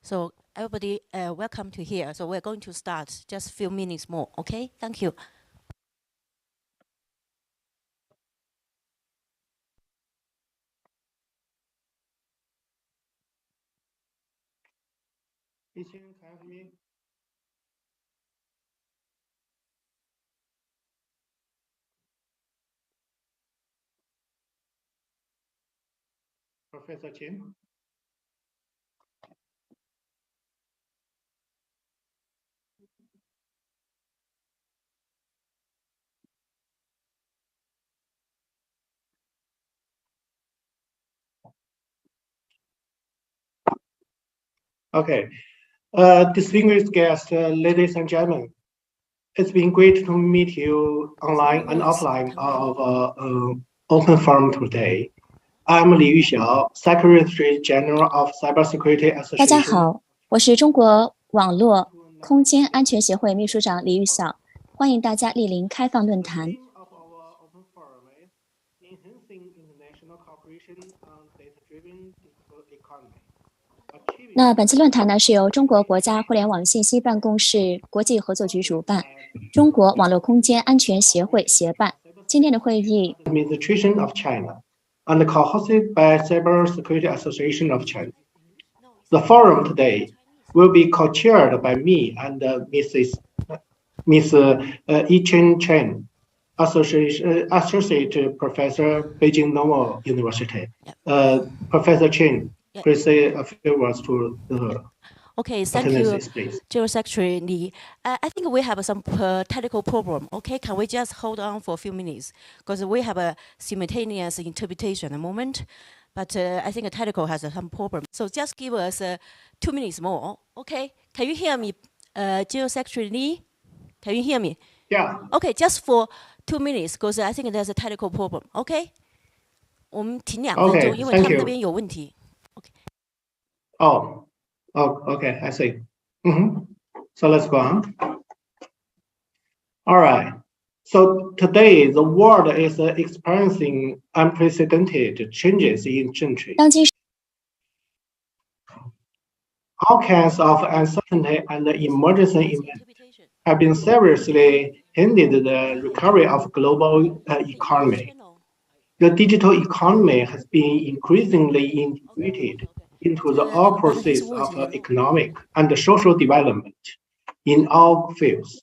So everybody, welcome to here. So we're going to start just a few minutes more. Okay, thank you. Can you hear me? Professor Chen? Okay. Distinguished guests, ladies and gentlemen, it's been great to meet you online and offline of Open Forum today. I'm Li Yuxiao, Secretary General of Cybersecurity 大家 Association. 好，我是中国网络空间安全协会秘书长李玉晓，欢迎大家莅临开放论坛。 The theme of our Open Forum is Enhancing International Cooperation on Data-Driven Digital Economy. 那本次论坛呢是由中国国家互联网信息办公室国际合作局主办，中国网络空间安全协会协办。今天的会议 Administration of China and co-hosted by Cybersecurity Association of China. The forum today will be co-chaired by me and Miss Yichen Chen, Associate Professor, Beijing Normal University. Professor Chen, please say a few words to the Okay, thank you, please. General Secretary Li. I think we have some technical problem. Okay, can we just hold on for a few minutes? Because we have a simultaneous interpretation at the moment, but I think the technical has some problem. So just give us 2 minutes more. Okay, can you hear me, General Secretary Li? Can you hear me? Yeah. Okay, just for 2 minutes, because I think there's a technical problem. Okay, 我们停2分钟，因为他们那边有问题。Okay. Oh, okay, I see. So let's go on. All right. So today the world is experiencing unprecedented changes in gentry. 当今 All kinds of uncertainty and emergency events have been seriously hindered the recovery of global economy. The digital economy has been increasingly integrated into the all process of economic and social development in all fields.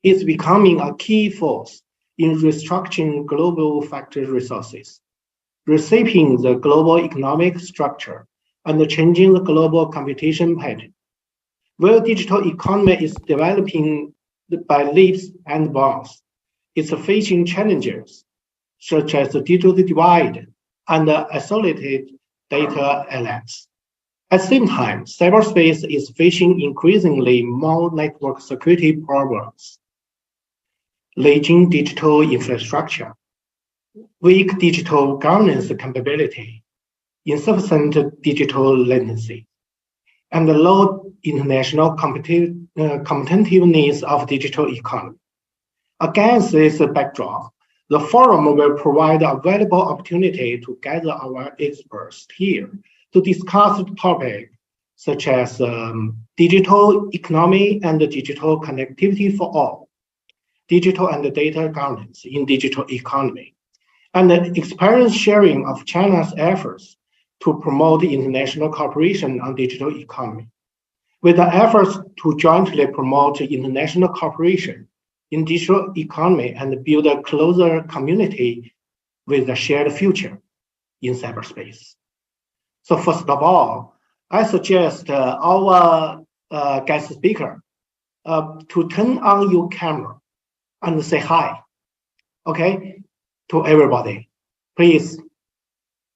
It's becoming a key force in restructuring global factor resources, reshaping the global economic structure, and changing the global computation pattern. While digital economy is developing by leaps and bounds, it's facing challenges such as the digital divide and isolated data islands. At the same time, cyberspace is facing increasingly more network security problems, lagging digital infrastructure, weak digital governance capability, insufficient digital latency, and the low international competitiveness of digital economy. Against this backdrop, the forum will provide a valuable opportunity to gather our experts here to discuss topics such as digital economy and digital connectivity for all, digital and data governance in digital economy, and the experience sharing of China's efforts to promote international cooperation on digital economy. With the efforts to jointly promote international cooperation in digital economy and build a closer community with a shared future in cyberspace. So first of all, I suggest our guest speaker to turn on your camera and say hi, okay, to everybody. Please,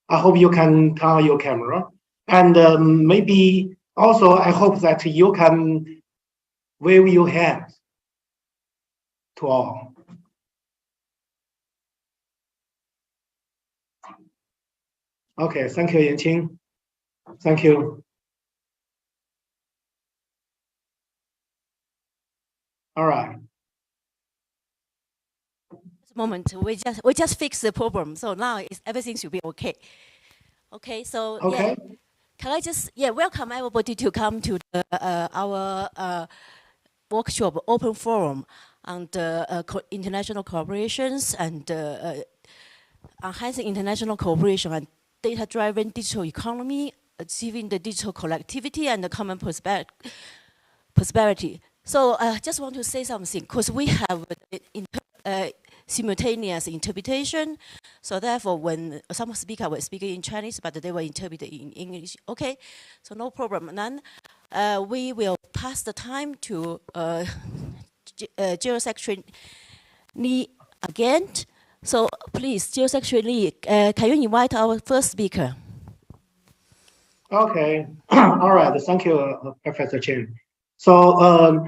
I hope you can turn on your camera. And maybe also I hope that you can wave your hand to all. Okay, thank you, Yanqing. Thank you. All right. Moment, we just fixed the problem, so now everything should be okay. Okay, so okay. Yeah. Can I just welcome everybody to come to our workshop, open forum on the international cooperations and enhancing international cooperation and data-driven digital economy, achieving the digital collectivity and the common prosperity. So I just want to say something, because we have simultaneous interpretation. So therefore, when some speaker were speaking in Chinese, but they were interpreted in English, okay, so no problem. Then we will pass the time to General Secretary Lee again. So please, General Secretary Lee, can you invite our first speaker? Okay, all right, thank you, Professor Chen. So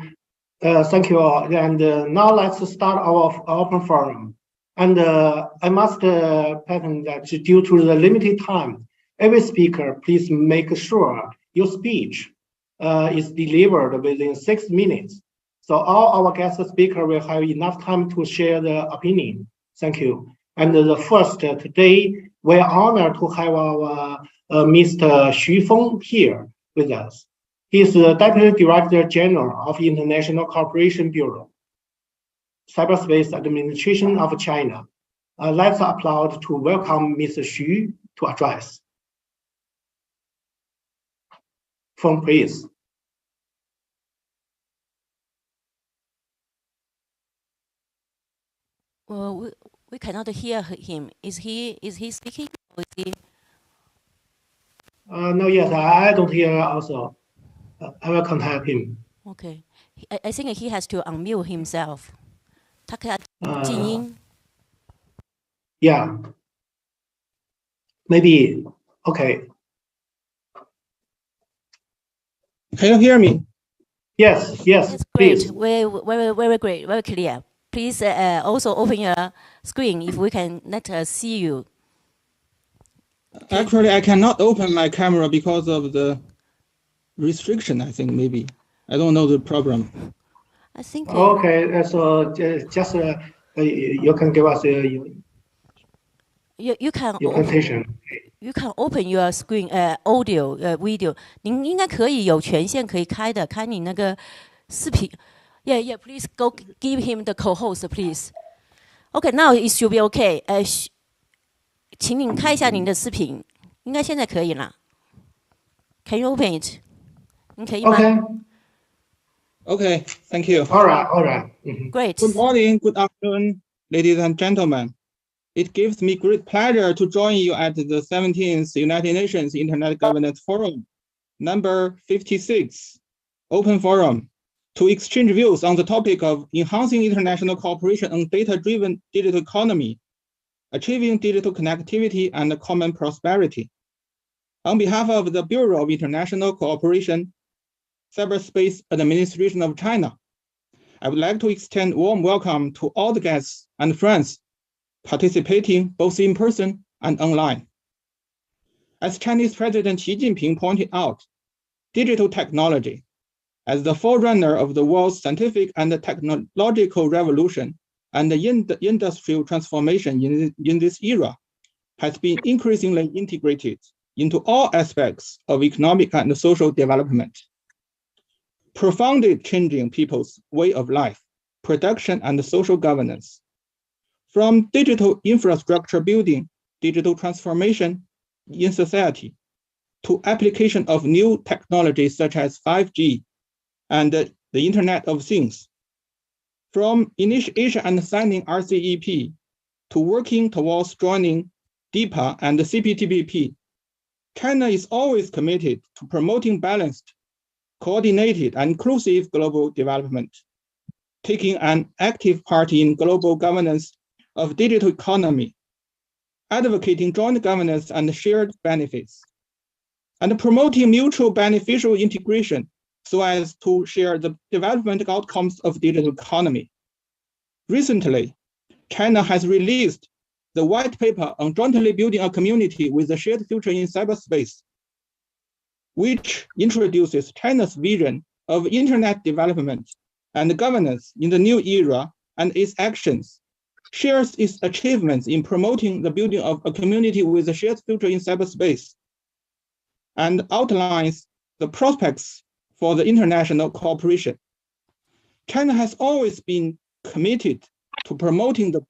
thank you all, and now let's start our open forum. And I must patent that due to the limited time, every speaker, please make sure your speech is delivered within 6 minutes. So all our guest speakers will have enough time to share their opinion. Thank you. And the first today, we're honored to have our Mr. Xu Feng here with us. He is the Deputy Director General of International Cooperation Bureau, Cyberspace Administration of China. Let's applaud to welcome Mr. Xu to address. Feng, please. Well, we cannot hear him. Is he speaking? Or is he? No, yes, I don't hear also. I will contact him. Okay. I think he has to unmute himself. 他可以静音。Yeah. Maybe. Okay. Can you hear me? Yes, Yes, great. please. Very great, very clear. Please also open your screen if we can let us see you. Okay. Actually, I cannot open my camera because of the restriction, I think, maybe. I don't know the problem. I think. Okay, so just you can give us you can your presentation. You can open your screen, audio, video. 您应该可以有权限可以开的，开你那个视频。Yeah, please go give him the co-host, please. Okay, now it should be okay. 请您开一下您的视频，应该现在可以了。Can you open it? 您可以吗 Okay, thank you. All right. Great. Good morning, good afternoon, ladies and gentlemen. It gives me great pleasure to join you at the 17th United Nations Internet Governance Forum, number 56, Open Forum, to exchange views on the topic of enhancing international cooperation on data-driven digital economy, achieving digital connectivity and common prosperity. On behalf of the Bureau of International Cooperation, Cyberspace Administration of China, I would like to extend warm welcome to all the guests and friends participating both in person and online. As Chinese President Xi Jinping pointed out, digital technology, as the forerunner of the world's scientific and technological revolution and the industrial transformation in this era, has been increasingly integrated into all aspects of economic and social development, profoundly changing people's way of life, production, and social governance. From digital infrastructure building, digital transformation in society, to application of new technologies such as 5G and the Internet of Things. From initiation and signing RCEP to working towards joining DIPA and the CPTPP, China is always committed to promoting balanced, coordinated, and inclusive global development, taking an active part in global governance of digital economy, advocating joint governance and shared benefits, and promoting mutual beneficial integration so as to share the development outcomes of digital economy. Recently, China has released the white paper on jointly building a community with a shared future in cyberspace, which introduces China's vision of internet development and governance in the new era, and its actions shares its achievements in promoting the building of a community with a shared future in cyberspace. and outlines the prospects for the international cooperation. China has always been committed to promoting the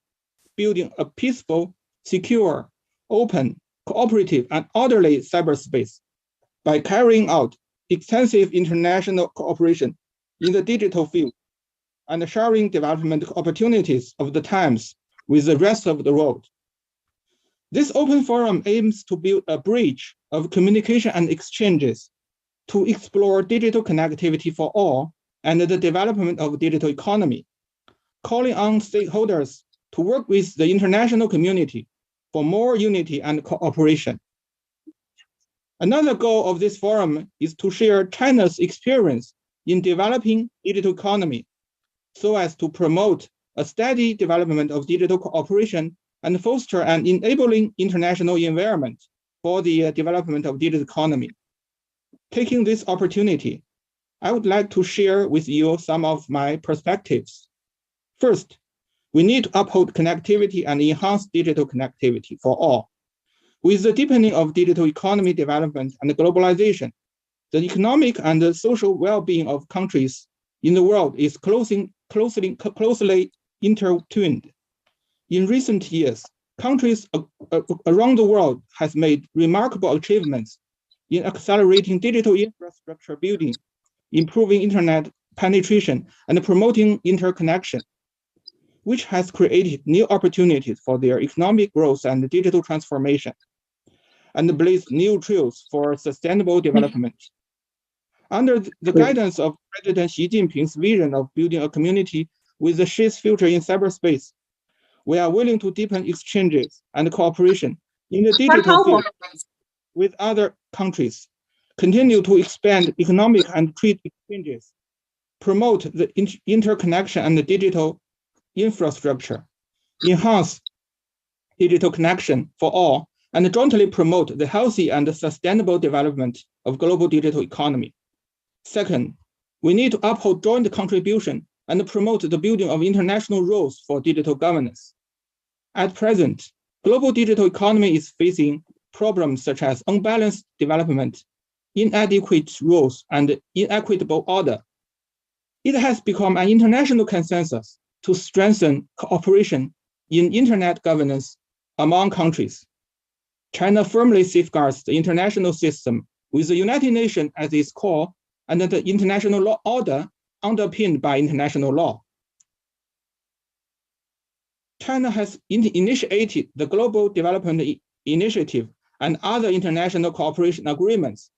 building a peaceful, secure, open, cooperative, and orderly cyberspace by carrying out extensive international cooperation in the digital field and sharing development opportunities of the times with the rest of the world. This open forum aims to build a bridge of communication and exchanges to explore digital connectivity for all and the development of digital economy, calling on stakeholders to work with the international community for more unity and cooperation. Another goal of this forum is to share China's experience in developing digital economy so as to promote a steady development of digital cooperation and foster an enabling international environment for the development of digital economy. Taking this opportunity, I would like to share with you some of my perspectives. First, we need to uphold connectivity and enhance digital connectivity for all. With the deepening of digital economy development and globalization, the economic and the social well-being of countries in the world is closely intertwined. In recent years, countries around the world has made remarkable achievements in accelerating digital infrastructure building, improving internet penetration, and promoting interconnection, which has created new opportunities for their economic growth and digital transformation, and blazed new trails for sustainable development. Under the guidance of President Xi Jinping's vision of building a community with a shared future in cyberspace, we are willing to deepen exchanges and cooperation in the digital field with other countries, continue to expand economic and trade exchanges, promote the interconnection and the digital infrastructure, enhance digital connection for all, and jointly promote the healthy and sustainable development of global digital economy. Second, we need to uphold joint contribution and promote the building of international rules for digital governance. At present, global digital economy is facing problems such as unbalanced development, inadequate rules, and inequitable order. It has become an international consensus to strengthen cooperation in internet governance among countries. China firmly safeguards the international system with the United Nations as its core and the international law order underpinned by international law. China has initiated the Global Development Initiative and other international cooperation agreements,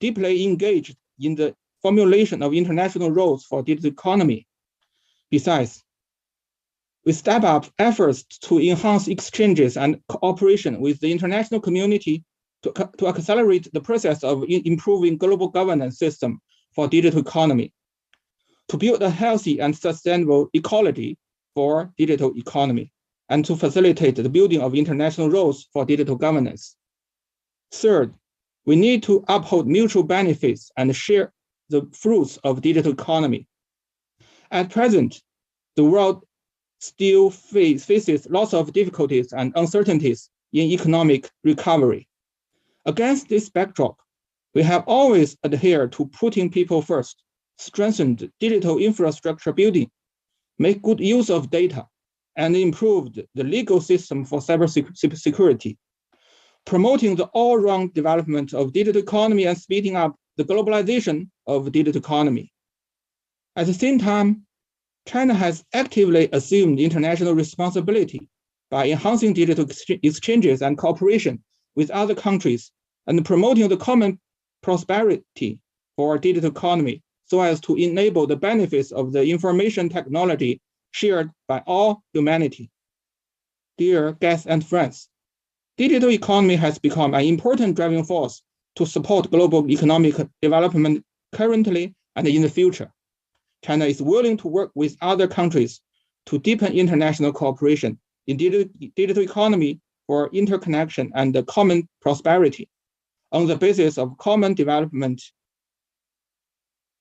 deeply engaged in the formulation of international rules for digital economy. Besides, we step up efforts to enhance exchanges and cooperation with the international community to accelerate the process of improving global governance system for digital economy, to build a healthy and sustainable ecology for digital economy, and to facilitate the building of international rules for digital governance. Third, we need to uphold mutual benefits and share the fruits of digital economy. At present, the world still faces lots of difficulties and uncertainties in economic recovery. Against this backdrop, we have always adhered to putting people first, strengthened digital infrastructure building, make good use of data, and improved the legal system for cybersecurity, promoting the all-round development of digital economy and speeding up the globalization of digital economy. At the same time, China has actively assumed international responsibility by enhancing digital exchanges and cooperation with other countries and promoting the common prosperity for digital economy so as to enable the benefits of the information technology shared by all humanity. Dear guests and friends, digital economy has become an important driving force to support global economic development currently and in the future. China is willing to work with other countries to deepen international cooperation in digital economy for interconnection and common prosperity on the basis of common development,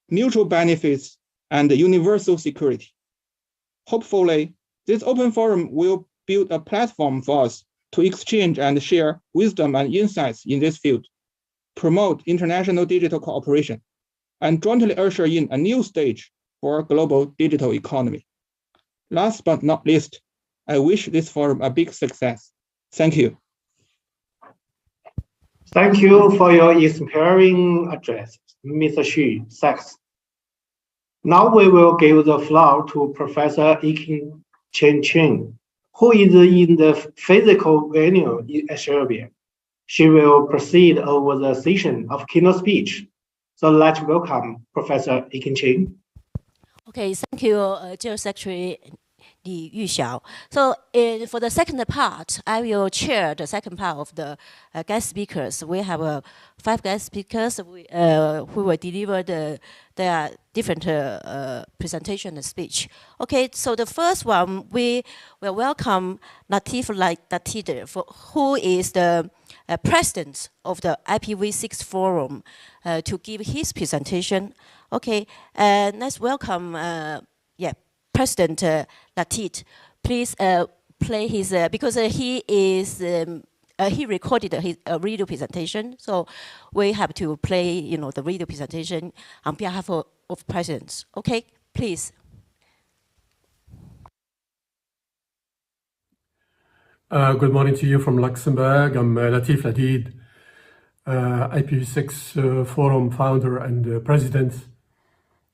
mutual benefits, and universal security. Hopefully, this open forum will build a platform for us to exchange and share wisdom and insights in this field, promote international digital cooperation, and jointly usher in a new stage for global digital economy. Last but not least, I wish this forum a big success. Thank you. Thank you for your inspiring address, Mr. Xu. Thanks. Now we will give the floor to Professor Ikin Chen, who is in the physical venue in Serbia. She will proceed over the session of keynote speech. So let's welcome Professor Ikin Chen. Okay, thank you, General Secretary Li Yuxiao. So for the second part, I will chair the second part of the guest speakers. We have 5 guest speakers who will deliver their different presentation and speech. Okay, so the first one, we will welcome Latif Latid, who is the president of the IPv6 Forum to give his presentation. Okay, let's welcome President Latit. Please play his, because he recorded his video presentation, so we have to play, the video presentation on behalf of presidents. Okay, please. Good morning to you from Luxembourg. I'm Latif Ladid, IPv6 Forum founder and president,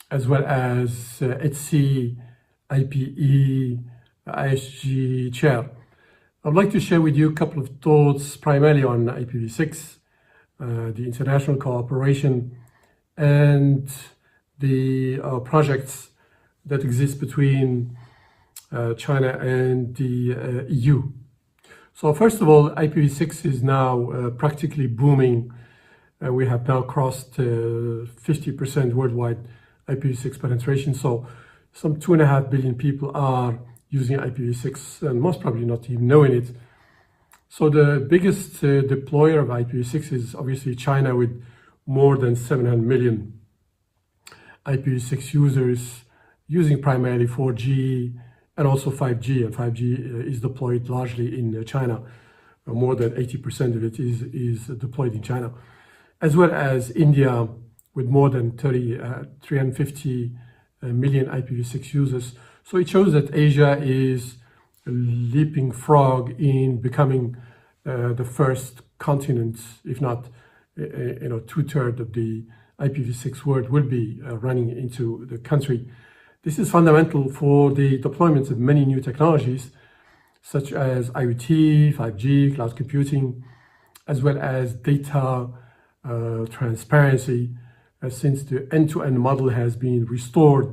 as well as ETSI IPE ISG chair. I'd like to share with you a couple of thoughts primarily on IPv6, the international cooperation, and the projects that exist between China and the EU. So first of all, IPv6 is now practically booming. We have now crossed 50% worldwide IPv6 penetration. So some 2.5 billion people are using IPv6 and most probably not even knowing it. So the biggest deployer of IPv6 is obviously China, with more than 700 million IPv6 users using primarily 4G and also 5G. And 5G is deployed largely in China. More than 80% of it is deployed in China, as well as India with more than 350 million IPv6 users. So it shows that Asia is a leaping frog in becoming the first continent, if not, 2/3 of the IPv6 world will be running into the country. This is fundamental for the deployment of many new technologies, such as IoT, 5G, cloud computing, as well as data transparency, since the end-to-end model has been restored,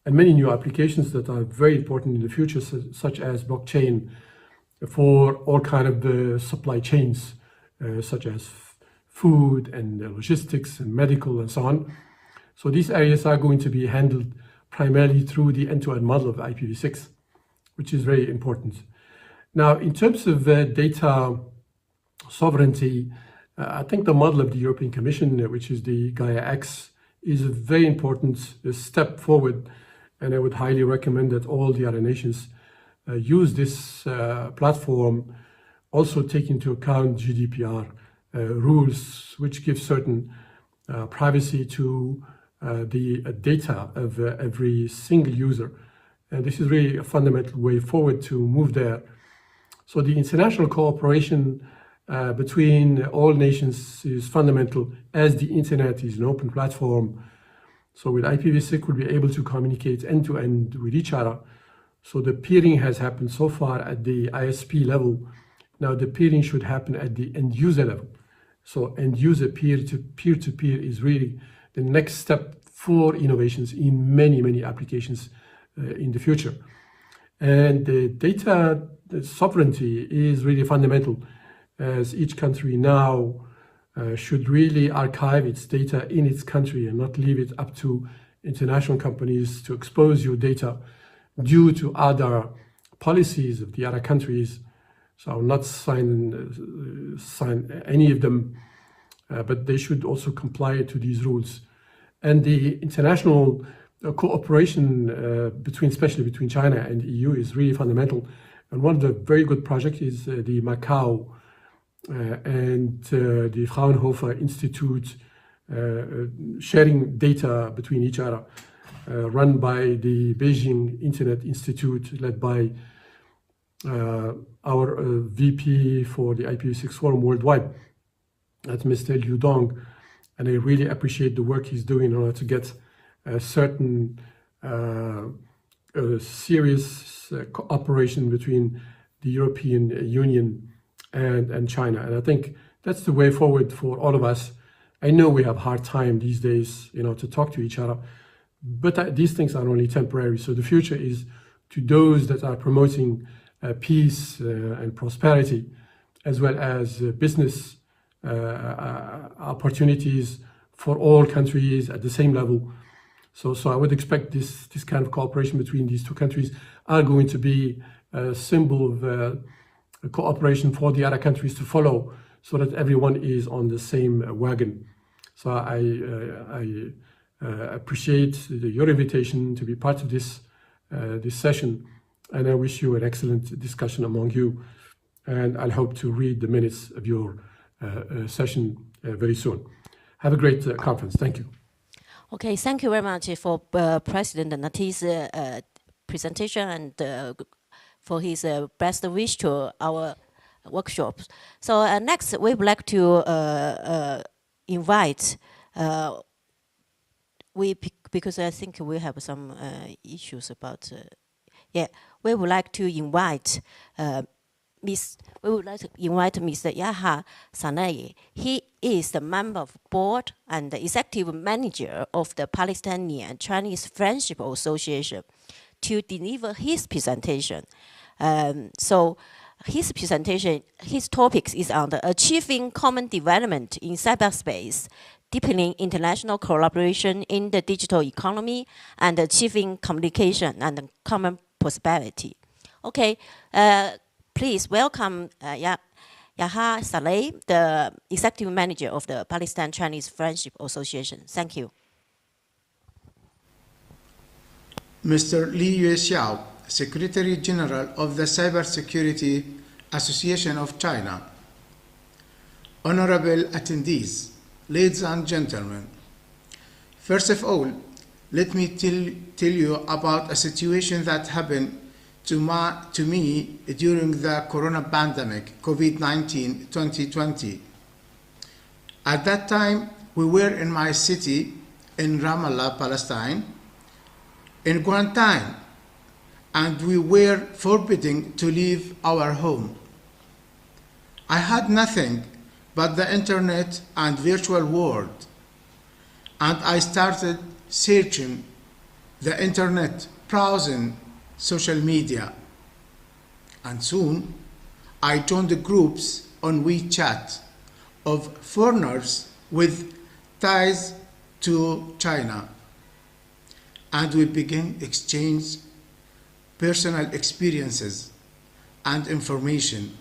and many new applications that are very important in the future, such as blockchain for all kind of the supply chains, such as food and logistics and medical and so on. So these areas are going to be handled primarily through the end-to-end model of IPv6, which is very important. Now, in terms of data sovereignty, I think the model of the European Commission, which is the Gaia X, is a very important step forward, and I would highly recommend that all the other nations use this platform, also take into account GDPR rules, which give certain privacy to the data of every single user. And this is really a fundamental way forward to move there. So the international cooperation between all nations is fundamental, as the internet is an open platform. So with IPv6, we'll be able to communicate end-to-end with each other. So the peering has happened so far at the ISP level. Now the peering should happen at the end user level. So end user peer-to-peer is really the next step for innovations in many applications in the future. And the data sovereignty is really fundamental, as each country now should really archive its data in its country and not leave it up to international companies to expose your data due to other policies of the other countries. So I will not sign any of them, but they should also comply to these rules. And the international cooperation especially between China and the EU is really fundamental. And one of the very good projects is the Macau and the Fraunhofer Institute sharing data between each other, run by the Beijing Internet Institute, led by our VP for the IPv6 Forum Worldwide, that's Mr. Liu Dong. And I really appreciate the work he's doing in order to get certain serious cooperation between the European Union and China. And I think that's the way forward for all of us. I know we have a hard time these days, to talk to each other, but these things are only temporary. So the future is to those that are promoting peace and prosperity, as well as business opportunities for all countries at the same level. So I would expect this kind of cooperation between these two countries are going to be a symbol of cooperation for the other countries to follow, so that everyone is on the same wagon. So I appreciate your invitation to be part of this session, and I wish you an excellent discussion among you. And I'll hope to read the minutes of your session very soon. Have a great conference. Thank you. Okay, thank you very much for President Nati's presentation and for his best wish to our workshops. So next, we would like to invite, because I think we have some issues about, we would like to invite Mr. Yahya Sanei. He is the member of board and the executive manager of the Palestinian Chinese Friendship Association to deliver his presentation. So his presentation, his topics is on the achieving common development in cyberspace, deepening international collaboration in the digital economy, and achieving communication and common prosperity. Okay. Please welcome Yahya Saleh, the Executive Manager of the Palestine Chinese Friendship Association. Thank you. Mr. Li Yuexiao, Secretary General of the Cybersecurity Association of China. Honorable attendees, ladies and gentlemen, first of all, let me tell you about a situation that happened to me during the corona pandemic, COVID-19 2020. At that time, we were in my city in Ramallah, Palestine, in quarantine, and we were forbidden to leave our home. I had nothing but the internet and virtual world, and I started searching the internet, browsing social media, and soon I joined the groups on WeChat of foreigners with ties to China, and we began exchange personal experiences and information,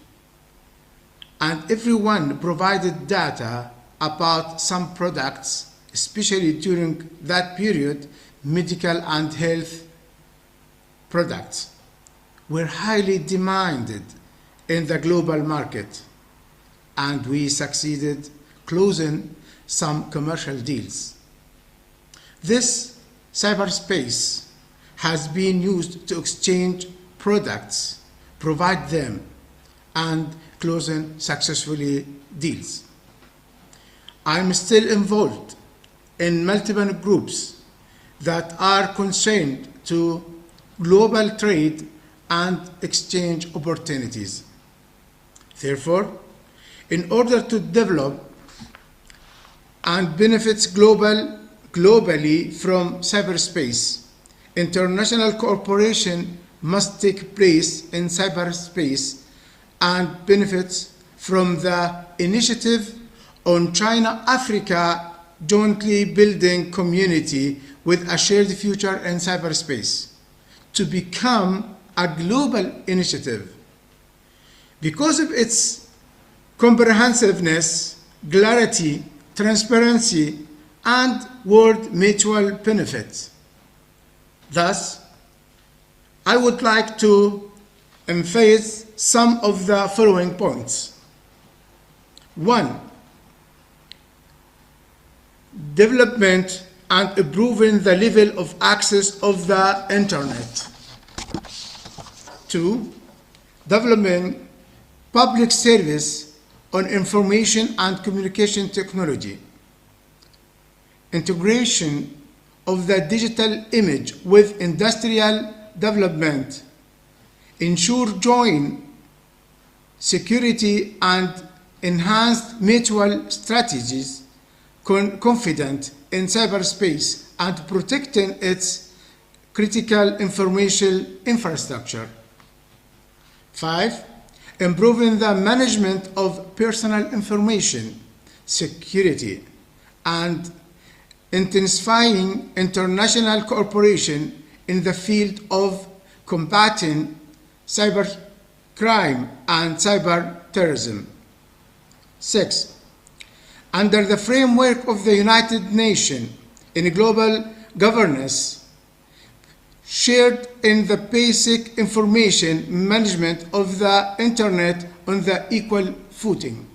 and everyone provided data about some products, especially during that period, medical and health products were highly demanded in the global market, and we succeeded closing some commercial deals. This cyberspace has been used to exchange products, provide them, and closing successfully deals. I'm still involved in multiple groups that are concerned to global trade and exchange opportunities. Therefore, in order to develop and benefit globally from cyberspace, international cooperation must take place in cyberspace and benefits from the initiative on China-Africa jointly building community with a shared future in cyberspace to become a global initiative. Because of its comprehensiveness, clarity, transparency, and world mutual benefit. Thus, I would like to emphasize some of the following points. One, development and improving the level of access of the internet. Two, developing public service on information and communication technology. Integration of the digital image with industrial development. Ensure joint security and enhanced mutual strategies confident in cyberspace and protecting its critical information infrastructure. 5. Improving the management of personal information security and intensifying international cooperation in the field of combating cybercrime and cyber terrorism. 6. Under the framework of the United Nations in global governance, shared in the basic information management of the Internet on the equal footing.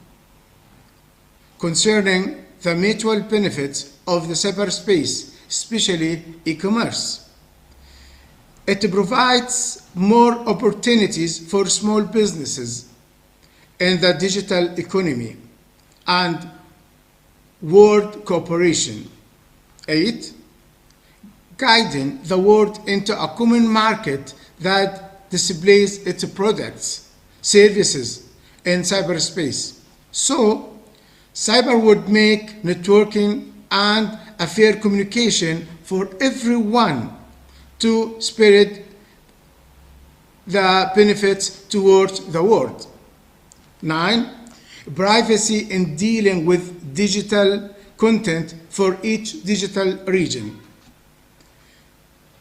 Concerning the mutual benefits of the cyberspace, especially e-commerce. It provides more opportunities for small businesses in the digital economy and world cooperation. 8. Guiding the world into a common market that displays its products, services in cyberspace. So, cyber would make networking and a fair communication for everyone to spread the benefits towards the world. 9. Privacy in dealing with digital content for each digital region.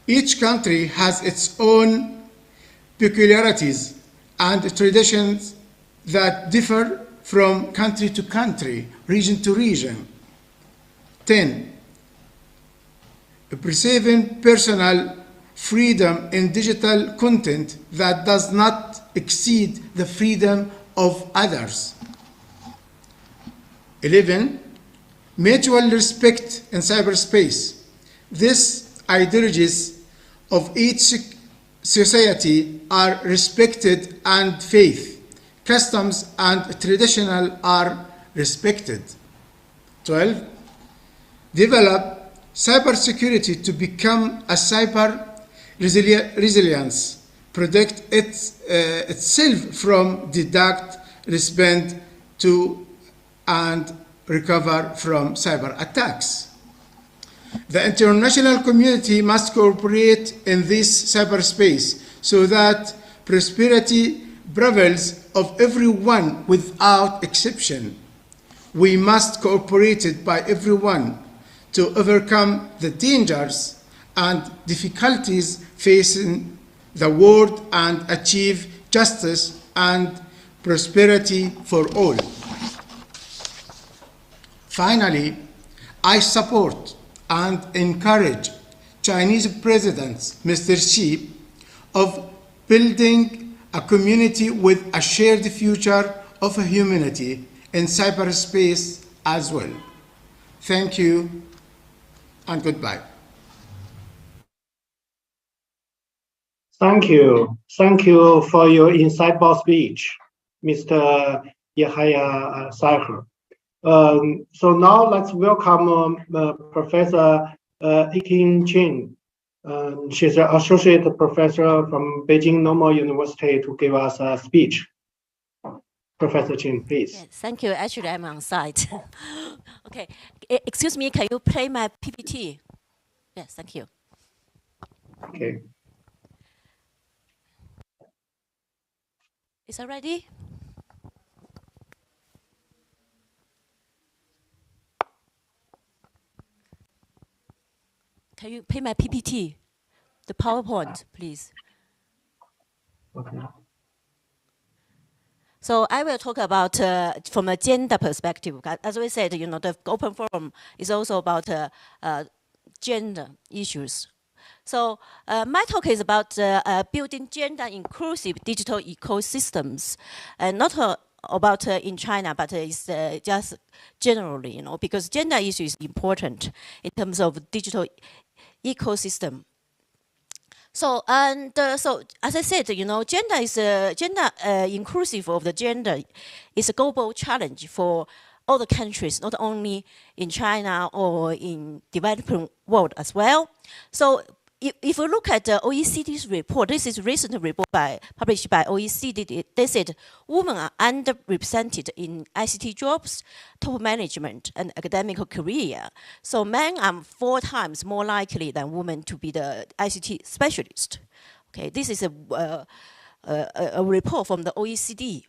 Each country has its own peculiarities and traditions that differ from country to country, region to region. 10. Preserving personal freedom in digital content that does not exceed the freedom of others. 11. Mutual respect in cyberspace. These ideologies of each society are respected and faith, customs and traditional are respected. 12. Develop cybersecurity to become a cyber resilience, protect itself from detect, respond to, and recover from cyber attacks. The international community must cooperate in this cyberspace so that prosperity prevails of everyone without exception. We must cooperate by everyone to overcome the dangers and difficulties facing the world and achieve justice and prosperity for all. Finally, I support and encourage Chinese President Mr. Xi of building a community with a shared future of humanity in cyberspace as well. Thank you and goodbye. Thank you. Thank you for your insightful speech, Mr. Yahya Saher. So now let's welcome Professor Iking Chin. She's an associate professor from Beijing Normal University to give us a speech. Professor Chin, please. Yes, thank you. Actually, I'm on site. Okay. Excuse me, can you play my PPT? Yes, thank you. Okay. Is that ready? Can you play my PPT? The PowerPoint, please. Okay. So I will talk about from a gender perspective. As we said, you know, the open forum is also about gender issues. So my talk is about building gender inclusive digital ecosystems, and not about in China, but it's just generally, because gender issue is important in terms of digital ecosystem. So so as I said, gender is gender inclusive of the gender is a global challenge for all the countries, not only in China or in developing world as well. So if we look at the OECD's report, this is a recent report published by OECD. They said women are underrepresented in ICT jobs, top management, and academic career. So men are 4 times more likely than women to be the ICT specialist. Okay, this is a report from the OECD.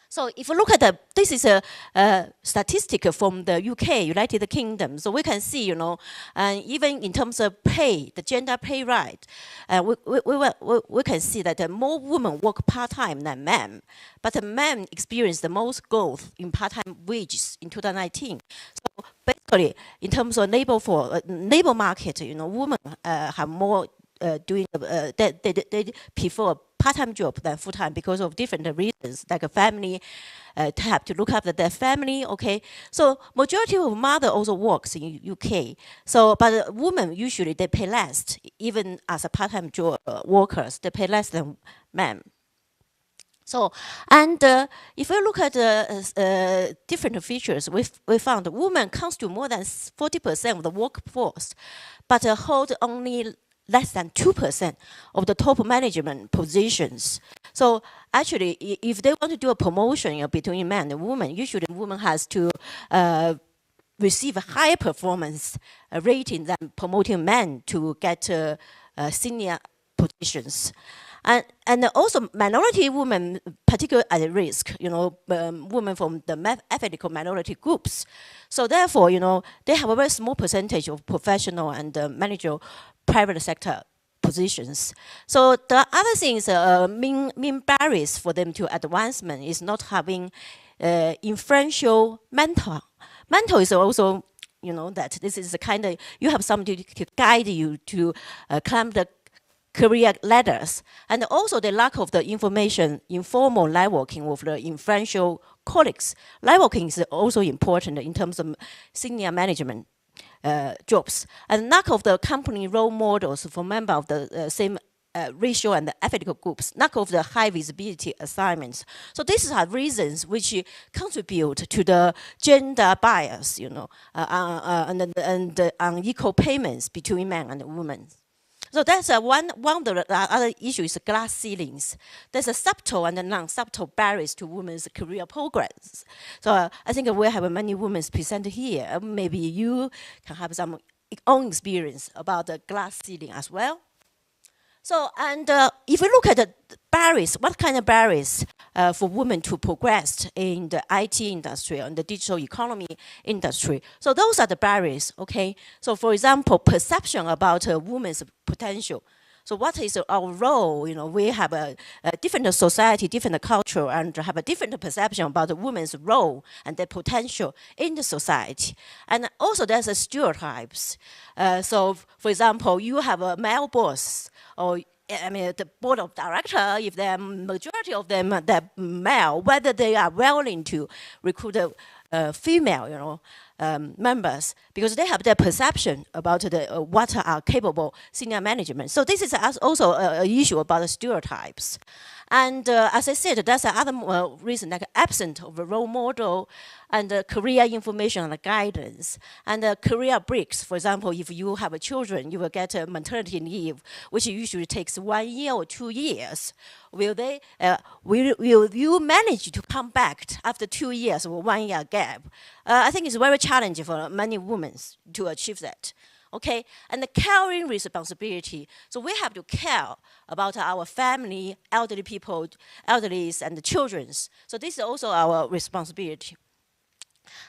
So if you look at this is a statistic from the UK, United Kingdom. So we can see, even in terms of pay, the gender pay right, we can see that more women work part-time than men. But the men experience the most growth in part-time wages in 2019. So basically, in terms of labor market, women have more doing, they prefer part-time job than full-time because of different reasons, like a family, to have to look after their family, okay? So majority of mother also works in UK. So, but women usually, they pay less, even as a part-time job workers, they pay less than men. So, and if we look at different features, we found women constitute more than 40% of the workforce, but hold only less than 2% of the top management positions. So actually, if they want to do a promotion between men and women, usually women has to receive a higher performance rating than promoting men to get senior positions. And also minority women, particularly at risk, women from the ethnic minority groups. So therefore, they have a very small percentage of professional and managerial private sector positions. So the other things, main barriers for them to advancement is not having influential mentor. Mentor is also, that this is the kind of, you have somebody to guide you to climb the career ladders, and also the lack of the information, informal networking with the influential colleagues. Networking is also important in terms of senior management jobs, and lack of the company role models for members of the same racial and ethnic groups, lack of the high visibility assignments. So these are reasons which contribute to the gender bias, and unequal payments between men and women. So that's one of the other issues is glass ceilings. There's a subtle and non-subtle barriers to women's career progress. So I think we have many women presented here. Maybe you can have some own experience about the glass ceiling as well. So, and if you look at the barriers, what kind of barriers for women to progress in the IT industry and the digital economy industry? So those are the barriers, okay? So for example, perception about a woman's potential. So what is our role? We have a different society, different culture, and have a different perception about the woman's role and their potential in the society. And also there's a stereotypes. So for example, you have a male boss, or the board of director, if the majority of them are male, whether they are willing to recruit a female, members, because they have their perception about what are capable senior management. So this is also an issue about the stereotypes. And as I said, that's another reason, like absence of a role model and career information and guidance, and career breaks. For example, if you have children, you will get a maternity leave, which usually takes 1 year or 2 years. Will you manage to come back after 2 years or 1 year gap? I think it's very challenging for many women to achieve that. Okay, and the caring responsibility. So we have to care about our family, elderly people, elderlies, and the children's. So this is also our responsibility.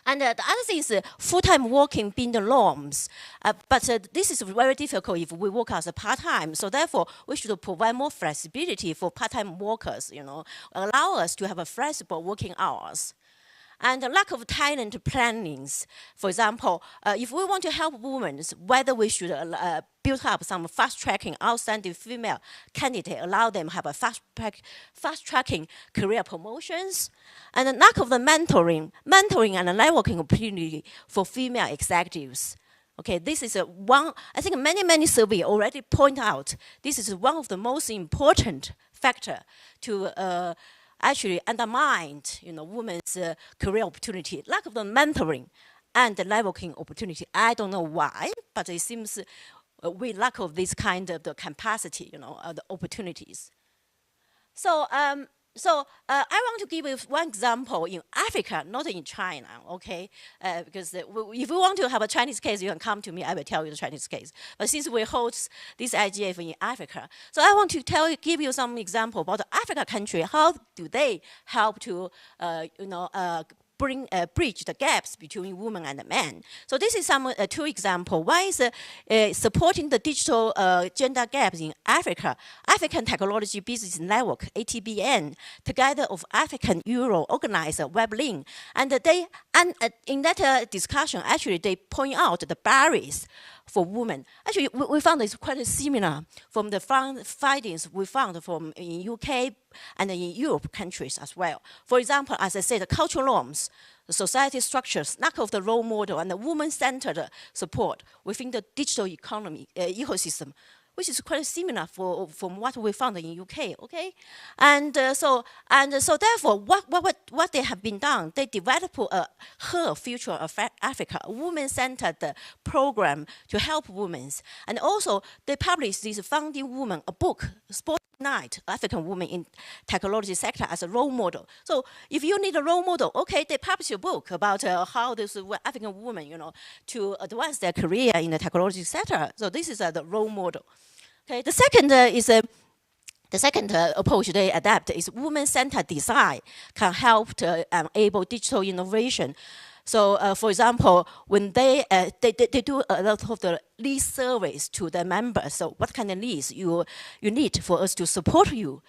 And the other thing is full-time working being the norms. But this is very difficult if we work as a part-time. So therefore, we should provide more flexibility for part-time workers, allow us to have a flexible working hours. And the lack of talent plannings. For example, if we want to help women, whether we should build up some fast-tracking outstanding female candidate, allow them have a fast-tracking career promotions, and the lack of the mentoring and the networking opportunity for female executives. Okay, this is one, I think many surveys already point out, this is one of the most important factor to actually undermine, women's career opportunity, lack of the mentoring and the networking opportunity. I don't know why, but it seems we lack of this kind of the capacity, the opportunities. So, I want to give you one example in Africa, not in China, okay? Because if you want to have a Chinese case, you can come to me, I will tell you the Chinese case. But since we host this IGF in Africa, so I want to give you some example about the Africa country, how do they help to, bridge the gaps between women and men. So this is some two examples. One is supporting the digital gender gaps in Africa. African Technology Business Network, ATBN, together of African Euro organize a web link. And in that discussion, actually, they point out the barriers for women. Actually, we found it's quite similar from the findings we found from in UK and in Europe countries as well. For example, as I said, the cultural norms, the society structures, lack of the role model, and the woman-centered support within the digital economy ecosystem, which is quite similar from what we found in UK, okay? And so therefore, what they have been done, they developed Her Future of Africa, a women-centered program to help women. And also, they published this Founding Woman, a book, Spotlight African Women in Technology Sector as a role model. So if you need a role model, okay, they publish a book about how this African women, to advance their career in the technology sector. So this is the role model. Okay, the second approach they adapt is women-centered design can help to enable digital innovation. So, for example, when they do a lot of the lead surveys to their members, so what kind of leads you need for us to support you?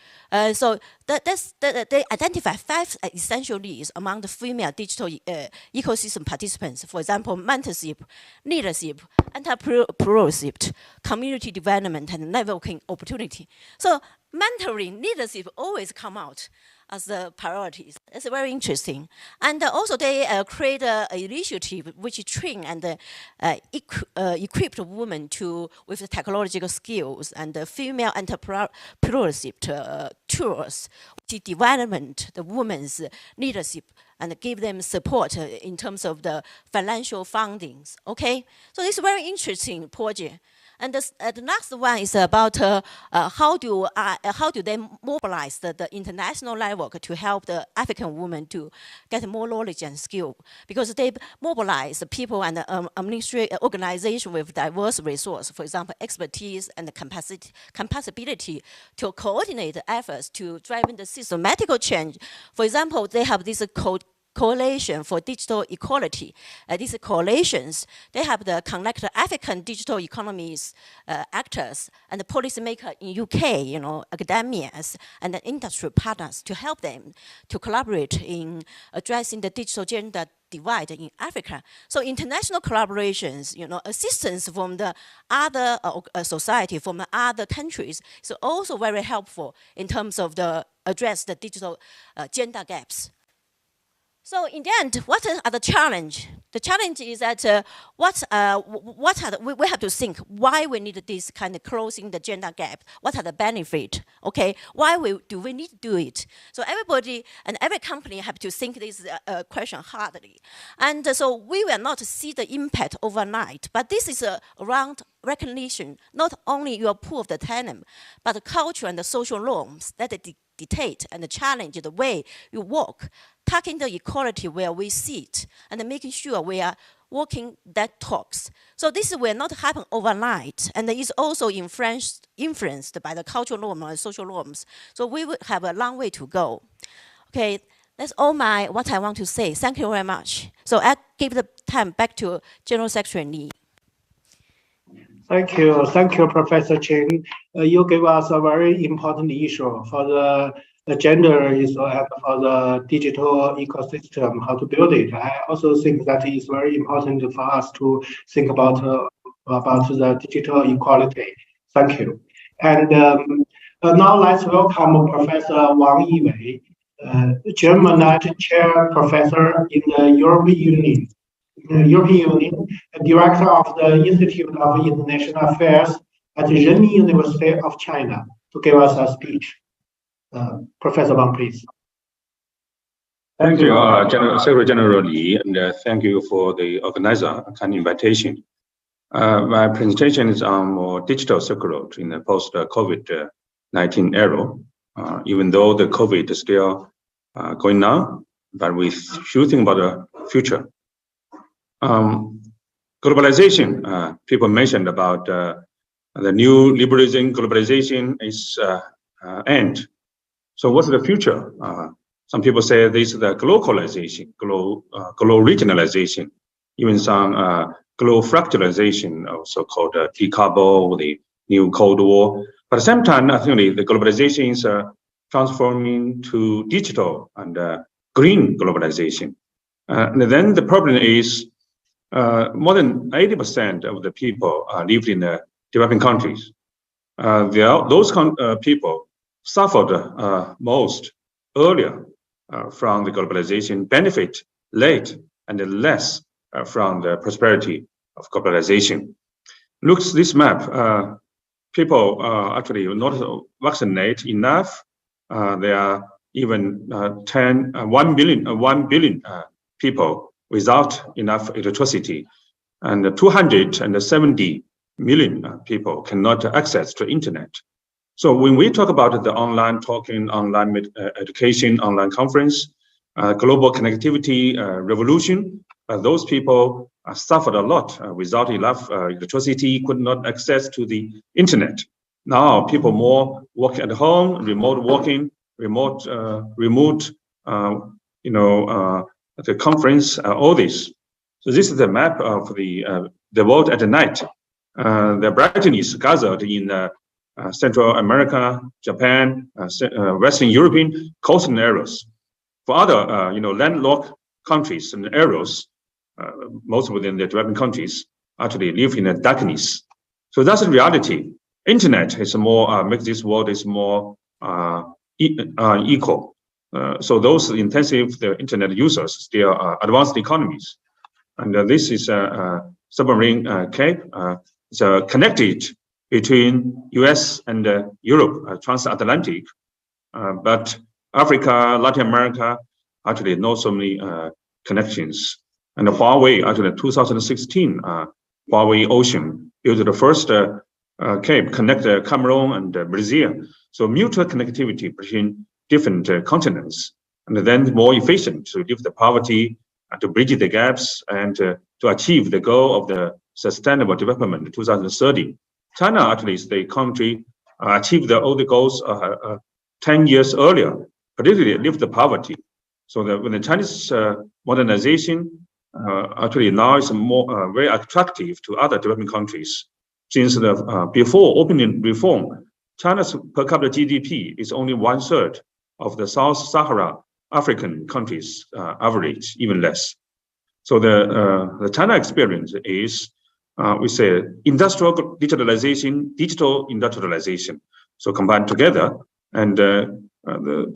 So they identify 5 essential needs among the female digital ecosystem participants. For example, mentorship, leadership, entrepreneurship, community development, and networking opportunity. So mentoring, leadership always come out as the priorities. It's very interesting. And also they create an initiative which train and equip women with the technological skills and the female entrepreneurship tools, which development the women's leadership and give them support in terms of the financial fundings, okay? So it's a very interesting project. And the next one is about how do they mobilize the international network to help the African women to get more knowledge and skill, because they mobilize the people and administrative organization with diverse resources, for example, expertise and the capacity to coordinate the efforts to drive the systematical change. For example, they have this Coalition for Digital Equality. These coalitions, they have the connect African digital economies actors and the policymakers in UK, academias and the industry partners to help them to collaborate in addressing the digital gender divide in Africa. So international collaborations, assistance from the other society, from the other countries, is also very helpful in terms of address the digital gender gaps. So in the end, what are the challenge? The challenge is that we have to think why we need this kind of closing the gender gap. What are the benefits? Okay, why do we need to do it? So everybody and every company have to think this question hardly. And so we will not see the impact overnight, but this is around recognition, not only your pool of the talent, but the culture and the social norms that dictate and challenge the way you work, tackling the equality where we sit, and making sure we are walking that talks. So this will not happen overnight, and is also influenced by the cultural norms and social norms. So we will have a long way to go. Okay, that's all what I want to say. Thank you very much. So I give the time back to General Secretary Lee. Thank you, Professor Chen. You gave us a very important issue for the gender is for the digital ecosystem, how to build it. I also think that is very important for us to think about the digital equality. Thank you. And now let's welcome Professor Wang Yiwei, German Chair Professor in the European Union, Director of the Institute of International Affairs at the Renmin University of China, to give us a speech. Professor Wang, please. Thank you, Secretary General Li, and thank you for the organizer kind invitation. My presentation is on more digital Silk Road in the post-COVID-19 era. Even though the COVID is still going on, but we should think about the future. Globalization, people mentioned about the new liberalism, globalization is end. So what's the future? Some people say this is the globalization, global regionalization, even some global fractalization, also called decouple, the new Cold War. But at the same time, I think the globalization is transforming to digital and green globalization. And then the problem is more than 80% of the people live in the developing countries. Those people suffered most earlier from the globalization, benefit late and less from the prosperity of globalization. Looks this map, people actually not vaccinate enough. There are even 1 billion people without enough electricity, and 270 million people cannot access to internet. So when we talk about the online talking, online education, online conference, global connectivity revolution, those people suffered a lot without enough electricity, could not access to the internet. Now people more work at home, remote working, remote, the conference, all this. So this is the map of the world at night. The brightness gathered in Central America, Japan, Western European coastal areas. For other, landlocked countries and areas, most within the developing countries, actually live in the darkness. So that's the reality. Internet is more makes this world is more equal. So those intensive the internet users still are advanced economies, and this is a submarine cape. It's connected between US and Europe, transatlantic, but Africa, Latin America, actually not so many connections. And Huawei, actually 2016, Huawei Ocean built the first cape connect Cameroon and Brazil. So mutual connectivity between different continents, and then more efficient to reduce the poverty, and to bridge the gaps, and to achieve the goal of the sustainable development in 2030. China actually is the country achieved all the goals 10 years earlier, particularly lift the poverty. So when the Chinese modernization actually now is more very attractive to other developing countries. Since the before opening reform, China's per capita GDP is only 1/3 of the South Sahara African countries average, even less. So the China experience is, we say, industrial digitalization, digital industrialization. So combined together, and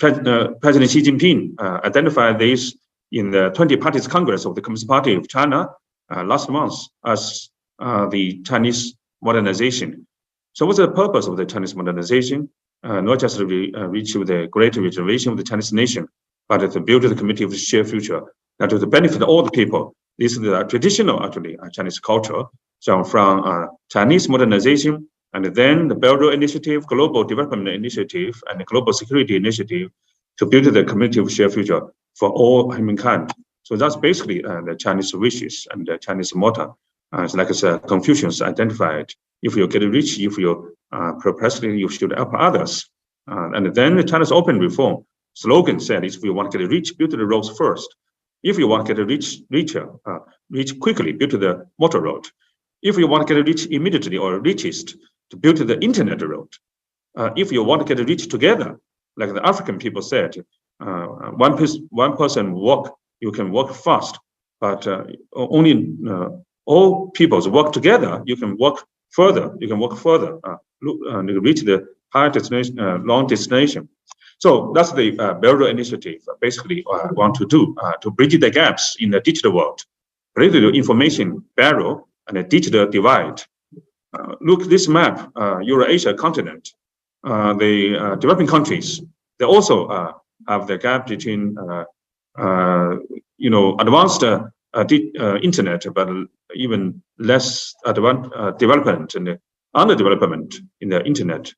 President Xi Jinping identified this in the 20 Parties Congress of the Communist Party of China last month as the Chinese modernization. So what's the purpose of the Chinese modernization? Not just to reach the great regeneration of the Chinese nation, but to build the community of the shared future, that to benefit all the people. This is the traditional, actually, Chinese culture. So from Chinese modernization, and then the Belt Road Initiative, Global Development Initiative, and the Global Security Initiative to build the community of shared future for all humankind. So that's basically the Chinese wishes and the Chinese motto. It's like Confucius identified: if you get rich, if you progressively, you should help others. And then the China's open reform slogan said: if you want to get rich, build the roads first. If you want to get rich quickly, build the motor road. If you want to get rich immediately or richest, to build the internet road. If you want to get rich together, like the African people said, one person walk, you can walk fast, but only all peoples work together, you can walk further. You can walk further, reach the higher destination, long destination. So that's the Belt Road Initiative. Basically, want to do to bridge the gaps in the digital world, bridge the information barrier and the digital divide. Look this map, Eurasia continent. The developing countries, they also have the gap between advanced internet, but even less advanced development and underdevelopment in the internet.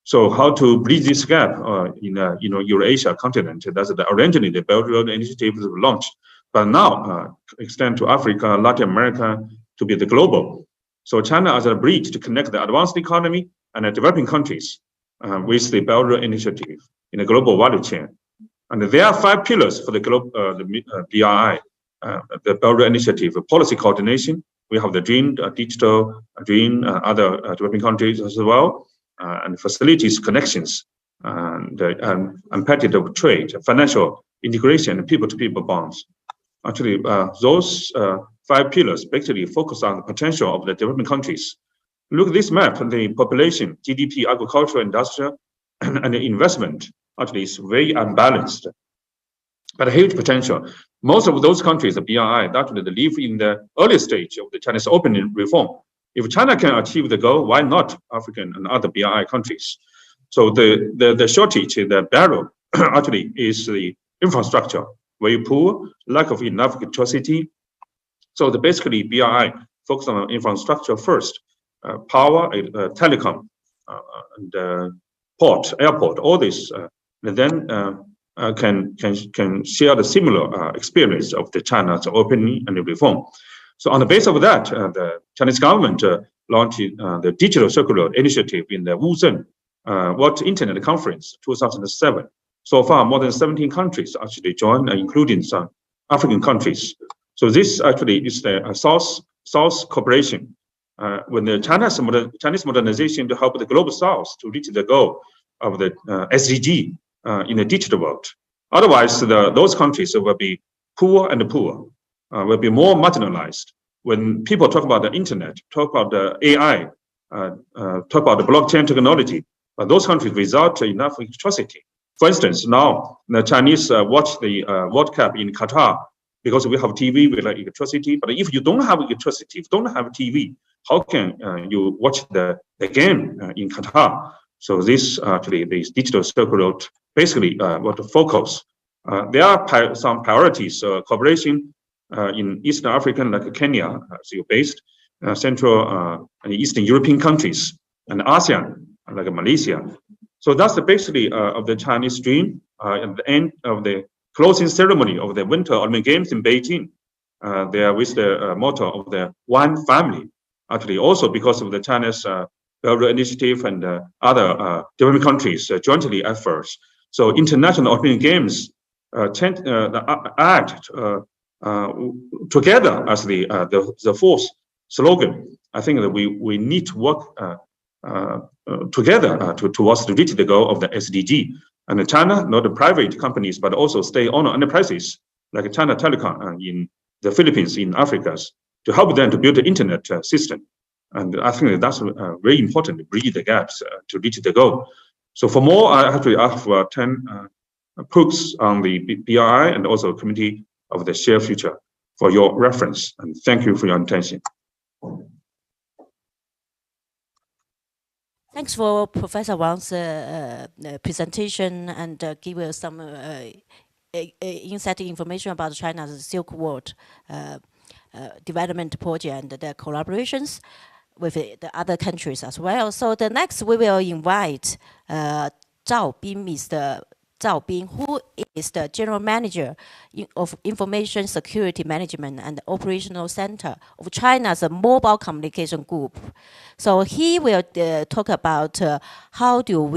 So how to bridge this gap in Eurasia continent? That's originally the Belt Road Initiative was launched, but now extend to Africa, Latin America, to be the global. So China as a bridge to connect the advanced economy and the developing countries with the Belt Road Initiative in the global value chain. And there are 5 pillars for the global BRI, the Belt Road Initiative: policy coordination. We have the green, digital, green, other developing countries as well, and facilities connections, and competitive trade, financial integration, and people-to-people bonds. Actually, those 5 pillars basically focus on the potential of the developing countries. Look at this map, the population, GDP, agriculture, industrial, and the investment actually is very unbalanced, but a huge potential. Most of those countries, the BRI, actually they live in the early stage of the Chinese opening reform. If China can achieve the goal, why not African and other BRI countries? So the shortage, the barrier actually is the infrastructure, very poor, lack of enough electricity. So basically BRI focus on infrastructure first, power, telecom, and port, airport, all this, and then can share the similar experience of the China's opening and reform. So on the basis of that, the Chinese government launched the Digital Circular Initiative in the Wuzhen World Internet Conference 2007. So far, more than 17 countries actually joined, including some African countries. So this actually is the South cooperation. When the Chinese modernization to help the global South to reach the goal of the SDG in the digital world. Otherwise, those countries will be poor and poor, will be more marginalized. When people talk about the internet, talk about the AI, talk about the blockchain technology, but those countries without enough electricity. For instance, now the Chinese watch the World Cup in Qatar because we have TV, we like electricity. But if you don't have electricity, if you don't have TV, how can you watch the game in Qatar? So this actually, this digital Silk Road basically what to focus. There are some priorities, cooperation in Eastern Africa, like Kenya, based, Central and Eastern European countries, and ASEAN, like Malaysia. So that's basically of the Chinese dream. At the end of the closing ceremony of the Winter Olympic Games in Beijing, there with the motto of the One Family. Actually, also because of the China's Belt Road Initiative and other developing countries jointly efforts. So International Olympic Games act together as the fourth slogan. I think that we need to work together towards to reach the goal of the SDG. And China, not the private companies, but also state-owned enterprises like China Telecom in the Philippines, in Africa, to help them to build the internet system. And I think that's very important to bridge the gaps to reach the goal. So for more, I actually have 10 books on the BRI and also Committee of the Shared Future for your reference. And thank you for your attention. Thanks for Professor Wang's presentation and give us some insight information about China's Silk Road development project and the collaborations with the other countries as well. So the next we will invite Zhao Bin, Mr. Zhao Bin, who is the General Manager of Information Security Management and Operational Center of China's Mobile Communication Group. So he will talk about how do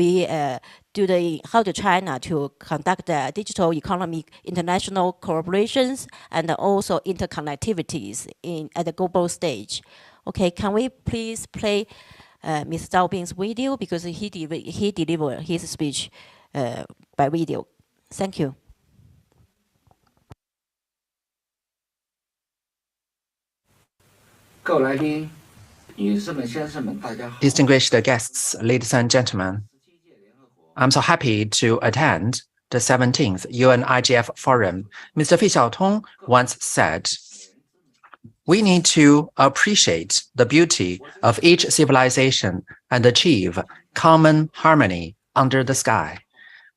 China to conduct the digital economy international collaborations and also interconnectivities at the global stage. Okay, can we please play Mr. Zhao Bin's video because he delivered his speech by video. Thank you. Distinguished guests, ladies and gentlemen, I'm so happy to attend the 17th UN IGF Forum. Mr. Fi Xiaotong once said, we need to appreciate the beauty of each civilization and achieve common harmony under the sky.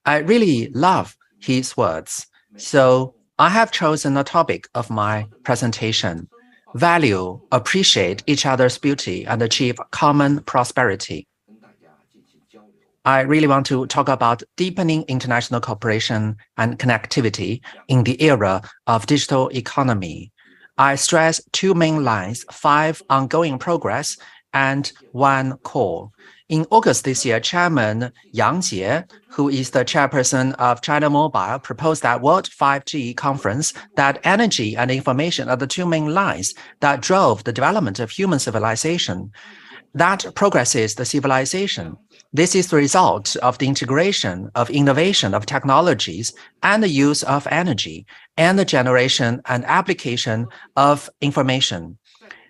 I really love his words, so I have chosen a topic of my presentation: value, appreciate each other's beauty, and achieve common prosperity. I really want to talk about deepening international cooperation and connectivity in the era of digital economy. I stress two main lines: 5 ongoing progress and 1 call. In August this year, Chairman Yang Jie, who is the chairperson of China Mobile, proposed at World 5G conference that energy and information are the two main lines that drove the development of human civilization. That progresses the civilization. This is the result of the integration of innovation of technologies and the use of energy and the generation and application of information.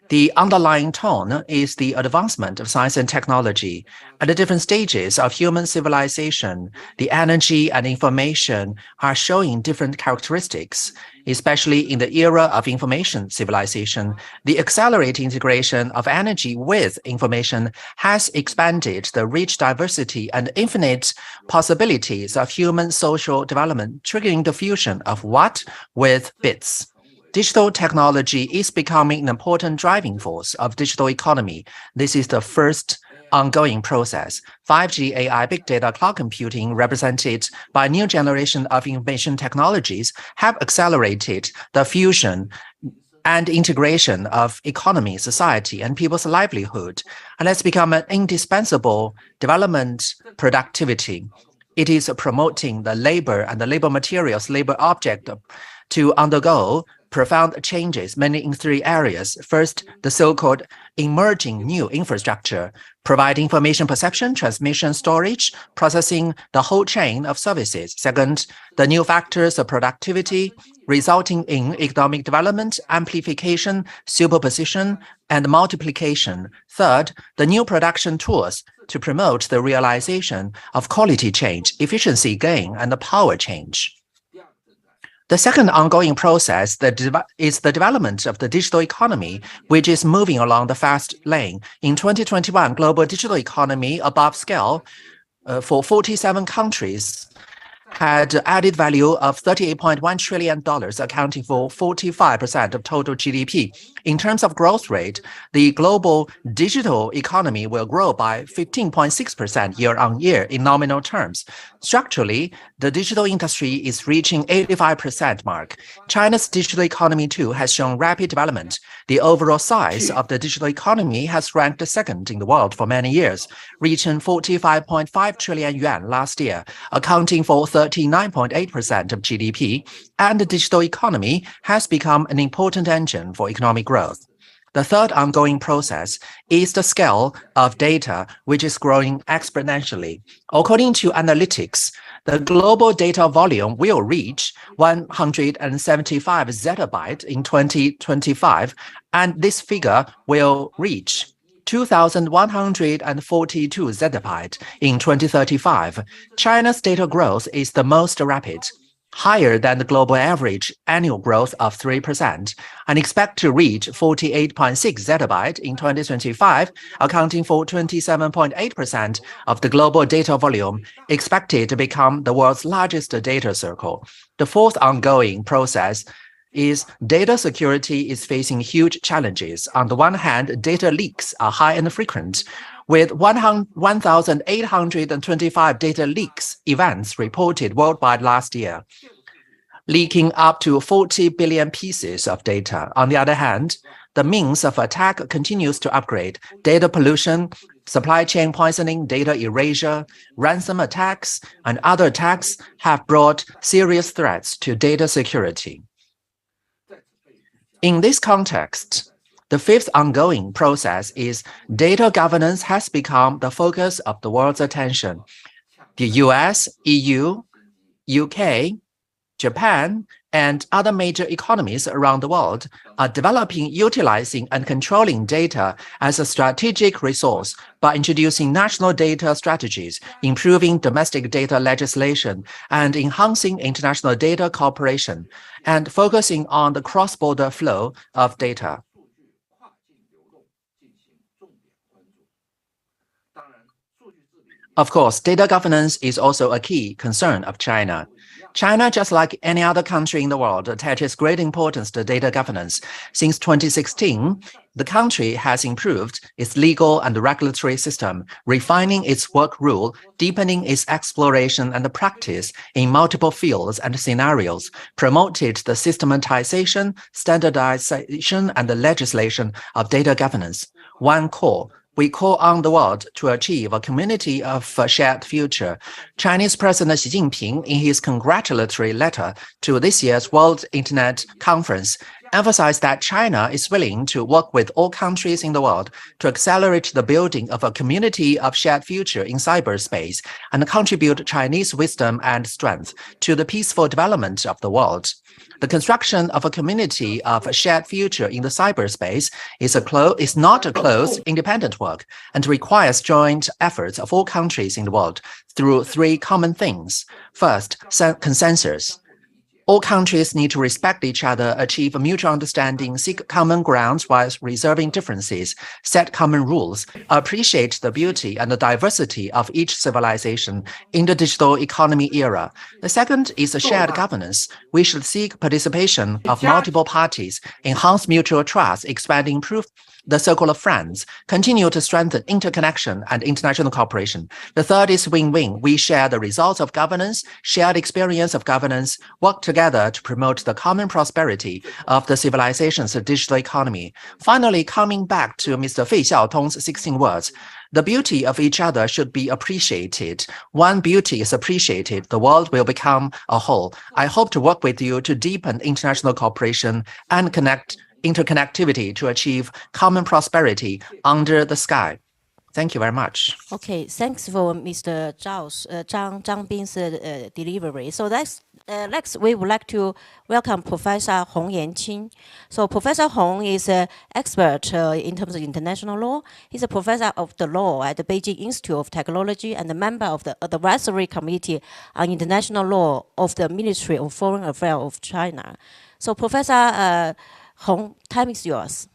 The underlying tone is the advancement of science and technology. At the different stages of human civilization, the energy and information are showing different characteristics. Especially in the era of information civilization, the accelerated integration of energy with information has expanded the rich diversity and infinite possibilities of human social development, triggering the fusion of what with bits. Digital technology is becoming an important driving force of digital economy. This is the first ongoing process. 5G, AI, big data, cloud computing, represented by a new generation of information technologies, have accelerated the fusion and integration of economy, society, and people's livelihood, and has become an indispensable development productivity. It is promoting the labor and the labor materials, labor object to undergo profound changes, mainly in 3 areas. First, the so-called emerging new infrastructure, provide information perception, transmission, storage, processing the whole chain of services. Second, the new factors of productivity, resulting in economic development, amplification, superposition, and multiplication. Third, the new production tools to promote the realization of quality change, efficiency gain, and the power change. The second ongoing process is the development of the digital economy, which is moving along the fast lane. In 2021, global digital economy above scale for 47 countries had added value of $38.1 trillion, accounting for 45% of total GDP. In terms of growth rate, the global digital economy will grow by 15.6% year-on-year in nominal terms. Structurally, the digital industry is reaching 85% mark. China's digital economy too has shown rapid development. The overall size of the digital economy has ranked second in the world for many years, reaching 45.5 trillion yuan last year, accounting for 39.8% of GDP, and the digital economy has become an important engine for economic growth. The third ongoing process is the scale of data, which is growing exponentially. According to analytics, the global data volume will reach 175 zettabytes in 2025, and this figure will reach 2,142 zettabytes in 2035. China's data growth is the most rapid, higher than the global average annual growth of 3%, and expect to reach 48.6 zettabytes in 2025, accounting for 27.8% of the global data volume, expected to become the world's largest data circle. The fourth ongoing process is data security is facing huge challenges. On the one hand, data leaks are high and frequent, with 1,825 data leaks events reported worldwide last year, leaking up to 40 billion pieces of data. On the other hand, the means of attack continues to upgrade. Data pollution, supply chain poisoning, data erasure, ransom attacks, and other attacks have brought serious threats to data security. In this context, the fifth ongoing process is data governance has become the focus of the world's attention. The US, EU, UK, Japan, and other major economies around the world are developing, utilizing, and controlling data as a strategic resource by introducing national data strategies, improving domestic data legislation, and enhancing international data cooperation, and focusing on the cross-border flow of data. Of course, data governance is also a key concern of China. China, just like any other country in the world, attaches great importance to data governance. Since 2016, the country has improved its legal and regulatory system, refining its work rule, deepening its exploration and practice in multiple fields and scenarios, promoted the systematization, standardization, and the legislation of data governance. One core. We call on the world to achieve a community of shared future. Chinese President Xi Jinping, in his congratulatory letter to this year's World Internet Conference, emphasized that China is willing to work with all countries in the world to accelerate the building of a community of shared future in cyberspace and contribute Chinese wisdom and strength to the peaceful development of the world. The construction of a community of shared future in the cyberspace is not a closed, independent work and requires joint efforts of all countries in the world through three common things. First, consensus. All countries need to respect each other, achieve a mutual understanding, seek common grounds while reserving differences, set common rules, appreciate the beauty and the diversity of each civilization in the digital economy era. The second is a shared governance. We should seek participation of multiple parties, enhance mutual trust, expand, improve the circle of friends, continue to strengthen interconnection and international cooperation. The third is win-win. We share the results of governance, shared experience of governance, work together to promote the common prosperity of the civilization's digital economy. Finally, coming back to Mr. Fei Xiaotong's 16 words, the beauty of each other should be appreciated. When beauty is appreciated, the world will become a whole. I hope to work with you to deepen international cooperation and interconnectivity to achieve common prosperity under the sky. Thank you very much. Okay, thanks for Mr. Zhang Bin's delivery. So next, we would like to welcome Professor Hong Yanqing. So Professor Hong is an expert in terms of international law. He's a professor of the law at the Beijing Institute of Technology and a member of the Advisory Committee on International Law of the Ministry of Foreign Affairs of China. So Professor Hong, time is yours.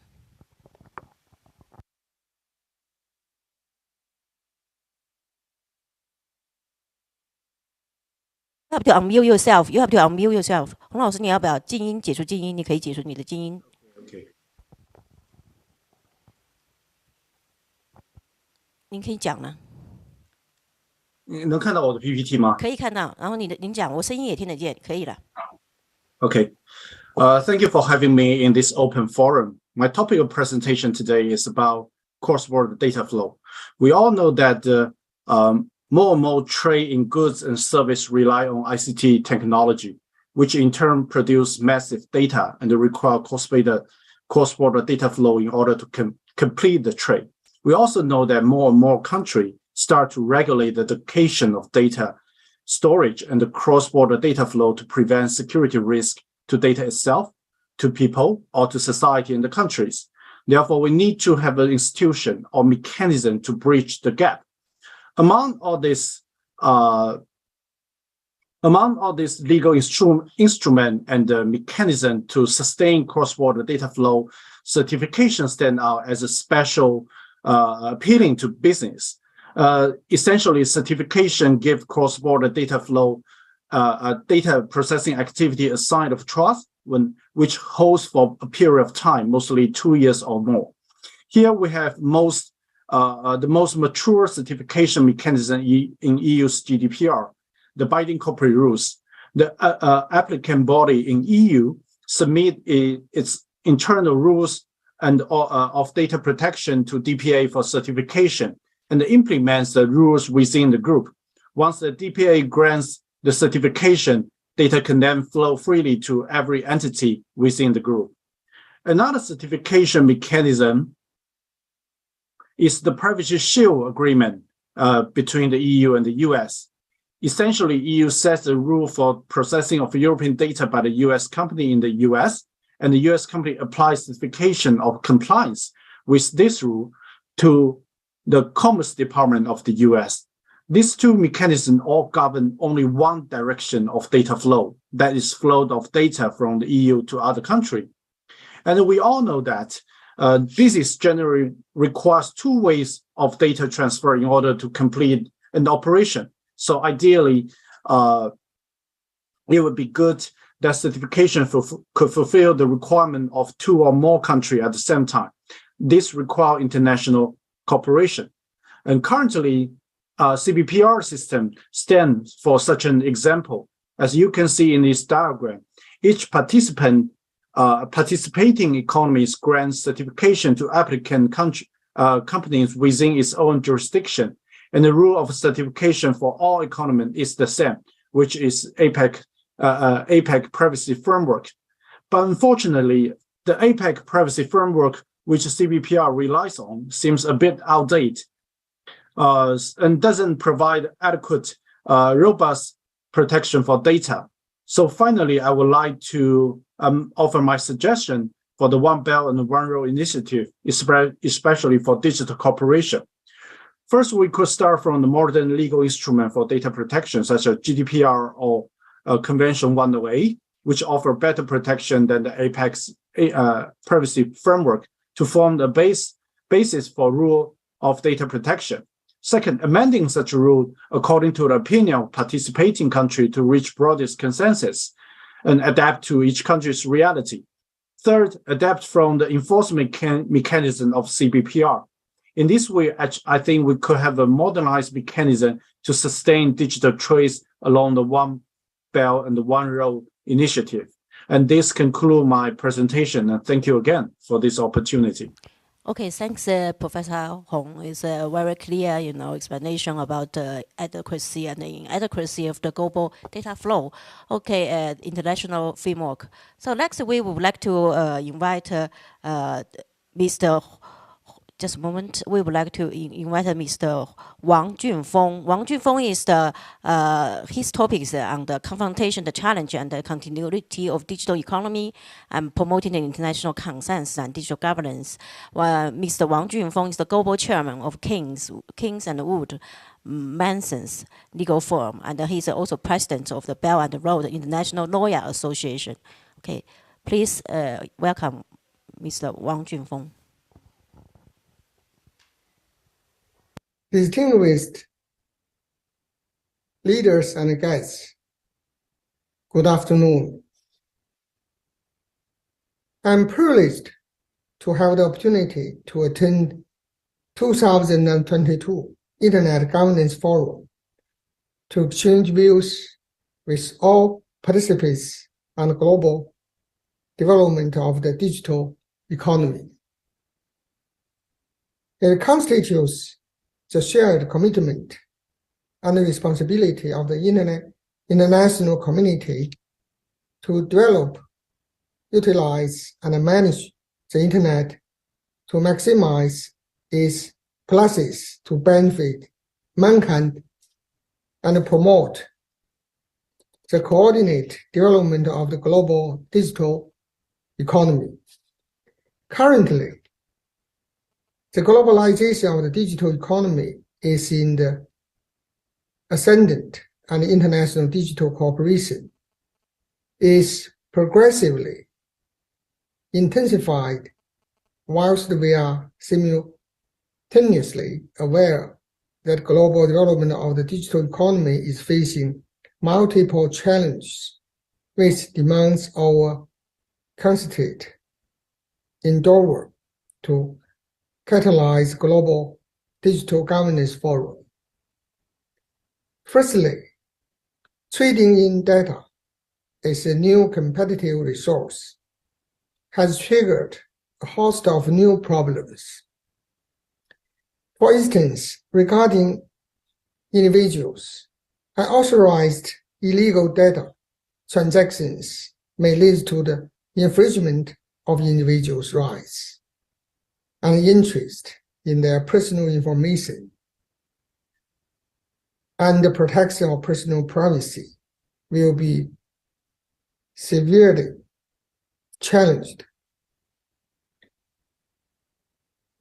You have to unmute yourself. You have to unmute yourself. 洪老师，你要不要静音？解除静音，你可以解除你的静音。Okay. 您可以讲了。你能看到我的 PPT 吗？可以看到。然后您讲，我声音也听得见，可以了。Okay. Thank you for having me in this open forum. My topic of presentation today is about cross-border data flow. We all know that more and more trade in goods and service rely on ICT technology, which in turn produce massive data and require cross-border data flow in order to complete the trade. We also know that more and more countries start to regulate the location of data storage and the cross-border data flow to prevent security risk to data itself, to people, or to society in the countries. Therefore, we need to have an institution or mechanism to bridge the gap. Among all this legal instrument and the mechanism to sustain cross-border data flow, certification stand out as a special appealing to business. Essentially, certification give cross-border data flow a data processing activity a sign of trust, which holds for a period of time, mostly 2 years or more. Here we have the most mature certification mechanism in EU's GDPR, the binding corporate rules. The applicant body in EU submit its internal rules and of data protection to DPA for certification and implements the rules within the group. Once the DPA grants the certification, data can then flow freely to every entity within the group. Another certification mechanism is the Privacy Shield Agreement between the EU and the US. Essentially, EU sets the rule for processing of European data by the US company in the US, and the US company applies certification of compliance with this rule to the Commerce Department of the US. These two mechanisms all govern only one direction of data flow, that is flow of data from the EU to other countries. And we all know that this is generally requires two ways of data transfer in order to complete an operation. So ideally, it would be good that certification could fulfill the requirement of two or more countries at the same time. This requires international cooperation. And currently, CBPR system stands for such an example. As you can see in this diagram, each participating economies grants certification to applicant companies within its own jurisdiction. And the rule of certification for all economies is the same, which is APEC privacy framework. But unfortunately, the APEC privacy framework, which CBPR relies on, seems a bit outdated and doesn't provide adequate, robust protection for data. So finally, I would like to offer my suggestion for the One Belt and One Road initiative, especially for digital cooperation. First, we could start from the modern legal instrument for data protection, such as GDPR or Convention 108, which offer better protection than the APEC's privacy framework to form the basis for rule of data protection. Second, amending such a rule according to the opinion of participating country to reach broadest consensus and adapt to each country's reality. Third, adapt from the enforcement mechanism of CBPR. In this way, I think we could have a modernized mechanism to sustain digital trades along the One Belt and the One Road initiative. And this concludes my presentation. And thank you again for this opportunity. Okay, thanks, Professor Hong. It's a very clear, explanation about the adequacy and the inadequacy of the global data flow. Okay, international framework. So next, we would like to invite Mr. Just a moment. We would like to invite Mr. Wang Junfeng. Wang Junfeng is his topic is on the confrontation, the challenge, and the continuity of digital economy and promoting the international consensus and digital governance. Mr. Wang Junfeng is the global chairman of Kings and Wood Manson's legal firm, and he's also president of the Belt and Road International Lawyer Association. Okay, please welcome Mr. Wang Junfeng. Distinguished leaders and guests, good afternoon. I'm privileged to have the opportunity to attend 2022 Internet Governance Forum to exchange views with all participants on the global development of the digital economy. It constitutes the shared commitment and the responsibility of the international community to develop, utilize, and manage the Internet to maximize its pluses to benefit mankind and promote the coordinated development of the global digital economy. Currently, the globalization of the digital economy is in the ascendant, and international digital cooperation is progressively intensified, whilst we are simultaneously aware that global development of the digital economy is facing multiple challenges, which demands our concerted endeavor to catalyze global digital governance forum. Firstly, trading in data is a new competitive resource, has triggered a host of new problems. For instance, regarding individuals, unauthorized illegal data transactions may lead to the infringement of individuals' rights and interest in their personal information. and the protection of personal privacy will be severely challenged.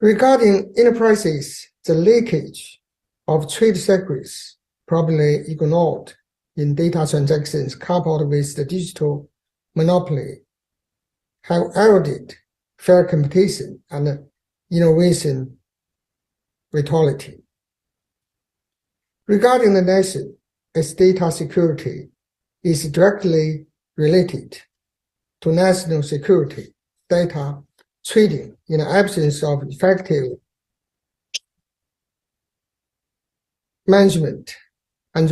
Regarding enterprises, the leakage of trade secrets probably ignored in data transactions coupled with the digital monopoly have eroded fair competition and innovation vitality. Regarding the nation, its data security is directly related to national security. Data trading, in the absence of effective management and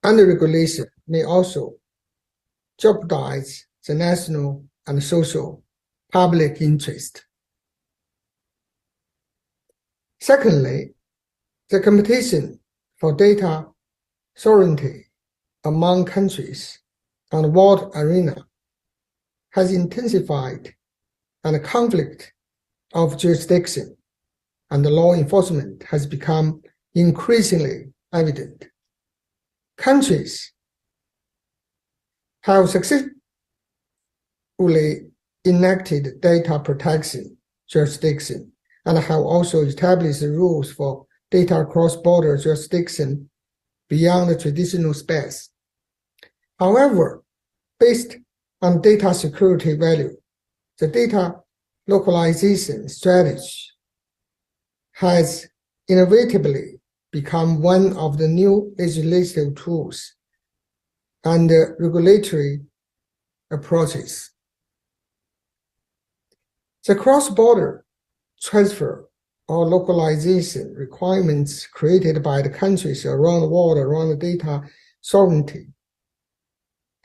regulation, may also jeopardize the national and social public interest. Secondly, the competition for data sovereignty among countries on the world arena has intensified, and the conflict of jurisdiction and law enforcement has become increasingly evident. Countries have successfully enacted data protection jurisdiction and have also established rules for data cross-border jurisdiction beyond the traditional space. However, based on data security value, the data localization strategy has inevitably become one of the new legislative tools and regulatory approaches. The cross-border transfer or localization requirements created by the countries around the world around the data sovereignty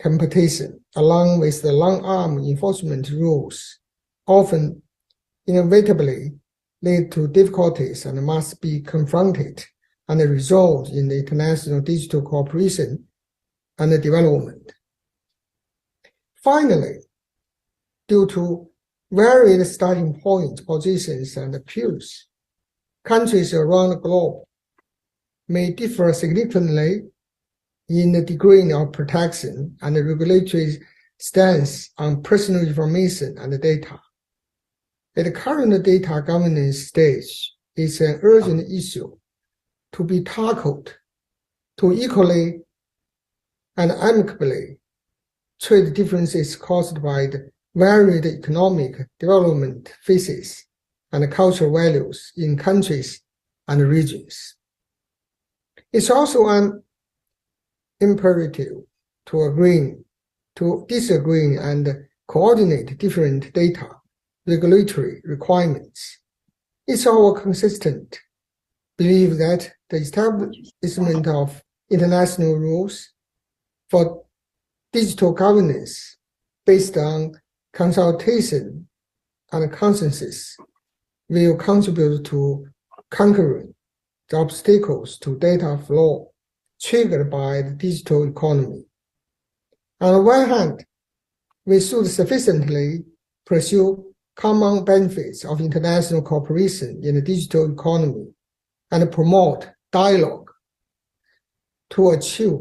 competition, along with the long-arm enforcement rules, often inevitably lead to difficulties and must be confronted and resolved in the international digital cooperation and development. Finally, due to varied starting point positions and appeals, countries around the globe may differ significantly in the degree of protection and the regulatory stance on personal information and data. At the current data governance stage, it's an urgent issue to be tackled to equally and amicably trade differences caused by the varied economic development phases and cultural values in countries and regions. It's also an imperative to disagree and coordinate different data regulatory requirements. It's our consistent belief that the establishment of international rules for digital governance based on consultation and consensus will contribute to conquering the obstacles to data flow triggered by the digital economy. On the one hand, we should sufficiently pursue common benefits of international cooperation in the digital economy and promote dialogue to achieve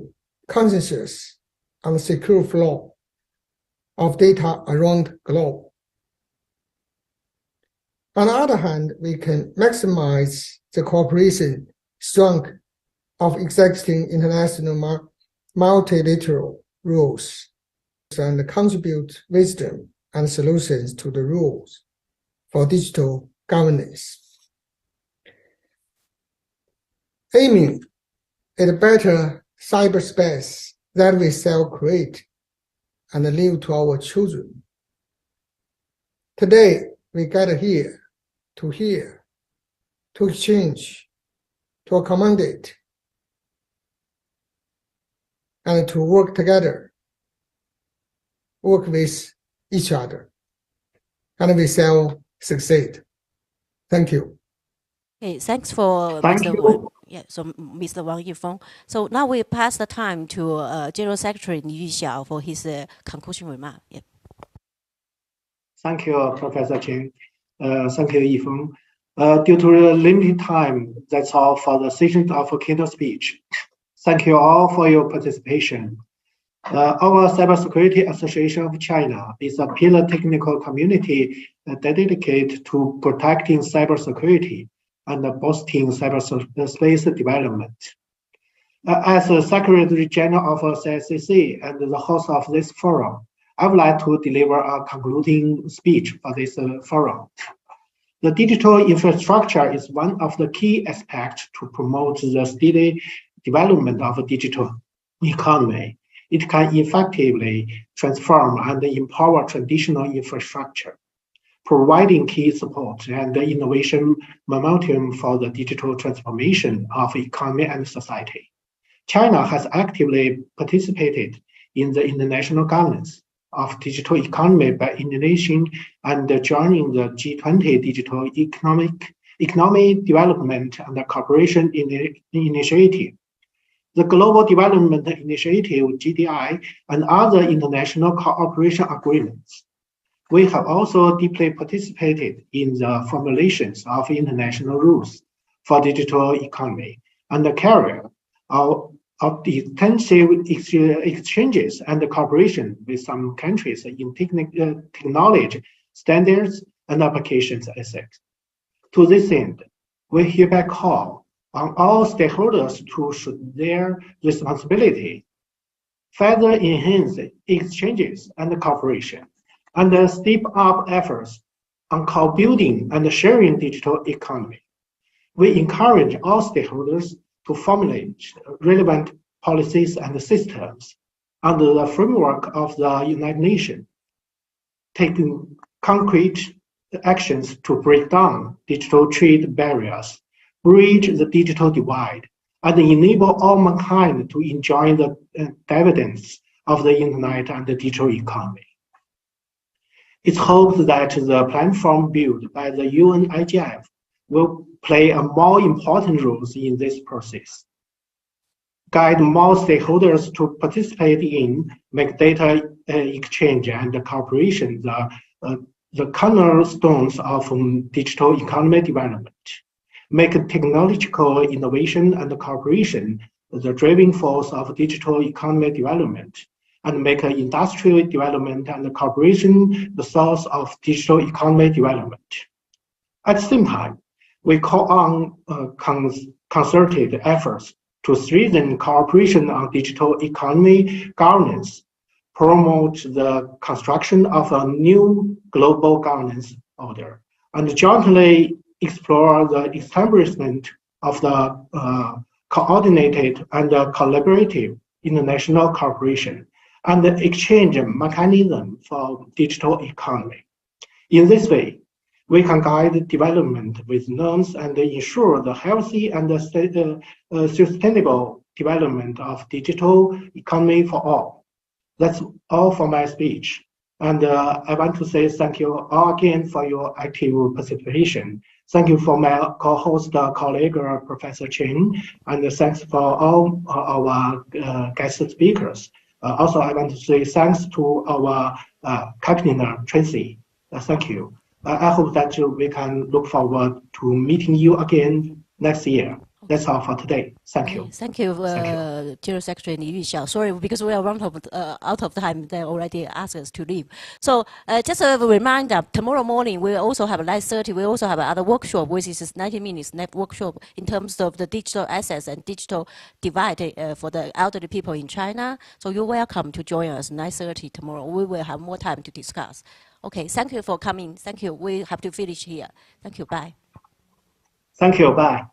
consensus on the secure flow of data around the globe. On the other hand, we can maximize the cooperation strength of existing international multilateral rules and contribute wisdom and solutions to the rules for digital governance. Aiming at a better cyberspace that we shall create and leave to our children. Today, we gather here, to exchange, to accommodate, and to work together, work with each other, and we shall succeed. Thank you. Okay, thanks for Mr. Wang. Yeah, so Mr. Wang Yifeng. So now we pass the time to General Secretary Li Yuxiao for his conclusion remark. Yeah. Thank you, Professor Chen. Thank you, Yifeng. Due to the limited time, that's all for the session of keynote speech. Thank you all for your participation. Our Cybersecurity Association of China is a pillar technical community dedicated to protecting cybersecurity and boosting cyberspace development. As the Secretary General of CSCC and the host of this forum, I would like to deliver a concluding speech for this forum. The digital infrastructure is one of the key aspects to promote the steady development of a digital economy. It can effectively transform and empower traditional infrastructure, providing key support and innovation momentum for the digital transformation of economy and society. China has actively participated in the international governance of digital economy by Indonesian and joining the G20 Digital Economic Development and Cooperation Initiative, the Global Development Initiative (GDI), and other international cooperation agreements. We have also deeply participated in the formulations of international rules for digital economy and the carrier of the intensive exchanges and cooperation with some countries in technology, standards, and applications ethics. To this end, we hereby call on all stakeholders to show their responsibility, further enhance exchanges and cooperation, and step up efforts on co-building and sharing digital economy. We encourage all stakeholders to formulate relevant policies and systems under the framework of the United Nations, taking concrete actions to break down digital trade barriers, bridge the digital divide, and enable all mankind to enjoy the dividends of the internet and the digital economy. It's hoped that the platform built by the UN IGF will play a more important role in this process, guide more stakeholders to participate in, make data exchange and cooperation the cornerstones of digital economy development, make technological innovation and cooperation the driving force of digital economy development, and make industrial development and cooperation the source of digital economy development. At the same time, we call on concerted efforts to strengthen cooperation on digital economy governance, promote the construction of a new global governance order, and jointly explore the establishment of the coordinated and collaborative international cooperation and the exchange mechanism for digital economy. In this way, we can guide development with norms and ensure the healthy and sustainable development of digital economy for all. That's all for my speech. And I want to say thank you all again for your active participation. Thank you for my co-host colleague, Professor Chen, and thanks for all our guest speakers. Also, I want to say thanks to our Captain Tracy. Thank you. I hope that we can look forward to meeting you again next year. That's all for today. Thank you. Thank you, General Secretary Yu Xiao. Sorry, because we are out of time. They already asked us to leave. So just a reminder, tomorrow morning we also have 9:30. We also have another workshop, which is 90 minutes workshop in terms of the digital assets and digital divide for the elderly people in China. So you're welcome to join us 9:30 tomorrow. We will have more time to discuss. Okay, thank you for coming. Thank you. We have to finish here. Thank you. Bye. Thank you. Bye.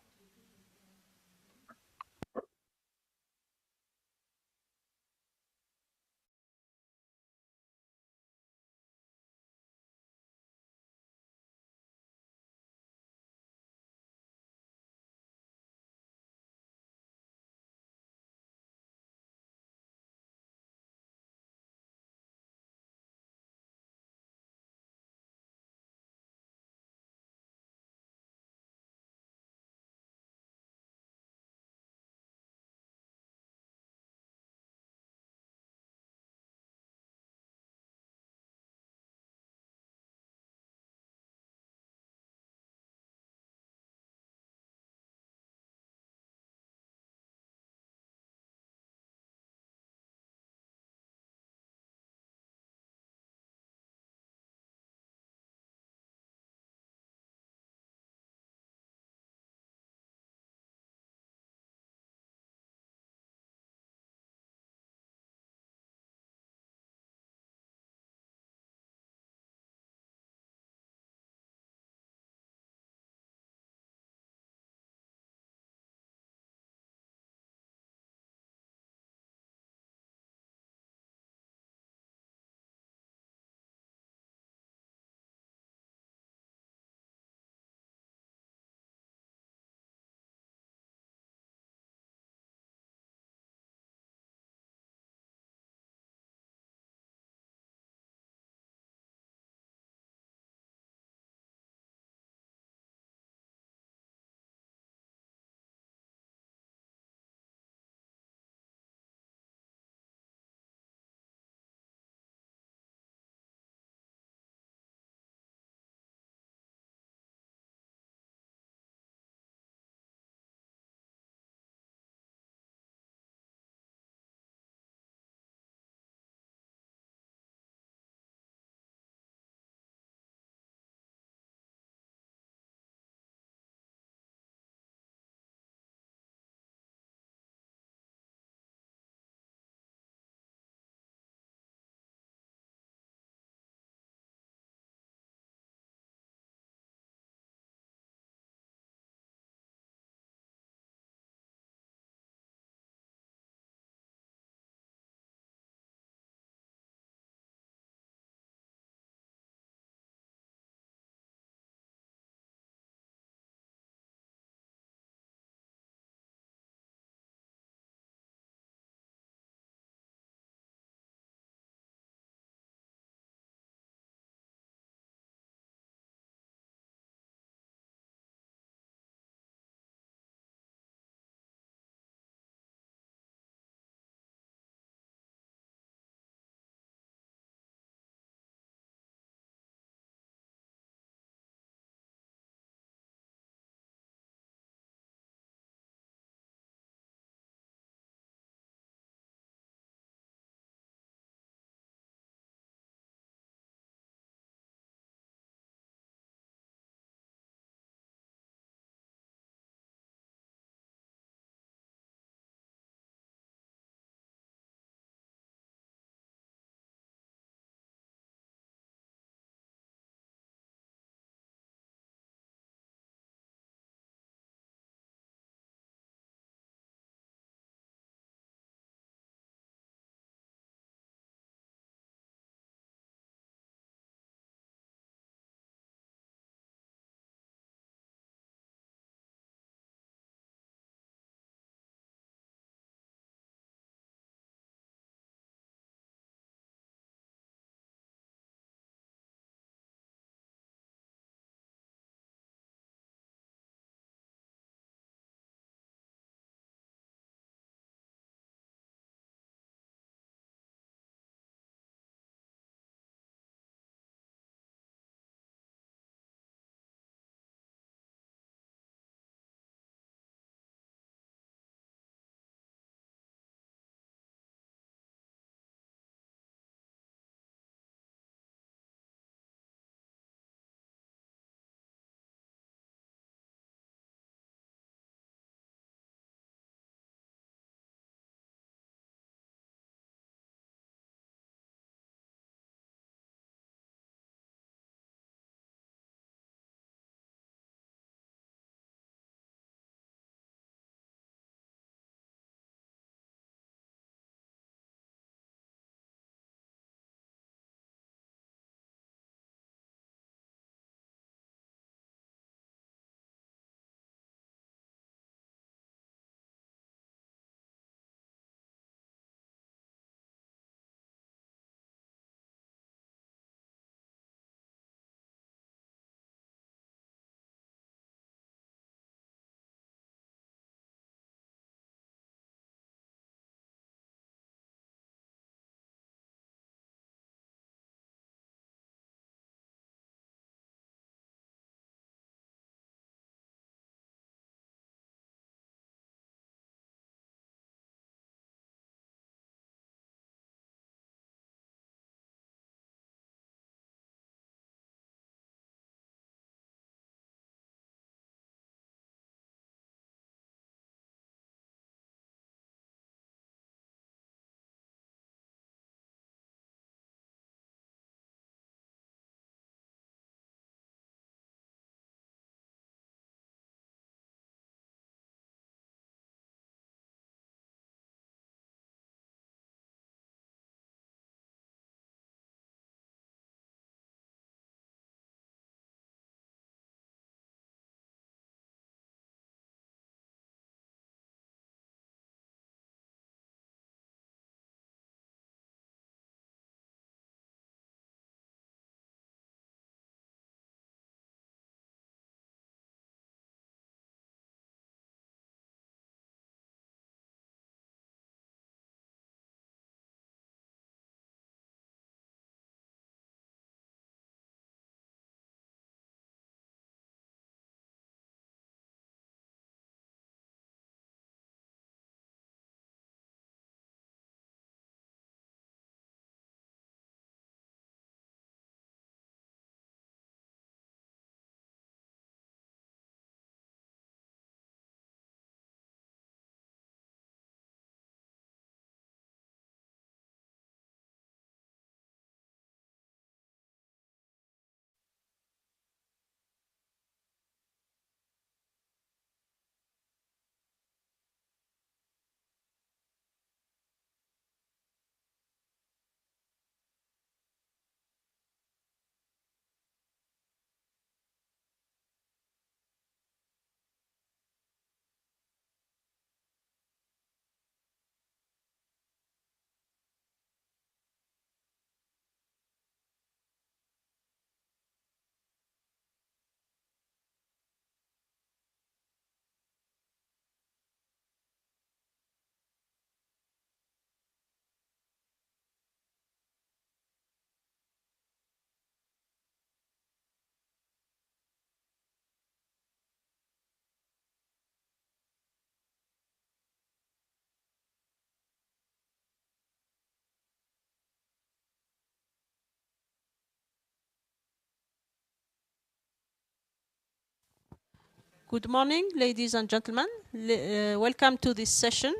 Good morning, ladies and gentlemen. Welcome to this session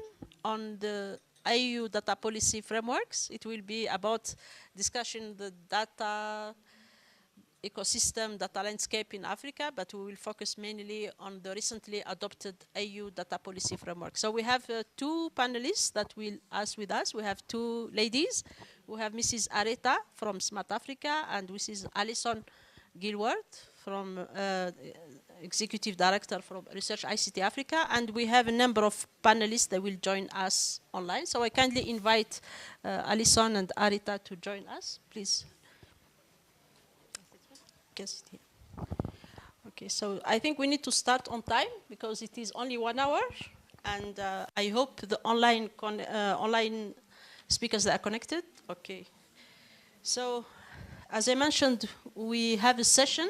on the EU data policy frameworks. It will be about discussing the data ecosystem, data landscape in Africa, but we will focus mainly on the recently adopted EU data policy framework. So we have two panelists that will ask with us. We have two ladies. We have Mrs. Areta from Smart Africa and Mrs. Alison Gilward from Executive Director from Research ICT Africa, and we have a number of panelists that will join us online. So I kindly invite Alison and Areta to join us, please. Okay, so I think we need to start on time because it is only 1 hour, and I hope the online speakers that are connected. Okay, so as I mentioned, we have a session.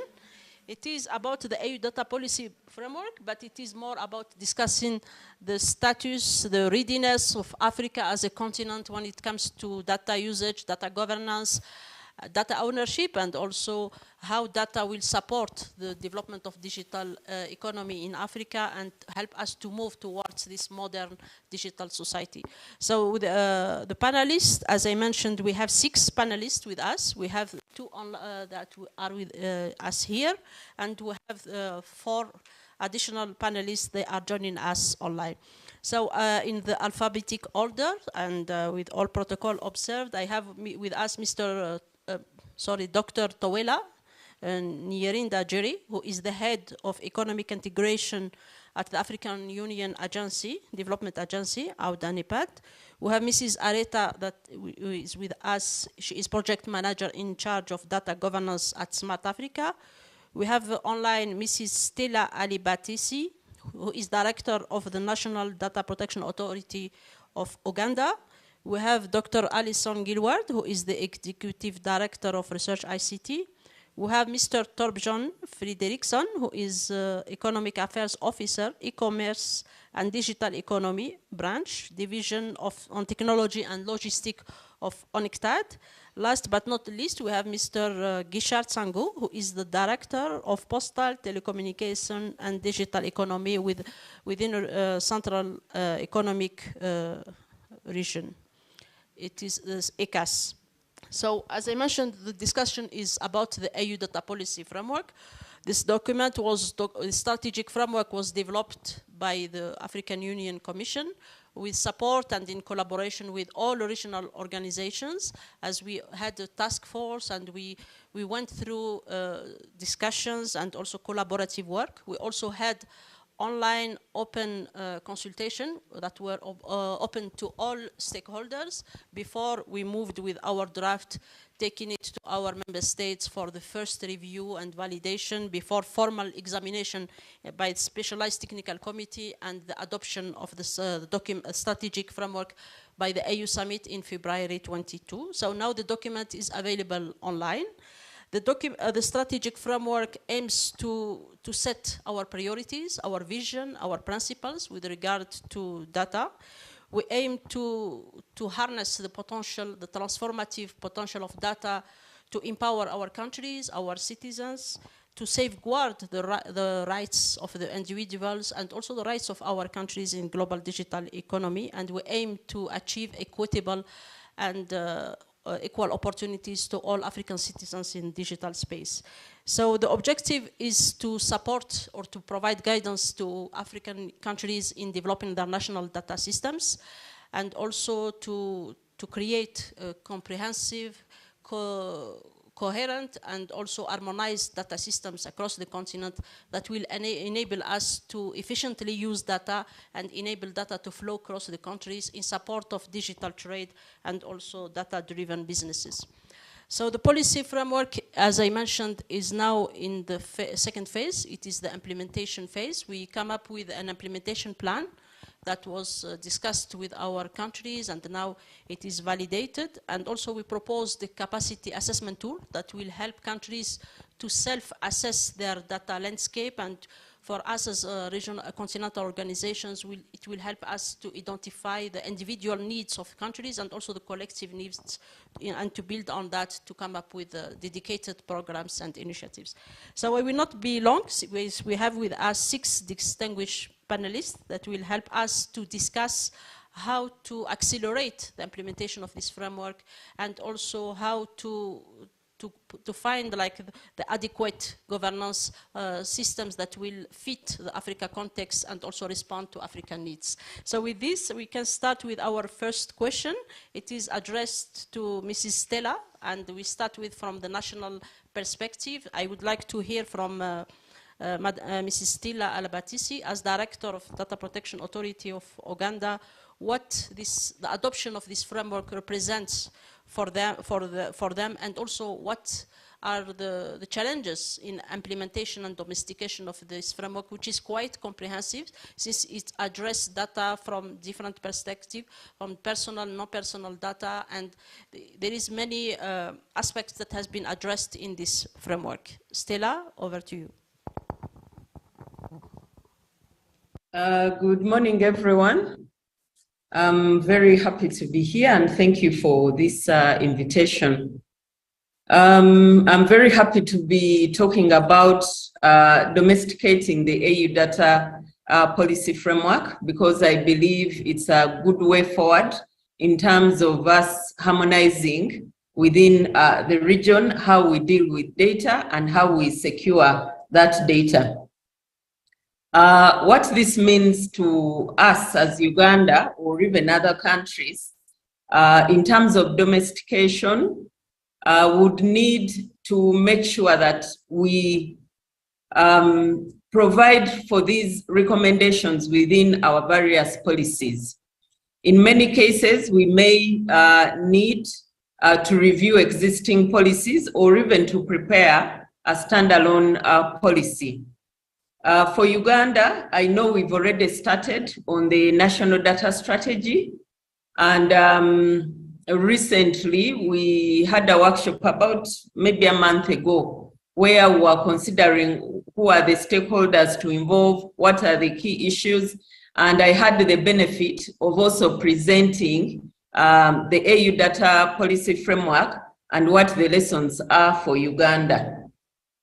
It is about the EU data policy framework, but it is more about discussing the status, the readiness of Africa as a continent when it comes to data usage, data governance, data ownership, and also how data will support the development of digital economy in Africa and help us to move towards this modern digital society. So with, the panelists, as I mentioned, we have 6 panelists with us. We have 2 that are with us here, and we have 4 additional panelists. They are joining us online. So in the alphabetic order and with all protocol observed, I have with us Dr. Towela Nyerinda Jerry, who is the head of economic integration at the African Union Agency, Development Agency, AUDA-NEPAD. We have Mrs. Areta that who is with us. She is project manager in charge of data governance at Smart Africa. We have online Mrs. Stella Alibatisi, who is director of the National Data Protection Authority of Uganda. We have Dr. Alison Gilward, who is the Executive Director of Research ICT. We have Mr. Torbjörn Fredriksson, who is Economic Affairs Officer, E-Commerce and Digital Economy Branch, Division on Technology and Logistics of ONICTAD. Last but not least, we have Mr. Gishard Sangu, who is the Director of Postal, Telecommunication and Digital Economy within Central Economic Region. It is ECAS. So as I mentioned, the discussion is about the EU data policy framework. This document the strategic framework was developed by the African Union Commission with support and in collaboration with all regional organizations, as we had a task force and we went through discussions and also collaborative work. We also had online open consultation that were open to all stakeholders before we moved with our draft, taking it to our member states for the first review and validation before formal examination by the specialized technical committee and the adoption of this strategic framework by the AU Summit in February 22. So now the document is available online. The strategic framework aims to set our priorities, our vision, our principles with regard to data. We aim to harness the potential, the transformative potential of data to empower our countries, our citizens, to safeguard the rights of the individuals and also the rights of our countries in global digital economy. And we aim to achieve equitable and equal opportunities to all African citizens in digital space. So the objective is to support or to provide guidance to African countries in developing their national data systems, and also to create a comprehensive, coherent and also harmonized data systems across the continent that will enable us to efficiently use data and enable data to flow across the countries in support of digital trade and also data-driven businesses. So the policy framework, as I mentioned, is now in the second phase. It is the implementation phase. We come up with an implementation plan that was discussed with our countries, and now it is validated. And also we propose the capacity assessment tool that will help countries to self-assess their data landscape, and for us as regional continental organizations, it will help us to identify the individual needs of countries and also the collective needs, and to build on that to come up with dedicated programs and initiatives. So I will not be long. We have with us 6 distinguished panelists that will help us to discuss how to accelerate the implementation of this framework, and also how to find like the adequate governance systems that will fit the Africa context and also respond to African needs. So with this, we can start with our first question. It is addressed to Mrs. Stella, and we start with from the national perspective. I would like to hear from Mrs. Stella Alabatisi, as Director of Data Protection Authority of Uganda, what the adoption of this framework represents for them, and also what are the challenges in implementation and domestication of this framework, which is quite comprehensive, since it addresses data from different perspectives, from personal, non-personal data, and there is many aspects that has been addressed in this framework. Stella, over to you. Good morning, everyone. I'm very happy to be here, and thank you for this invitation. I'm very happy to be talking about domesticating the AU data policy framework, because I believe it's a good way forward in terms of us harmonizing within the region how we deal with data and how we secure that data. What this means to us as Uganda or even other countries in terms of domestication would need to make sure that we provide for these recommendations within our various policies. In many cases, we may need to review existing policies or even to prepare a standalone policy. For Uganda, I know we've already started on the national data strategy, and recently we had a workshop about maybe a month ago where we were considering who are the stakeholders to involve, what are the key issues, and I had the benefit of also presenting the AU data policy framework and what the lessons are for Uganda.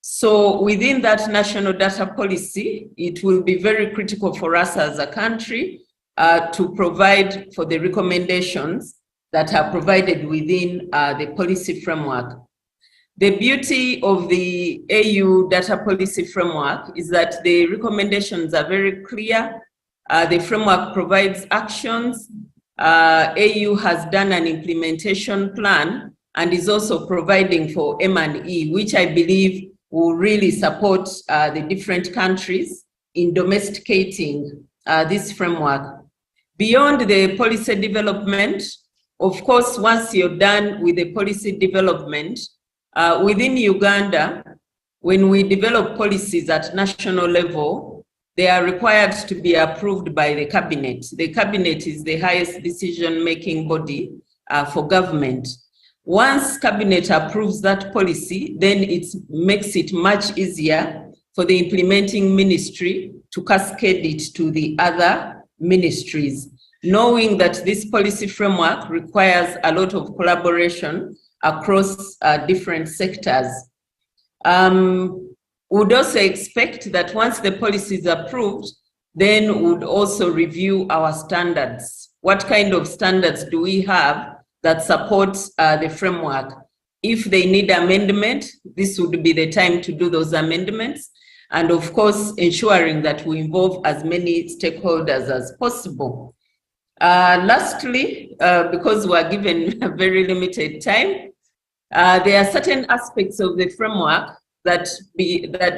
So within that national data policy, it will be very critical for us as a country to provide for the recommendations that are provided within the policy framework. The beauty of the AU data policy framework is that the recommendations are very clear. The framework provides actions. AU has done an implementation plan and is also providing for M&E, which I believe will really support the different countries in domesticating this framework. Beyond the policy development, of course, once you're done with the policy development, within Uganda, when we develop policies at national level, they are required to be approved by the cabinet. The cabinet is the highest decision-making body for government. Once cabinet approves that policy, then it makes it much easier for the implementing ministry to cascade it to the other ministries, knowing that this policy framework requires a lot of collaboration across different sectors. Would also expect that once the policy is approved, then would also review our standards. What kind of standards do we have that supports the framework? If they need amendment, this would be the time to do those amendments. And of course, ensuring that we involve as many stakeholders as possible. Lastly, because we're given a very limited time, there are certain aspects of the framework that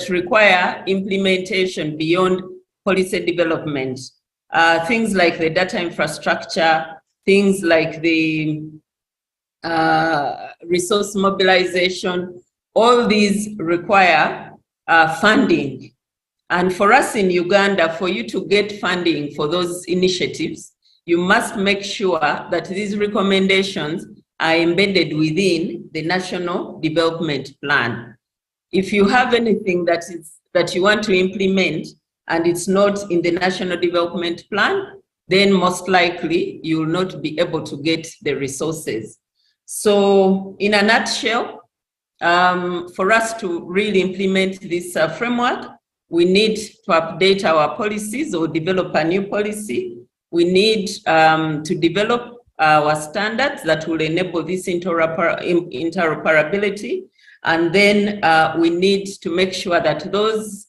require implementation beyond policy development. Things like the data infrastructure, things like the resource mobilization, all these require funding. And for us in Uganda, for you to get funding for those initiatives, you must make sure that these recommendations are embedded within the National Development Plan. If you have anything that you want to implement and it's not in the National Development Plan, then most likely you will not be able to get the resources. So in a nutshell, for us to really implement this framework, we need to update our policies or develop a new policy. We need to develop our standards that will enable this interoperability. And then we need to make sure that those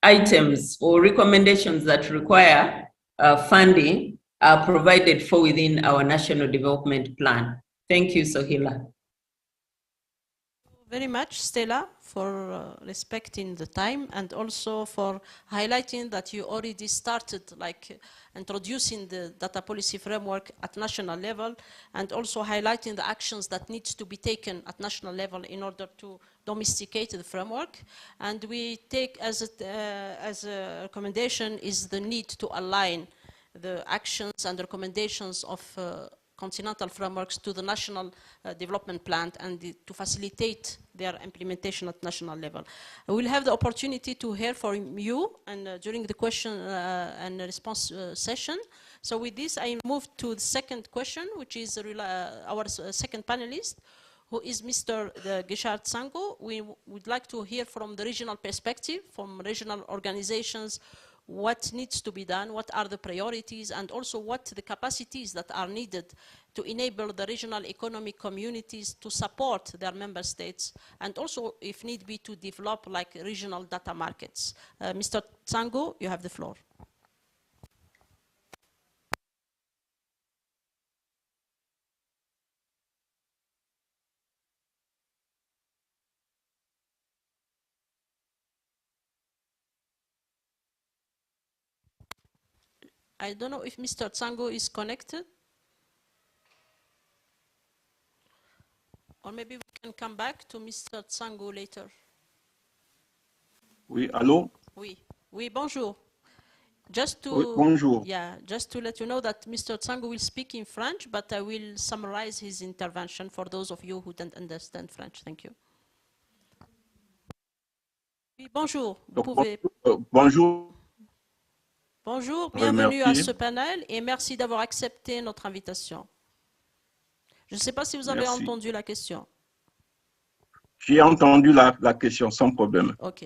items or recommendations that require funding are provided for within our National Development Plan. Thank you, Sohila. Very much, Stella, for respecting the time and also for highlighting that you already started introducing the data policy framework at national level and also highlighting the actions that needs to be taken at national level in order to domesticate the framework. And we take as a recommendation is the need to align the actions and recommendations of continental frameworks to the national development plan and to facilitate their implementation at national level. We'll have the opportunity to hear from you and during the question and response session. So with this, I move to the second question, which is our second panelist, who is Mr. Gishard Sango. We would like to hear from the regional perspective, from regional organizations, what needs to be done, what are the priorities, and also what the capacities that are needed to enable the regional economic communities to support their member states, and also, if need be, to develop regional data markets. Mr. Tsango, you have the floor. I don't know if Mr. Tsango is connected. Or maybe we can come back to Mr. Tsango later. Oui, allô? Oui, oui, bonjour. Just to, oui, bonjour. Yeah, just to let you know that Mr. Tsango will speak in French, but I will summarize his intervention for those of you who don't understand French. Thank you. Oui, bonjour. Vous pouvez... Bonjour. Bonjour, bienvenue à ce panel et merci d'avoir accepté notre invitation. Je ne sais pas si vous avez entendu la question. J'ai entendu la question sans problème. OK.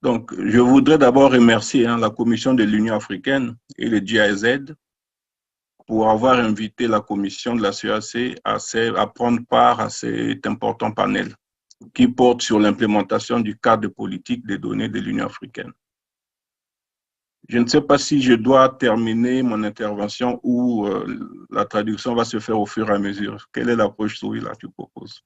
Donc, je voudrais d'abord remercier la Commission de l'Union africaine et le GIZ pour avoir invité la Commission de la CEAC à prendre part à cet important panel qui porte sur l'implémentation du cadre politique des données de l'Union africaine. Je ne sais pas si je dois terminer mon intervention ou la traduction va se faire au fur et à mesure. Quelle est l'approche que tu proposes?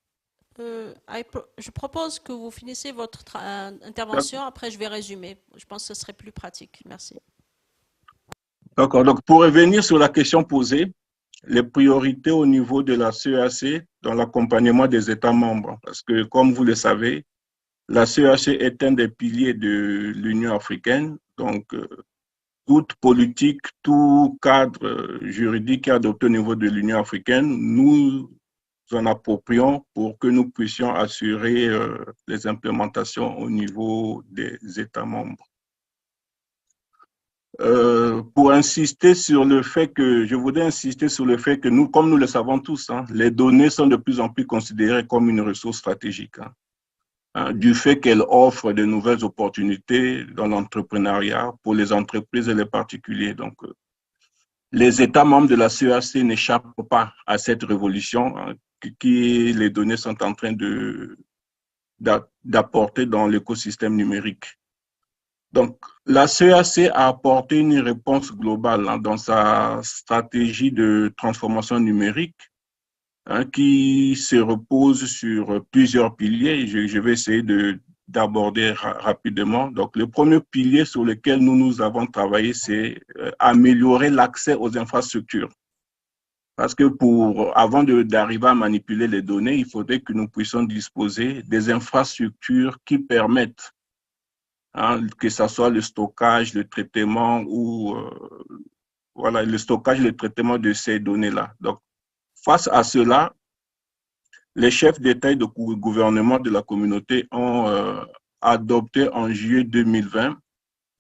Je propose que vous finissez votre intervention, après je vais résumer. Je pense que ce serait plus pratique. Merci. D'accord. Donc, pour revenir sur la question posée, les priorités au niveau de la CEAC dans l'accompagnement des États membres, parce que comme vous le savez, la CEAC est un des piliers de l'Union africaine, donc toute politique, tout cadre juridique adopté au niveau de l'Union africaine, nous en approprions pour que nous puissions assurer les implémentations au niveau des États membres. Pour insister sur le fait que, je voudrais insister sur le fait que nous, comme nous le savons tous, les données sont de plus en plus considérées comme une ressource stratégique. Du fait qu'elle offre de nouvelles opportunités dans l'entrepreneuriat pour les entreprises et les particuliers. Donc, les États membres de la CEAC n'échappent pas à cette révolution que les données sont en train d'apporter dans l'écosystème numérique. Donc, la CEAC a apporté une réponse globale dans sa stratégie de transformation numérique qui se repose sur plusieurs piliers. Je vais essayer d'aborder rapidement. Donc, le premier pilier sur lequel nous avons travaillé, c'est améliorer l'accès aux infrastructures. Parce que avant d'arriver à manipuler les données, il faudrait que nous puissions disposer des infrastructures qui permettent, que ce soit le stockage, le traitement ou le stockage et le traitement de ces données-là. Donc, face à cela, Les chefs d'État et de gouvernement de la communauté ont adopté en juillet 2020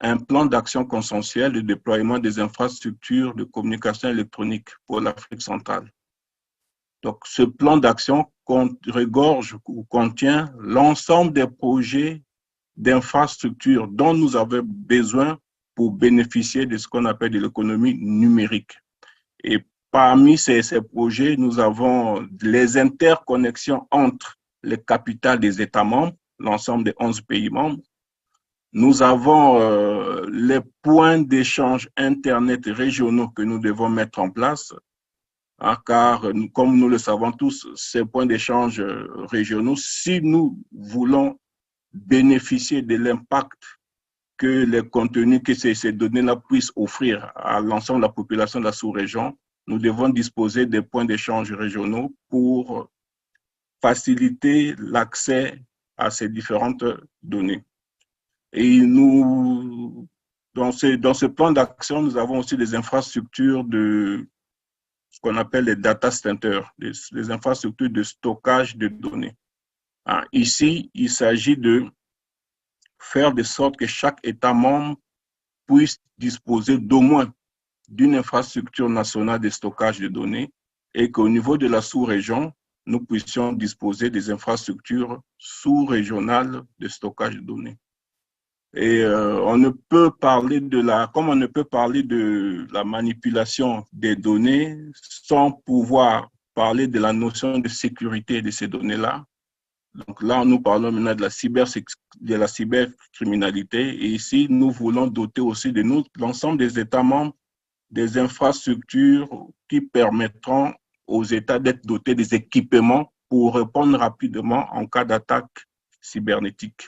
un plan d'action consensuel de déploiement des infrastructures de communication électronique pour l'Afrique centrale. Donc, ce plan d'action regorge ou contient l'ensemble des projets d'infrastructures dont nous avons besoin pour bénéficier de ce qu'on appelle de l'économie numérique. Et parmi ces projets, nous avons les interconnexions entre les capitales des États membres, l'ensemble des 11 pays membres. Nous avons les points d'échange Internet régionaux que nous devons mettre en place, hein, car comme nous le savons tous, ces points d'échange régionaux, si nous voulons bénéficier de l'impact que les contenus que ces données-là puissent offrir à l'ensemble de la population de la sous-région, nous devons disposer des points d'échange régionaux pour faciliter l'accès à ces différentes données. Et nous, dans ce plan d'action, nous avons aussi des infrastructures de ce qu'on appelle les data centers, les infrastructures de stockage de données. Hein, ici, il s'agit de faire de sorte que chaque État membre puisse disposer d'au moins d'une infrastructure nationale de stockage de données et qu'au niveau de la sous-région, nous puissions disposer des infrastructures sous-régionales de stockage de données. Et on ne peut parler comme on ne peut parler de la manipulation des données sans pouvoir parler de la notion de sécurité de ces données-là. Donc là, nous parlons maintenant de la cybercriminalité. Et ici, nous voulons doter aussi de l'ensemble des États membres des infrastructures qui permettront aux États d'être dotés des équipements pour répondre rapidement en cas d'attaque cybernétique.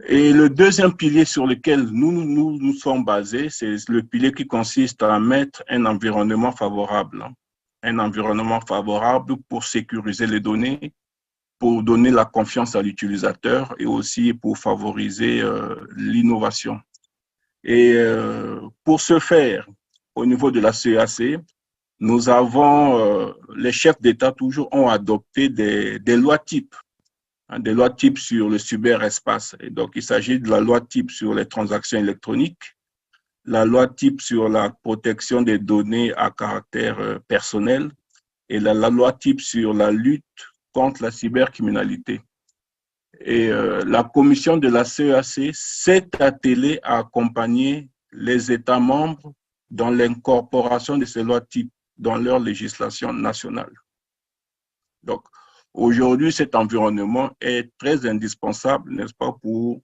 Et le deuxième pilier sur lequel nous sommes basés, c'est le pilier qui consiste à mettre un environnement favorable. Un environnement favorable pour sécuriser les données, pour donner la confiance à l'utilisateur et aussi pour favoriser l'innovation. Et pour ce faire, au niveau de la CEAC, nous avons, les chefs d'État toujours ont adopté des lois types. Des lois types sur le cyberespace. Et donc, il s'agit de la loi type sur les transactions électroniques, la loi type sur la protection des données à caractère personnel et la loi type sur la lutte contre la cybercriminalité. Et la commission de la CEAC s'est attelée à accompagner les États membres dans l'incorporation de ces lois types dans leur législation nationale. Donc, aujourd'hui, cet environnement est très indispensable, n'est-ce pas, pour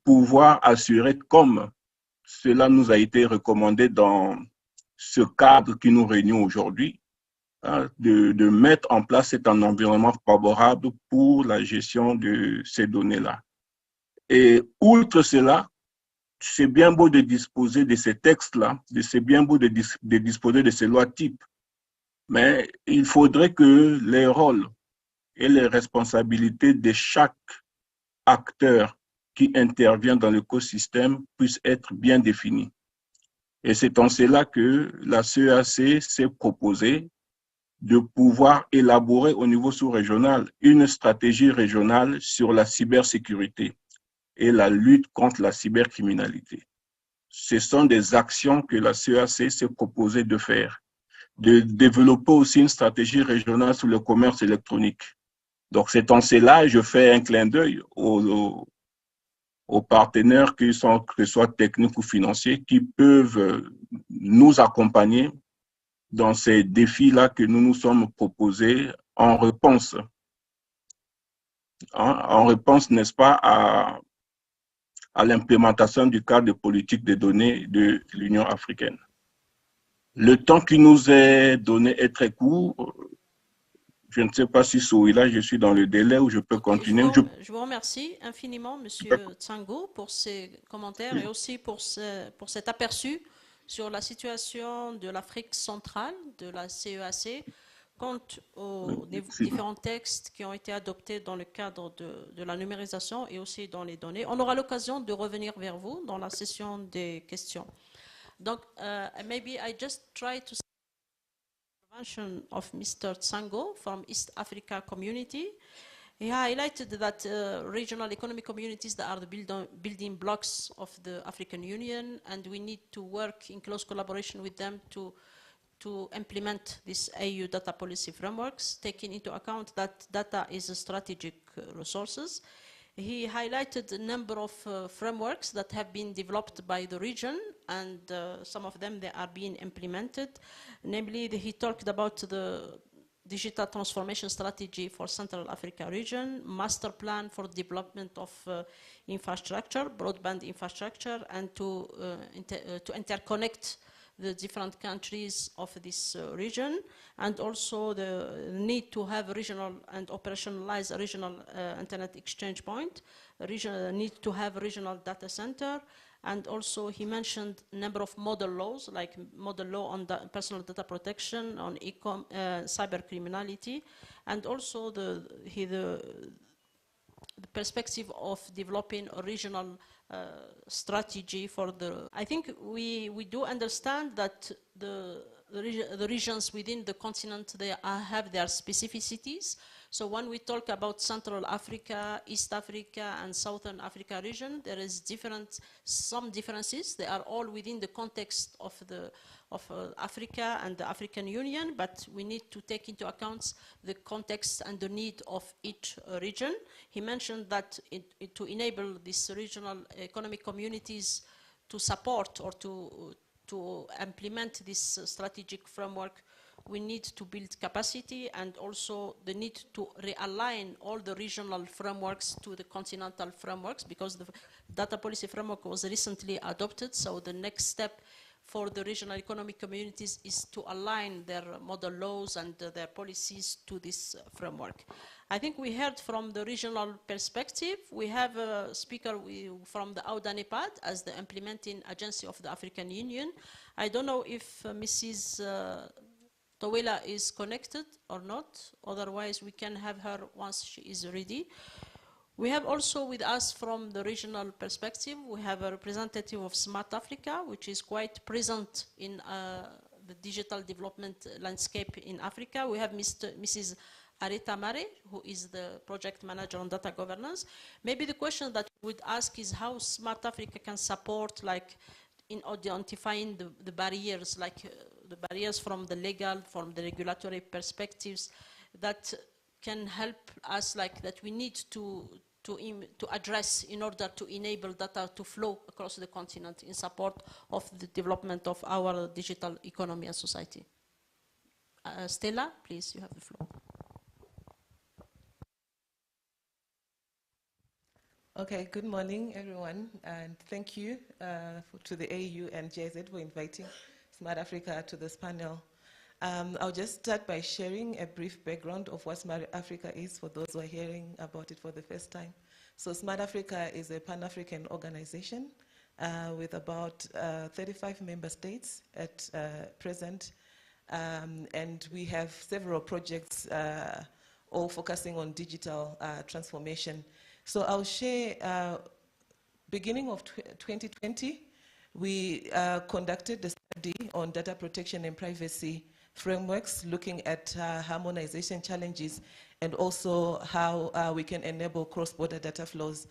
pouvoir assurer, comme cela nous a été recommandé dans ce cadre qui nous réunit aujourd'hui, hein, de mettre en place cet environnement favorable pour la gestion de ces données-là. Et outre cela, c'est bien beau de disposer de ces textes-là, c'est bien beau de disposer de ces lois types, mais il faudrait que les rôles et les responsabilités de chaque acteur qui intervient dans l'écosystème puissent être bien définis. Et c'est en cela que la CEAC s'est proposée de pouvoir élaborer au niveau sous-régional une stratégie régionale sur la cybersécurité et la lutte contre la cybercriminalité. Ce sont des actions que la CEAC s'est proposée de faire, de développer aussi une stratégie régionale sur le commerce électronique. Donc, c'est en cela que je fais un clin d'œil aux partenaires, que ce soit techniques ou financiers, qui peuvent nous accompagner dans ces défis-là que nous nous sommes proposés en réponse, n'est-ce pas, à l'implémentation du cadre de politique des données de l'Union africaine. Le temps qui nous est donné est très court. Je ne sais pas si Souila, je suis dans le délai où je peux continuer. Je vous remercie infiniment, Monsieur Tsango, pour ces commentaires et aussi pour cet aperçu sur la situation de l'Afrique centrale, de la CEAC, quant aux différents textes qui ont été adoptés dans le cadre de la numérisation et aussi dans les données. On aura l'occasion de revenir vers vous dans la session des questions. Donc, maybe I just try to Of Mr. Tsango from East Africa Community. He highlighted that regional economic communities that are the building blocks of the African Union, and we need to work in close collaboration with them to implement this AU data policy frameworks, taking into account that data is a strategic resources. He highlighted a number of frameworks that have been developed by the region, and some of them they are being implemented. Namely, he talked about the digital transformation strategy for Central Africa region, master plan for development of infrastructure, broadband infrastructure, and to interconnect the different countries of this region, and also the need to have regional and operationalize a regional internet exchange point, need to have a regional data center, and also he mentioned a number of model laws, like model law on personal data protection, on cyber criminality, and also the perspective of developing a regional strategy for the... I think we do understand that the regions within the continent, they have their specificities. So when we talk about Central Africa, East Africa, and Southern Africa region, there is some differences. They are all within the context of Africa and the African Union, but we need to take into account the context and the need of each region. He mentioned that to enable these regional economic communities to support or to implement this strategic framework, we need to build capacity, and also the need to realign all the regional frameworks to the continental frameworks, because the data policy framework was recently adopted. So the next step for the regional economic communities is to align their model laws and their policies to this framework. I think we heard from the regional perspective. We have a speaker from the AUDANEPAD as the implementing agency of the African Union. I don't know if Mrs. Towela is connected or not. Otherwise, we can have her once she is ready. We have also with us from the regional perspective, we have a representative of Smart Africa, which is quite present in the digital development landscape in Africa. We have Mrs. Areta Mare, who is the project manager on data governance. Maybe the question that we would ask is how Smart Africa can support, like, in identifying the barriers, like the barriers from the legal, from the regulatory perspectives that can help us, like, that we need to address in order to enable data to flow across the continent in support of the development of our digital economy and society. Stella, please, you have the floor. Okay, good morning, everyone, and thank you to the AU and GIZ for inviting Smart Africa to this panel. I'll just start by sharing a brief background of what Smart Africa is for those who are hearing about it for the first time. So Smart Africa is a Pan-African organization with about 35 member states at present, and we have several projects all focusing on digital transformation. So I'll share, beginning of 2020, we conducted a study on data protection and privacy frameworks, looking at harmonization challenges and also how we can enable cross-border data flows.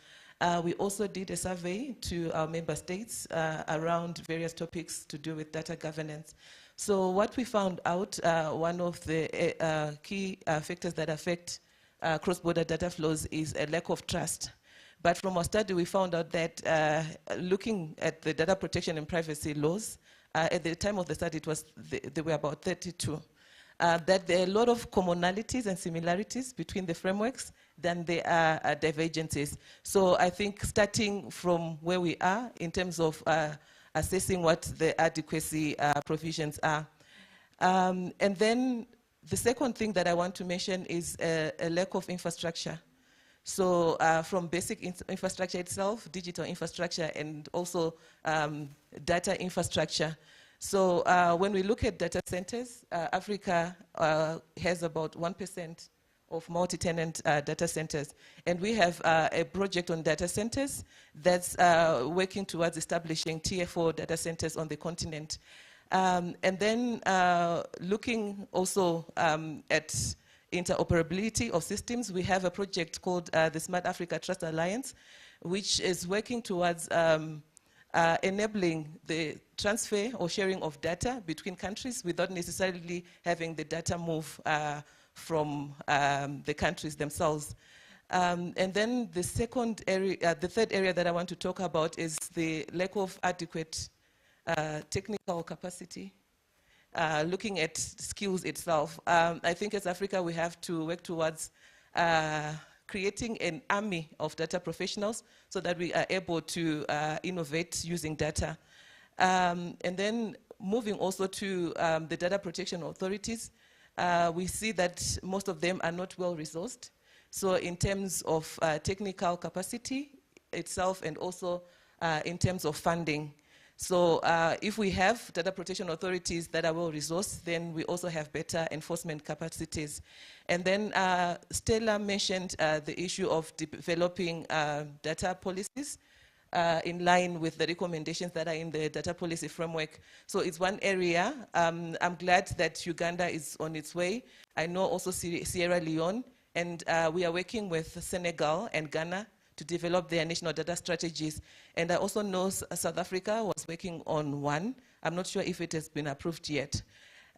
We also did a survey to our member states around various topics to do with data governance. So what we found out, one of the key factors that affect cross-border data flows is a lack of trust. But from our study, we found out that looking at the data protection and privacy laws, at the time of the study, there were about 32. That there are a lot of commonalities and similarities between the frameworks than there are divergences. So I think starting from where we are in terms of assessing what the adequacy provisions are. And then the second thing that I want to mention is a lack of infrastructure. So from basic infrastructure itself, digital infrastructure, and also data infrastructure. So when we look at data centers, Africa has about 1% of multi-tenant data centers. And we have a project on data centers that's working towards establishing Tier 4 data centers on the continent. And then looking also at interoperability of systems, we have a project called the Smart Africa Trust Alliance, which is working towards enabling the transfer or sharing of data between countries without necessarily having the data move from the countries themselves. And then the second area, the third area that I want to talk about is the lack of adequate technical capacity. Looking at skills itself, I think as Africa we have to work towards creating an army of data professionals so that we are able to innovate using data. And then moving also to the data protection authorities, we see that most of them are not well resourced. So in terms of technical capacity itself and also in terms of funding. So if we have data protection authorities that are well resourced, then we also have better enforcement capacities. And then Stella mentioned the issue of developing data policies in line with the recommendations that are in the data policy framework. So it's one area. I'm glad that Uganda is on its way. I know also Sierra Leone, and we are working with Senegal and Ghana to develop their national data strategies. And I also know South Africa was working on one. I'm not sure if it has been approved yet.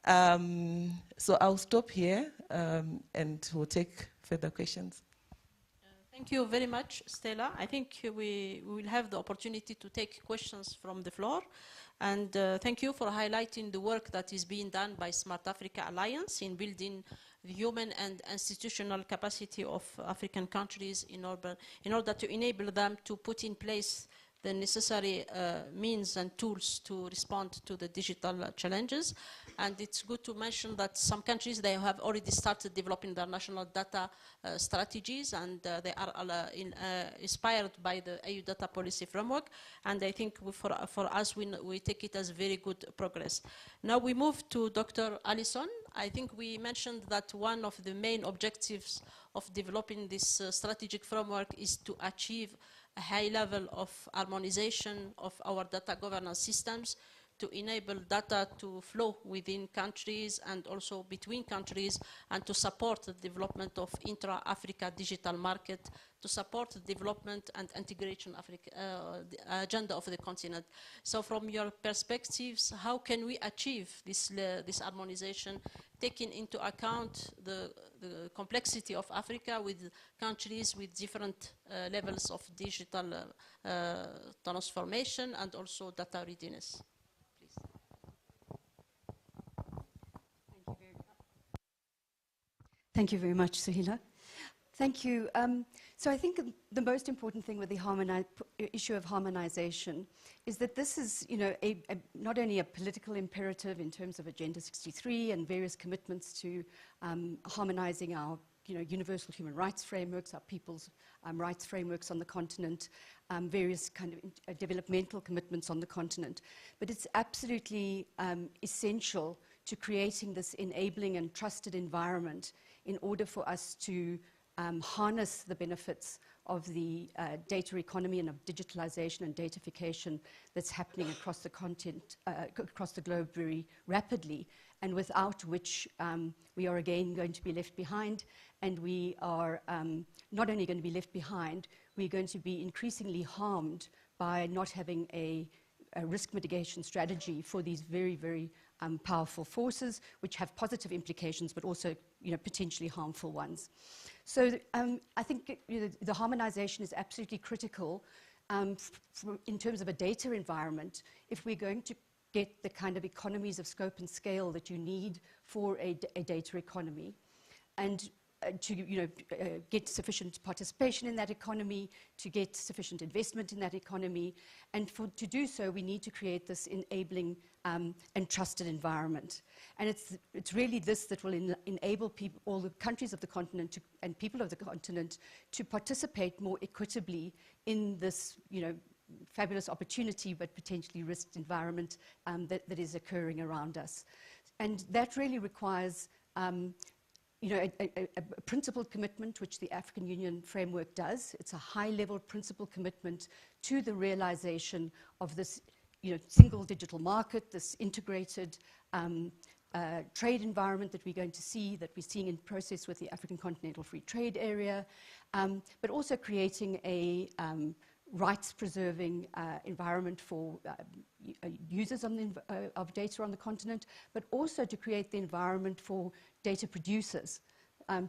So I'll stop here and we'll take further questions. Thank you very much, Stella. I think we will have the opportunity to take questions from the floor. And thank you for highlighting the work that is being done by Smart Africa Alliance in building the human and institutional capacity of African countries in order to enable them to put in place the necessary means and tools to respond to the digital challenges. And it's good to mention that some countries, they have already started developing their national data strategies, and they are inspired by the EU data policy framework. And I think for us, we take it as very good progress. Now we move to Dr. Allison. I think we mentioned that one of the main objectives of developing this strategic framework is to achieve a high level of harmonization of our data governance systems to enable data to flow within countries and also between countries, and to support the development of intra-Africa digital market, to support the development and integration agenda of the continent. So from your perspectives, how can we achieve this harmonization, taking into account the complexity of Africa with countries with different levels of digital transformation and also data readiness? Thank you very much, Suhila. Thank you. So I think the most important thing with the issue of harmonization is that this is, not only a political imperative in terms of Agenda 63 and various commitments to harmonizing our universal human rights frameworks, our people's rights frameworks on the continent, various kind of developmental commitments on the continent, but it's absolutely essential to creating this enabling and trusted environment in order for us to harness the benefits of the data economy and of digitalization and datafication that's happening across the across the globe very rapidly, and without which we are again going to be left behind. And we are not only going to be left behind, we're going to be increasingly harmed by not having a risk mitigation strategy for these very, very powerful forces, which have positive implications, but also potentially harmful ones. So I think the harmonization is absolutely critical in terms of a data environment if we're going to get the kind of economies of scope and scale that you need for a data economy, and to get sufficient participation in that economy, to get sufficient investment in that economy, and to do so we need to create this enabling and trusted environment. And it's really this that will enable people, all the countries of the continent and people of the continent to participate more equitably in this fabulous opportunity but potentially risked environment that is occurring around us. And that really requires a principled commitment, which the African Union framework does. It's a high-level principled commitment to the realization of this single digital market, this integrated trade environment that we're going to see, that we're seeing in process with the African Continental Free Trade Area, but also creating a rights-preserving environment for users of data on the continent, but also to create the environment for data producers.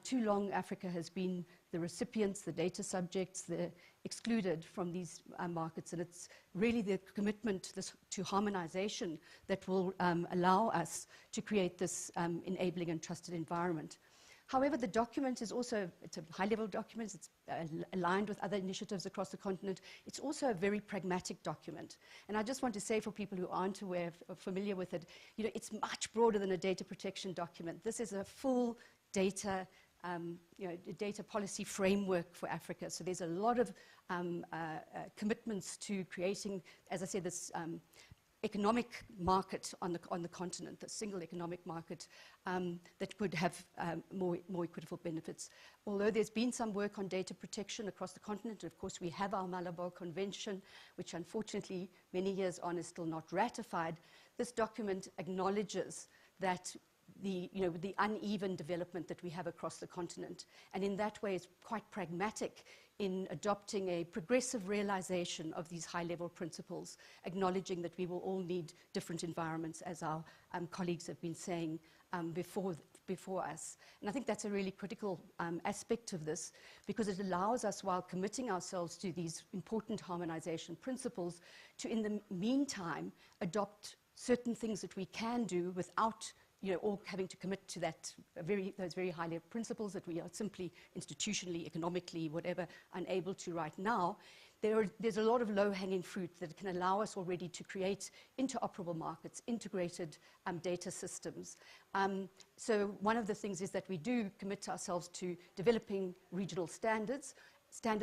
Too long, Africa has been the recipients, the data subjects, the excluded from these markets, and it's really the commitment to harmonization that will allow us to create this enabling and trusted environment. However, the document is also, it's a high-level document, it's aligned with other initiatives across the continent. It's also a very pragmatic document. And I just want to say for people who aren't aware or familiar with it, it's much broader than a data protection document. This is a full data data policy framework for Africa. So there's a lot of commitments to creating, as I said, this economic market on the continent, the single economic market that would have more equitable benefits. Although there's been some work on data protection across the continent, of course we have our Malabo Convention, which unfortunately many years on is still not ratified. This document acknowledges that the uneven development that we have across the continent, and in that way is quite pragmatic in adopting a progressive realization of these high-level principles, acknowledging that we will all need different environments, as our colleagues have been saying before us. And I think that's a really critical aspect of this, because it allows us, while committing ourselves to these important harmonization principles, to in the meantime adopt certain things that we can do without all having to commit to those very high-level principles that we are simply institutionally, economically, whatever, unable to right now. There's a lot of low-hanging fruit that can allow us already to create interoperable markets, integrated data systems. So one of the things is that we do commit ourselves to developing regional standards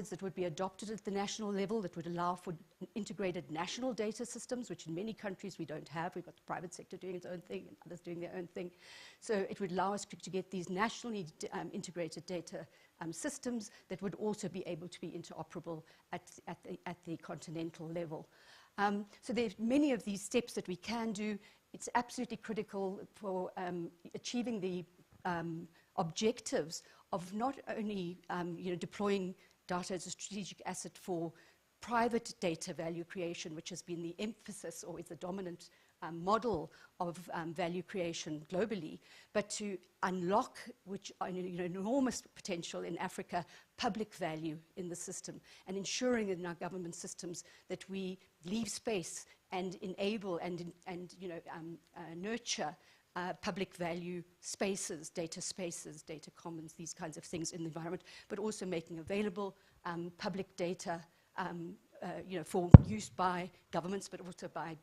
that would be adopted at the national level, that would allow for integrated national data systems, which in many countries we don't have. We've got the private sector doing its own thing and others doing their own thing. So it would allow us to get these nationally integrated data systems that would also be able to be interoperable at the continental level. So there's many of these steps that we can do. It's absolutely critical for achieving the objectives of not only deploying data as a strategic asset for private data value creation, which has been the emphasis or is the dominant model of value creation globally, but to unlock enormous potential in Africa, public value in the system, and ensuring in our government systems that we leave space and enable and nurture public value spaces, data commons, these kinds of things in the environment, but also making available public data for use by governments, but also by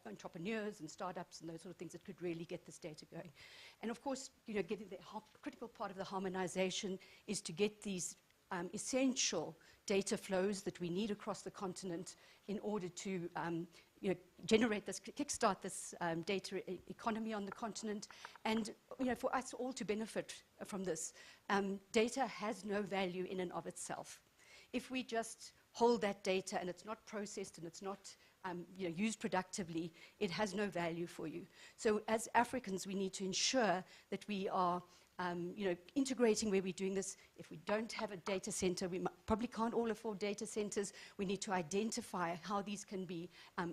entrepreneurs and startups and those sort of things that could really get this data going. And of course, getting the critical part of the harmonization is to get these essential data flows that we need across the continent in order to generate this, kickstart this data economy on the continent, and for us all to benefit from this. Data has no value in and of itself. If we just hold that data and it's not processed and it's not used productively, it has no value for you. So as Africans, we need to ensure that we are integrating where we're doing this. If we don't have a data center, we probably can't all afford data centers. We need to identify how these can be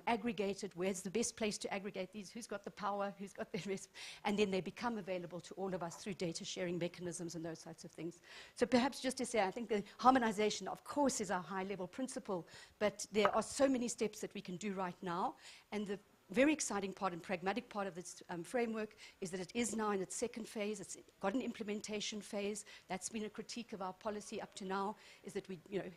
aggregated, where's the best place to aggregate these, who's got the power, who's got the risk, and then they become available to all of us through data sharing mechanisms and those types of things. So perhaps just to say, I think the harmonization, of course, is our high-level principle, but there are so many steps that we can do right now, and the very exciting part and pragmatic part of this framework is that it is now in its second phase. It's got an implementation phase. That's been a critique of our policy up to now, is that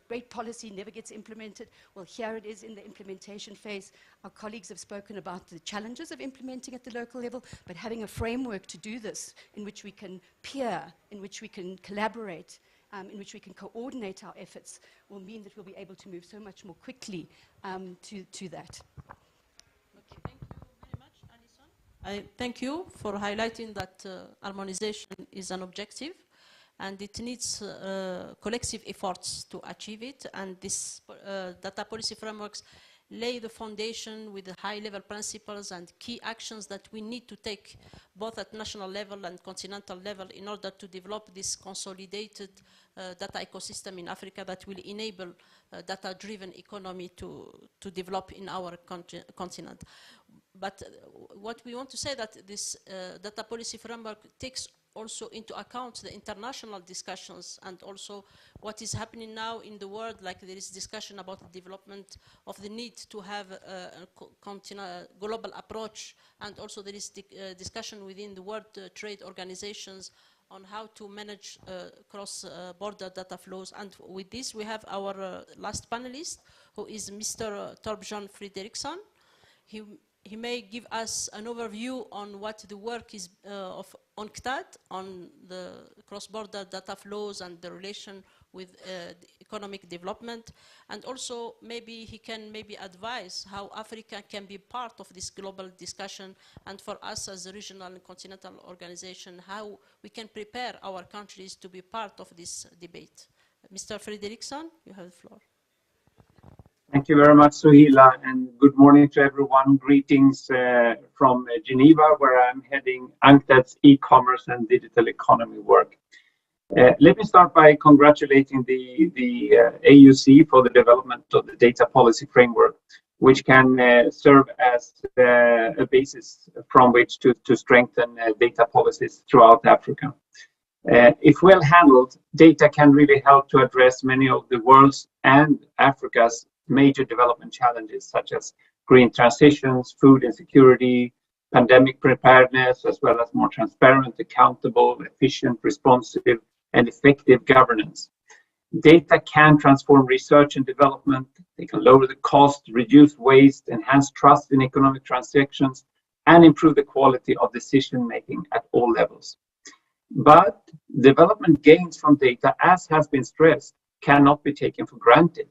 great policy never gets implemented. Well, here it is in the implementation phase. Our colleagues have spoken about the challenges of implementing at the local level, but having a framework to do this in which we can peer, in which we can collaborate, in which we can coordinate our efforts will mean that we'll be able to move so much more quickly to that. I thank you for highlighting that harmonization is an objective and it needs collective efforts to achieve it, and this data policy frameworks lay the foundation with the high-level principles and key actions that we need to take both at national level and continental level in order to develop this consolidated data ecosystem in Africa that will enable data-driven economy to develop in our continent. But what we want to say that this data policy framework takes also into account the international discussions and also what is happening now in the world, like there is discussion about the development of the need to have a global approach, and also there is discussion within the World Trade Organizations on how to manage cross-border data flows. And with this, we have our last panelist, who is Mr. Torbjørn Frederiksson. He may give us an overview on what the work is of UNCTAD on the cross-border data flows and the relation with economic development. And also maybe he can advise how Africa can be part of this global discussion, and for us as a regional and continental organization, how we can prepare our countries to be part of this debate. Mr. Frederiksson, you have the floor. Thank you very much, Suhila, and good morning to everyone. Greetings from Geneva, where I'm heading UNCTAD's e-commerce and digital economy work. Let me start by congratulating the AUC for the development of the data policy framework, which can serve as a basis from which to strengthen data policies throughout Africa. If well handled, data can really help to address many of the world's and Africa's major development challenges, such as green transitions, food insecurity, pandemic preparedness, as well as more transparent, accountable, efficient, responsive, and effective governance. Data can transform research and development. They can lower the cost, reduce waste, enhance trust in economic transactions, and improve the quality of decision-making at all levels. But development gains from data, as has been stressed, cannot be taken for granted.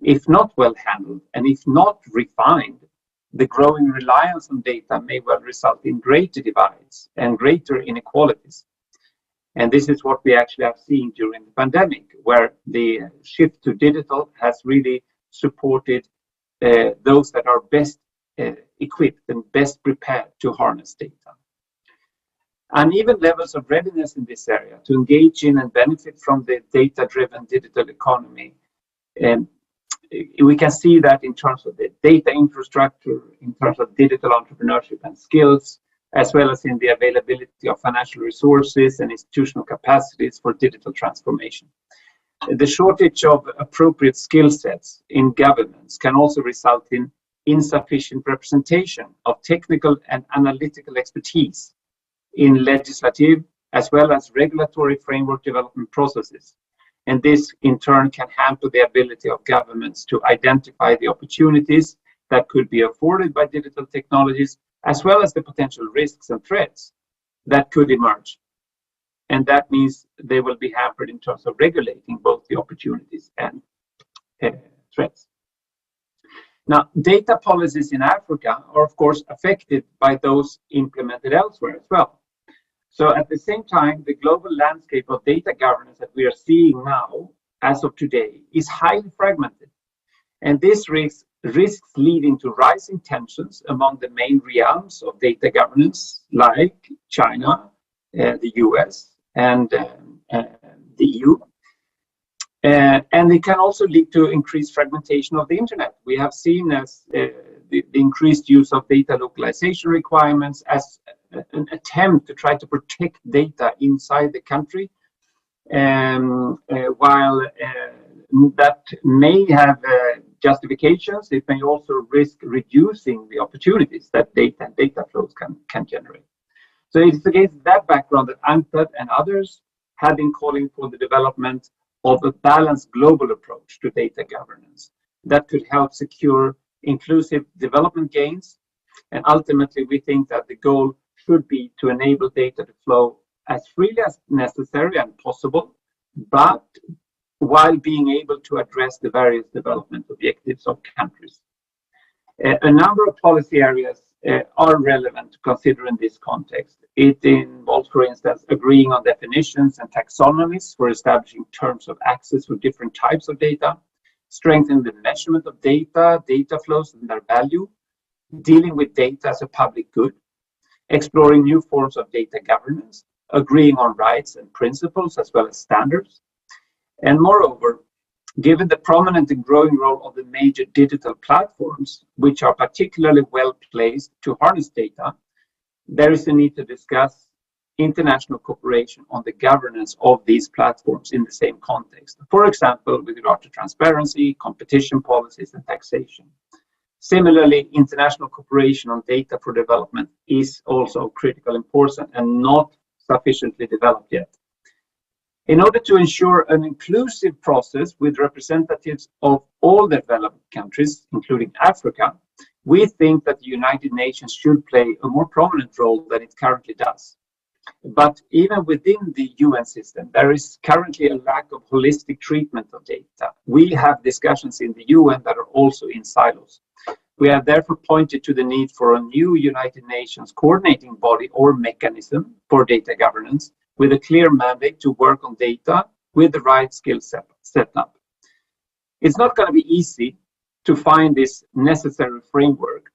If not well handled and if not refined, the growing reliance on data may well result in greater divides and greater inequalities. And this is what we actually have seen during the pandemic, where the shift to digital has really supported those that are best equipped and best prepared to harness data. Uneven levels of readiness in this area to engage in and benefit from the data-driven digital economy. We can see that in terms of the data infrastructure, in terms of digital entrepreneurship and skills, as well as in the availability of financial resources and institutional capacities for digital transformation. The shortage of appropriate skill sets in governance can also result in insufficient representation of technical and analytical expertise in legislative as well as regulatory framework development processes. And this, in turn, can hamper the ability of governments to identify the opportunities that could be afforded by digital technologies, as well as the potential risks and threats that could emerge. And that means they will be hampered in terms of regulating both the opportunities and threats. Now, data policies in Africa are, of course, affected by those implemented elsewhere as well. So at the same time, the global landscape of data governance that we are seeing now, as of today, is highly fragmented. And this risks leading to rising tensions among the main realms of data governance, like China, the US, and the EU. And it can also lead to increased fragmentation of the internet. We have seen as the increased use of data localization requirements as an attempt to try to protect data inside the country, while that may have justifications, it may also risk reducing the opportunities that data and data flows can generate. So it's against that background that UNCTAD and others have been calling for the development of a balanced global approach to data governance that could help secure inclusive development gains. And ultimately, we think that the goal should be to enable data to flow as freely as necessary and possible, but while being able to address the various development objectives of countries. A number of policy areas are relevant to consider in this context. It involves, for instance, agreeing on definitions and taxonomies for establishing terms of access for different types of data, strengthening the measurement of data, data flows and their value, dealing with data as a public good, exploring new forms of data governance, agreeing on rights and principles as well as standards. And moreover, given the prominent and growing role of the major digital platforms, which are particularly well placed to harness data, there is a need to discuss international cooperation on the governance of these platforms in the same context. For example, with regard to transparency, competition policies, and taxation. Similarly, international cooperation on data for development is also of critical importance and not sufficiently developed yet. In order to ensure an inclusive process with representatives of all developed countries, including Africa, we think that the United Nations should play a more prominent role than it currently does. But even within the UN system, there is currently a lack of holistic treatment of data. We have discussions in the UN that are also in silos. We have therefore pointed to the need for a new United Nations coordinating body or mechanism for data governance with a clear mandate to work on data with the right skill set up. It's not going to be easy to find this necessary framework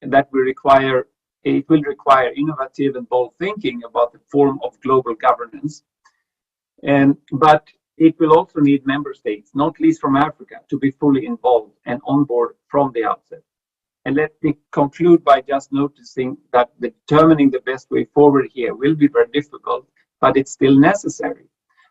that will require innovative and bold thinking about the form of global governance. But it will also need member states, not least from Africa, to be fully involved and on board from the outset. And let me conclude by just noticing that determining the best way forward here will be very difficult, but it's still necessary.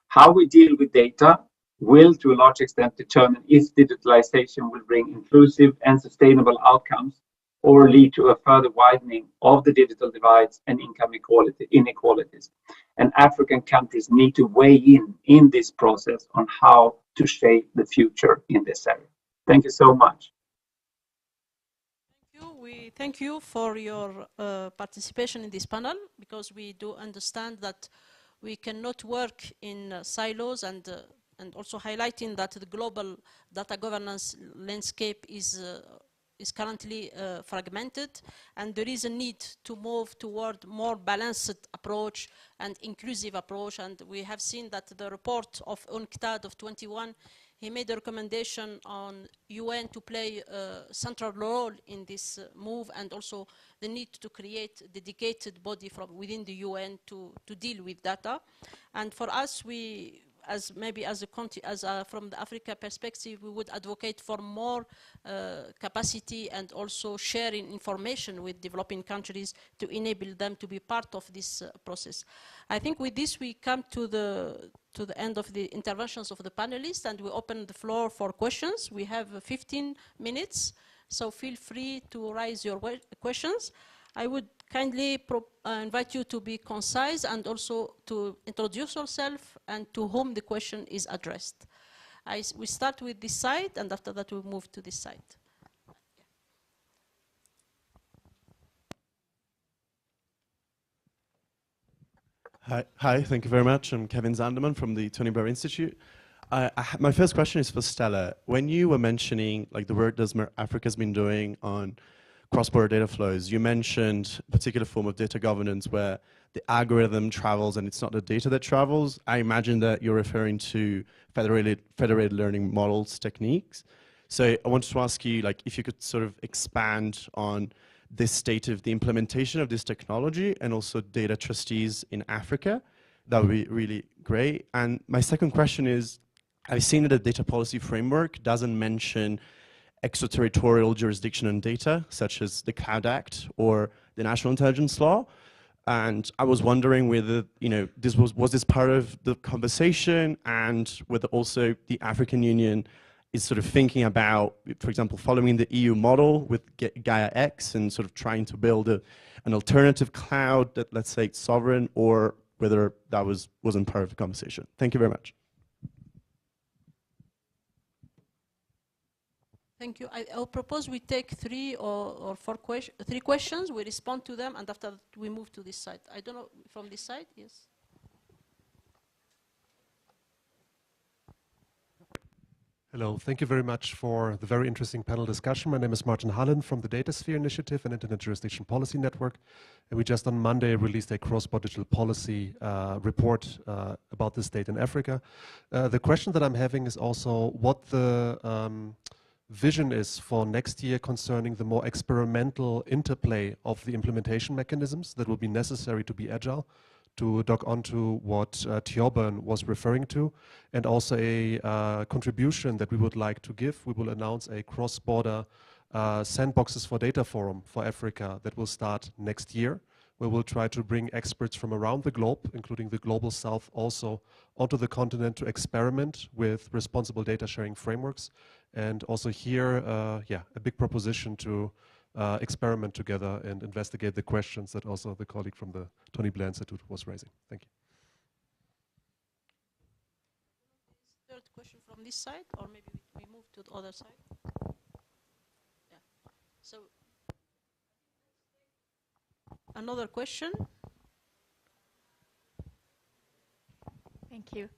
How we deal with data will, to a large extent, determine if digitalization will bring inclusive and sustainable outcomes or lead to a further widening of the digital divides and income inequalities. And African countries need to weigh in this process on how to shape the future in this area. Thank you so much. We thank you for your participation in this panel, because we do understand that we cannot work in silos, and also highlighting that the global data governance landscape is currently fragmented, and there is a need to move toward more balanced approach and inclusive approach. And we have seen that the report of UNCTAD of 21, he made a recommendation on UN to play a central role in this move, and also the need to create a dedicated body from within the UN to deal with data. And for us, from the Africa perspective, we would advocate for more capacity and also sharing information with developing countries to enable them to be part of this process. I think with this we come to the end of the interventions of the panelists, and we open the floor for questions. We have 15 minutes, so feel free to raise your questions. I would kindly invite you to be concise and also to introduce yourself and to whom the question is addressed. We start with this side, and after that we move to this side. Hi, thank you very much. I'm Kevin Zanderman from the Tony Blair Institute. My first question is for Stella. When you were mentioning like the work that Africa's been doing on cross-border data flows, you mentioned a particular form of data governance where the algorithm travels and it's not the data that travels. I imagine that you're referring to federated learning models techniques. So I wanted to ask you, like, if you could sort of expand on this state of the implementation of this technology and also data trustees in Africa. That would be really great. And my second question is, I've seen that the data policy framework doesn't mention extraterritorial jurisdiction on data, such as the Cloud Act or the National Intelligence Law. And I was wondering whether, was this part of the conversation, and whether also the African Union is sort of thinking about, for example, following the EU model with Gaia X and sort of trying to build an alternative cloud that, let's say, it's sovereign, or whether that wasn't part of the conversation. Thank you very much. Thank you. I'll propose we take three questions, we respond to them, and after that we move to this side. I don't know, from this side, yes. Hello, thank you very much for the very interesting panel discussion. My name is Martin Hallen from the DataSphere Initiative and Internet Jurisdiction Policy Network. And we just on Monday released a cross-border digital policy report about this state in Africa. The question that I'm having is also what the vision is for next year concerning the more experimental interplay of the implementation mechanisms that will be necessary to be agile, to dock onto what Thjobern was referring to, and also a contribution that we would like to give. We will announce a cross-border sandboxes for data forum for Africa that will start next year, where we'll try to bring experts from around the globe, including the Global South, also onto the continent to experiment with responsible data sharing frameworks. And also here, a big proposition to experiment together and investigate the questions that also the colleague from the Tony Blair Institute was raising. Thank you. Third question from this side, or maybe we move to the other side. Yeah. So another question. Thank you.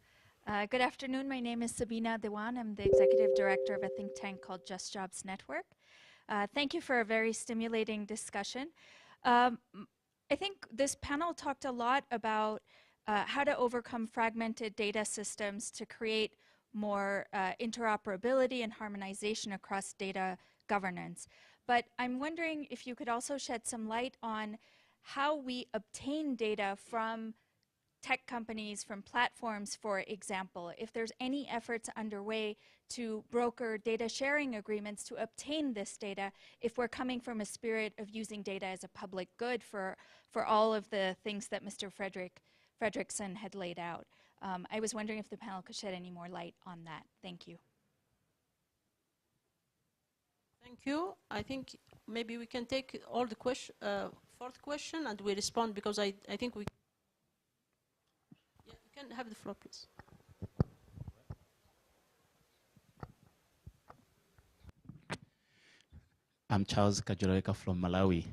Good afternoon. My name is Sabina Dewan. I'm the executive director of a think tank called Just Jobs Network. Thank you for a very stimulating discussion. I think this panel talked a lot about how to overcome fragmented data systems to create more interoperability and harmonization across data governance. But I'm wondering if you could also shed some light on how we obtain data from tech companies, from platforms, for example, if there's any efforts underway to broker data sharing agreements to obtain this data, if we're coming from a spirit of using data as a public good for all of the things that Mr. Fredrickson had laid out. I was wondering if the panel could shed any more light on that. Thank you. Thank you. I think maybe we can take all the fourth question and we respond, because I think we can have the floor, please. I'm Charles Kajoreka from Malawi.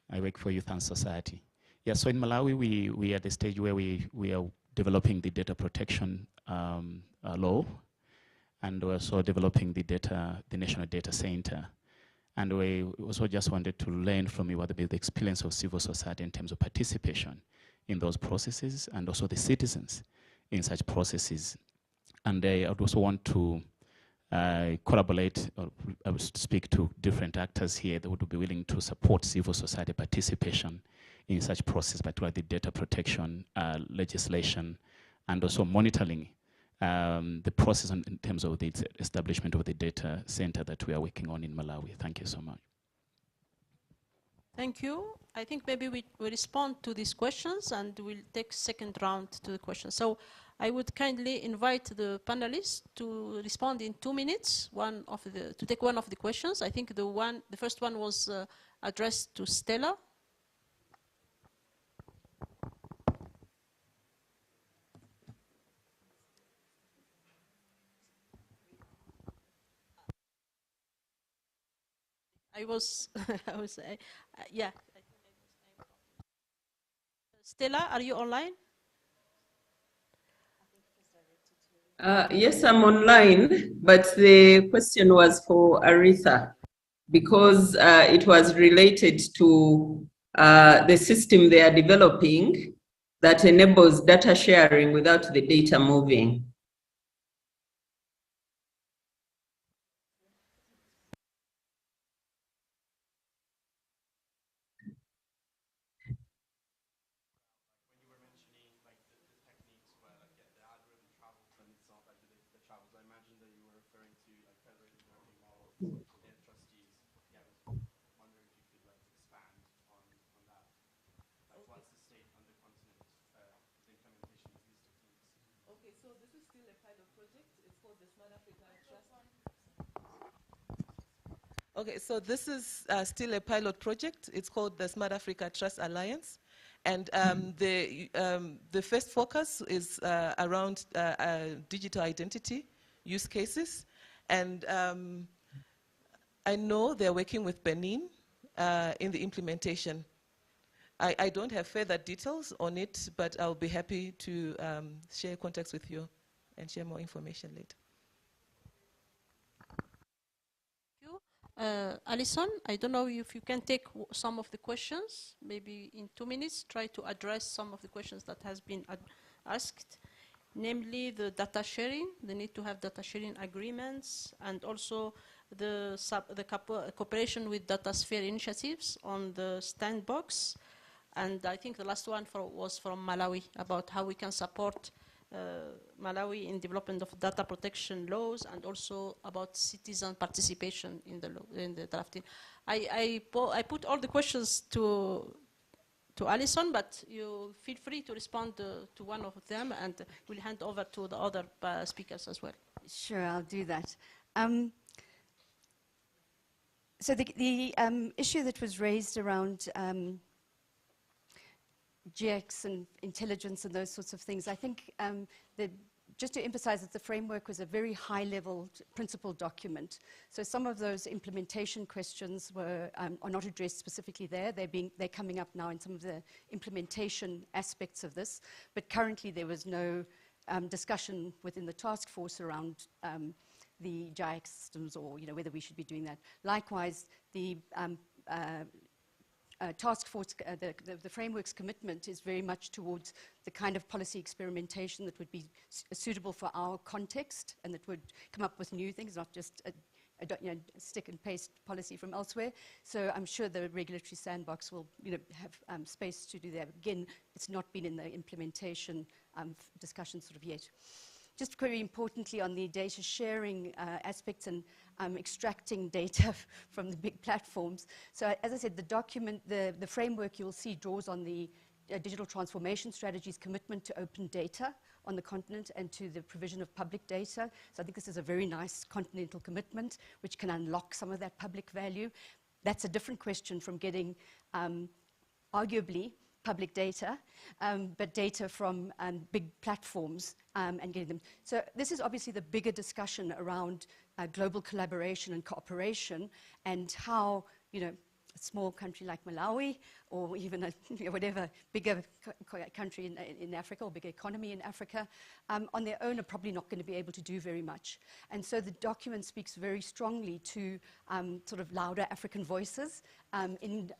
I work for Youth and Society. Yeah, so in Malawi, we are at the stage where we are developing the data protection law, and we're also developing the National Data Center. And we also just wanted to learn from you what the experience of civil society in terms of participation in those processes, and also the citizens in such processes. And I would also want to collaborate or speak to different actors here that would be willing to support civil society participation in such process, particularly the data protection legislation, and also monitoring the process in terms of the establishment of the data center that we are working on in Malawi. Thank you so much. Thank you. I think maybe we respond to these questions and we'll take second round to the questions. So I would kindly invite the panelists to respond in 2 minutes, to take one of the questions. I think the first one was addressed to Stella. Yeah. Stella, are you online? Yes, I'm online, but the question was for Aretha, because it was related to the system they are developing that enables data sharing without the data moving. Okay, so this is still a pilot project. It's called the Smart Africa Trust Alliance. And the first focus is around digital identity use cases. And I know they're working with Benin in the implementation. I don't have further details on it, but I'll be happy to share contacts with you and share more information later. Alison, I don't know if you can take some of the questions, maybe in 2 minutes, try to address some of the questions that has been asked, namely the data sharing, the need to have data sharing agreements, and also the cooperation with data sphere initiatives on the sandbox. And I think the last one was from Malawi, about how we can support Malawi in development of data protection laws, and also about citizen participation in the drafting. I put all the questions to Alison, but you feel free to respond to one of them, and we'll hand over to the other speakers as well. Sure, I'll do that. So the issue that was raised around GX and intelligence and those sorts of things, I think just to emphasize that the framework was a very high-level principle document. So some of those implementation questions are not addressed specifically there. They're coming up now in some of the implementation aspects of this. But currently there was no discussion within the task force around the GIX systems, or whether we should be doing that. Likewise, the task force, the framework's commitment is very much towards the kind of policy experimentation that would be suitable for our context, and that would come up with new things, not just a stick and paste policy from elsewhere. So I'm sure the regulatory sandbox will have space to do that. Again, it's not been in the implementation discussion sort of yet. Just very importantly on the data sharing aspects and extracting data from the big platforms. So as I said, the document, the framework you'll see draws on the digital transformation strategy's commitment to open data on the continent and to the provision of public data. So I think this is a very nice continental commitment which can unlock some of that public value. That's a different question from getting arguably public data, but data from big platforms and getting them. So this is obviously the bigger discussion around global collaboration and cooperation, and how, a small country like Malawi, or even whatever bigger country in Africa, or bigger economy in Africa, on their own are probably not going to be able to do very much. And so the document speaks very strongly to sort of louder African voices and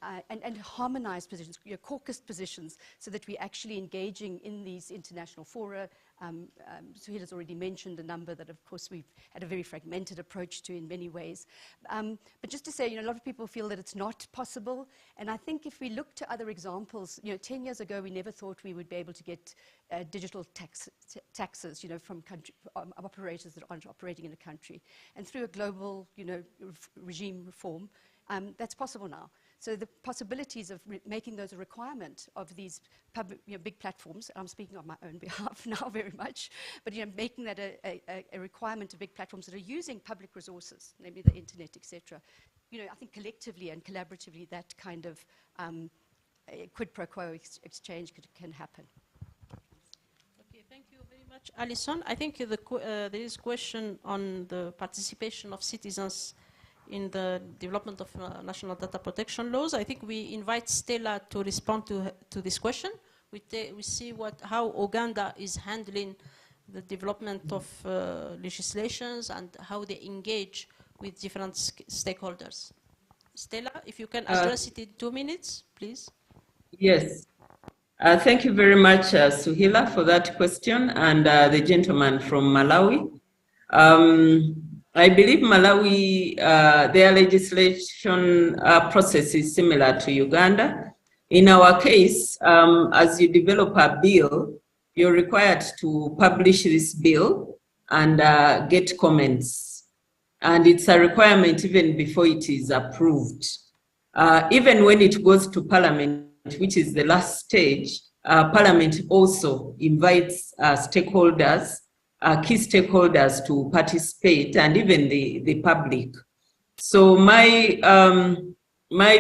harmonized positions, caucused positions, so that we're actually engaging in these international fora. Suhail has already mentioned a number that, of course, we've had a very fragmented approach to in many ways. But just to say, a lot of people feel that it's not possible. And I think if we look to other examples, 10 years ago, we never thought we would be able to get digital taxes, from operators that aren't operating in a country. And through a global, regime reform, that's possible now. So the possibilities of making those a requirement of these public, big platforms, I'm speaking on my own behalf now very much, but making that a requirement of big platforms that are using public resources, namely the internet, etc. I think collectively and collaboratively that kind of quid pro quo exchange can happen. Okay, thank you very much, Alison. I think there is a question on the participation of citizens in the development of national data protection laws. I think we invite Stella to respond to this question. We see how Uganda is handling the development of legislations and how they engage with different stakeholders. Stella, if you can address it in 2 minutes, please. Yes. Thank you very much, Suhila, for that question, and the gentleman from Malawi. I believe Malawi, their legislation process is similar to Uganda. In our case, as you develop a bill, you're required to publish this bill and get comments. And it's a requirement even before it is approved. Even when it goes to Parliament, which is the last stage, Parliament also invites stakeholders, key stakeholders to participate, and even the public. So my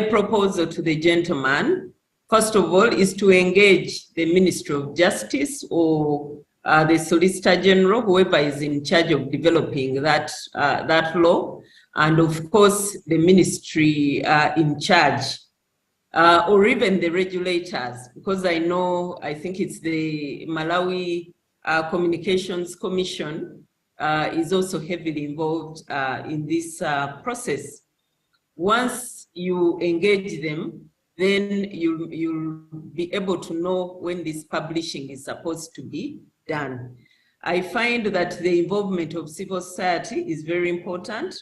proposal to the gentleman, first of all, is to engage the Ministry of Justice or the Solicitor General, whoever is in charge of developing that law, and of course the ministry in charge, or even the regulators, because I think it's the Malawi Communications Commission is also heavily involved in this process. Once you engage them, then you'll be able to know when this publishing is supposed to be done. I find that the involvement of civil society is very important,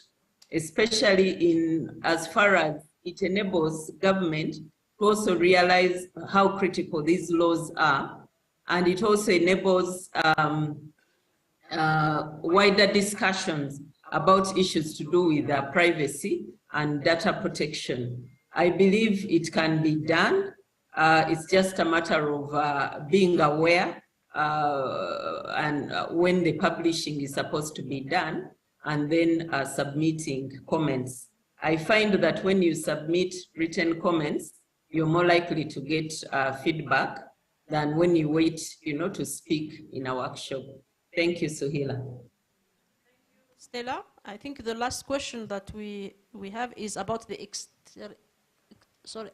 especially in as far as it enables government to also realize how critical these laws are, and it also enables wider discussions about issues to do with privacy and data protection. I believe it can be done. It's just a matter of being aware and when the publishing is supposed to be done, and then submitting comments. I find that when you submit written comments, you're more likely to get feedback than when you wait, to speak in a workshop. Thank you, Suhila. Stella, I think the last question that we have is about the sorry,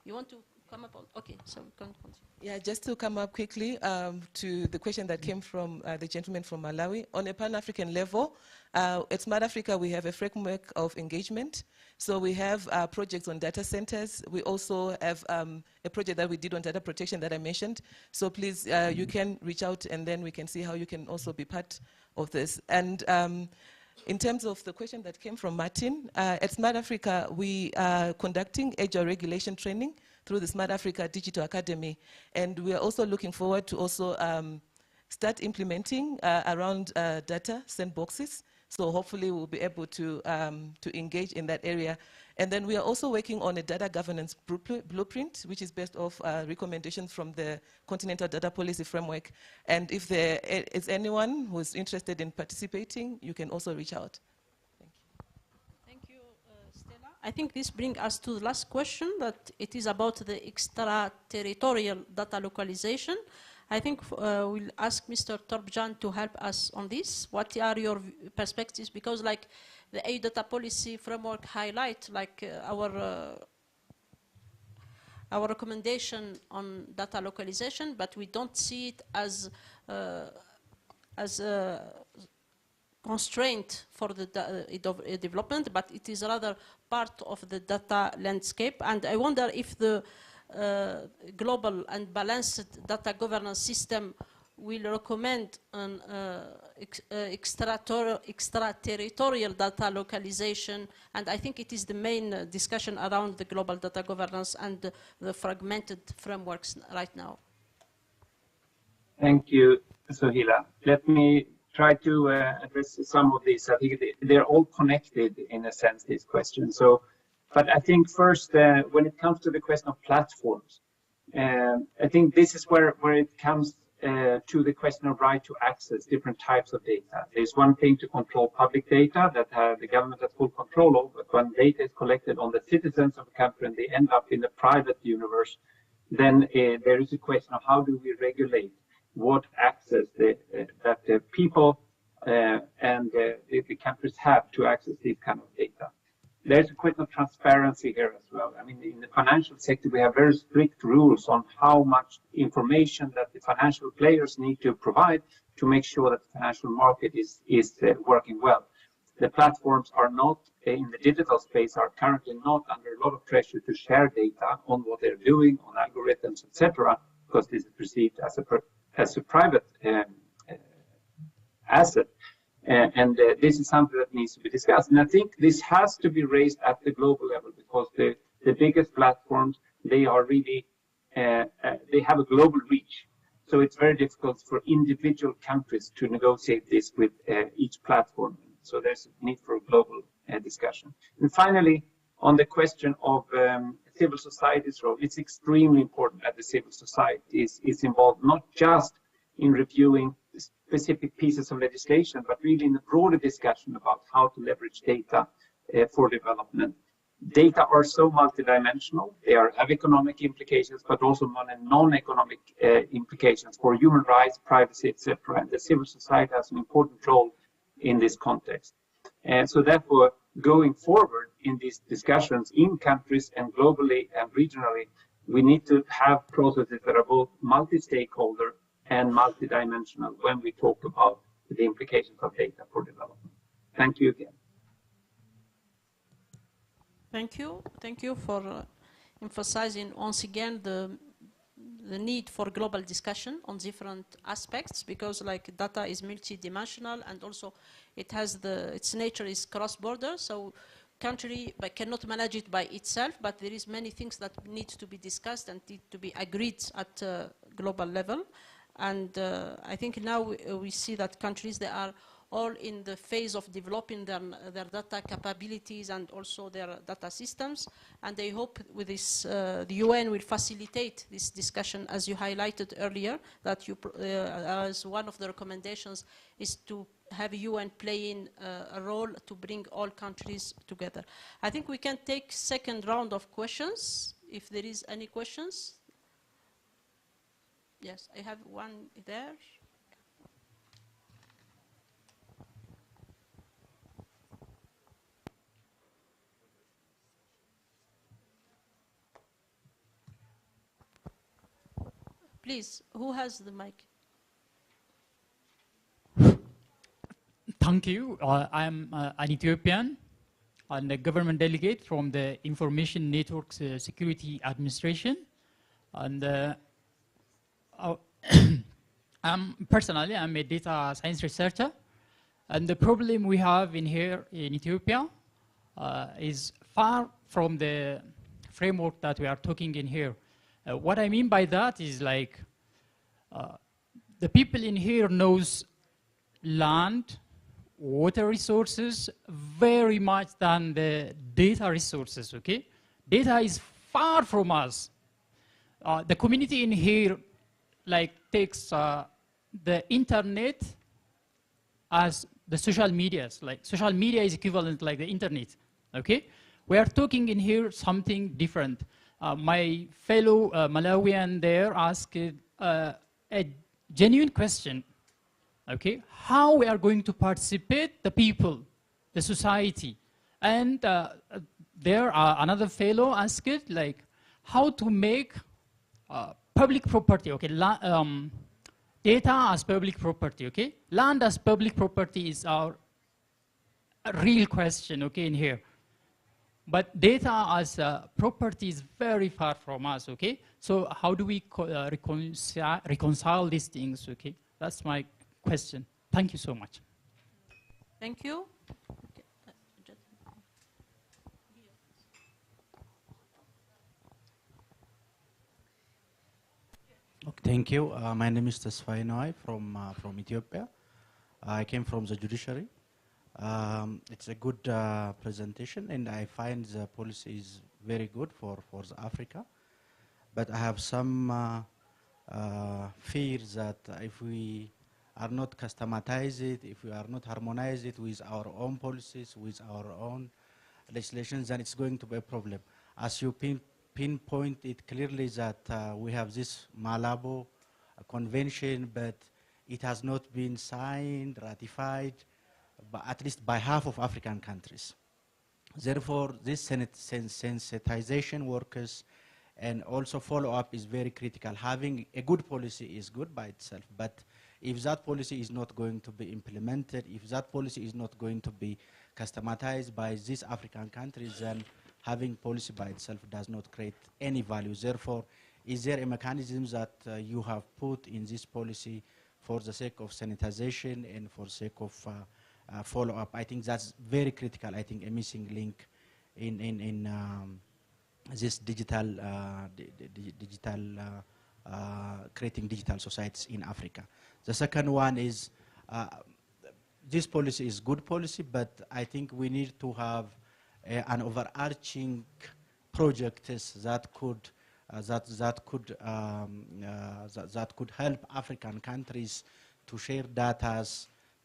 you want to come up on? Okay, so we can continue. Yeah, just to come up quickly to the question that came from the gentleman from Malawi. On a Pan-African level, at Smart Africa, we have a framework of engagement. So we have projects on data centers. We also have a project that we did on data protection that I mentioned. So please, you can reach out and then we can see how you can also be part of this. And in terms of the question that came from Martin, at Smart Africa, we are conducting agile regulation training through the Smart Africa Digital Academy. And we are also looking forward to also start implementing around data sandboxes. So hopefully we'll be able to engage in that area. And then we are also working on a data governance blueprint, which is based off recommendations from the Continental Data Policy Framework. And if there is anyone who's interested in participating, you can also reach out. Thank you, Stella. I think this brings us to the last question, that it is about the extraterritorial data localization. I think we'll ask Mr. Torbjan to help us on this. What are your perspectives? Because like the EU data policy framework highlight like our recommendation on data localization, but we don't see it as a constraint for the development, but it is rather part of the data landscape. And I wonder if the global and balanced data governance system will recommend an extraterritorial data localization, and I think it is the main discussion around the global data governance and the fragmented frameworks right now. Thank you, Suhila. Let me try to address some of these. I think they're all connected in a sense, these questions. So, but I think first, when it comes to the question of platforms, I think this is where it comes to the question of right to access different types of data. There's one thing to control public data that the government has full control of, but when data is collected on the citizens of a country and they end up in the private universe, then there is a question of how do we regulate what access that the people and the countries have to access these kind of data. There's a question of transparency here as well. I mean, in the financial sector, we have very strict rules on how much information that the financial players need to provide to make sure that the financial market is working well. The platforms are not, in the digital space, are currently not under a lot of pressure to share data on what they're doing, on algorithms, etc., because this is perceived as a private asset. This is something that needs to be discussed. And I think this has to be raised at the global level because the biggest platforms, they are really, they have a global reach. So it's very difficult for individual countries to negotiate this with each platform. So there's a need for a global discussion. And finally, on the question of civil society's role, it's extremely important that the civil society is involved, not just in reviewing specific pieces of legislation, but really in a broader discussion about how to leverage data for development. Data are so multidimensional. They have economic implications, but also non-economic implications for human rights, privacy, etc. And the civil society has an important role in this context. And so therefore, going forward in these discussions in countries and globally and regionally, we need to have processes that are both multi-stakeholder and multidimensional when we talk about the implications of data for development. Thank you again. Thank you. Thank you for emphasizing once again the need for global discussion on different aspects, because like data is multidimensional and also it has its nature is cross-border, so country cannot manage it by itself, but there is many things that need to be discussed and need to be agreed at global level. And I think now we see that countries, they are all in the phase of developing their data capabilities and also their data systems. And they hope with this, the UN will facilitate this discussion, as you highlighted earlier, that as one of the recommendations is to have UN playing a role to bring all countries together. I think we can take second round of questions, if there is any questions. Yes, I have one there. Please, who has the mic? Thank you. I'm an Ethiopian and a government delegate from the Information Networks Security Administration. And personally, I'm a data science researcher. And the problem we have in here in Ethiopia is far from the framework that we are talking in here. What I mean by that is like the people in here knows land, water resources very much than the data resources, okay? Data is far from us. The community in here like takes the internet as the social medias, like social media is equivalent like the internet, okay? We are talking in here something different. My fellow Malawian there asked a genuine question, okay? How we are going to participate the people, the society? And there another fellow asked like how to make public property, okay? Data as public property, okay? Land as public property is our real question, okay, in here. But data as property is very far from us, okay? So how do we reconcile these things, okay? That's my question. Thank you so much. Thank you. Thank you. My name is Tesfaye Noai from Ethiopia. I came from the judiciary. It's a good presentation, and I find the policy is very good for Africa. But I have some fears that if we are not customize it, if we are not harmonize it with our own policies, with our own legislations, then it's going to be a problem. As you pinpoint it clearly that we have this Malabo convention, but it has not been signed, ratified, but at least by half of African countries. Therefore, this sensitization workers and also follow-up is very critical. Having a good policy is good by itself, but if that policy is not going to be implemented, if that policy is not going to be customized by these African countries, then having policy by itself does not create any value. Therefore, is there a mechanism that you have put in this policy for the sake of sanitization and for the sake of follow-up? I think that's very critical. I think a missing link in this digital, creating digital societies in Africa. The second one is this policy is good policy, but I think we need to have an overarching projects that could help African countries to share data,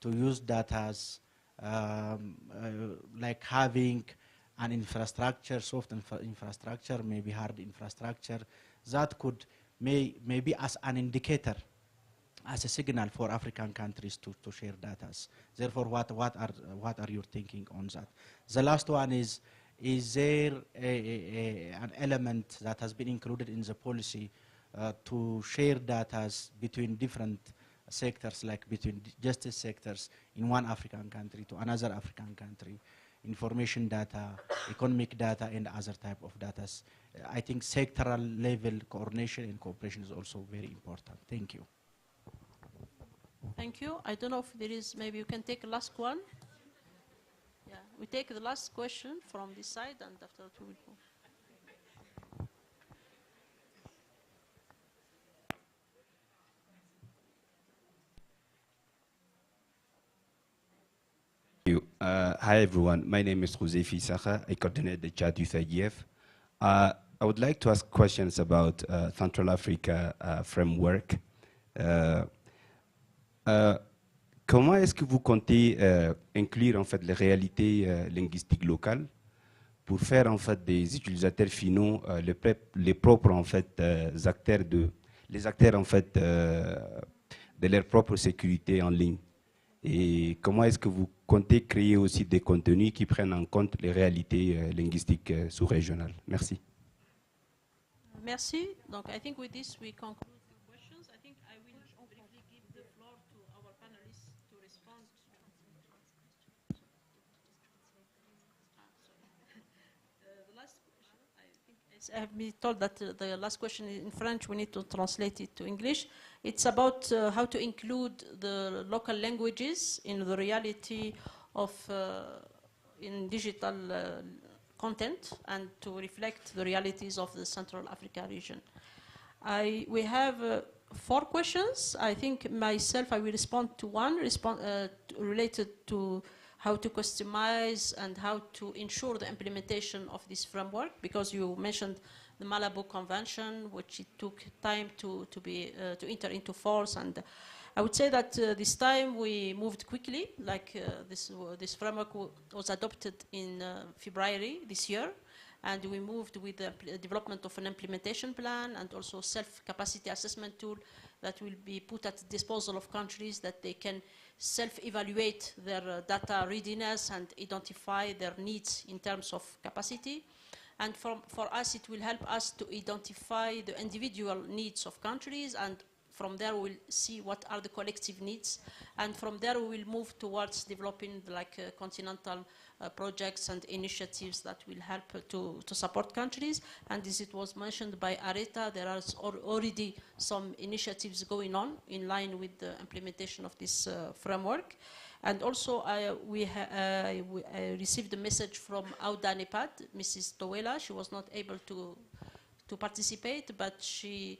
to use data, like having an infrastructure, soft infrastructure, maybe hard infrastructure, that could maybe as an indicator, as a signal for African countries to share data. Therefore, what are you thinking on that? The last one is there an element that has been included in the policy to share data between different sectors, like between justice sectors in one African country to another African country? information data, economic data, and other type of data. I think sectoral level coordination and cooperation is also very important. Thank you. Thank you. I don't know if there is, maybe you can take the last one. Yeah, we take the last question from this side, and after that we will go. Thank you. Hi, everyone. My name is Jose Fisaja. I coordinate the chat with IGF. I would like to ask questions about Central Africa framework. Comment est-ce que vous comptez inclure en fait les réalités linguistiques locales pour faire en fait des utilisateurs finaux les propres en fait les acteurs en fait de leur propre sécurité en ligne? Et comment est-ce que vous comptez créer aussi des contenus qui prennent en compte les réalités linguistiques sous-régionales? Merci. Merci. Donc, I think with this we conclude the questions. I think I will briefly give the floor to our panelists to respond. The last question, I think I have been told that the last question is in French. We need to translate it to English. It's about how to include the local languages in the reality of in digital content and to reflect the realities of the Central Africa region. We have 4 questions. I think myself I will respond to one related to how to customize and how to ensure the implementation of this framework, because you mentioned the Malabo Convention, which it took time to enter into force, and I would say that this time we moved quickly. Like this framework was adopted in February this year, and we moved with the development of an implementation plan and also self-capacity assessment tool that will be put at the disposal of countries, that they can self-evaluate their data readiness and identify their needs in terms of capacity. And for us, it will help us to identify the individual needs of countries, and from there we'll see what are the collective needs, and from there we will move towards developing continental projects and initiatives that will help to support countries. And as it was mentioned by Areta, there are already some initiatives going on in line with the implementation of this framework. And also I received a message from Auda Nepad, Mrs. Towela. She was not able to participate, but she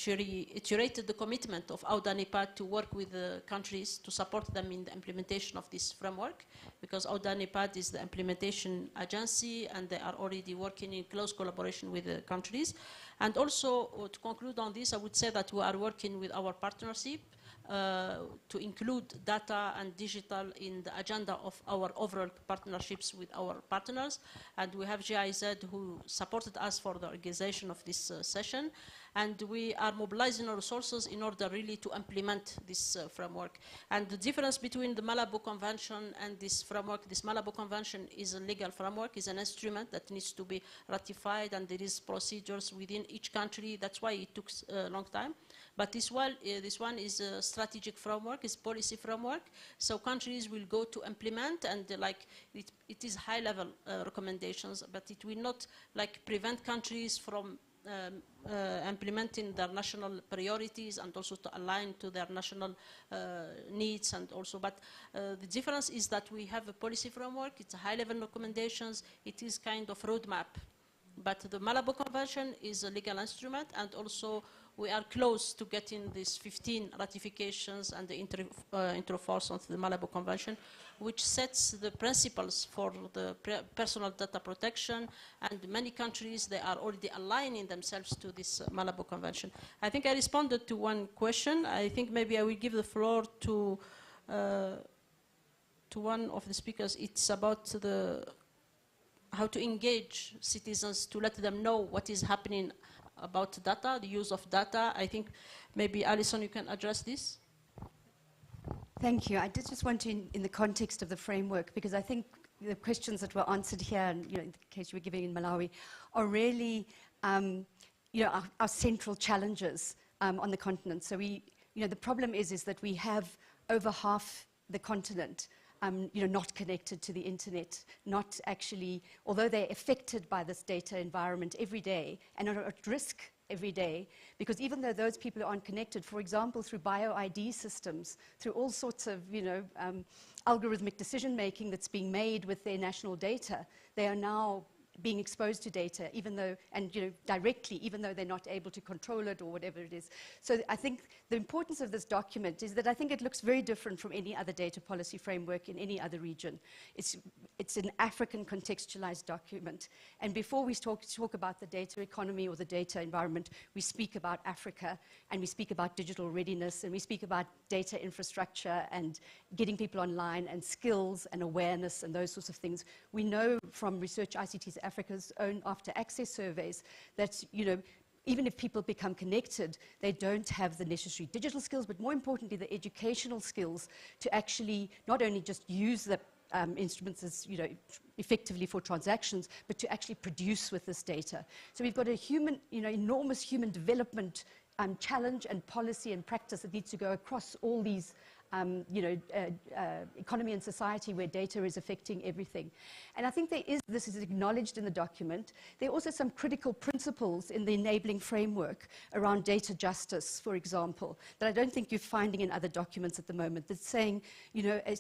reiterated the commitment of Auda Nepad to work with the countries to support them in the implementation of this framework, because Auda Nepad is the implementation agency and they are already working in close collaboration with the countries. And also, to conclude on this, I would say that we are working with our partnership to include data and digital in the agenda of our overall partnerships with our partners. And we have GIZ who supported us for the organization of this session. And we are mobilizing our resources in order really to implement this framework. And the difference between the Malabo Convention and this framework, this Malabo Convention is a legal framework, is an instrument that needs to be ratified, and there is procedures within each country. That's why it took a long time. But this one is a strategic framework, is policy framework. So countries will go to implement, and it is high-level recommendations, but it will not prevent countries from implementing their national priorities and also to align to their national needs. And also, but the difference is that we have a policy framework. It's a high-level recommendations. It is kind of roadmap. But the Malabo Convention is a legal instrument, and also we are close to getting these 15 ratifications and the intro force of the Malabo Convention, which sets the principles for the personal data protection. And many countries, they are already aligning themselves to this Malabo Convention. I think I responded to one question. I think maybe I will give the floor to one of the speakers. It's about how to engage citizens to let them know what is happening about data, the use of data. I think maybe Alison, you can address this. Thank you. I did just want to, in the context of the framework, because I think the questions that were answered here, and in the case you were giving in Malawi, are really our central challenges on the continent. So the problem is that we have over half the continent not connected to the internet, not actually, although they're affected by this data environment every day and are at risk every day, because even though those people aren't connected, for example, through bio-ID systems, through all sorts of, algorithmic decision-making that's being made with their national data, they are now being exposed to data, even though, directly, even though they're not able to control it or whatever it is. So I think the importance of this document is that I think it looks very different from any other data policy framework in any other region. It's an African contextualized document. And before we talk about the data economy or the data environment, we speak about Africa, and we speak about digital readiness, and we speak about data infrastructure and getting people online and skills and awareness and those sorts of things. We know from Research ICT's Africa's own after access surveys that, even if people become connected, they don't have the necessary digital skills, but more importantly, the educational skills to actually not only just use the instruments as, effectively for transactions, but to actually produce with this data. So we've got a enormous human development challenge and policy and practice that needs to go across all these economy and society where data is affecting everything. And I think this is acknowledged in the document. There are also some critical principles in the enabling framework around data justice, for example, that I don't think you're finding in other documents at the moment, that's saying, a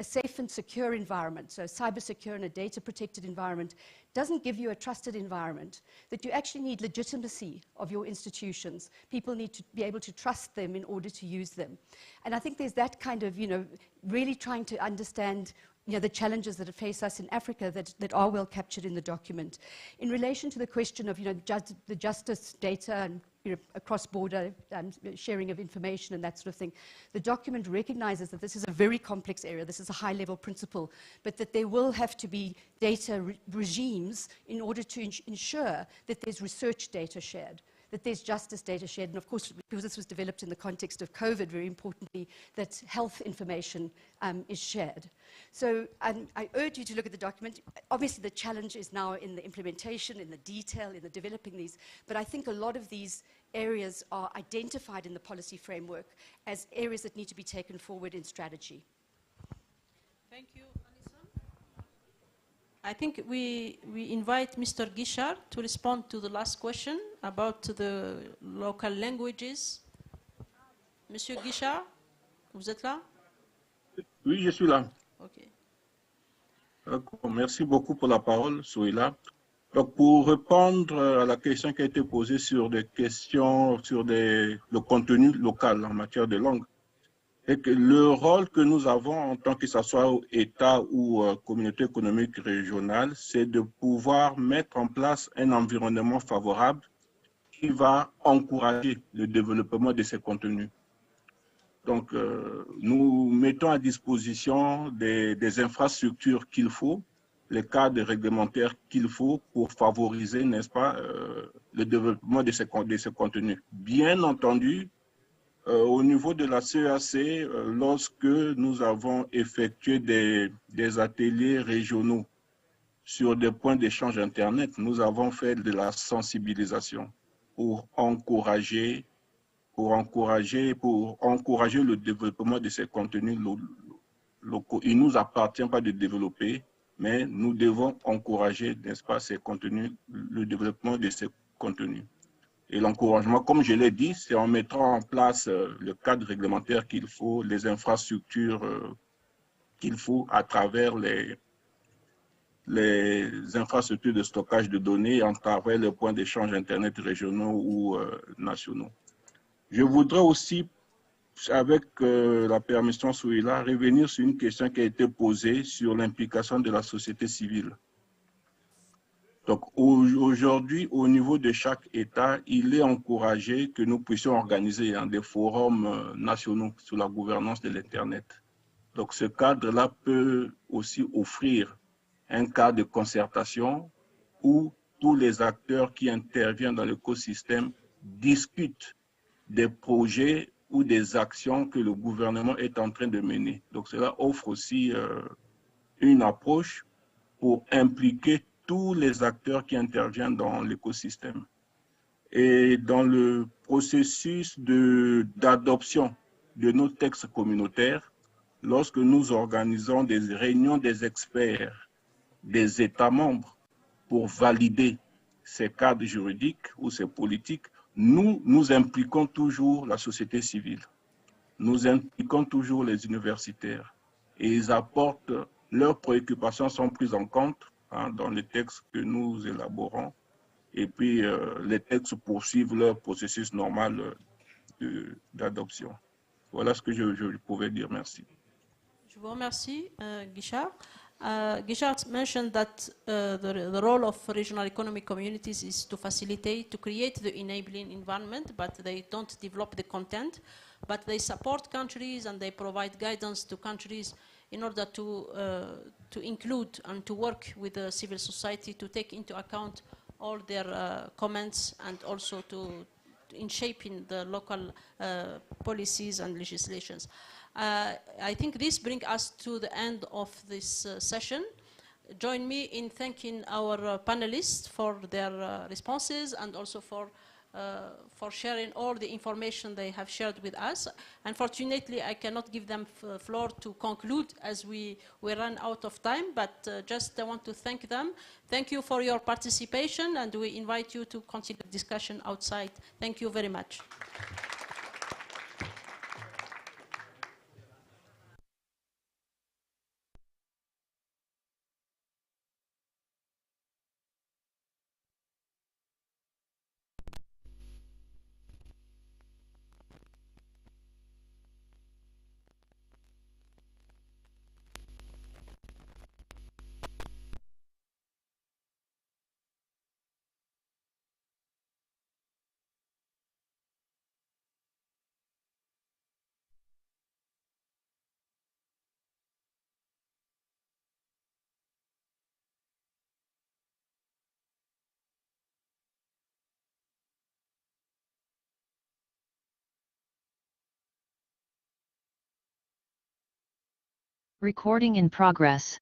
safe and secure environment, so cyber secure and a data protected environment, doesn't give you a trusted environment, that you actually need legitimacy of your institutions. People need to be able to trust them in order to use them. And I think there's that kind of, really trying to understand the challenges that face us in Africa that are well captured in the document. In relation to the question of the justice data and cross-border sharing of information and that sort of thing, the document recognizes that this is a very complex area, this is a high-level principle, but that there will have to be data regimes in order to ensure that there's research data shared, that there's justice data shared, and of course, because this was developed in the context of COVID, very importantly, that health information is shared. So I urge you to look at the document. Obviously, the challenge is now in the implementation, in the detail, in the developing these, but I think a lot of these areas are identified in the policy framework as areas that need to be taken forward in strategy. Thank you, Anissa. I think we invite Mr. Guichard to respond to the last question about the local languages. Monsieur Guichard, vous êtes là? Oui, je suis là. Okay. Merci beaucoup pour la parole, Souila. Donc, pour répondre à la question qui a été posée sur des questions sur le contenu local en matière de langue, et que le rôle que nous avons en tant que ce soit État ou communauté économique régionale, c'est de pouvoir mettre en place un environnement favorable qui va encourager le développement de ces contenus. Donc, nous mettons à disposition des infrastructures qu'il faut, les cadres réglementaires qu'il faut pour favoriser, n'est-ce pas, le développement de ces contenus. Bien entendu, au niveau de la CEAC, lorsque nous avons effectué des ateliers régionaux sur des points d'échange Internet, nous avons fait de la sensibilisation pour encourager le développement de ces contenus locaux. Il ne nous appartient pas de développer, mais nous devons encourager, n'est-ce pas, ces contenus, le développement de ces contenus. Et l'encouragement, comme je l'ai dit, c'est en mettant en place le cadre réglementaire qu'il faut, les infrastructures qu'il faut à travers les infrastructures de stockage de données, à travers les points d'échange Internet régionaux ou nationaux. Je voudrais aussi, avec la permission Souila, revenir sur une question qui a été posée sur l'implication de la société civile. Donc aujourd'hui, au niveau de chaque État, il est encouragé que nous puissions organiser des forums nationaux sur la gouvernance de l'Internet. Donc ce cadre-là peut aussi offrir un cadre de concertation où tous les acteurs qui interviennent dans l'écosystème discutent des projets ou des actions que le gouvernement est en train de mener. Donc cela offre aussi une approche pour impliquer tous les acteurs qui interviennent dans l'écosystème. Et dans le processus d'adoption de nos textes communautaires, lorsque nous organisons des réunions des experts des États membres pour valider ces cadres juridiques ou ces politiques, nous impliquons toujours la société civile, nous impliquons toujours les universitaires et ils apportent, leurs préoccupations sont prises en compte dans les textes que nous élaborons et puis les textes poursuivent leur processus normal d'adoption. Voilà ce que je pouvais dire. Merci. Je vous remercie, Guichard. Guichard mentioned that the role of regional economic communities is to facilitate, to create the enabling environment, but they don't develop the content, but they support countries and they provide guidance to countries in order to include and to work with the civil society to take into account all their comments and also in shaping the local policies and legislations. I think this brings us to the end of this session. Join me in thanking our panelists for their responses and also for sharing all the information they have shared with us. Unfortunately, I cannot give them floor to conclude as we run out of time, but just I want to thank them. Thank you for your participation, and we invite you to continue the discussion outside. Thank you very much. Recording in progress.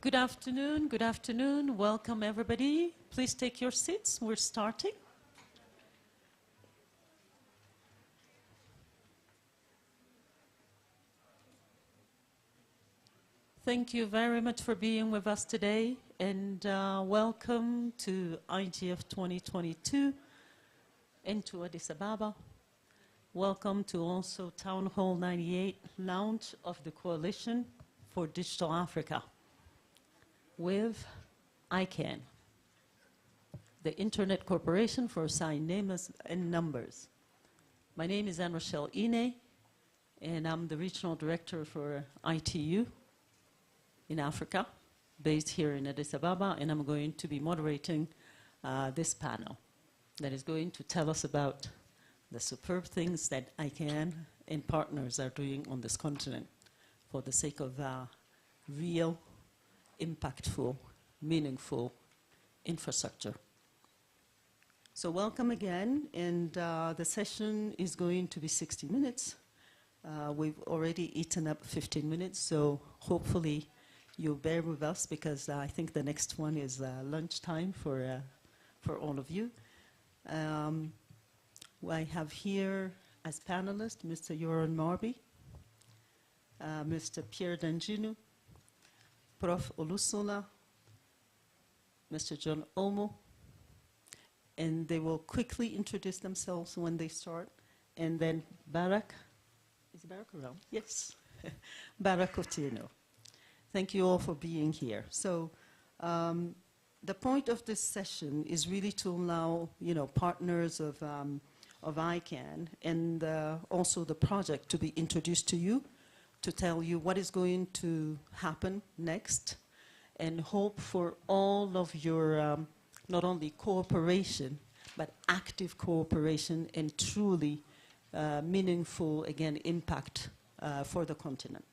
Good afternoon, good afternoon. Welcome, everybody. Please take your seats. We're starting. Thank you very much for being with us today, and welcome to IGF 2022 into Addis Ababa. Welcome to also Town Hall 98 launch of the Coalition for Digital Africa with ICANN, the Internet Corporation for Assigned Names and Numbers. My name is Anne Rochelle Ine, and I'm the Regional Director for ITU in Africa, based here in Addis Ababa, and I'm going to be moderating this panel that is going to tell us about the superb things that ICANN and partners are doing on this continent for the sake of real, impactful, meaningful infrastructure. So welcome again, and the session is going to be 60 minutes. We've already eaten up 15 minutes, so hopefully you'll bear with us, because I think the next one is lunchtime for all of you. I have here as panelists Mr. Yoran Marby, Mr. Pierre Danginu, Prof. Olusola, Mr. John Omo, and they will quickly introduce themselves when they start, and then Barak, is Barak around? Yes, Barak Otieno. Thank you all for being here. So the point of this session is really to allow, partners of ICANN and also the project to be introduced to you, to tell you what is going to happen next, and hope for all of your not only cooperation, but active cooperation and truly meaningful, again, impact for the continent.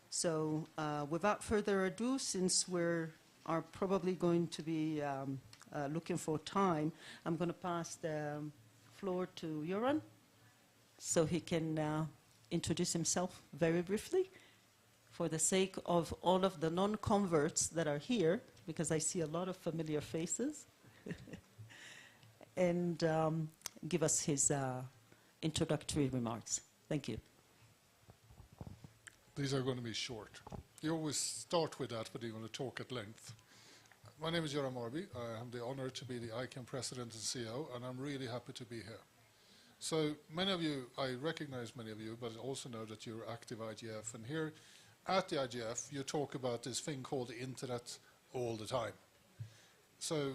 So without further ado, since we are probably going to be looking for time, I'm going to pass the floor to Yoran so he can introduce himself very briefly for the sake of all of the non-converts that are here, because I see a lot of familiar faces, and give us his introductory remarks. Thank you. These are going to be short. You always start with that, but you're going to talk at length. My name is Yoram Marby. I have the honor to be the ICANN President and CEO, and I'm really happy to be here. So many of you, I recognize many of you, but I also know that you're active IGF. And here at the IGF, you talk about this thing called the Internet all the time. So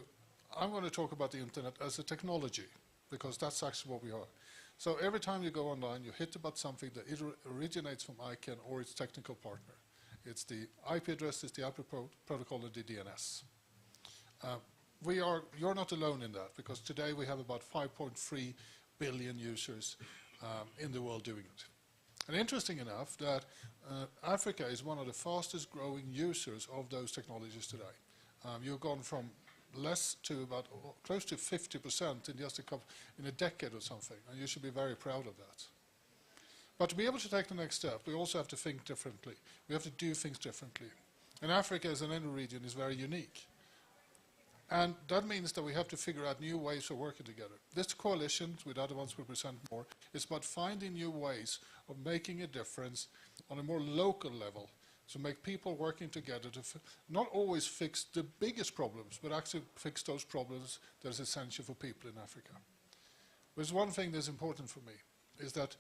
I'm going to talk about the Internet as a technology, because that's actually what we are. So every time you go online, you hit about something that originates from ICANN or its technical partner. It's the IP address, it's the IP protocol, and the DNS. You're not alone in that, because today we have about 5.3 billion users in the world doing it. And interesting enough that Africa is one of the fastest growing users of those technologies today. You've gone from less to about close to 50% in just in a decade or something, and you should be very proud of that. But to be able to take the next step, we also have to think differently. We have to do things differently. And Africa, as an end region, is very unique. And that means that we have to figure out new ways of working together. This coalition, with other ones we'll present more, is about finding new ways of making a difference on a more local level, to make people working together to not always fix the biggest problems, but actually fix those problems that is essential for people in Africa. There's one thing that's important for me, is that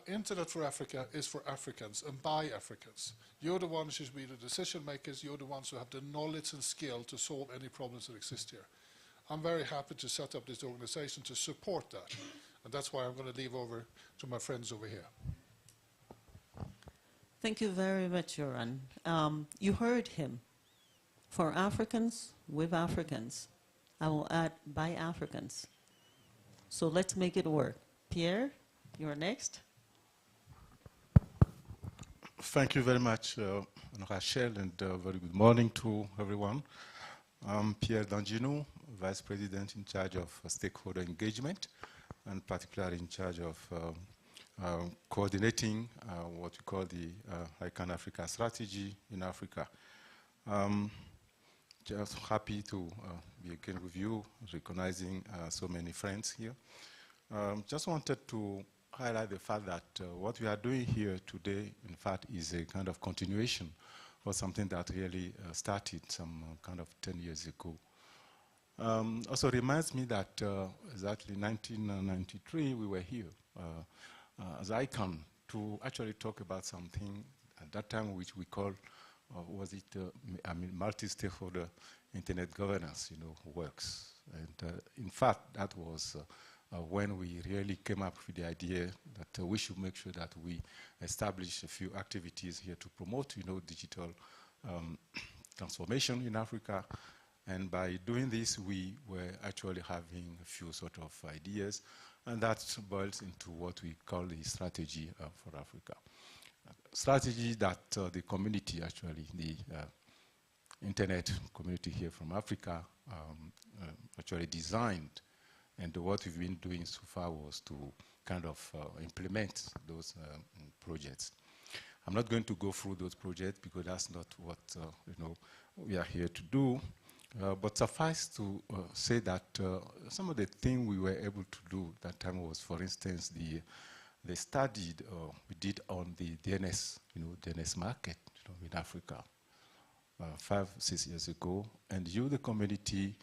Internet for Africa is for Africans and by Africans. You're the ones who should be the decision makers, you're the ones who have the knowledge and skill to solve any problems that exist here. I'm very happy to set up this organization to support that, and that's why I'm going to leave over to my friends over here. Thank you very much, Yoran. You heard him. For Africans, with Africans. I will add by Africans. So let's make it work. Pierre, you're next. Thank you very much, Rachel, and very good morning to everyone. I'm Pierre Danginu, Vice President in charge of stakeholder engagement, and particularly in charge of coordinating what we call the ICANN Africa strategy in Africa. Just happy to be again with you, recognizing so many friends here. Just wanted to highlight the fact that what we are doing here today, in fact, is a kind of continuation of something that really started some kind of 10 years ago. Also reminds me that exactly 1993 we were here as ICANN to actually talk about something at that time which we called multi-stakeholder internet governance, works. And in fact, that was when we really came up with the idea that we should make sure that we establish a few activities here to promote, digital transformation in Africa. And by doing this, we were actually having a few sort of ideas, and that boils into what we call the strategy for Africa. Strategy that the community, actually, the internet community here from Africa actually designed. And what we've been doing so far was to kind of implement those projects. I'm not going to go through those projects because that's not what we are here to do. But suffice to say that some of the things we were able to do that time was, for instance, the study we did on the DNS, DNS market in Africa 5-6 years ago, and the community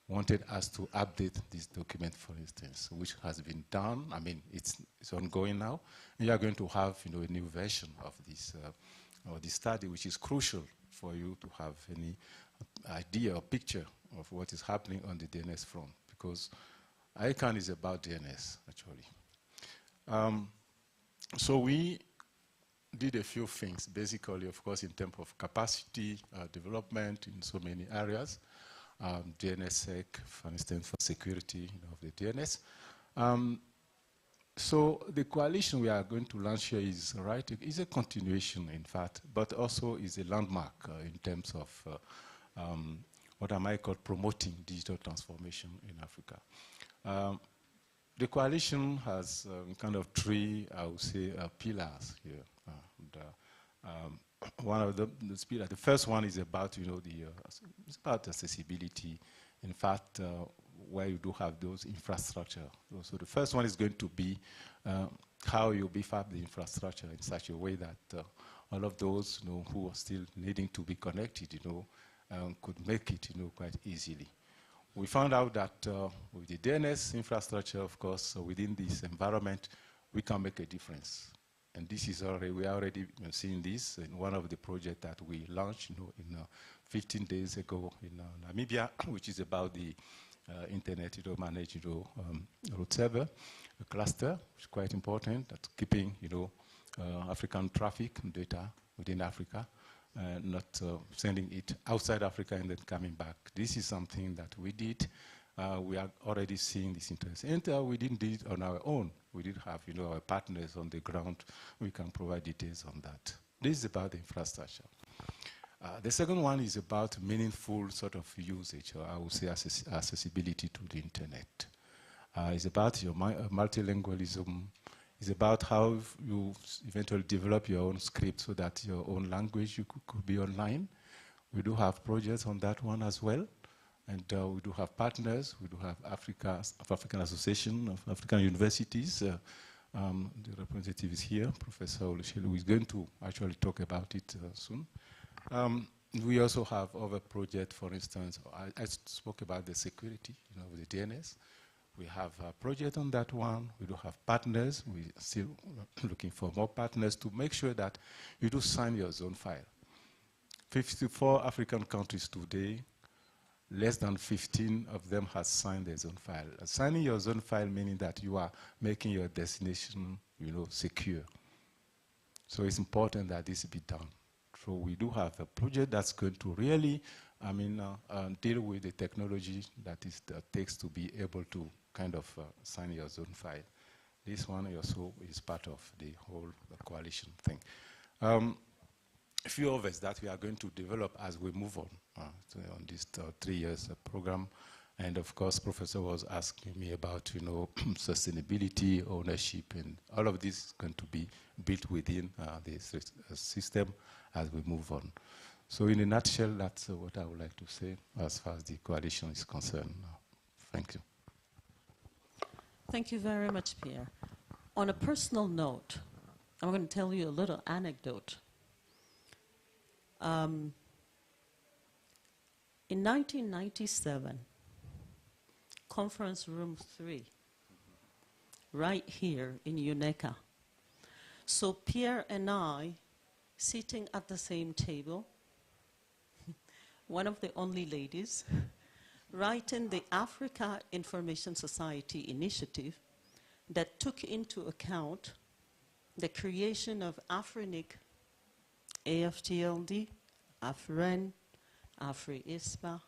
wanted us to update this document, for instance, which has been done. I mean, it's ongoing now, and you are going to have a new version of this study, which is crucial for you to have any idea or picture of what is happening on the DNS front, because ICANN is about DNS, actually. So we did a few things, basically, of course, in terms of capacity development in so many areas. DNSSEC, for instance, for security of the DNS. So the coalition we are going to launch here is a continuation, in fact, but also is a landmark in terms of what I might call promoting digital transformation in Africa. The coalition has kind of three, I would say, pillars here. One of the pillars, the first one is about, it's about accessibility. In fact, where you do have those infrastructure. So the first one is going to be how you beef up the infrastructure in such a way that all of those who are still needing to be connected, could make it quite easily. We found out that with the DNS infrastructure, of course, within this environment, we can make a difference. And this is already, we are already seeing this in one of the projects that we launched 15 days ago in Namibia, which is about the internet managed road server cluster, which is quite important, that's keeping African traffic and data within Africa. Not sending it outside Africa and then coming back. This is something that we did. We are already seeing this interest. And we didn't do it on our own. We did have our partners on the ground. We can provide details on that. This is about the infrastructure. The second one is about meaningful sort of usage, or I would say accessibility to the internet. It's about your multilingualism. It's about how you eventually develop your own script so that your own language could be online. We do have projects on that one as well. And we do have partners. We do have African Association of African Universities. The representative is here, Professor Olushelu, who is going to actually talk about it soon. We also have other projects, for instance, I spoke about the security with the DNS. We have a project on that one. We do have partners. We're still looking for more partners to make sure that you do sign your zone file. 54 African countries today, less than 15 of them have signed their zone file. Signing your zone file meaning that you are making your destination, secure. So it's important that this be done. So we do have a project that's going to really, deal with the technology that takes to be able to kind of sign your zone file. This one also is part of the whole coalition thing. A few others that we are going to develop as we move on this 3 years program. And of course, Professor was asking me about, sustainability, ownership, and all of this is going to be built within the system as we move on. So in a nutshell, that's what I would like to say as far as the coalition is concerned. Thank you. Thank you very much, Pierre. On a personal note, I'm going to tell you a little anecdote. In 1997, conference room 3, right here in UNECA. So Pierre and I, sitting at the same table, one of the only ladies, writing the Africa Information Society initiative that took into account the creation of AFRINIC, AFTLD, AFREN, AFRI-ISPA,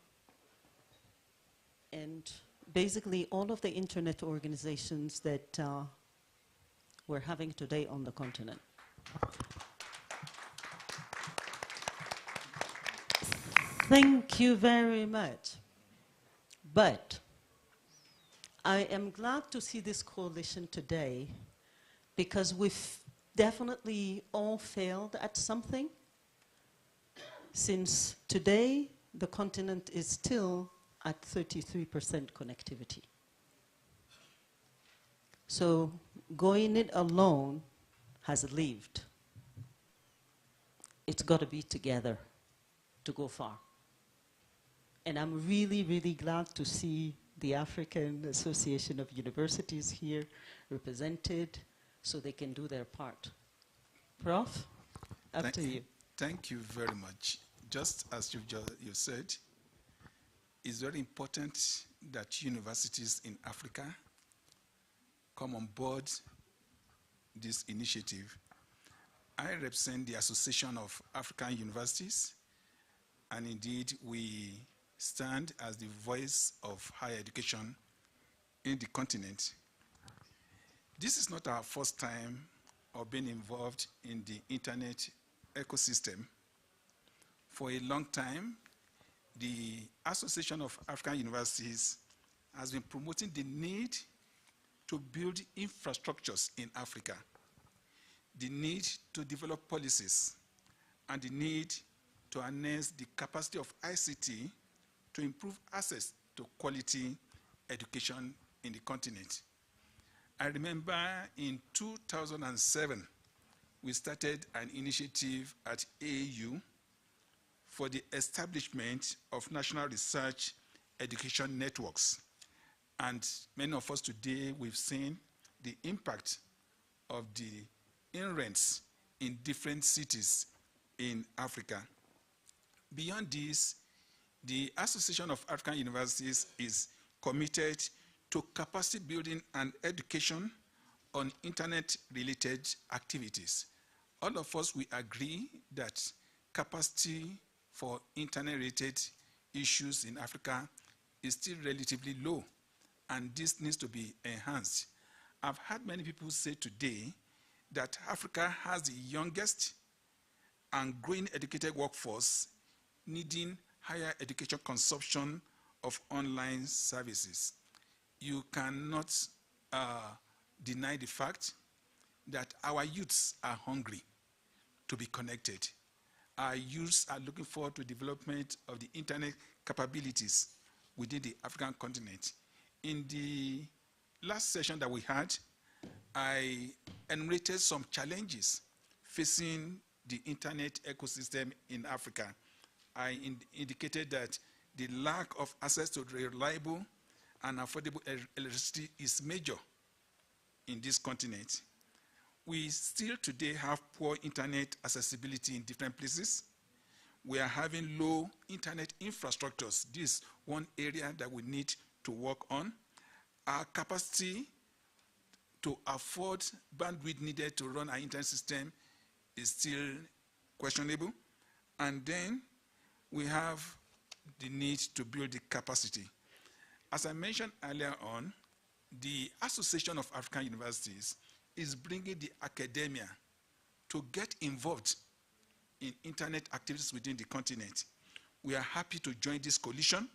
and basically all of the internet organizations that we're having today on the continent. Thank you very much. But I am glad to see this coalition today because we've definitely all failed at something, since today the continent is still at 33% connectivity. So going it alone has lived. It's got to be together to go far. And I'm really, really glad to see the African Association of Universities here represented so they can do their part. Prof, up to you. Thank you very much. Just as you said, it's very important that universities in Africa come on board this initiative. I represent the Association of African Universities, and indeed we stand as the voice of higher education in the continent. This is not our first time of being involved in the internet ecosystem. For a long time, the Association of African Universities has been promoting the need to build infrastructures in Africa, the need to develop policies, and the need to harness the capacity of ICT to improve access to quality education in the continent. I remember in 2007, we started an initiative at AU for the establishment of national research education networks. And many of us today, we've seen the impact of the inroads in different cities in Africa. Beyond this, the Association of African Universities is committed to capacity building and education on internet-related activities. All of us, we agree that capacity for internet-related issues in Africa is still relatively low, and this needs to be enhanced. I've heard many people say today that Africa has the youngest and growing educated workforce needing higher education consumption of online services. You cannot deny the fact that our youths are hungry to be connected. Our youths are looking forward to development of the internet capabilities within the African continent. In the last session that we had, I enumerated some challenges facing the internet ecosystem in Africa. I indicated that the lack of access to reliable and affordable electricity is major in this continent. We still today have poor internet accessibility in different places. We are having low internet infrastructures. This is one area that we need to work on. Our capacity to afford bandwidth needed to run our internet system is still questionable. And then we have the need to build the capacity. As I mentioned earlier on, the Association of African Universities is bringing the academia to get involved in internet activities within the continent. We are happy to join this coalition.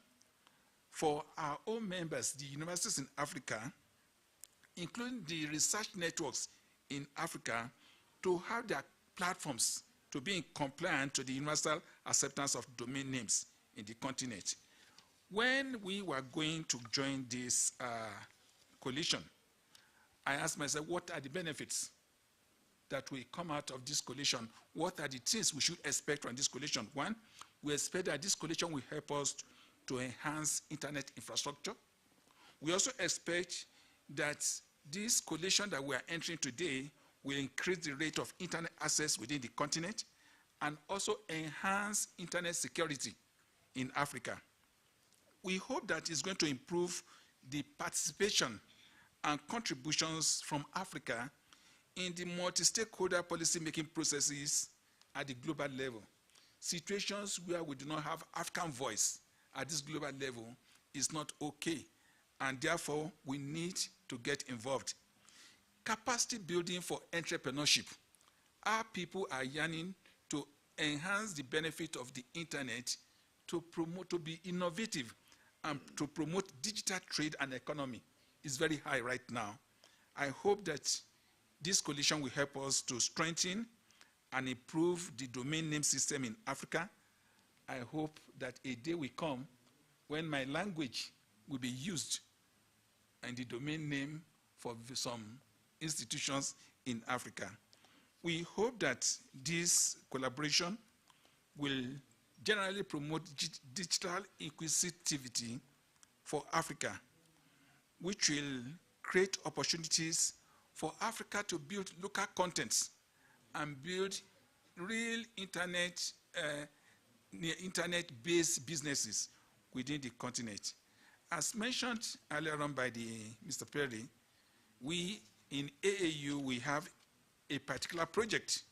For our own members, the universities in Africa, including the research networks in Africa, to have their platforms to be in compliance to the Universal acceptance of domain names in the continent. When we were going to join this coalition, I asked myself, what are the benefits that will come out of this coalition? What are the things we should expect from this coalition? One, we expect that this coalition will help us to enhance internet infrastructure. We also expect that this coalition that we are entering today will increase the rate of internet access within the continent and also enhance internet security in Africa. We hope that it's going to improve the participation and contributions from Africa in the multi-stakeholder policy-making processes at the global level. Situations where we do not have African voice at this global level is not okay, and therefore we need to get involved. Capacity building for entrepreneurship. Our people are yearning to enhance the benefit of the internet to promote, to be innovative and to promote digital trade and economy. Is very high right now. I hope that this coalition will help us to strengthen and improve the domain name system in Africa. I hope that a day will come when my language will be used and the domain name for some institutions in Africa. We hope that this collaboration will generally promote digital inclusivity for Africa, which will create opportunities for Africa to build local contents and build real internet-based businesses within the continent. As mentioned earlier on by Mr. Perry, we in AAU, we have a particular project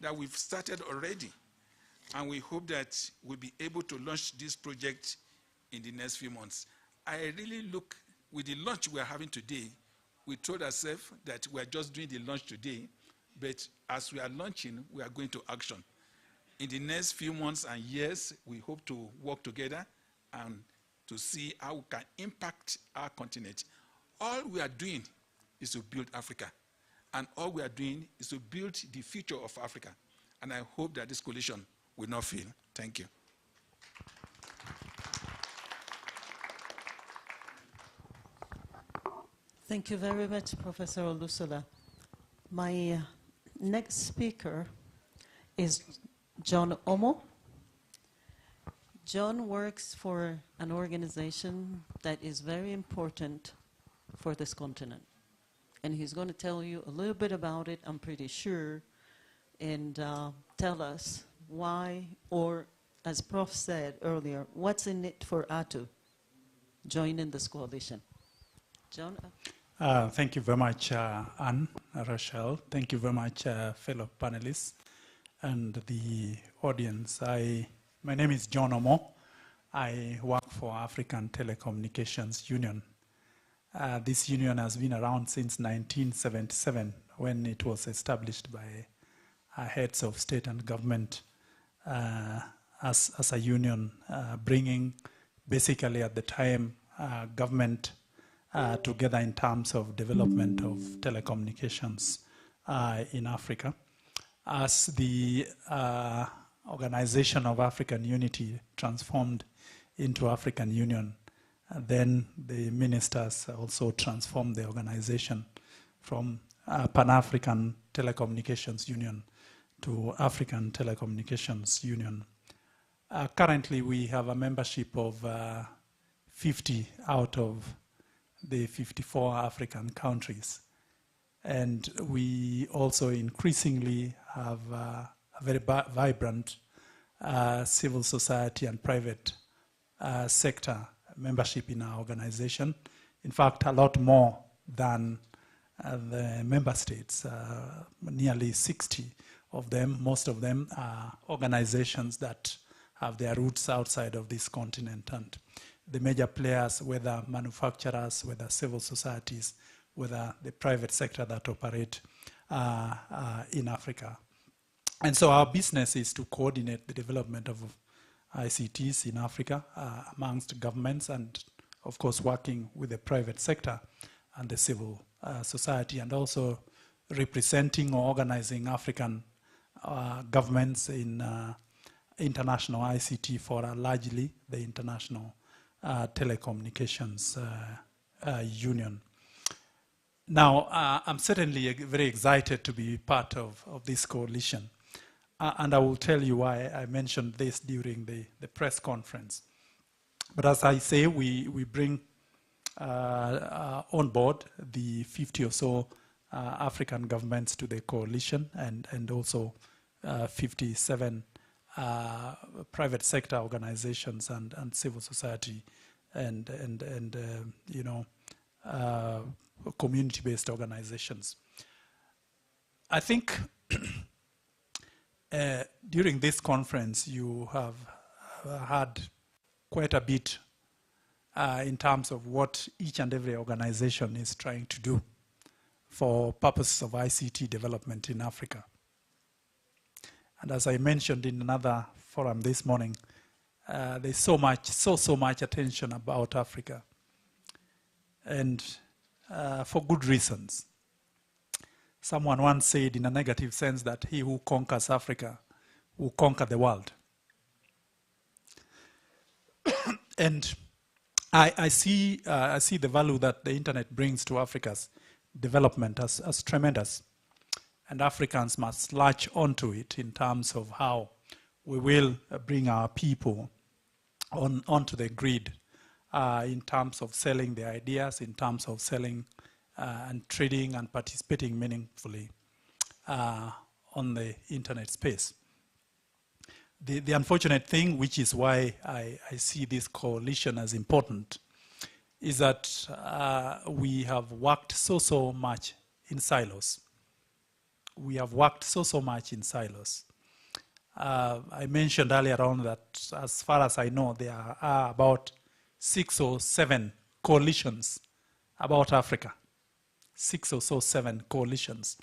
that we've started already, and we hope that we'll be able to launch this project in the next few months. I really look, with the launch we are having today, we told ourselves that we are just doing the launch today, but as we are launching, we are going to action. In the next few months and years, we hope to work together and to see how we can impact our continent. All we are doing is to build Africa, and all we are doing is to build the future of Africa. And I hope that this coalition will not fail. Thank you. Thank you very much, Professor Olusola. My next speaker is John Omo. John works for an organization that is very important for this continent. And he's going to tell you a little bit about it, I'm pretty sure, and tell us why, or as Prof said earlier, what's in it for ATU joining this coalition. John? Thank you very much, Anne, Rochelle. Thank you very much, fellow panelists and the audience. My name is John Omo. I work for African Telecommunications Union. This union has been around since 1977, when it was established by heads of state and government as a union, bringing basically at the time government together in terms of development of telecommunications in Africa. As the Organization of African Unity transformed into African Union, then the ministers also transformed the organization from Pan-African Telecommunications Union to African Telecommunications Union. Currently, we have a membership of 50 out of the 54 African countries. And we also increasingly have a very vibrant civil society and private sector membership in our organization. In fact, a lot more than the member states, nearly 60 of them. Most of them are organizations that have their roots outside of this continent. And the major players, whether manufacturers, whether civil societies, whether the private sector that operate in Africa. And so our business is to coordinate the development of ICTs in Africa amongst governments, and of course working with the private sector and the civil society, and also representing or organizing African governments in international ICT fora, largely the International Telecommunications Union. Now, I'm certainly very excited to be part of this coalition. And I will tell you why I mentioned this during the press conference. But as I say, we bring on board the 50 or so African governments to the coalition, and also 57 private sector organizations and civil society and you know, community-based organizations. I think during this conference you have had quite a bit in terms of what each and every organization is trying to do for purposes of ICT development in Africa. And as I mentioned in another forum this morning, there's so much attention about Africa, and for good reasons. Someone once said in a negative sense that he who conquers Africa will conquer the world. And I see the value that the internet brings to Africa's development as tremendous. And Africans must latch onto it in terms of how we will bring our people onto the grid in terms of selling their ideas, in terms of selling and trading and participating meaningfully on the internet space. The unfortunate thing, which is why I see this coalition as important, is that we have worked so much in silos. We have worked so much in silos. I mentioned earlier on that, as far as I know, there are about 6 or 7 coalitions about Africa. 6 or so 7 coalitions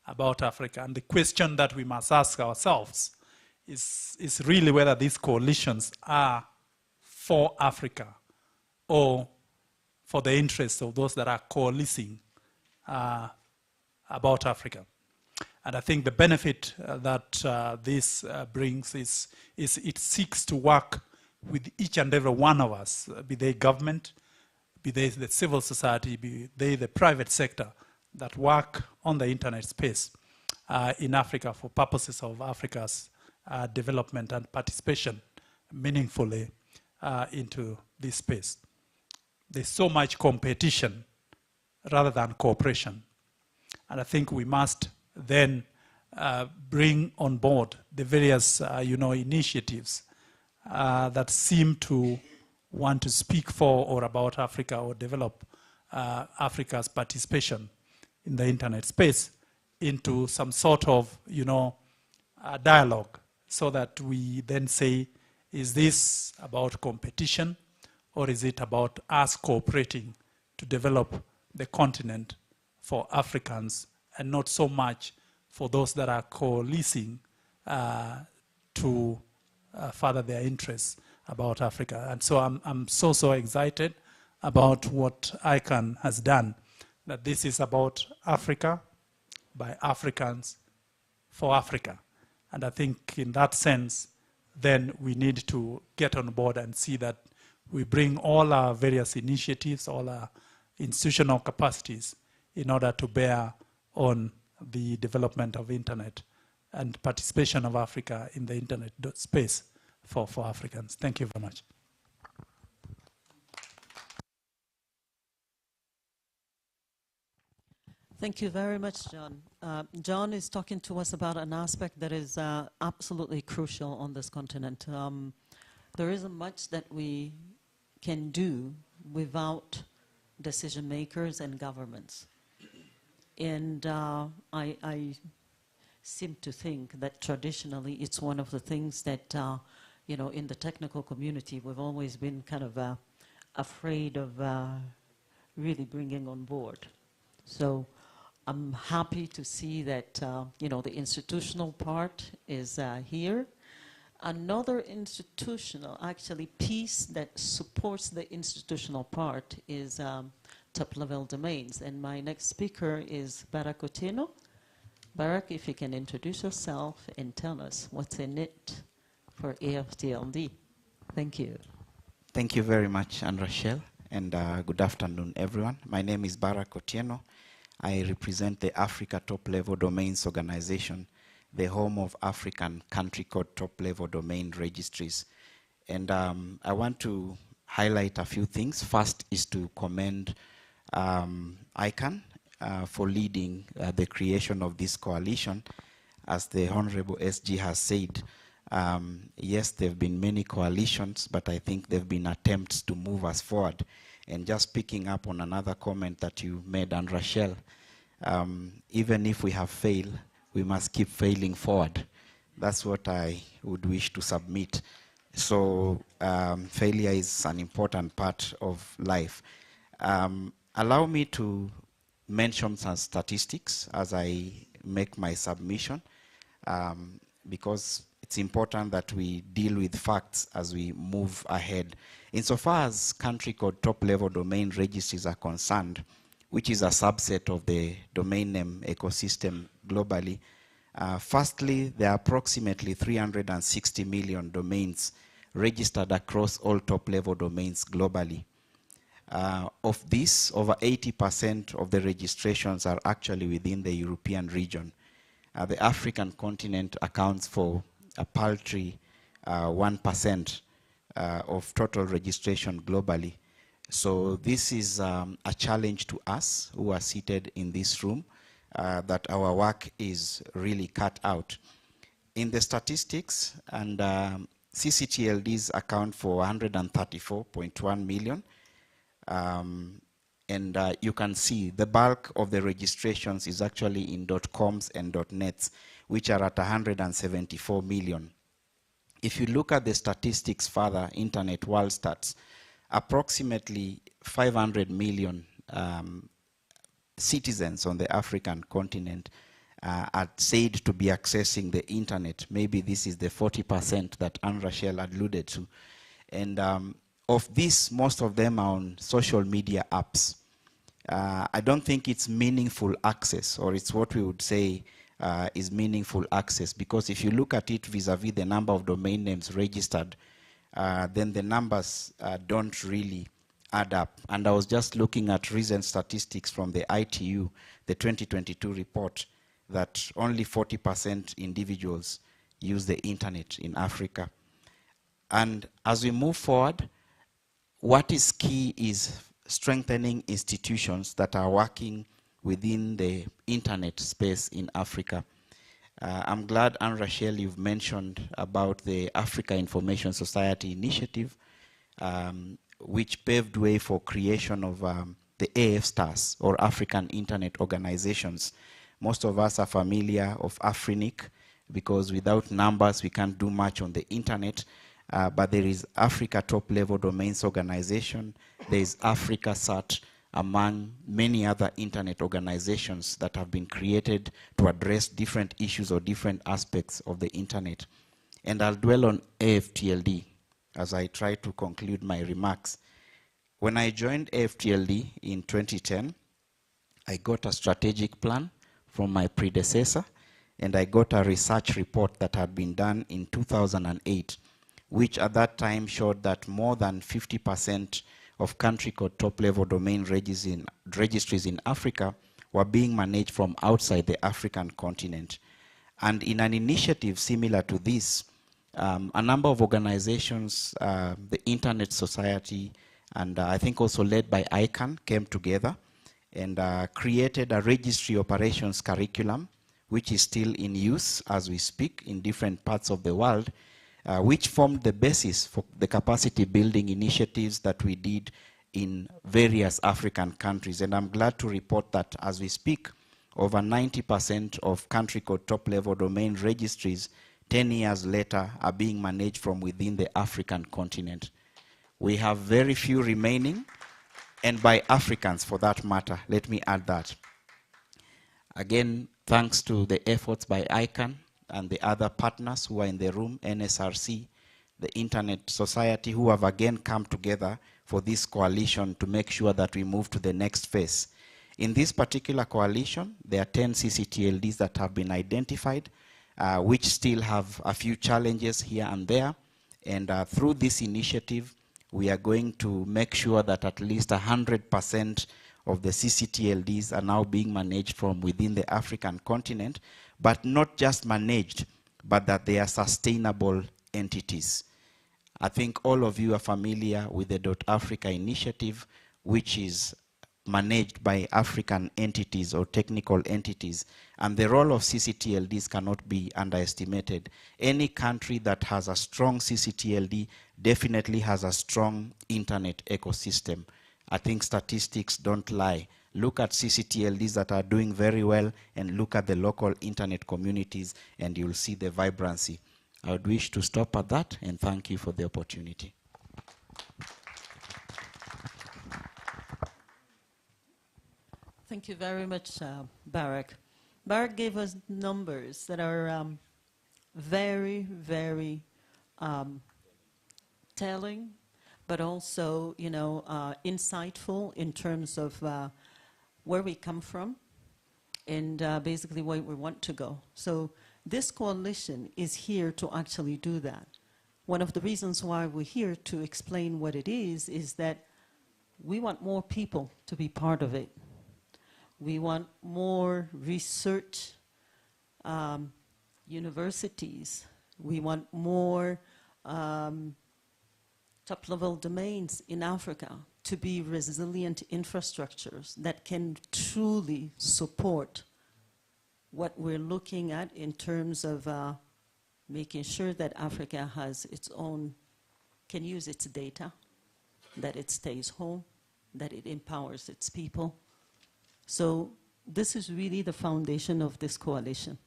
about Africa. And the question that we must ask ourselves is really whether these coalitions are for Africa or for the interests of those that are coalescing about Africa. And I think the benefit that this brings is it seeks to work with each and every one of us, be they government, be they the civil society, be they the private sector, that work on the internet space in Africa for purposes of Africa's development and participation meaningfully into this space. There's so much competition rather than cooperation. And I think we must then bring on board the various initiatives that seem to want to speak for or about Africa or develop Africa's participation in the internet space into some sort of dialogue, so that we then say, is this about competition or is it about us cooperating to develop the continent for Africans and not so much for those that are coalescing to further their interests about Africa. And so I'm so excited about what ICANN has done, that this is about Africa by Africans for Africa. And I think in that sense, then we need to get on board and see that we bring all our various initiatives, all our institutional capacities in order to bear on the development of internet and participation of Africa in the internet space for Africans. Thank you very much. Thank you very much, John. John is talking to us about an aspect that is absolutely crucial on this continent. There isn't much that we can do without decision makers and governments. And I seem to think that traditionally it's one of the things that, in the technical community, we've always been kind of afraid of really bringing on board. So I'm happy to see that, the institutional part is here. Another institutional, actually, piece that supports the institutional part is top-level domains. And my next speaker is Barak Otieno. Barak, if you can introduce yourself and tell us what's in it for AFTLD. Thank you. Thank you very much, Anne Rachel, and good afternoon, everyone. My name is Barak Otieno. I represent the Africa Top-Level Domains Organization, the home of African country code top-level domain registries. And I want to highlight a few things. First is to commend ICANN for leading the creation of this coalition. As the Honorable SG has said, yes, there have been many coalitions, but I think there have been attempts to move us forward. And just picking up on another comment that you made, Anne Rachel, even if we have failed, we must keep failing forward. That's what I would wish to submit. So failure is an important part of life. Allow me to mention some statistics as I make my submission, because it's important that we deal with facts as we move ahead. Insofar as country code top-level domain registries are concerned, which is a subset of the domain name ecosystem globally, firstly, there are approximately 360 million domains registered across all top-level domains globally. Of this, over 80% of the registrations are actually within the European region. The African continent accounts for a paltry 1% of total registration globally. So this is a challenge to us who are seated in this room, that our work is really cut out. In the statistics, and CCTLDs account for 134.1 million. You can see the bulk of the registrations is actually in .coms and .nets, which are at 174 million. If you look at the statistics further, Internet World Stats, approximately 500 million citizens on the African continent are said to be accessing the internet. Maybe this is the 40% that Anne Rachel alluded to. And of this, most of them are on social media apps. I don't think it's meaningful access, or it's what we would say is meaningful access, because if you look at it vis-a-vis the number of domain names registered, then the numbers don't really add up. And I was just looking at recent statistics from the ITU, the 2022 report, that only 40% individuals use the internet in Africa. And as we move forward, what is key is strengthening institutions that are working within the internet space in Africa. I'm glad, Anne Rachel, you've mentioned about the Africa Information Society initiative, which paved way for creation of the AFSTAs, or African Internet Organizations. Most of us are familiar of AFRINIC, because without numbers we can't do much on the internet. But there is Africa Top-Level Domains Organization, there is Africa SAT, among many other internet organizations that have been created to address different issues or different aspects of the internet. And I'll dwell on AFTLD as I try to conclude my remarks. When I joined AFTLD in 2010, I got a strategic plan from my predecessor, and I got a research report that had been done in 2008, which at that time showed that more than 50% of country code top-level domain registries in Africa were being managed from outside the African continent. And in an initiative similar to this, a number of organizations, the Internet Society, and I think also led by ICANN, came together and created a registry operations curriculum, which is still in use as we speak in different parts of the world, which formed the basis for the capacity building initiatives that we did in various African countries. And I'm glad to report that as we speak, over 90% of country code top-level domain registries 10 years later are being managed from within the African continent. We have very few remaining, and by Africans for that matter, let me add that. Again, thanks to the efforts by ICANN and the other partners who are in the room, NSRC, the Internet Society, who have again come together for this coalition to make sure that we move to the next phase. In this particular coalition, there are 10 CCTLDs that have been identified, which still have a few challenges here and there. And through this initiative, we are going to make sure that at least 100% of the CCTLDs are now being managed from within the African continent, but not just managed, but that they are sustainable entities. I think all of you are familiar with the .Africa initiative, which is managed by African entities or technical entities, and the role of CCTLDs cannot be underestimated. Any country that has a strong CCTLD definitely has a strong internet ecosystem. I think statistics don't lie. Look at CCTLDs that are doing very well and look at the local internet communities and you'll see the vibrancy. I would wish to stop at that and thank you for the opportunity. Thank you very much, Barak. Barak gave us numbers that are very, very telling, but also, you know, insightful in terms of where we come from and basically where we want to go. So this coalition is here to actually do that. One of the reasons why we're here to explain what it is that we want more people to be part of it. We want more research universities. We want more top-level domains in Africa to be resilient infrastructures that can truly support what we're looking at in terms of making sure that Africa has its own, can use its data, that it stays home, that it empowers its people. So this is really the foundation of this coalition,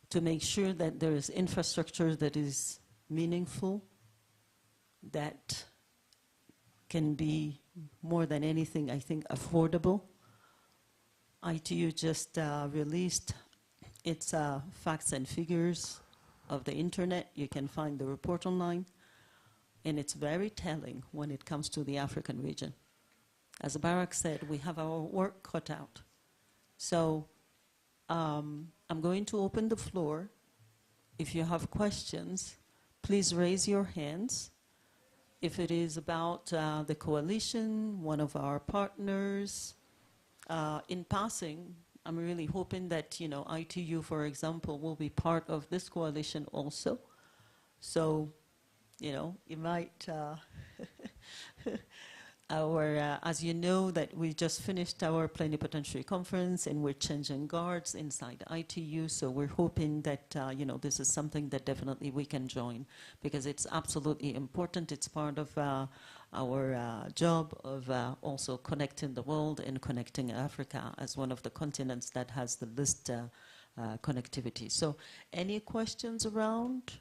to make sure that there is infrastructure that is meaningful, that can be more than anything, I think, affordable. ITU just released its facts and figures of the internet. You can find the report online, and it's very telling when it comes to the African region. As Barak said, we have our work cut out. So I'm going to open the floor. If you have questions, please raise your hands. If it is about the coalition, one of our partners, in passing, I'm really hoping that, you know, ITU, for example, will be part of this coalition also. So, you know, it might, as you know, that we just finished our plenipotentiary conference and we're changing guards inside ITU. So we're hoping that, you know, this is something that definitely we can join because it's absolutely important. It's part of our job of also connecting the world and connecting Africa as one of the continents that has the least connectivity. So any questions around?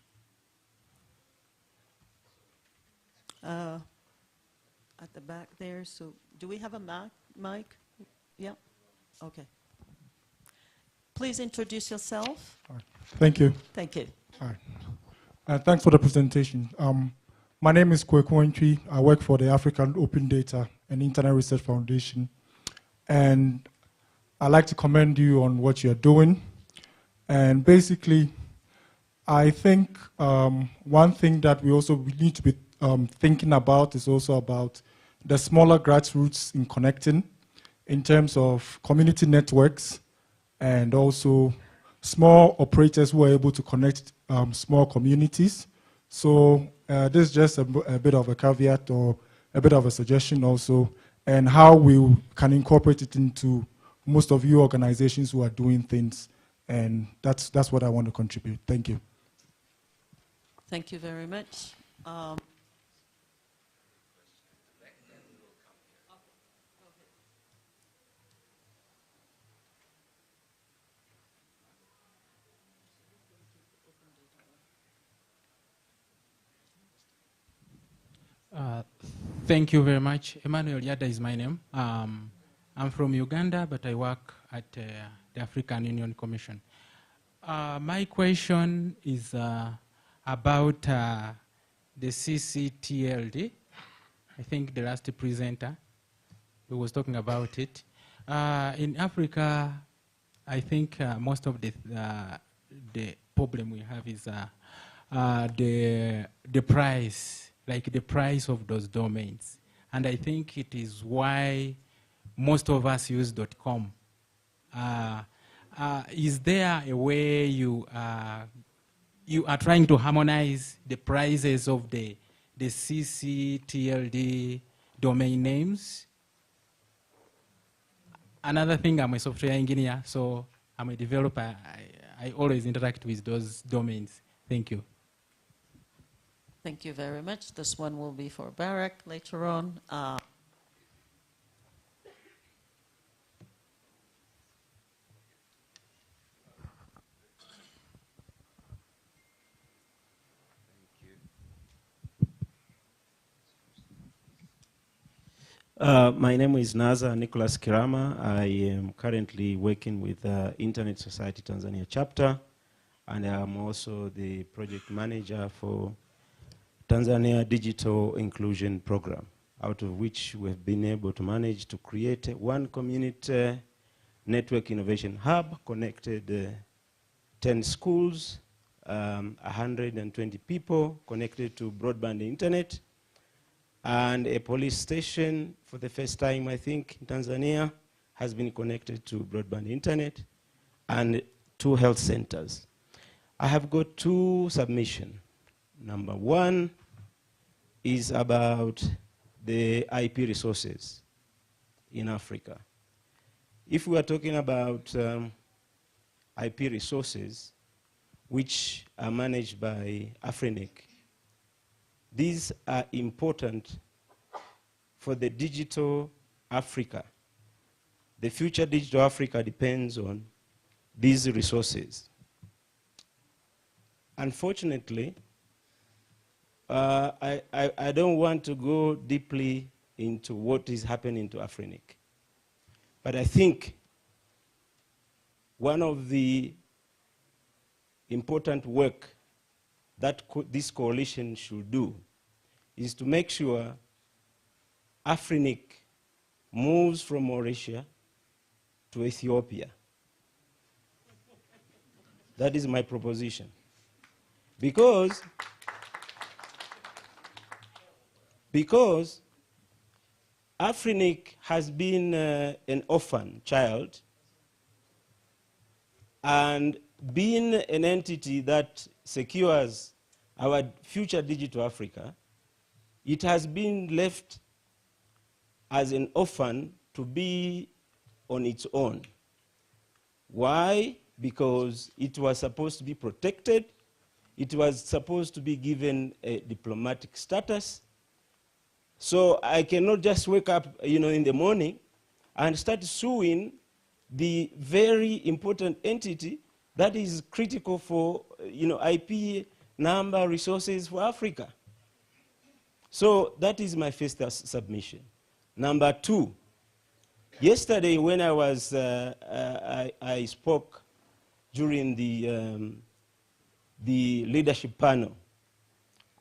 At the back there. So do we have a mic? Yeah? Okay. Please introduce yourself. Right. Thank you. Thank you. All right. Thanks for the presentation. My name is Kweku Ntwi. I work for the African Open Data and Internet Research Foundation. And I'd like to commend you on what you're doing. And basically, I think one thing that we need to be thinking about is also about the smaller grassroots in connecting in terms of community networks and also small operators who are able to connect small communities. So this is just a bit of a caveat or a bit of a suggestion also, and how we can incorporate it into most of you organizations who are doing things. And that's what I want to contribute. Thank you. Thank you very much. Thank you very much. Emmanuel Yada is my name. I'm from Uganda, but I work at the African Union Commission. My question is about the CCTLD. I think the last presenter who was talking about it. In Africa, I think most of the problem we have is the price, like the price of those domains. And I think it is why most of us use .com. Is there a way you are trying to harmonize the prices of the CCTLD domain names? Another thing, I'm a software engineer, so I'm a developer. I always interact with those domains. Thank you. Thank you very much. This one will be for Barak later on. My name is Naza Nicholas Kirama. I am currently working with Internet Society Tanzania chapter, and I am also the project manager for Tanzania Digital Inclusion Program, out of which we have been able to manage to create one community network innovation hub, connected 10 schools, 120 people connected to broadband internet, and a police station for the first time, I think, in Tanzania has been connected to broadband internet, and 2 health centers. I have got 2 submissions. Number 1 is about the IP resources in Africa. If we are talking about IP resources, which are managed by Afrinic, these are important for the digital Africa. The future digital Africa depends on these resources. Unfortunately, I don't want to go deeply into what is happening to Afrinic. But I think one of the important work that this coalition should do is to make sure Afrinic moves from Mauritius to Ethiopia. That is my proposition. Because Afrinic has been an orphan child, and being an entity that secures our future digital Africa, it has been left as an orphan to be on its own. Why? Because it was supposed to be protected. It was supposed to be given a diplomatic status. So I cannot just wake up, in the morning and start suing the very important entity that is critical for, IP number resources for Africa. So that is my first submission. Number 2, yesterday when I was, I spoke during the leadership panel,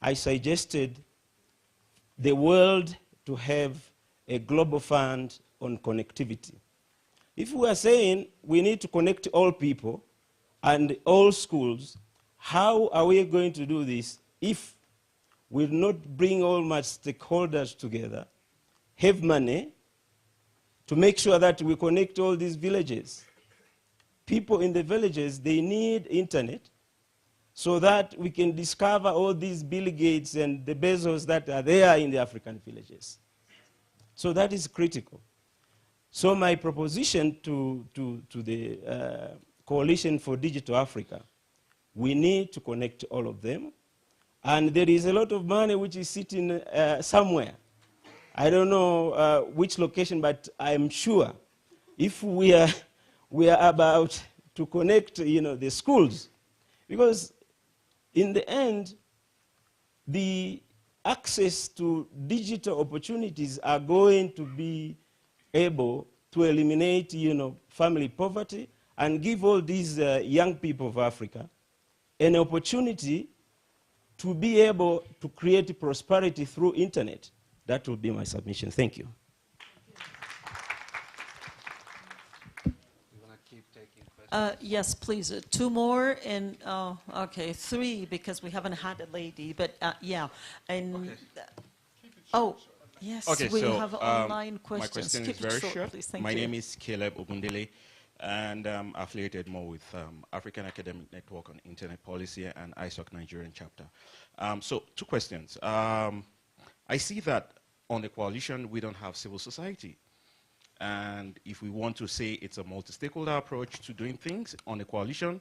I suggested the world to have a global fund on connectivity. If we are saying we need to connect all people and all schools, how are we going to do this if we will not bring all my stakeholders together, have money to make sure that we connect all these villages? People in the villages, they need internet so that we can discover all these Bill Gates and the Bezos that are there in the African villages. So that is critical. So my proposition to the Coalition for Digital Africa, we need to connect all of them. And there is a lot of money which is sitting somewhere. I don't know which location, but I'm sure if we are about to connect, the schools, because in the end, the access to digital opportunities are going to be able to eliminate, family poverty and give all these young people of Africa an opportunity to be able to create prosperity through internet. That will be my submission. Thank you. Yes, please. Two more and, okay, three because we haven't had a lady, but yeah. And, okay. Oh, yes, Okay, we so have online questions. my question Keep is it very short, short. please. Thank My you. name is Caleb Ogundele, and I'm affiliated more with African Academic Network on Internet Policy and ISOC Nigerian chapter. So, two questions. I see that on the coalition, we don't have civil society. And if we want to say it's a multi-stakeholder approach to doing things on the coalition,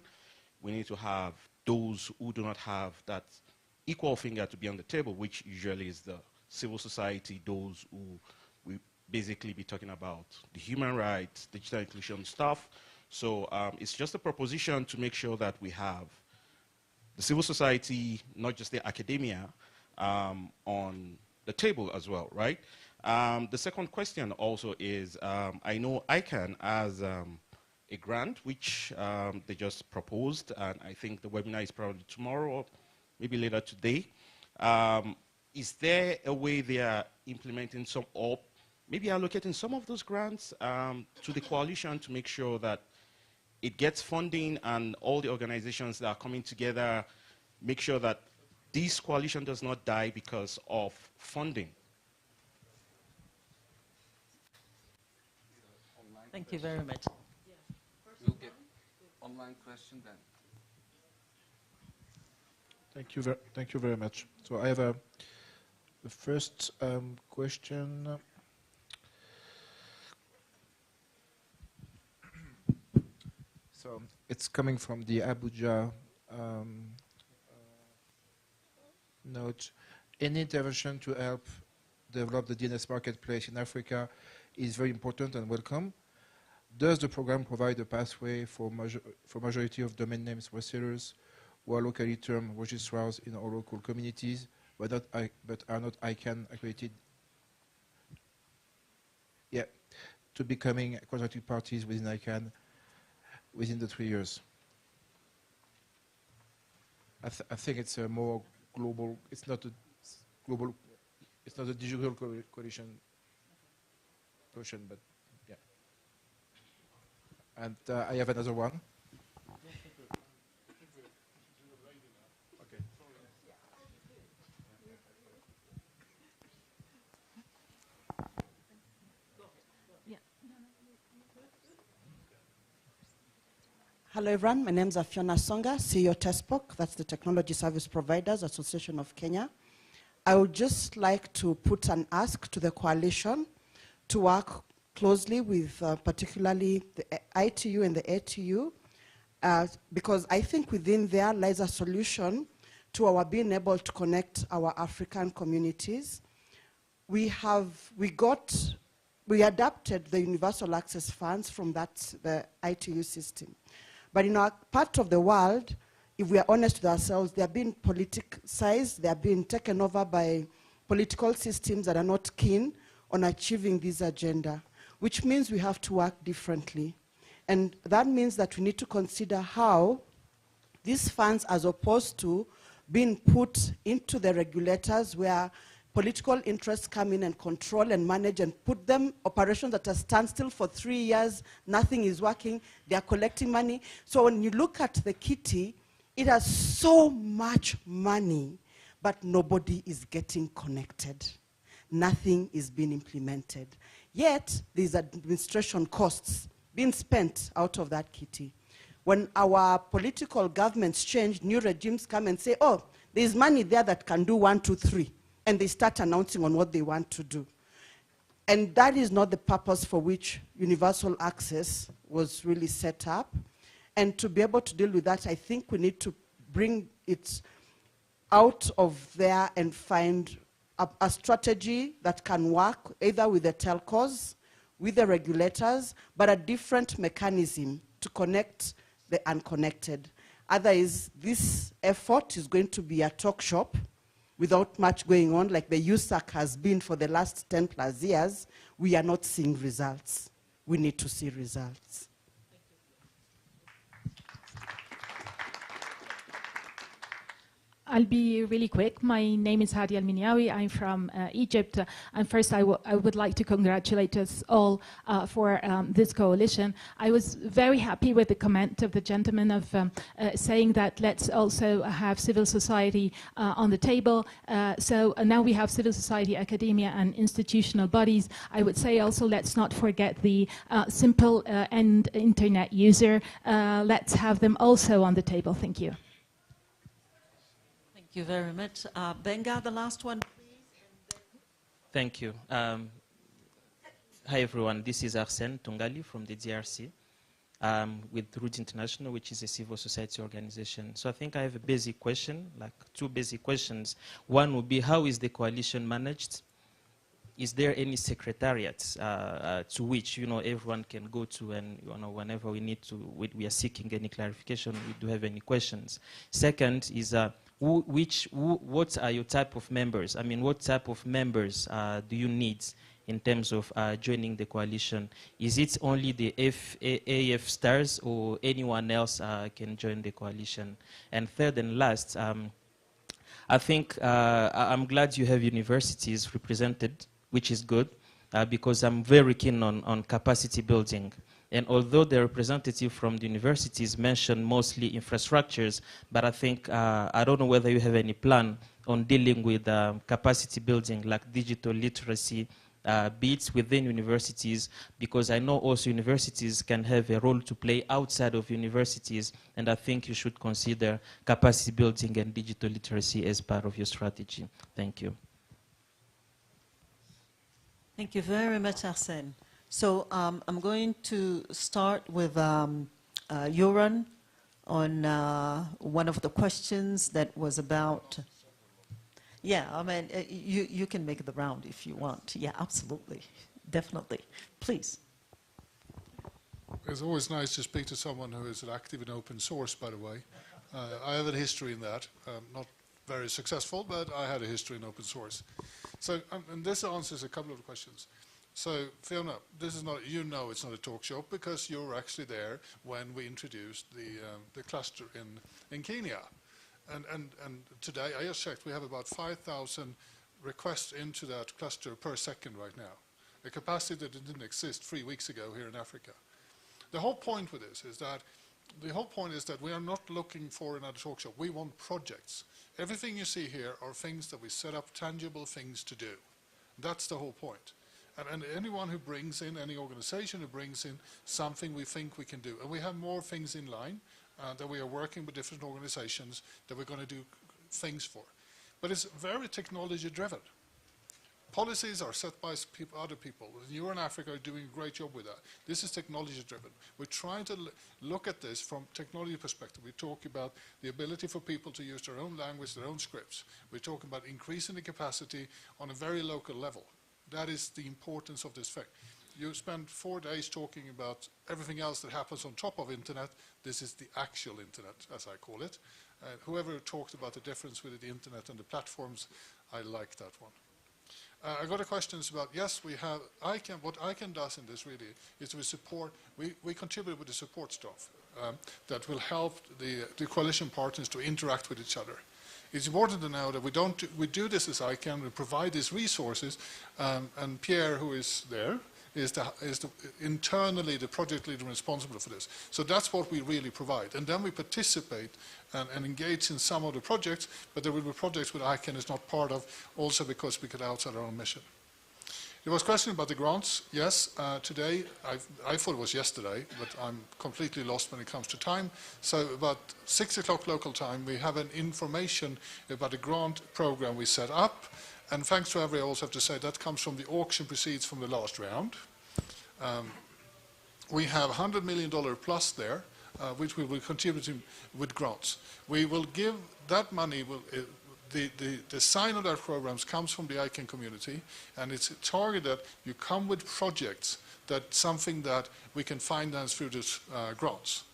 we need to have those who do not have that equal finger to be on the table, which usually is the civil society, those who we basically be talking about the human rights, digital inclusion stuff. So it's just a proposition to make sure that we have the civil society, not just the academia, on the table as well, right? The second question also is, I know ICANN has a grant which they just proposed, and I think the webinar is probably tomorrow or maybe later today. Is there a way they are implementing some, or maybe allocating some of those grants to the coalition to make sure that it gets funding and all the organizations that are coming together make sure that this coalition does not die because of funding? Thank you very much. We'll get online question then. Thank you very much. So I have the first question. So it's coming from the Abuja note. Any intervention to help develop the DNS marketplace in Africa is very important and welcome. Does the program provide a pathway for majority of domain names resellers who are locally termed registrars in our local communities, but are not ICANN accredited? Yeah, to becoming contracted parties within ICANN within the 3 years. I think it's a more global. It's not a global. It's not a digital coalition question, but yeah. And I have another one. Hello everyone, my name is Fiona Songa, CEO TESPOC, that's the Technology Service Providers Association of Kenya. I would just like to put an ask to the coalition to work closely with particularly the ITU and the ATU, because I think within there lies a solution to our being able to connect our African communities. We adapted the universal access funds from the ITU system. But in our part of the world, if we are honest with ourselves, they are being politicized, they are being taken over by political systems that are not keen on achieving this agenda, which means we have to work differently. And that means that we need to consider how these funds, as opposed to being put into the regulators where political interests come in and control and manage and put them operations that are standstill for 3 years, nothing is working, they are collecting money. So when you look at the kitty, it has so much money, but nobody is getting connected. Nothing is being implemented. Yet, there's administration costs being spent out of that kitty. When our political governments change, new regimes come and say, oh, there's money there that can do 1, 2, 3. And they start announcing on what they want to do. And that is not the purpose for which universal access was really set up. And to be able to deal with that, I think we need to bring it out of there and find a strategy that can work either with the telcos, with the regulators, but a different mechanism to connect the unconnected. Otherwise, this effort is going to be a talk shop without much going on, like the USAC has been for the last 10 plus years. We are not seeing results. We need to see results. I'll be really quick. My name is Hadi Al-Minyawi. I'm from Egypt. And first, I would like to congratulate us all for this coalition. I was very happy with the comment of the gentleman of saying that let's also have civil society on the table. So now we have civil society, academia, and institutional bodies. I would say also let's not forget the simple end internet user. Let's have them also on the table. Thank you. Thank you very much. Benga, the last one, please. Thank you. Hi, everyone. This is Arsène Tungali from the DRC with Root International, which is a civil society organization. So I think I have a basic question, like two basic questions. One would be, how is the coalition managed? Is there any secretariat to which everyone can go to, and whenever we need to, we are seeking any clarification, we do have any questions? Second is what are your type of members? I mean, what type of members do you need in terms of joining the coalition? Is it only the AF stars, or anyone else can join the coalition? And third and last, I think I'm glad you have universities represented, which is good, because I'm very keen on capacity building. And although the representative from the universities mentioned mostly infrastructures, but I think, I don't know whether you have any plan on dealing with capacity building, like digital literacy bits within universities, because I know also universities can have a role to play outside of universities, and I think you should consider capacity building and digital literacy as part of your strategy. Thank you. Thank you very much, Arsène. So I'm going to start with Yoran on one of the questions that was about. Yeah, I mean, you can make the round if you want. Yeah, absolutely, definitely. Please. It's always nice to speak to someone who is active in open source, by the way. I have a history in that, not very successful, but I had a history in open source. So, and this answers a couple of questions. So, Fiona, this is not, it's not a talk show because you were actually there when we introduced the cluster in Kenya. And today, I just checked, we have about 5,000 requests into that cluster per second right now, a capacity that didn't exist 3 weeks ago here in Africa. The whole point with this is that we are not looking for another talk show. We want projects. Everything you see here are things that we set up, tangible things to do. That's the whole point. And anyone who brings in, any organization who brings in something we think we can do. And we have more things in line that we are working with different organizations that we're going to do things for. But it's very technology driven. Policies are set by other people. You in Africa are doing a great job with that. This is technology driven. We're trying to look at this from technology perspective. We talk about the ability for people to use their own language, their own scripts. We're talking about increasing the capacity on a very local level. That is the importance of this fact. You spend 4 days talking about everything else that happens on top of internet. This is the actual internet, as I call it. Whoever talked about the difference with the internet and the platforms, I like that one. I got a question about, yes, we have ICANN. What ICANN does in this really is we support, we contribute with the support staff that will help the coalition partners to interact with each other. It's important to know that we do this as ICANN, we provide these resources, and Pierre, who is there, is internally the project leader responsible for this. So that's what we really provide. And then we participate and engage in some of the projects, but there will be projects which ICANN is not part of, also because we get outside our own mission. There was a question about the grants. Yes, today, I thought it was yesterday, but I'm completely lost when it comes to time. So about 6 o'clock local time, we have an information about the grant program we set up. And thanks to everyone, I also have to say that comes from the auction proceeds from the last round. We have $100 million plus there, which we will contribute with grants. We will give that money, the sign of our programs comes from the ICANN community, and it's targeted that you come with projects that's something that we can finance through these grants.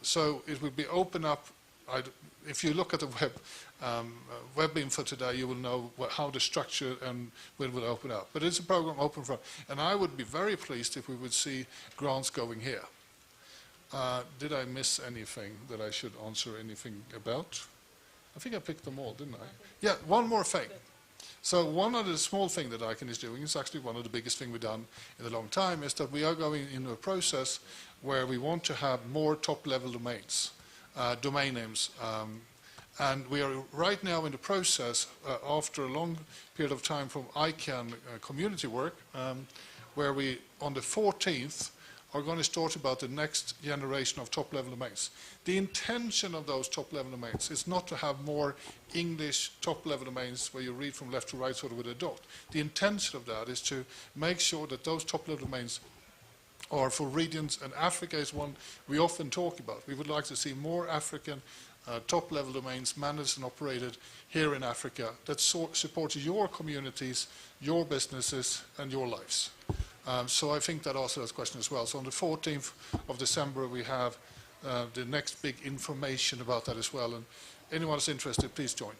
So it will be open up. If you look at the web info today, you will know how the structure and will open up. But it's a program open for, and I would be very pleased if we would see grants going here. Did I miss anything that I should answer anything about? I think I picked them all, didn't I? Yeah, one more thing. So one of the small thing that ICANN is doing, is actually one of the biggest thing we've done in a long time, is that we are going into a process where we want to have more top-level domains, domain names. And we are right now in the process, after a long period of time from ICANN community work, where we, on the 14th, are going to start about the next generation of top-level domains. The intention of those top-level domains is not to have more English top-level domains where you read from left to right sort of with a dot. The intention of that is to make sure that those top-level domains are for regions, and Africa is one we often talk about. We would like to see more African top-level domains managed and operated here in Africa that support your communities, your businesses, and your lives. So I think that answers that question as well. So on the 14th of December, we have the next big information about that as well. And anyone who's interested, please join.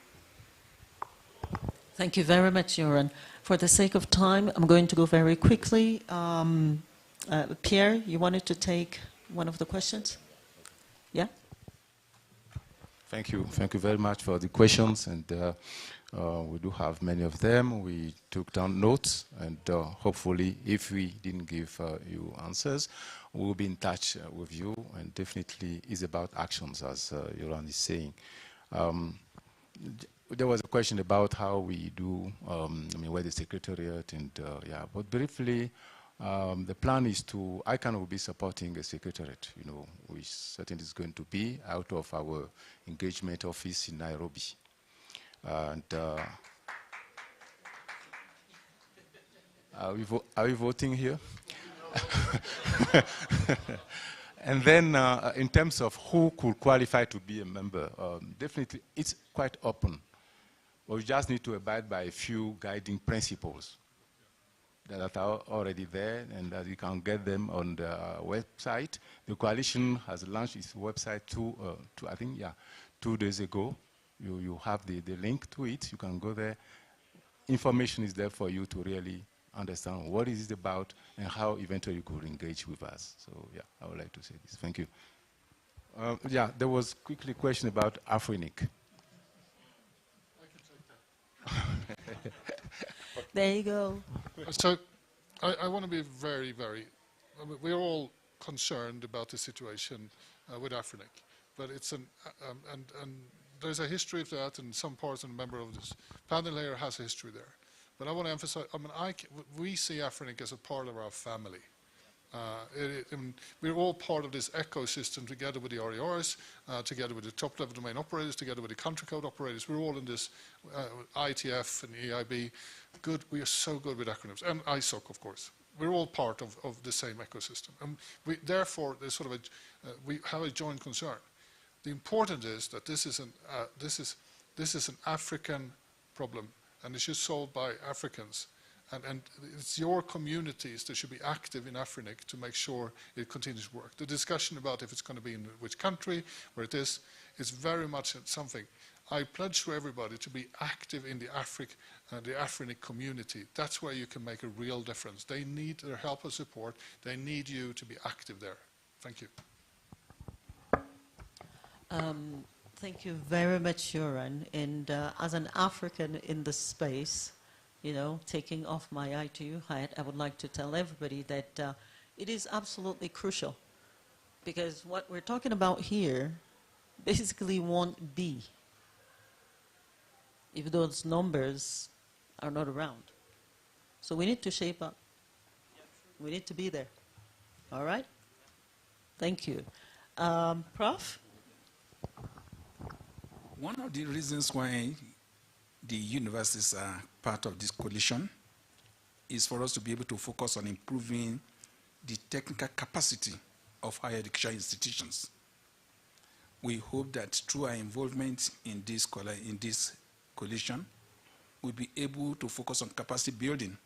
Thank you very much, Joran. For the sake of time, I'm going to go very quickly. Pierre, you wanted to take one of the questions? Yeah? Thank you. Thank you very much for the questions. And we do have many of them. We took down notes, and hopefully, if we didn't give you answers, we'll be in touch with you. And definitely, it's about actions, as Joran is saying. There was a question about how we do, where the secretariat, and yeah. But briefly, the plan is to, ICANN will be supporting a secretariat, which certainly is going to be out of our engagement office in Nairobi. And are we voting here? And then in terms of who could qualify to be a member, definitely it's quite open. But we just need to abide by a few guiding principles that are already there, and that you can get them on the website. The coalition has launched its website I think, 2 days ago. You have the link to it. You can go there. Information is there for you to really understand what is it about and how eventually you could engage with us. So yeah, I would like to say this. Thank you. There was quickly a question about Afrinic. There you go. So I want to be very, very, we're all concerned about the situation with Afrinic, but it's and there's a history of that, and some parts and a member of this panel here has a history there. But I want to emphasize, we see Afrinic as a part of our family. We're all part of this ecosystem together with the RERs, together with the top-level domain operators, together with the country code operators. We're all in this ITF and EIB. Good. We are so good with acronyms. And ISOC, of course. We're all part of the same ecosystem. And therefore, there's sort of we have a joint concern. The important is that this is an African problem, and it's just solved by Africans. And it's your communities that should be active in Afrinic to make sure it continues to work. The discussion about if it's going to be in which country, where it is very much something. I pledge to everybody to be active in the Afrinic community. That's where you can make a real difference. They need their help and support. They need you to be active there. Thank you. Thank you very much, Joran. And as an African in the space, taking off my ITU hat, I would like to tell everybody that it is absolutely crucial, because what we're talking about here basically won't be if those numbers are not around. So we need to shape up. We need to be there. All right? Thank you. Prof? One of the reasons why the universities are part of this coalition is for us to be able to focus on improving the technical capacity of higher education institutions. We hope that through our involvement in this coalition, we'll be able to focus on capacity building.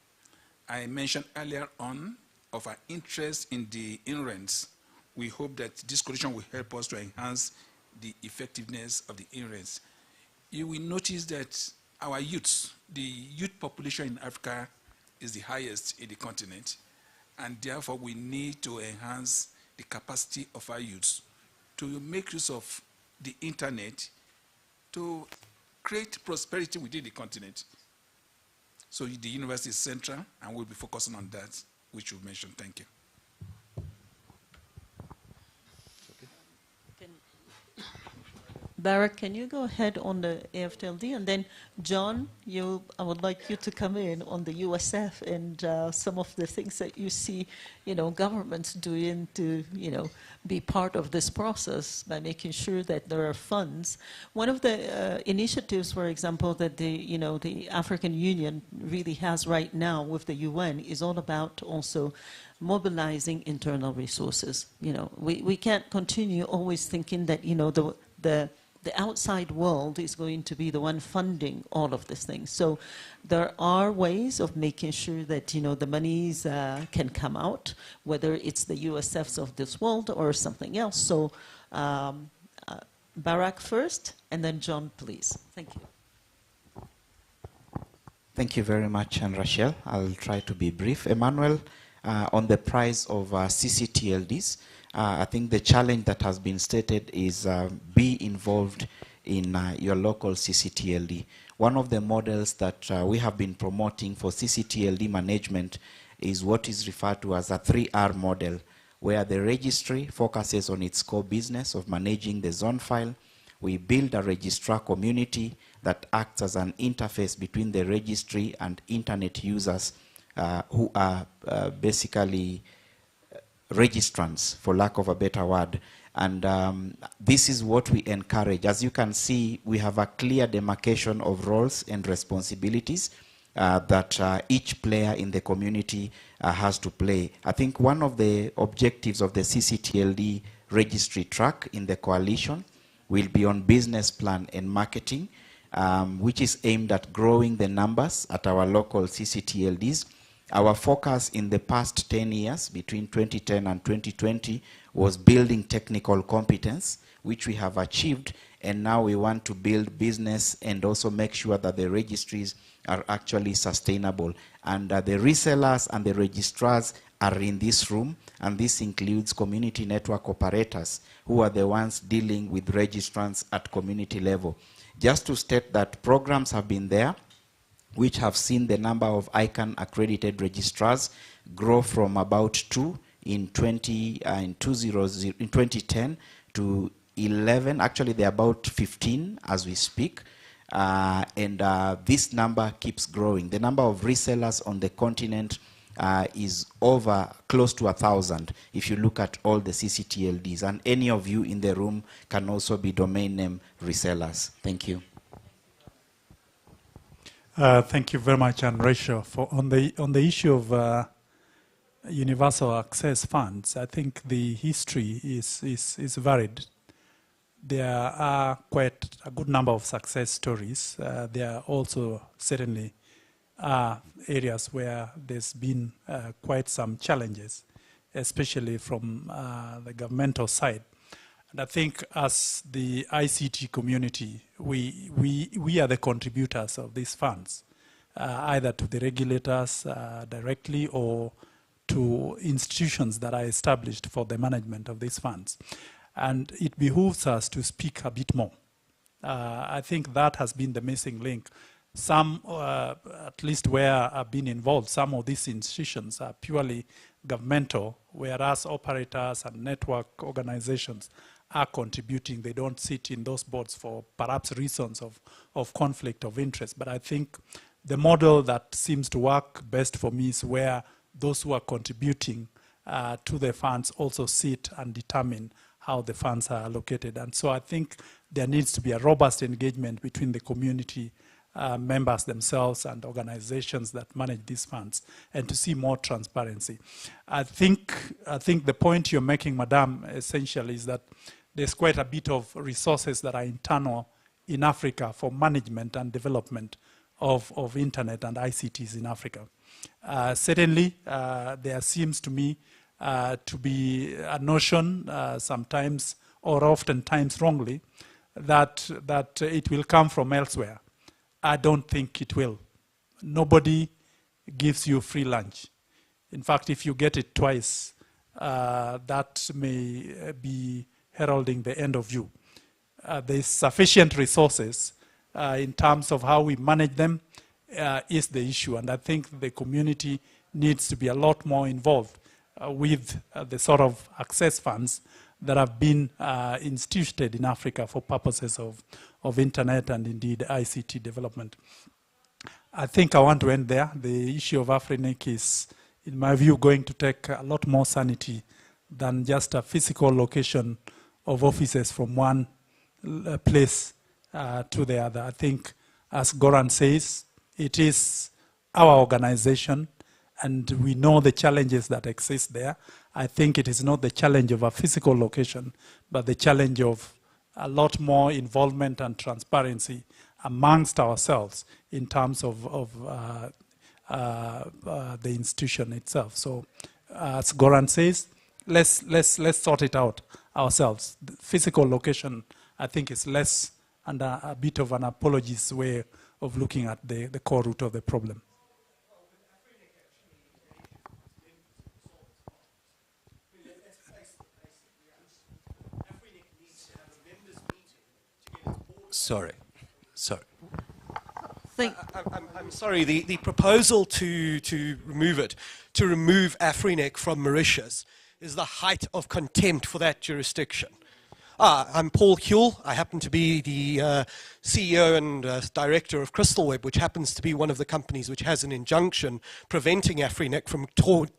I mentioned earlier on of our interest in the INRENs. We hope that this coalition will help us to enhance the effectiveness of the INRENs. You will notice that our youths, the youth population in Africa is the highest in the continent, and therefore we need to enhance the capacity of our youths to make use of the internet to create prosperity within the continent. So the university is central, and we'll be focusing on that, which you mentioned. Thank you. Barak, can you go ahead on the AFTLD? And then, John, I would like you to come in on the USF and some of the things that you see, governments doing to, be part of this process by making sure that there are funds. One of the initiatives, for example, that the African Union really has right now with the UN is all about also mobilizing internal resources. We can't continue always thinking that, the outside world is going to be the one funding all of these things. So there are ways of making sure that, the monies can come out, whether it's the USFs of this world or something else. So Barak first, and then John, please. Thank you. Thank you very much, Anne Rachel. I'll try to be brief. Emmanuel, on the price of CCTLDs, I think the challenge that has been stated is be involved in your local CCTLD. One of the models that we have been promoting for CCTLD management is what is referred to as a 3R model, where the registry focuses on its core business of managing the zone file. We build a registrar community that acts as an interface between the registry and internet users who are basically registrants, for lack of a better word. And this is what we encourage. As you can see, we have a clear demarcation of roles and responsibilities that each player in the community has to play. I think one of the objectives of the CCTLD registry track in the coalition will be on business plan and marketing, which is aimed at growing the numbers at our local CCTLDs. Our focus in the past 10 years, between 2010 and 2020, was building technical competence, which we have achieved, and now we want to build business and also make sure that the registries are actually sustainable. And the resellers and the registrars are in this room, and this includes community network operators, who are the ones dealing with registrants at community level. Just to state that programs have been there, which have seen the number of ICANN accredited registrars grow from about 2 in 2010 to 11. Actually, they're about 15 as we speak. And this number keeps growing. The number of resellers on the continent is over close to 1,000 if you look at all the CCTLDs. And any of you in the room can also be domain name resellers. Thank you. Thank you very much, Anne Rachel. On the issue of universal access funds, I think the history is varied. There are quite a good number of success stories. There are also certainly areas where there's been quite some challenges, especially from the governmental side. And I think as the ICT community, we are the contributors of these funds, either to the regulators directly or to institutions that are established for the management of these funds. And it behooves us to speak a bit more. I think that has been the missing link. Some, at least where I've been involved, some of these institutions are purely governmental, whereas operators and network organizations are contributing. They don't sit in those boards for perhaps reasons of conflict of interest. But I think the model that seems to work best for me is where those who are contributing to the funds also sit and determine how the funds are allocated. And so I think there needs to be a robust engagement between the community members themselves and organizations that manage these funds, and to see more transparency. I think the point you're making, Madam, essentially is that there's quite a bit of resources that are internal in Africa for management and development of internet and ICTs in Africa. Certainly, there seems to me to be a notion, sometimes or oftentimes wrongly, that it will come from elsewhere. I don't think it will. Nobody gives you free lunch. In fact, if you get it twice, that may be heralding the end of you. there's sufficient resources in terms of how we manage them is the issue. And I think the community needs to be a lot more involved with the sort of access funds that have been instituted in Africa for purposes of internet and indeed ICT development. I think I want to end there. The issue of AfriNIC is, in my view, going to take a lot more sanity than just a physical location of offices from one place to the other. I think, as Goran says, it is our organization, and we know the challenges that exist there. I think it is not the challenge of a physical location, but the challenge of a lot more involvement and transparency amongst ourselves in terms of the institution itself. So, as Goran says, let's sort it out ourselves. The physical location, I think, is less and a bit of an apologist way of looking at the core root of the problem. Sorry. I'm sorry, the proposal to remove it, to remove AfriNIC from Mauritius, is the height of contempt for that jurisdiction. I'm Paul Huell. I happen to be the CEO and director of CrystalWeb, which happens to be one of the companies which has an injunction preventing AfriNIC from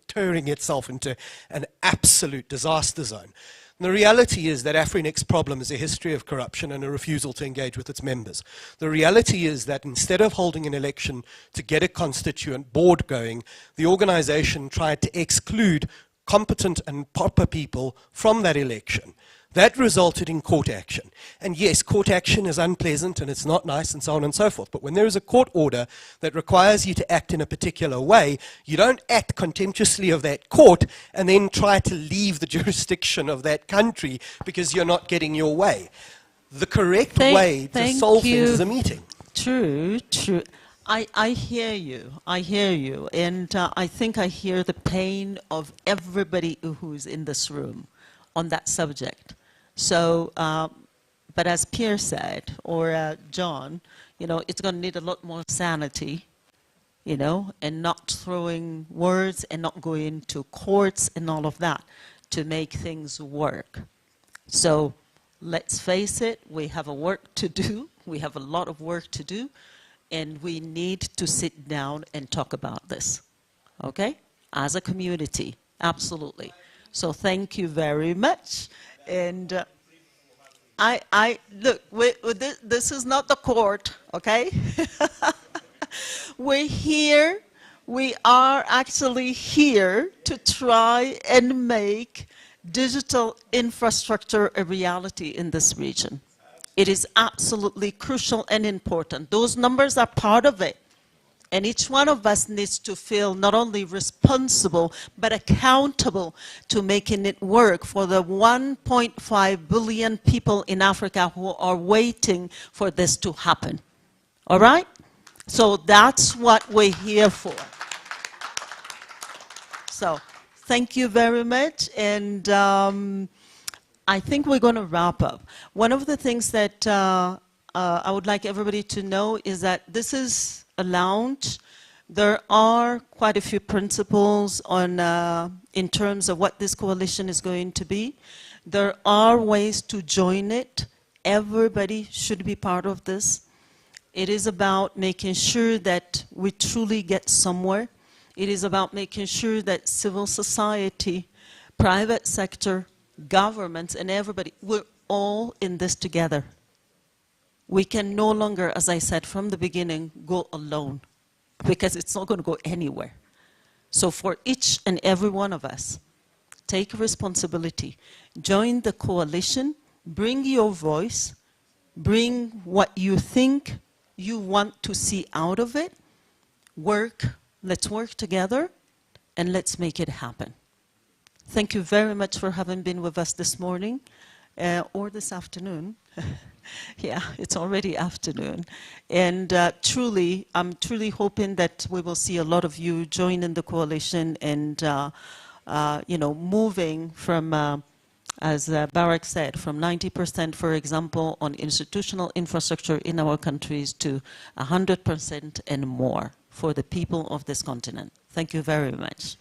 turning itself into an absolute disaster zone. And the reality is that AfriNIC's problem is a history of corruption and a refusal to engage with its members. The reality is that instead of holding an election to get a constituent board going, the organization tried to exclude competent and proper people from that election. That resulted in court action. And yes, court action is unpleasant and it's not nice and so on and so forth. But when there is a court order that requires you to act in a particular way, you don't act contemptuously of that court and then try to leave the jurisdiction of that country because you're not getting your way. The correct way to solve things is a meeting. True. I hear you. And I think I hear the pain of everybody who's in this room on that subject. So, but as Pierre said, or John, it's going to need a lot more sanity, and not throwing words and not going to courts and all of that to make things work. So let's face it, we have a work to do. We have a lot of work to do, and we need to sit down and talk about this, okay? As a community, absolutely. So thank you very much. And look, this is not the court, okay? We're here, we are actually here to try and make digital infrastructure a reality in this region. It is absolutely crucial and important. Those numbers are part of it. And each one of us needs to feel not only responsible, but accountable to making it work for the 1.5 billion people in Africa who are waiting for this to happen. All right? So that's what we're here for. So thank you very much. And I think we're going to wrap up. One of the things that I would like everybody to know is that this is a lounge. There are quite a few principles on, in terms of what this coalition is going to be. There are ways to join it. Everybody should be part of this. It is about making sure that we truly get somewhere. It is about making sure that civil society, private sector, governments, and everybody, we're all in this together. We can no longer, as I said from the beginning, go alone, because it's not going to go anywhere. So for each and every one of us, take responsibility. Join the coalition, bring your voice, bring what you think you want to see out of it. Let's work together, and let's make it happen. Thank you very much for having been with us this morning, or this afternoon. Yeah, it's already afternoon. And truly, I'm truly hoping that we will see a lot of you join in the coalition and, moving from As Barak said, from 90%, for example, on institutional infrastructure in our countries to 100% and more for the people of this continent. Thank you very much.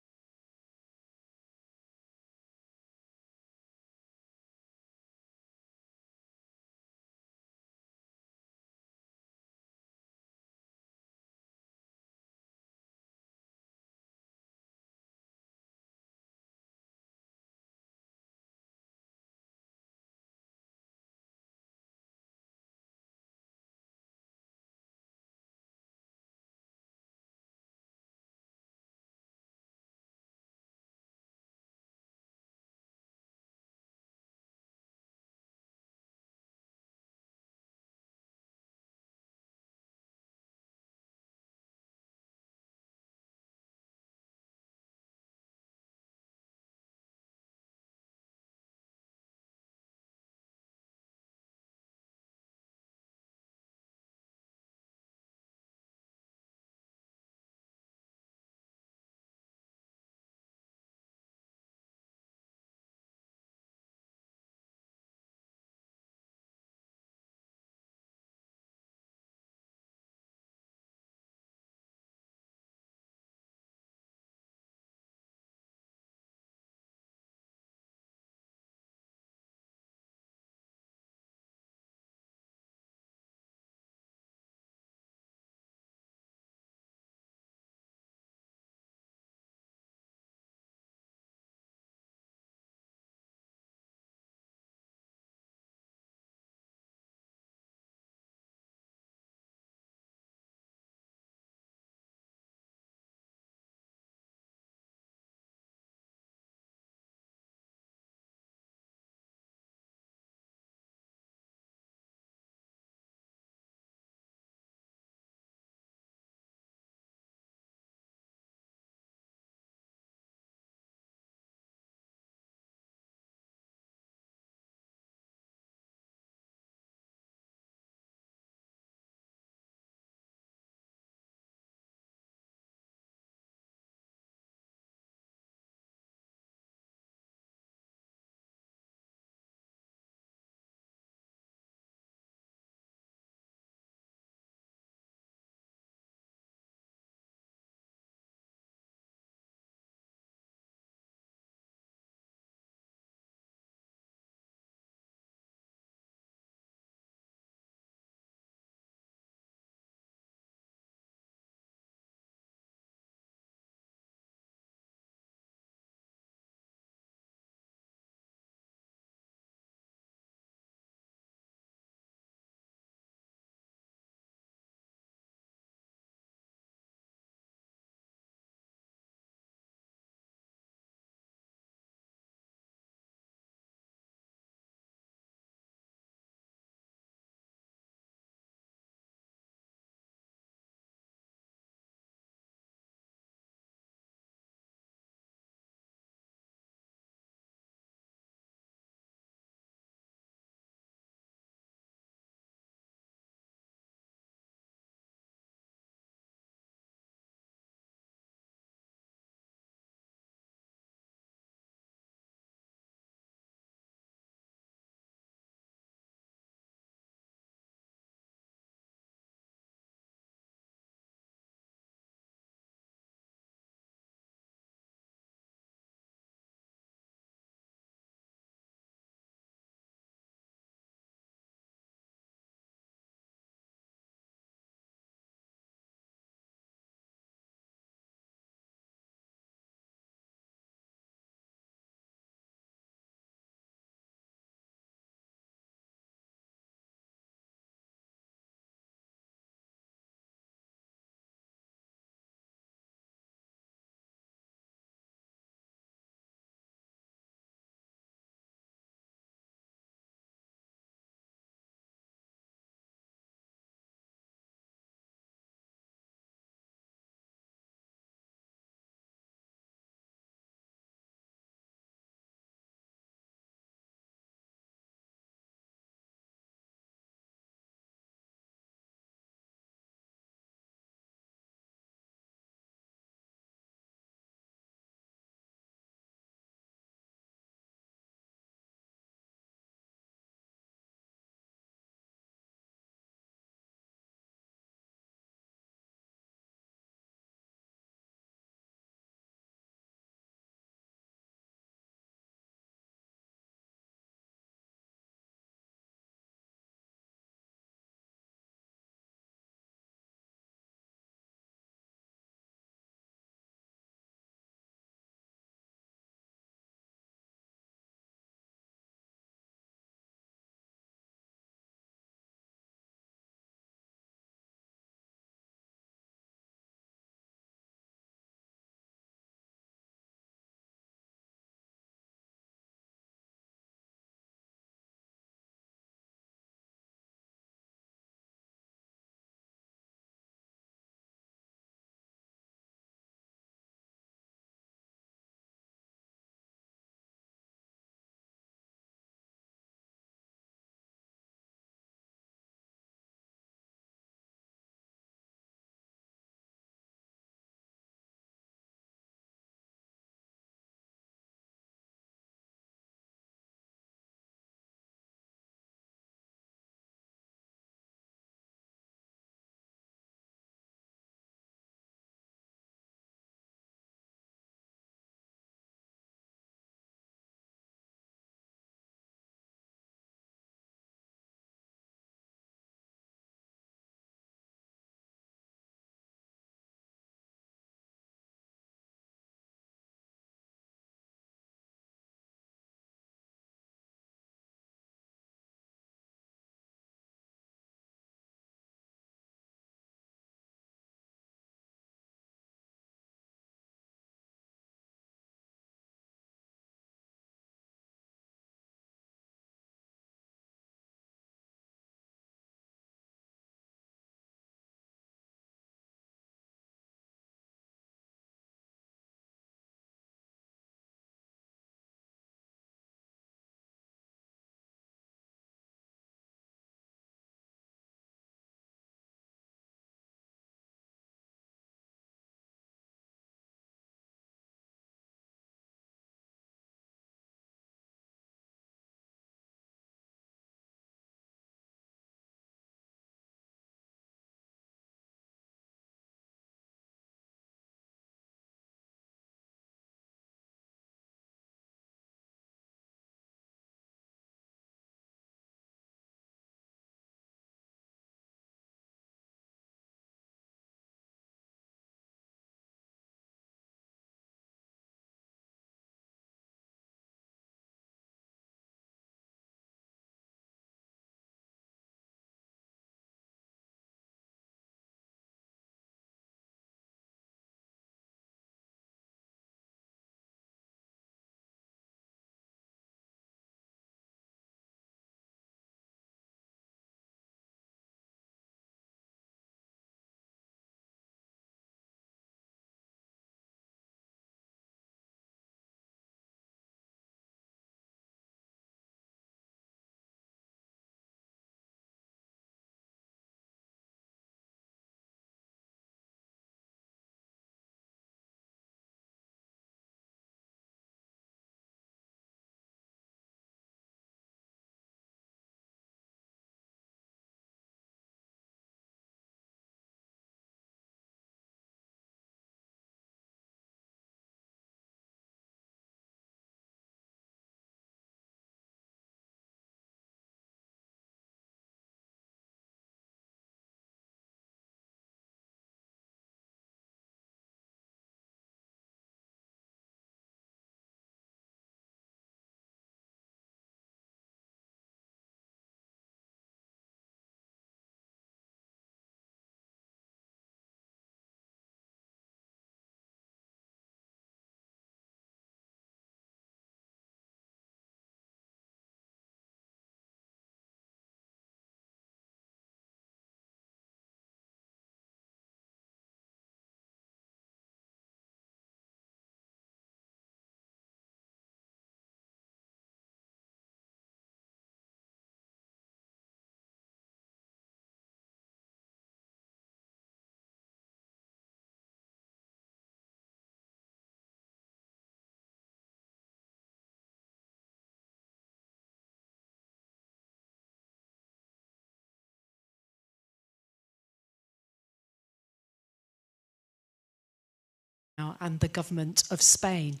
and the government of Spain.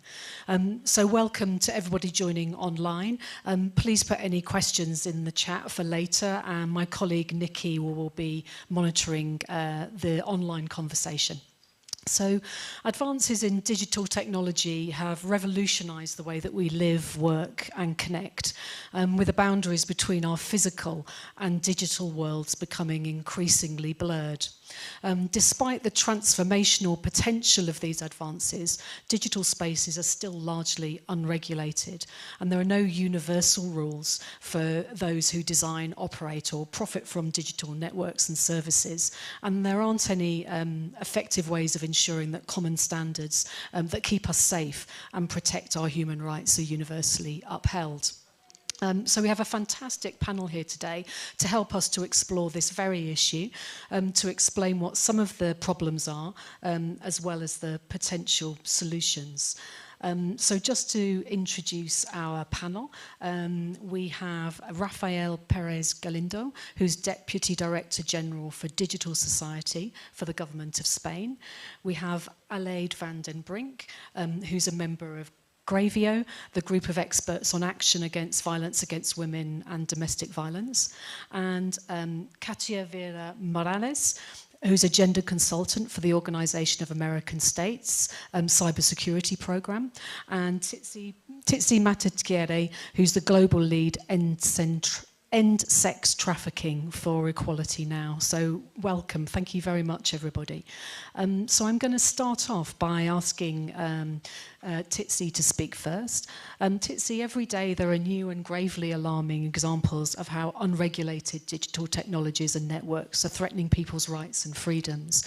So welcome to everybody joining online. Please put any questions in the chat for later, and my colleague Nikki will be monitoring the online conversation. So advances in digital technology have revolutionized the way that we live, work and connect, with the boundaries between our physical and digital worlds becoming increasingly blurred. Despite the transformational potential of these advances, digital spaces are still largely unregulated, and there are no universal rules for those who design, operate or profit from digital networks and services, and there aren't any effective ways of ensuring that common standards that keep us safe and protect our human rights are universally upheld. So we have a fantastic panel here today to help us to explore this very issue, to explain what some of the problems are, as well as the potential solutions. So just to introduce our panel, we have Rafael Perez Galindo, who's Deputy Director General for Digital Society for the Government of Spain. We have Aleid van den Brink, who's a member of Gravio, the group of experts on action against violence against women and domestic violence, and Katia Vera Morales, who's a gender consultant for the Organization of American States cybersecurity program, and Titsi Matatiere, who's the global lead End Sex Trafficking for Equality Now. So welcome, thank you very much everybody. So I'm going to start off by asking Titsi to speak first. Titsi, every day there are new and gravely alarming examples of how unregulated digital technologies and networks are threatening people's rights and freedoms.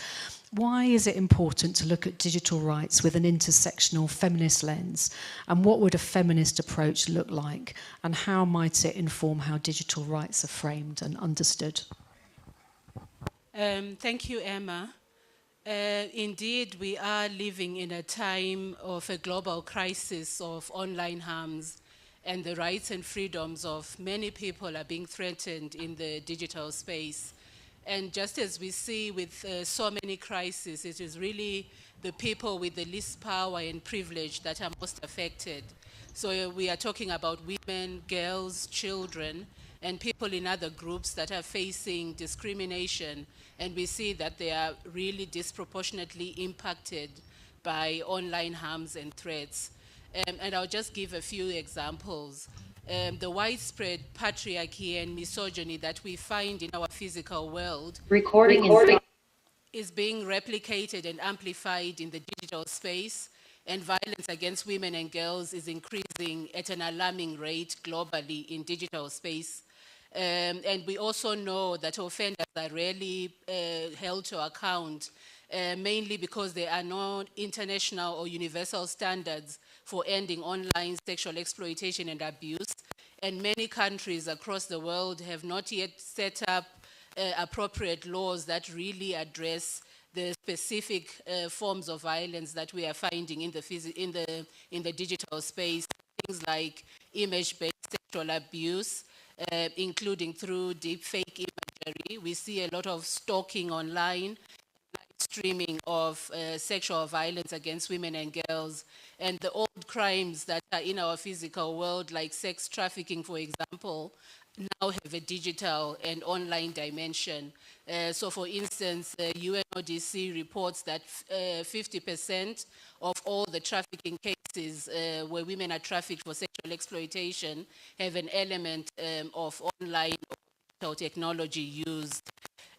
Why is it important to look at digital rights with an intersectional feminist lens? And what would a feminist approach look like? And how might it inform how digital rights are framed and understood? Thank you, Emma. Indeed, we are living in a time of a global crisis of online harms, and the rights and freedoms of many people are being threatened in the digital space. And just as we see with so many crises, it is really the people with the least power and privilege that are most affected. So we are talking about women, girls, children, and people in other groups that are facing discrimination. And we see that they are really disproportionately impacted by online harms and threats. And I'll just give a few examples. The widespread patriarchy and misogyny that we find in our physical world is being replicated and amplified in the digital space, and violence against women and girls is increasing at an alarming rate globally in digital space. And we also know that offenders are rarely held to account, mainly because there are no international or universal standards for ending online sexual exploitation and abuse. And many countries across the world have not yet set up appropriate laws that really address the specific forms of violence that we are finding in the digital space. Things like image-based sexual abuse, including through deepfake imagery. We see a lot of stalking online, streaming of sexual violence against women and girls, and the old crimes that are in our physical world, like sex trafficking, for example, now have a digital and online dimension. So for instance, UNODC reports that 50% of all the trafficking cases where women are trafficked for sexual exploitation have an element of online or digital technology used.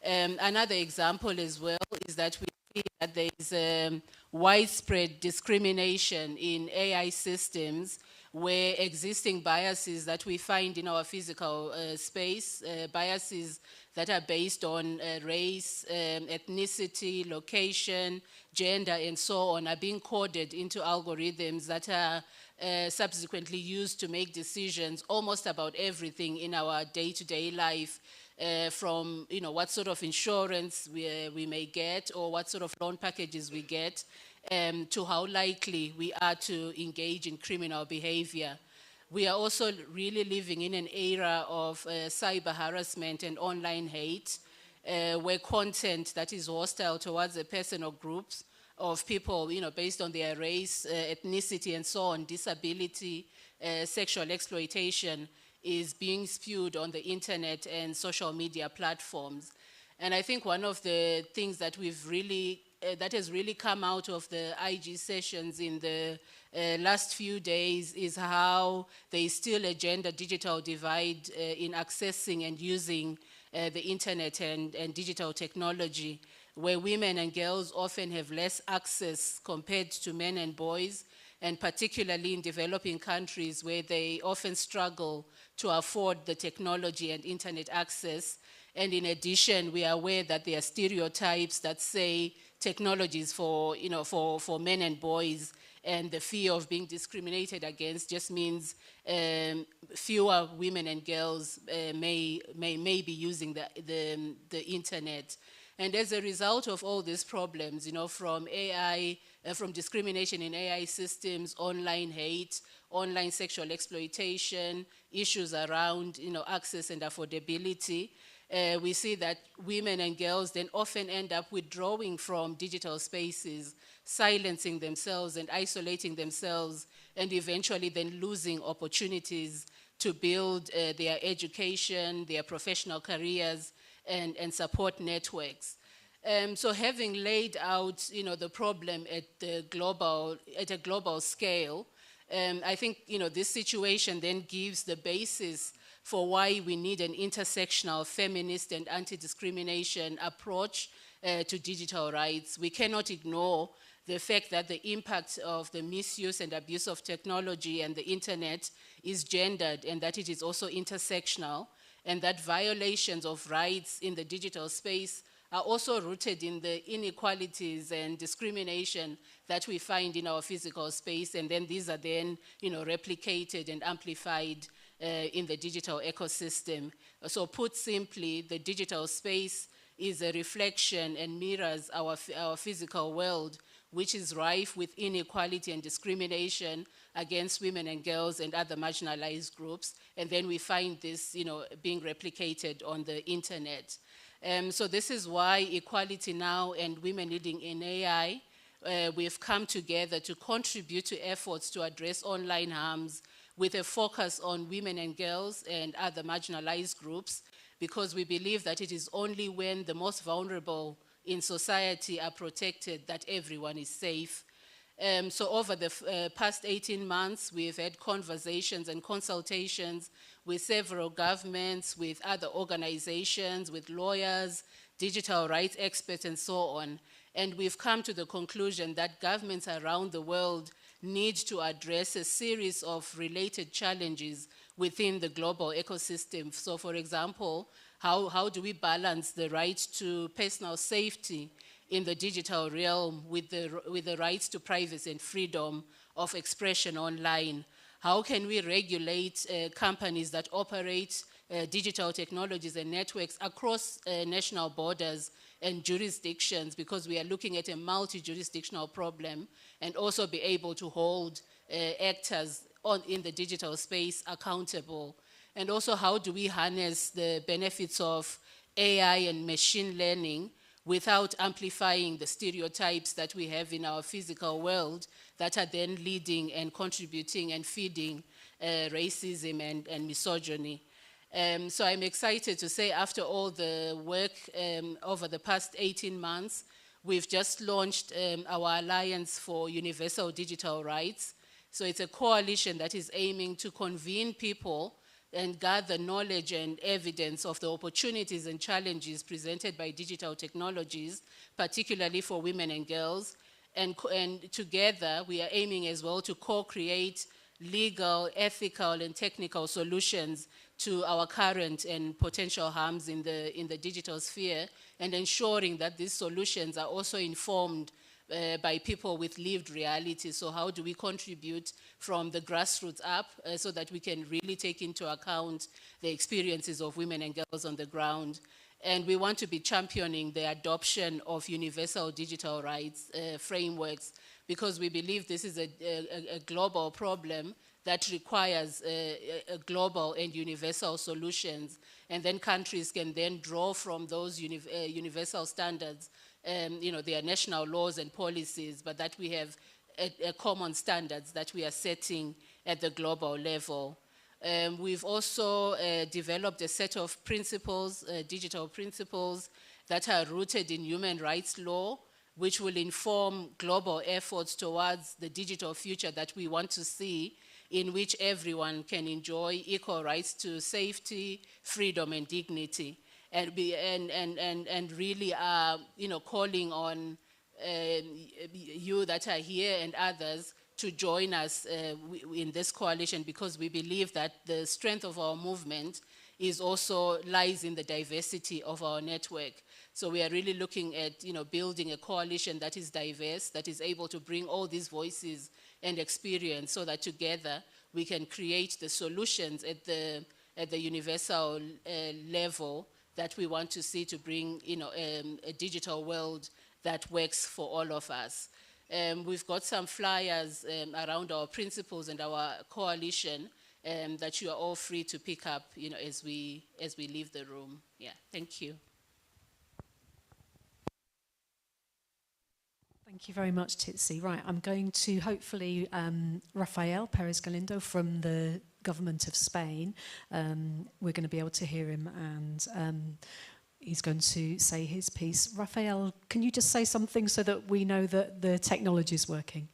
Another example as well is that we see that there is widespread discrimination in AI systems where existing biases that we find in our physical space, biases that are based on race, ethnicity, location, gender, and so on, are being coded into algorithms that are subsequently used to make decisions almost about everything in our day-to-day life, from what sort of insurance we may get, or what sort of loan packages we get, to how likely we are to engage in criminal behavior. We are also really living in an era of cyber harassment and online hate, where content that is hostile towards a person or groups of people, based on their race, ethnicity, and so on, disability, sexual exploitation is being spewed on the internet and social media platforms. And I think one of the things that that has really come out of the IG sessions in the last few days is how there is still a gender digital divide in accessing and using the internet and digital technology, where women and girls often have less access compared to men and boys, and particularly in developing countries where they often struggle to afford the technology and internet access. And in addition, we are aware that there are stereotypes that say technologies for men and boys, and the fear of being discriminated against just means fewer women and girls may be using the internet. And as a result of all these problems, from AI, from discrimination in AI systems, online hate, online sexual exploitation, issues around access and affordability, we see that women and girls then often end up withdrawing from digital spaces, silencing themselves and isolating themselves, and eventually then losing opportunities to build their education, their professional careers, and support networks. So having laid out, the problem at a global scale, I think, this situation then gives the basis for why we need an intersectional, feminist, and anti-discrimination approach to digital rights. We cannot ignore the fact that the impact of the misuse and abuse of technology and the internet is gendered, and that it is also intersectional, and that violations of rights in the digital space are also rooted in the inequalities and discrimination that we find in our physical space, and then these are then replicated and amplified in the digital ecosystem. So put simply, the digital space is a reflection and mirrors our physical world, which is rife with inequality and discrimination against women and girls and other marginalized groups. And then we find this being replicated on the internet. So this is why Equality Now and Women Leading in AI, we've come together to contribute to efforts to address online harms with a focus on women and girls and other marginalized groups, because we believe that it is only when the most vulnerable in society are protected that everyone is safe. So over the past 18 months, we've had conversations and consultations with several governments, with other organizations, with lawyers, digital rights experts, and so on. And we've come to the conclusion that governments around the world need to address a series of related challenges within the global ecosystem. So for example, how do we balance the right to personal safety in the digital realm with the rights to privacy and freedom of expression online? How can we regulate companies that operate digital technologies and networks across national borders and jurisdictions, because we are looking at a multi-jurisdictional problem, and also be able to hold actors in the digital space accountable? And also, how do we harness the benefits of AI and machine learning without amplifying the stereotypes that we have in our physical world that are then leading and contributing and feeding racism and misogyny? So I'm excited to say, after all the work over the past 18 months, we've just launched our Alliance for Universal Digital Rights. So it's a coalition that is aiming to convene people and gather knowledge and evidence of the opportunities and challenges presented by digital technologies, particularly for women and girls. And together, we are aiming as well to co-create legal, ethical, and technical solutions to our current and potential harms in the digital sphere, and ensuring that these solutions are also informed by people with lived reality. So how do we contribute from the grassroots up so that we can really take into account the experiences of women and girls on the ground? And we want to be championing the adoption of universal digital rights frameworks, because we believe this is a global problem that requires a global and universal solutions. And then countries can then draw from those universal standards their national laws and policies, but that we have a common standards that we are setting at the global level. We've also developed a set of principles, digital principles, that are rooted in human rights law, which will inform global efforts towards the digital future that we want to see, in which everyone can enjoy equal rights to safety, freedom, and dignity, and really are calling on you that are here and others to join us in this coalition, because we believe that the strength of our movement is also lies in the diversity of our network. So we are really looking at building a coalition that is diverse, that is able to bring all these voices and experience, so that together we can create the solutions at the universal level that we want to see, to bring a digital world that works for all of us. We've got some flyers around our principles and our coalition that you are all free to pick up as we leave the room. Yeah, thank you. Thank you very much, Titsi. Right, I'm going to hopefully Rafael Perez Galindo from the government of Spain. We're going to be able to hear him, and he's going to say his piece. Rafael, can you just say something so that we know that the technology is working?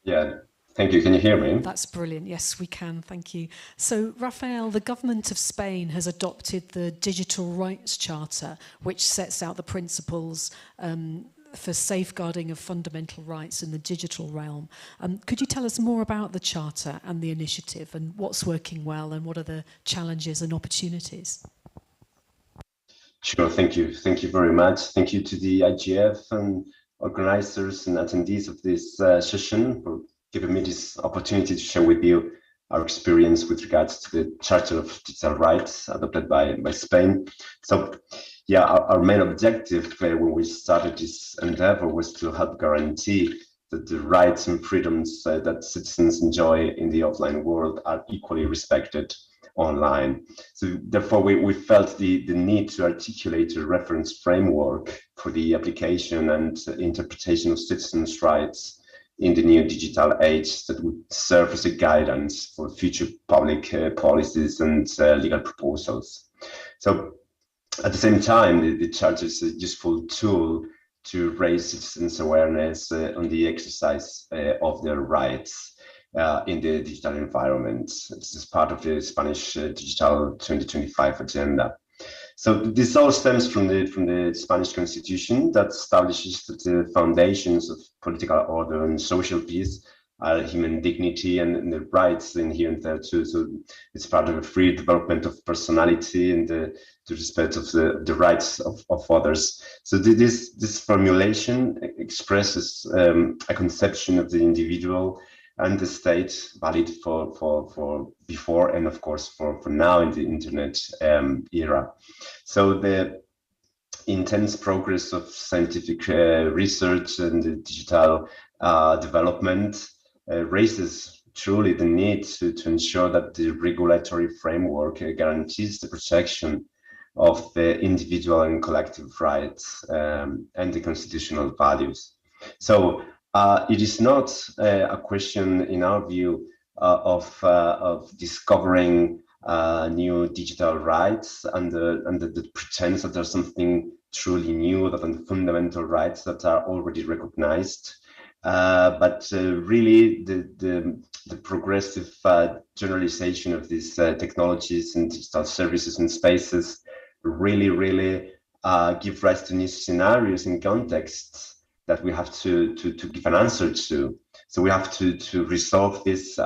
Yeah, thank you. Can you hear me? That's brilliant. Yes, we can. Thank you. So, Rafael, the government of Spain has adopted the Digital Rights Charter, which sets out the principles for safeguarding of fundamental rights in the digital realm. Could you tell us more about the Charter and the initiative, and what's working well, and what are the challenges and opportunities? Sure, thank you. Thank you very much. Thank you to the IGF and organizers and attendees of this session for giving me this opportunity to share with you our experience with regards to the Charter of Digital Rights adopted by Spain. So, yeah, our main objective when we started this endeavor was to help guarantee that the rights and freedoms that citizens enjoy in the offline world are equally respected online. So therefore, we felt the need to articulate a reference framework for the application and interpretation of citizens' rights in the new digital age that would serve as a guidance for future public policies and legal proposals. So at the same time, the Charter is a useful tool to raise citizens' awareness on the exercise of their rights in the digital environment. This is part of the Spanish Digital 2025 agenda. So this all stems from the Spanish Constitution that establishes that the foundations of political order and social peace are human dignity and the rights inherent there too. So it's part of a free development of personality and the respect of the rights of others. So this formulation expresses a conception of the individual and the state valid for before and of course for now in the internet era. So the intense progress of scientific research and the digital development raises truly the need to ensure that the regulatory framework guarantees the protection of the individual and collective rights and the constitutional values. So it is not a question, in our view, of discovering new digital rights under the pretense that there's something truly new, that are fundamental rights that are already recognized. But really, the progressive generalization of these technologies and digital services and spaces really give rise to new scenarios and contexts that we have to give an answer to. So we have to resolve this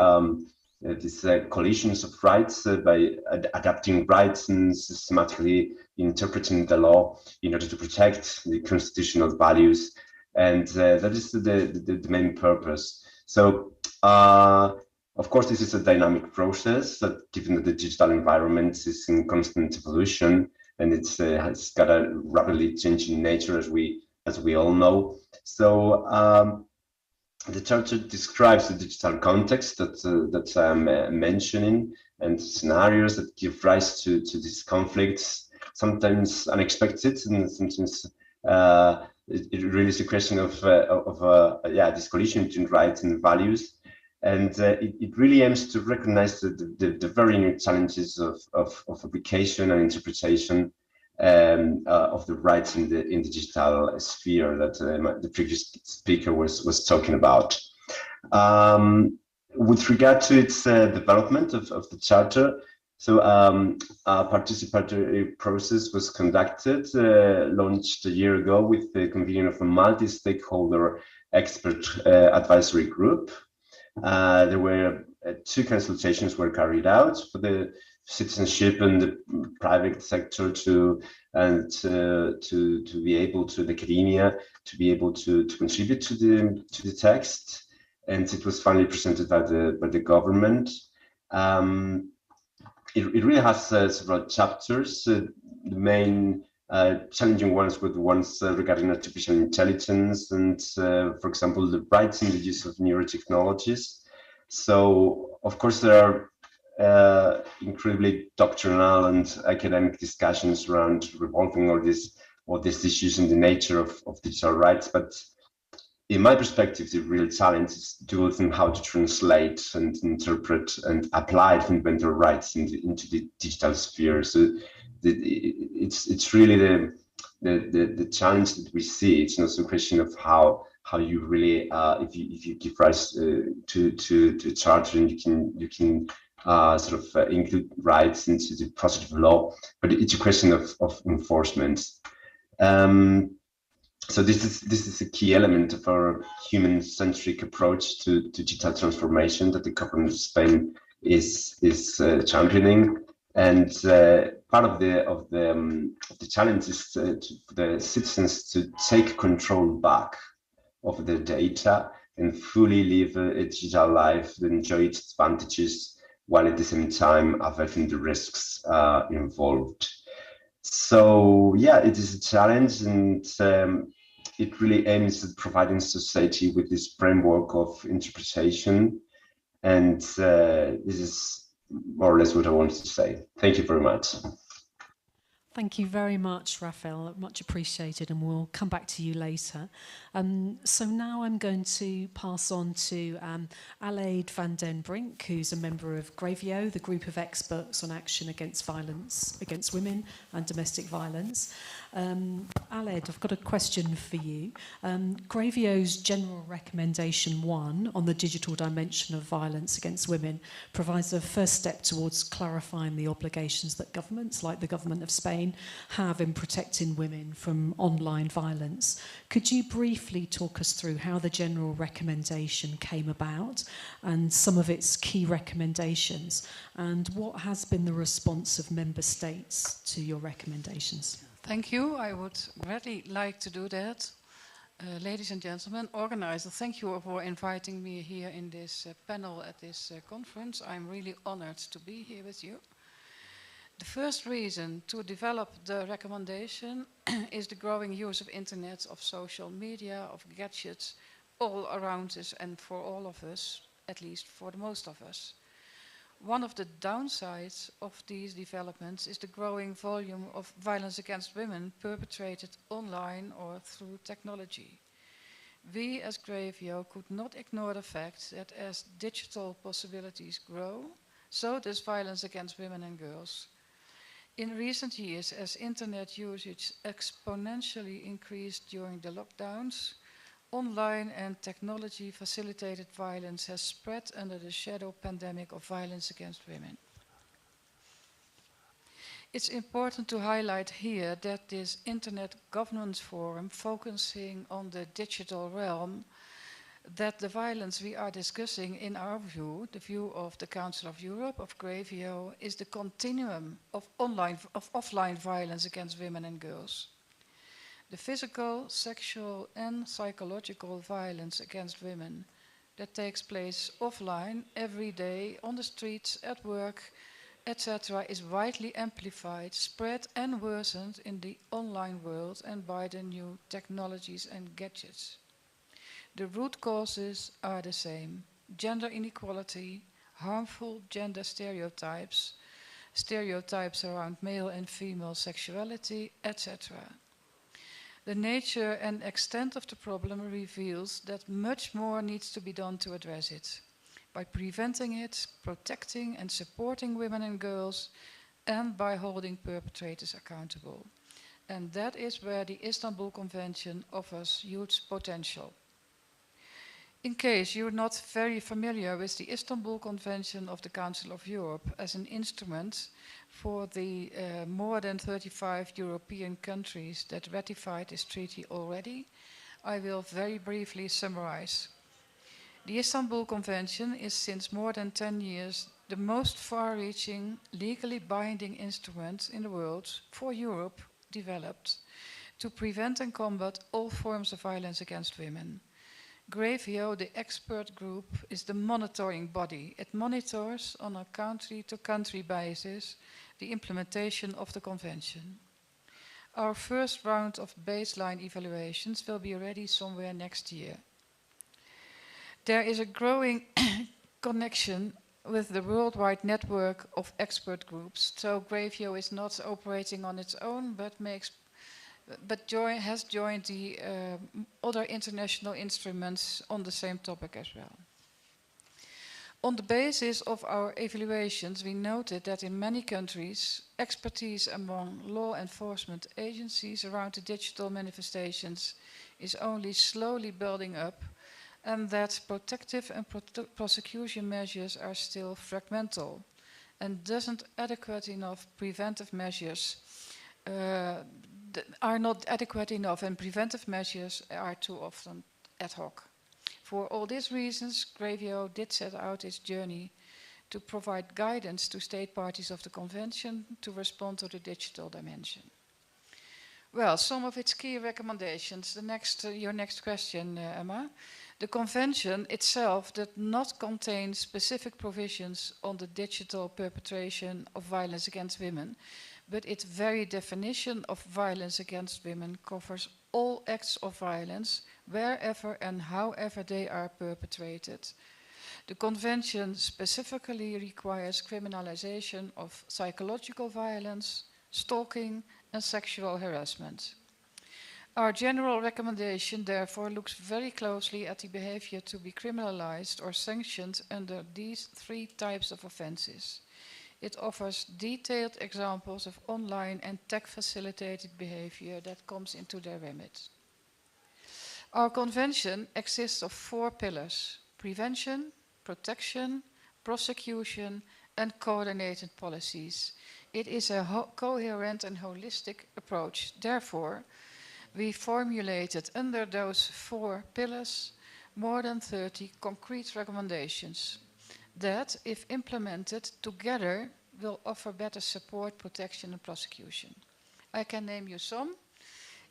these collisions of rights by adapting rights and systematically interpreting the law in order to protect the constitutional values, and that is the main purpose. So of course, this is a dynamic process that, given that the digital environment is in constant evolution and it's has got a rapidly changing nature, as we all know. So the Charter describes the digital context that I'm mentioning, and scenarios that give rise to these conflicts, sometimes unexpected and sometimes It really is a question of this collision between rights and values. And it really aims to recognize the very new challenges of application and interpretation of the rights in the digital sphere that the previous speaker was talking about. With regard to its development of the charter, so a participatory process was conducted, launched a year ago with the convening of a multi-stakeholder expert advisory group. There were 2 consultations were carried out for the citizenship and the private sector to be able to the academia to be able to contribute to the text, and it was finally presented by the government. It really has several chapters. The main challenging ones were the ones regarding artificial intelligence and, for example, the rights in the use of neurotechnologies. So, of course, there are incredibly doctrinal and academic discussions around revolving all these issues in the nature of digital rights. But in my perspective, the real challenge is to think how to translate and interpret and apply fundamental rights into the digital sphere. So it's really the challenge that we see. It's not a question of how you really if you give rise to a charter, and you can sort of include rights into the process of law, but it's a question of enforcement. So this is a key element of our human-centric approach to digital transformation that the government of Spain is championing, and part of the challenge is for the citizens to take control back of their data and fully live a digital life, enjoy its advantages, while at the same time averting the risks involved. So yeah, it is a challenge, and it really aims at providing society with this framework of interpretation. And this is more or less what I wanted to say. Thank you very much. Thank you very much, Raphael. Much appreciated, and we'll come back to you later. So now I'm going to pass on to Aleid van den Brink, who's a member of Gravio, the group of experts on action against violence against women and domestic violence. Aleid, I've got a question for you. Gravio's General Recommendation 1 on the digital dimension of violence against women provides a first step towards clarifying the obligations that governments, like the government of Spain, have in protecting women from online violence. Could you briefly talk us through how the General Recommendation came about and some of its key recommendations, and what has been the response of member states to your recommendations? Thank you. I would really like to do that. Ladies and gentlemen, organizer, thank you for inviting me here in this panel at this conference. I'm really honored to be here with you. The first reason to develop the recommendation is the growing use of internet, of social media, of gadgets all around us and for all of us, at least for the most of us. One of the downsides of these developments is the growing volume of violence against women perpetrated online or through technology. We as Gravio could not ignore the fact that as digital possibilities grow, so does violence against women and girls. In recent years, as internet usage exponentially increased during the lockdowns, online and technology-facilitated violence has spread under the shadow pandemic of violence against women. It's important to highlight here that this Internet Governance Forum, focusing on the digital realm, that the violence we are discussing, in our view, the view of the Council of Europe, of Gravio, is the continuum of offline violence against women and girls. The physical, sexual and psychological violence against women that takes place offline every day on the streets, at work, etc. is widely amplified, spread and worsened in the online world and by the new technologies and gadgets. The root causes are the same: gender inequality, harmful gender stereotypes, stereotypes around male and female sexuality, etc. The nature and extent of the problem reveals that much more needs to be done to address it, by preventing it, protecting and supporting women and girls, and by holding perpetrators accountable. And that is where the Istanbul Convention offers huge potential. In case you're not very familiar with the Istanbul Convention of the Council of Europe as an instrument for the more than 35 European countries that ratified this treaty already, I will very briefly summarize. The Istanbul Convention is since more than 10 years the most far-reaching, legally binding instrument in the world for Europe developed to prevent and combat all forms of violence against women. Gravio, the expert group, is the monitoring body. It monitors on a country-to-country basis the implementation of the convention. Our first round of baseline evaluations will be ready somewhere next year. There is a growing connection with the worldwide network of expert groups. So Gravio is not operating on its own, but has joined the other international instruments on the same topic as well. On the basis of our evaluations, we noted that in many countries, expertise among law enforcement agencies around the digital manifestations is only slowly building up, and that protective and prosecution measures are still fragmental and doesn't adequate enough preventive measures are not adequate enough, and preventive measures are too often ad hoc. For all these reasons, Gravio did set out its journey to provide guidance to state parties of the convention to respond to the digital dimension. Well, some of its key recommendations. Your next question, Emma. The convention itself did not contain specific provisions on the digital perpetration of violence against women, but its very definition of violence against women covers all acts of violence, wherever and however they are perpetrated. The convention specifically requires criminalization of psychological violence, stalking, and sexual harassment. Our general recommendation, therefore, looks very closely at the behavior to be criminalized or sanctioned under these 3 types of offenses. It offers detailed examples of online and tech-facilitated behavior that comes into their remit. Our convention exists of 4 pillars: prevention, protection, prosecution, and coordinated policies. It is a coherent and holistic approach. Therefore, we formulated under those 4 pillars more than 30 concrete recommendations that, if implemented together, will offer better support, protection, and prosecution. I can name you some.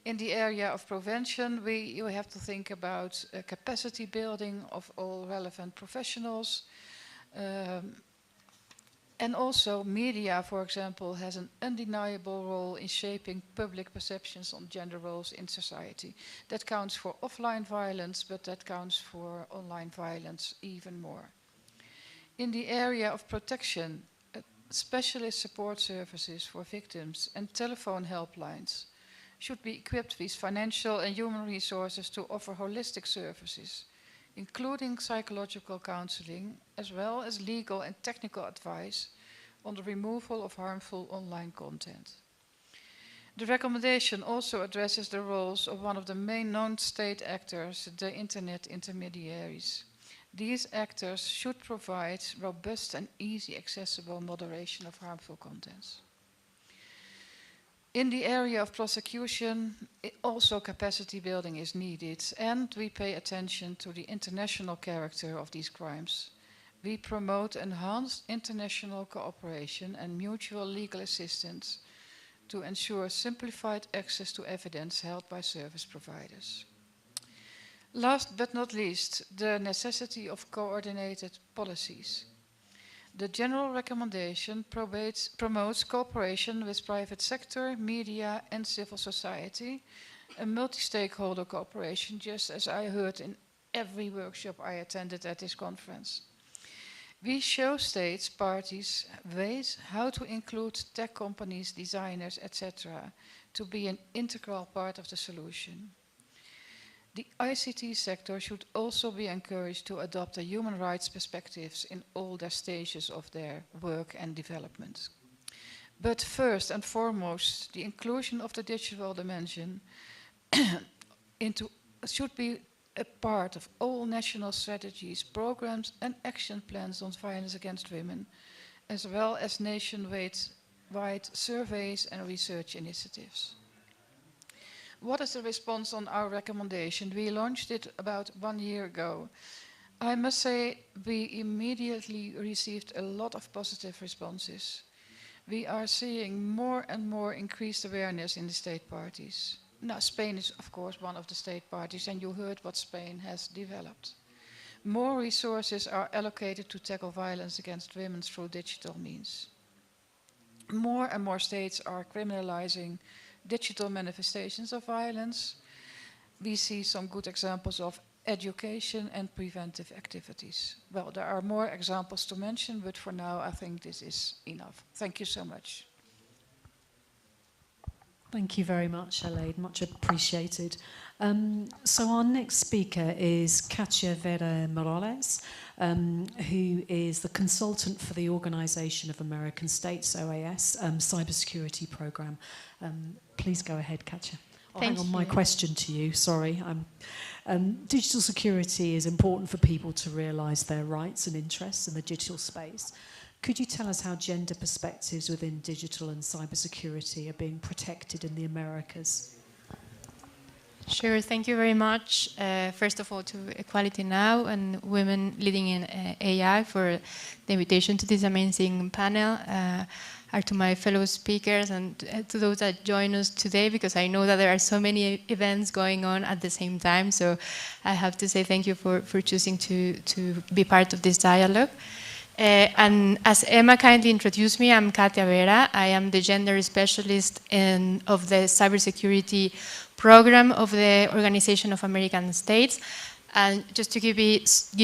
In the area of prevention, you have to think about capacity building of all relevant professionals. And also media, for example, has an undeniable role in shaping public perceptions on gender roles in society. That counts for offline violence, but that counts for online violence even more. In the area of protection, specialist support services for victims and telephone helplines should be equipped with financial and human resources to offer holistic services, including psychological counseling, as well as legal and technical advice on the removal of harmful online content. The recommendation also addresses the roles of one of the main known state actors, the internet intermediaries. These actors should provide robust and easy accessible moderation of harmful contents. In the area of prosecution, also capacity building is needed, and we pay attention to the international character of these crimes. We promote enhanced international cooperation and mutual legal assistance to ensure simplified access to evidence held by service providers. Last but not least, the necessity of coordinated policies. The general recommendation promotes cooperation with private sector, media, and civil society, a multi-stakeholder cooperation, just as I heard in every workshop I attended at this conference. We show states, parties, ways how to include tech companies, designers, etc., to be an integral part of the solution. The ICT sector should also be encouraged to adopt the human rights perspectives in all their stages of their work and development. But first and foremost, the inclusion of the digital dimension should be a part of all national strategies, programs and action plans on violence against women, as well as nationwide surveys and research initiatives. What is the response on our recommendation? We launched it about 1 year ago. I must say we immediately received a lot of positive responses. We are seeing more and more increased awareness in the state parties. Now, Spain is, of course, one of the state parties, and you heard what Spain has developed. More resources are allocated to tackle violence against women through digital means. More and more states are criminalizing digital manifestations of violence. We see some good examples of education and preventive activities. Well, there are more examples to mention, but for now I think this is enough. Thank you so much. Thank you very much, Elaine, much appreciated. So our next speaker is Katia Vera Morales, who is the consultant for the Organization of American States, OAS, cybersecurity program. Please go ahead, Katia. Hang on, my question to you, sorry. Digital security is important for people to realise their rights and interests in the digital space. Could you tell us how gender perspectives within digital and cybersecurity are being protected in the Americas? Sure, thank you very much. First of all, to Equality Now and Women Leading in AI for the invitation to this amazing panel. Are to my fellow speakers and to those that join us today, because I know that there are so many events going on at the same time. So I have to say thank you for choosing to be part of this dialogue. And as Emma kindly introduced me, I'm Katia Vera. I am the gender specialist of the cybersecurity program of the Organization of American States. And just to give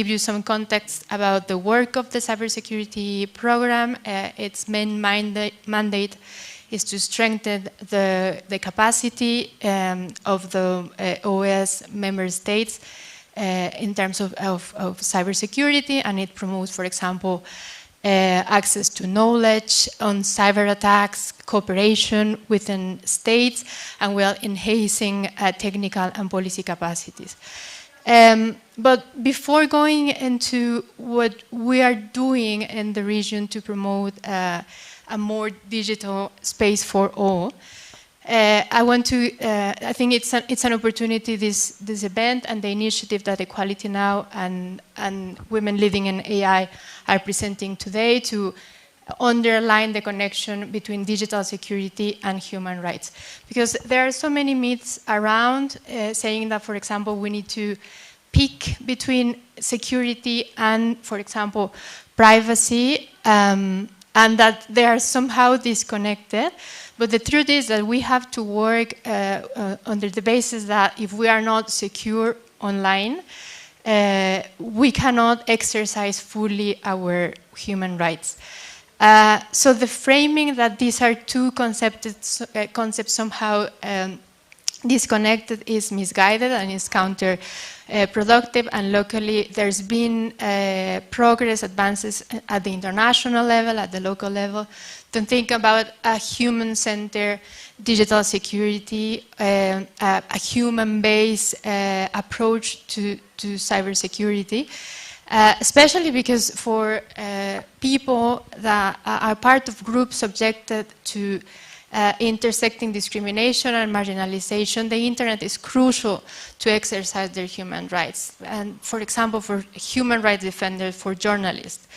you some context about the work of the cybersecurity program, its main mandate is to strengthen the capacity of the OAS member states in terms of cybersecurity, and it promotes, for example, access to knowledge on cyber attacks, cooperation within states, and well, enhancing technical and policy capacities. But before going into what we are doing in the region to promote a more digital space for all, I want to. I think it's an opportunity, this event and the initiative that Equality Now and Women Leading in AI are presenting today, to underline the connection between digital security and human rights. Because there are so many myths around saying that, for example, we need to pick between security and, for example, privacy, and that they are somehow disconnected. But the truth is that we have to work under the basis that if we are not secure online, we cannot exercise fully our human rights. So the framing that these are two concepts somehow disconnected is misguided and is counterproductive. And locally, there's been progress, advances at the international level, at the local level, to think about a human-centered digital security, a human-based approach to cybersecurity. Especially because for people that are part of groups subjected to intersecting discrimination and marginalization, the internet is crucial to exercise their human rights. And for example, for human rights defenders, for journalists.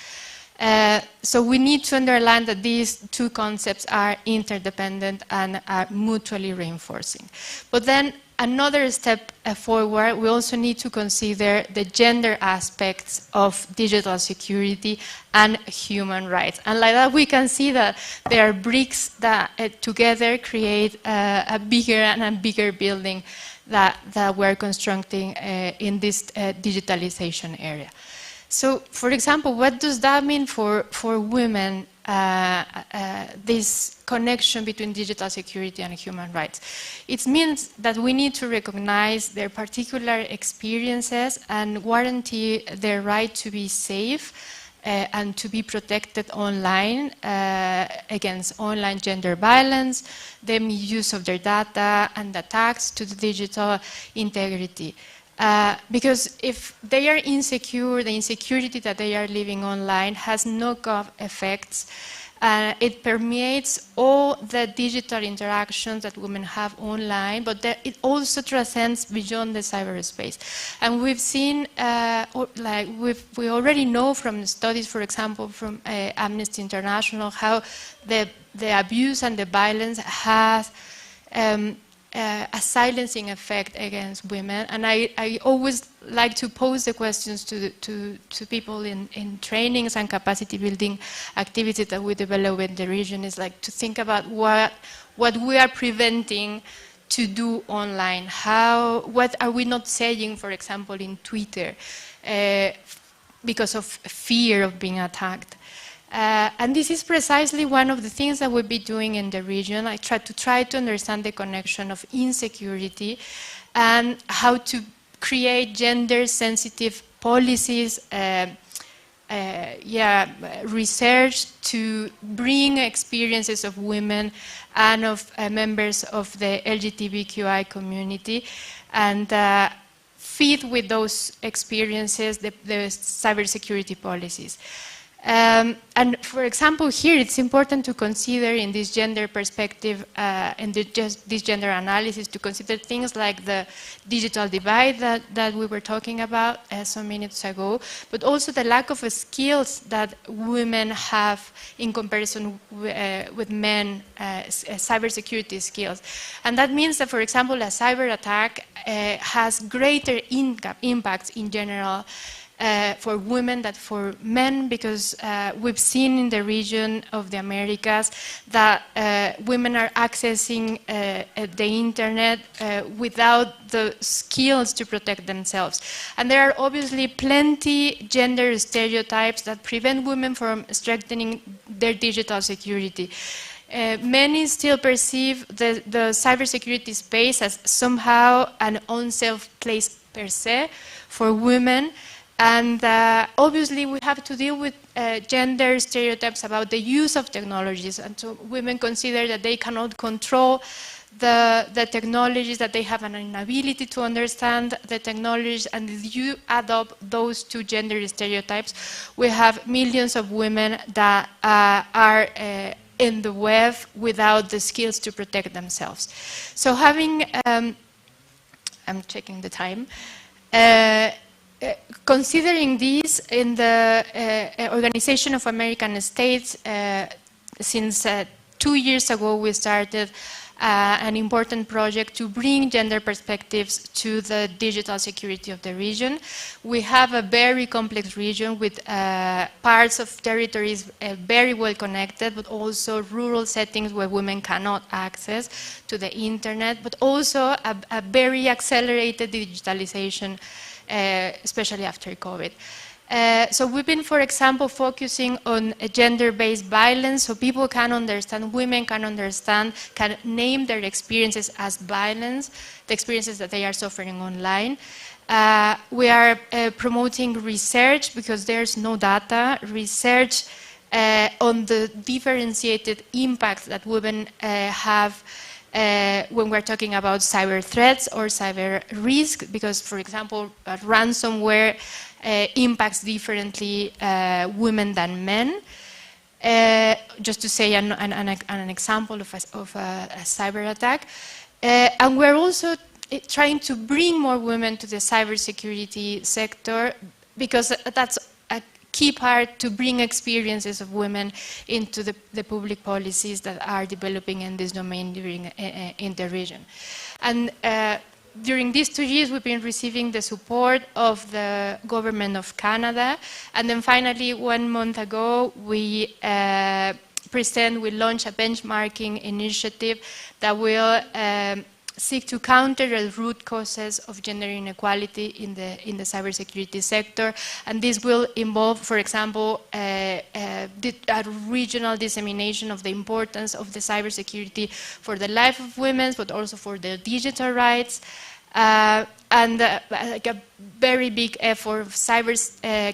So we need to underline that these two concepts are interdependent and are mutually reinforcing. But then another step forward, we also need to consider the gender aspects of digital security and human rights. And like that, we can see that there are bricks that together create a bigger and a bigger building that we're constructing in this digitalization area. So, for example, what does that mean for women this connection between digital security and human rights. It means that we need to recognize their particular experiences and guarantee their right to be safe and to be protected online against online gender violence, the misuse of their data, and attacks to the digital integrity. Because if they are insecure, the insecurity that they are living online has knock-on effects. It permeates all the digital interactions that women have online, but it also transcends beyond the cyberspace. And we've seen, we already know from studies, for example, from Amnesty International, how the abuse and the violence has a silencing effect against women. And I always like to pose the questions to people in trainings and capacity building activities that we develop in the region, is like to think about what we are preventing to do online. What are we not saying, for example, in Twitter because of fear of being attacked? And this is precisely one of the things that we'll be doing in the region. I try to understand the connection of insecurity and how to create gender-sensitive policies, research to bring experiences of women and of members of the LGBTQI community, and feed with those experiences the cybersecurity policies. And for example, here it's important to consider in this gender perspective and this gender analysis to consider things like the digital divide that we were talking about some minutes ago, but also the lack of skills that women have in comparison with men, cybersecurity skills. And that means that, for example, a cyber attack has greater impacts in general for women than for men, because we've seen in the region of the Americas that women are accessing the internet without the skills to protect themselves. And there are obviously plenty gender stereotypes that prevent women from strengthening their digital security. Many still perceive the cybersecurity space as somehow an unsafe place per se for women. And obviously we have to deal with gender stereotypes about the use of technologies, and so women consider that they cannot control the technologies, that they have an inability to understand the technologies, and if you add up those two gender stereotypes, we have millions of women that are in the web without the skills to protect themselves. So having, I'm checking the time, considering this, in the Organization of American States, since 2 years ago we started an important project to bring gender perspectives to the digital security of the region. We have a very complex region with parts of territories very well connected, but also rural settings where women cannot access to the internet, but also a very accelerated digitalization, especially after COVID. So we've been, for example, focusing on gender-based violence, so people can understand, women can understand, can name their experiences as violence, the experiences that they are suffering online. We are promoting research, because there's no data, research on the differentiated impacts that women have when we're talking about cyber threats or cyber risk, because, for example, ransomware impacts differently women than men. Just to say an example of a cyber attack. And we're also trying to bring more women to the cybersecurity sector, because that's a key part to bring experiences of women into the public policies that are developing in this domain in the region. And during these 2 years, we've been receiving the support of the government of Canada. And then finally, 1 month ago, we launched a benchmarking initiative that will seek to counter the root causes of gender inequality in the cybersecurity sector, and this will involve, for example, a regional dissemination of the importance of the cybersecurity for the life of women, but also for their digital rights. And like a very big effort of cyber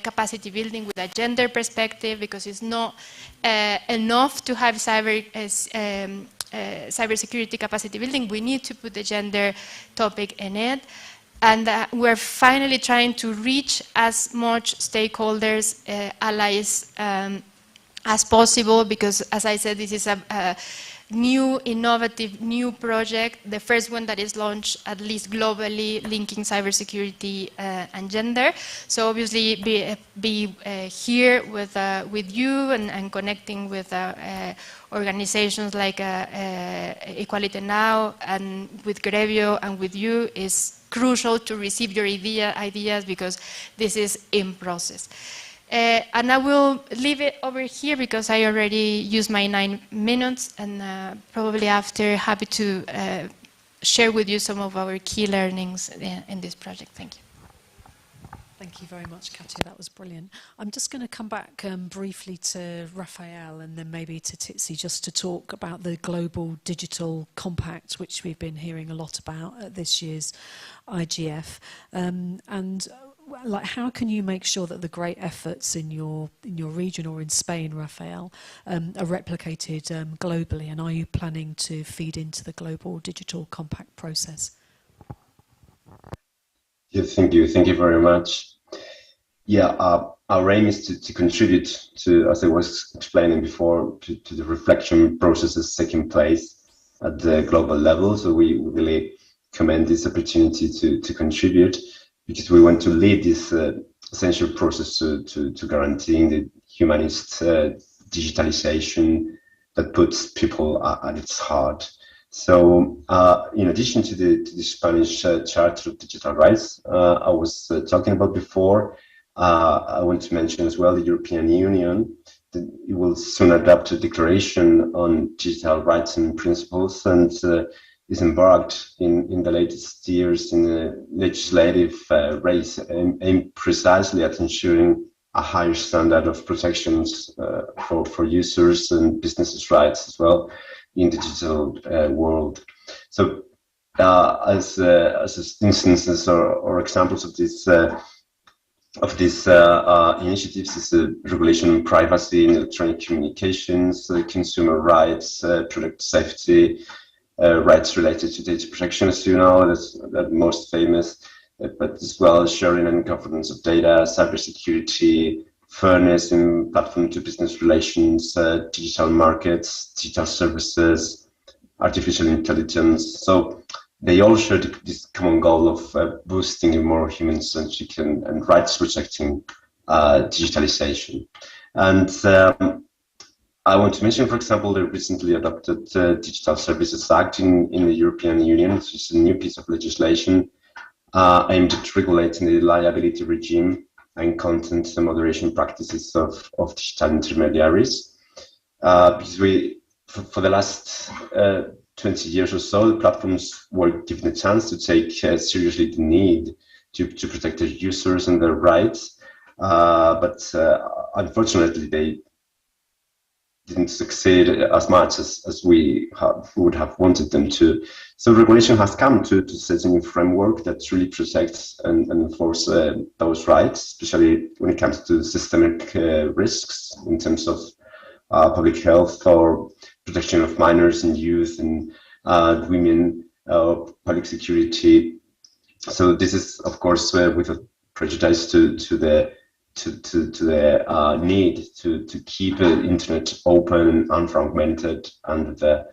capacity building with a gender perspective, because it's not enough to have cybersecurity capacity building. We need to put the gender topic in it. And we're finally trying to reach as much stakeholders, allies as possible, because, as I said, this is a new, innovative, new project, the first one that is launched, at least globally, linking cybersecurity and gender. So obviously, be here with you and connecting with organizations like Equality Now and with Grevio and with you is crucial to receive your ideas, because this is in process. And I will leave it over here because I already used my 9 minutes, and probably after, happy to share with you some of our key learnings in this project. Thank you. Thank you very much, Katia. That was brilliant. I'm just going to come back briefly to Raphael and then maybe to Titsi, just to talk about the Global Digital Compact, which we've been hearing a lot about at this year's IGF. And like, how can you make sure that the great efforts in your region or in Spain, Raphael, are replicated globally? And are you planning to feed into the Global Digital Compact process? Yeah, thank you very much. Yeah, our aim is to contribute to, as I was explaining before, to the reflection processes taking place at the global level. So we really commend this opportunity to contribute, because we want to lead this essential process to guaranteeing the humanist digitalization that puts people at its heart. So, in addition to the Spanish Charter of Digital Rights I was talking about before, I want to mention as well the European Union. That it will soon adopt a declaration on digital rights and principles, and is embarked in the latest years in a legislative race aimed precisely at ensuring a higher standard of protections for users and businesses' rights as well in the digital world. So as instances or examples of these initiatives is a regulation on privacy in electronic communications, consumer rights, product safety, rights related to data protection, as you know, that's most famous, but as well as sharing and governance of data, cybersecurity, fairness in platform-to-business relations, digital markets, digital services, artificial intelligence. So they all share this common goal of boosting a more human-centric and rights-protecting digitalization. And I want to mention, for example, the recently adopted Digital Services Act in the European Union, which is a new piece of legislation aimed at regulating the liability regime and content and moderation practices of digital intermediaries. Because for the last 20 years or so, the platforms were given a chance to take seriously the need to protect their users and their rights, but unfortunately they didn't succeed as much as we would have wanted them to. So regulation has come to set a new framework that really protects and enforce those rights, especially when it comes to systemic risks in terms of public health or protection of minors and youth and women, public security. So this is, of course, with a prejudice to the need to keep the internet open and unfragmented under the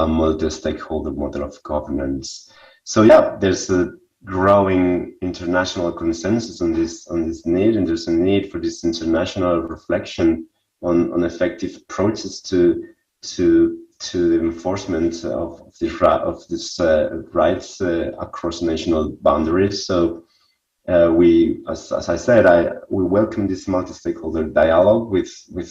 multi-stakeholder model of governance. So yeah, there's a growing international consensus on this need, and there's a need for this international reflection on effective approaches to the enforcement of these rights across national boundaries. So we, as I said, we welcome this multi-stakeholder dialogue with a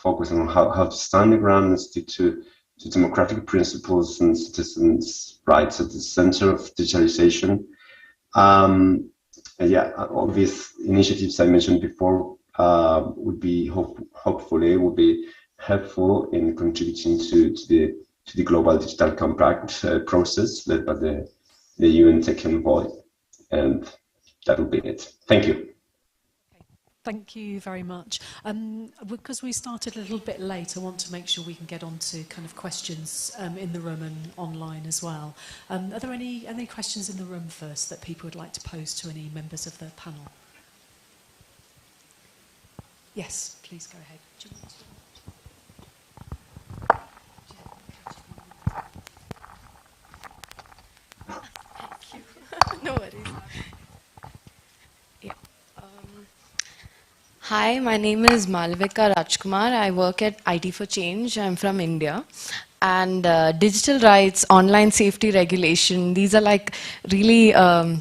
focus on how to stand the ground and stick to to democratic principles and citizens' rights at the center of digitalization. And yeah, all these initiatives I mentioned before would be hopefully would be helpful in contributing to the global digital compact process led by the UN Tech Envoy, and that would be it. Thank you. Thank you very much. Because we started a little bit late, I want to make sure we can get on to kind of questions in the room and online as well. Are there any questions in the room first that people would like to pose to any members of the panel? Yes, please go ahead. Do you want to... No worries. Yeah. Hi, my name is Malavika Rajkumar. I work at IT for Change. I'm from India. And digital rights, online safety regulation, these are like really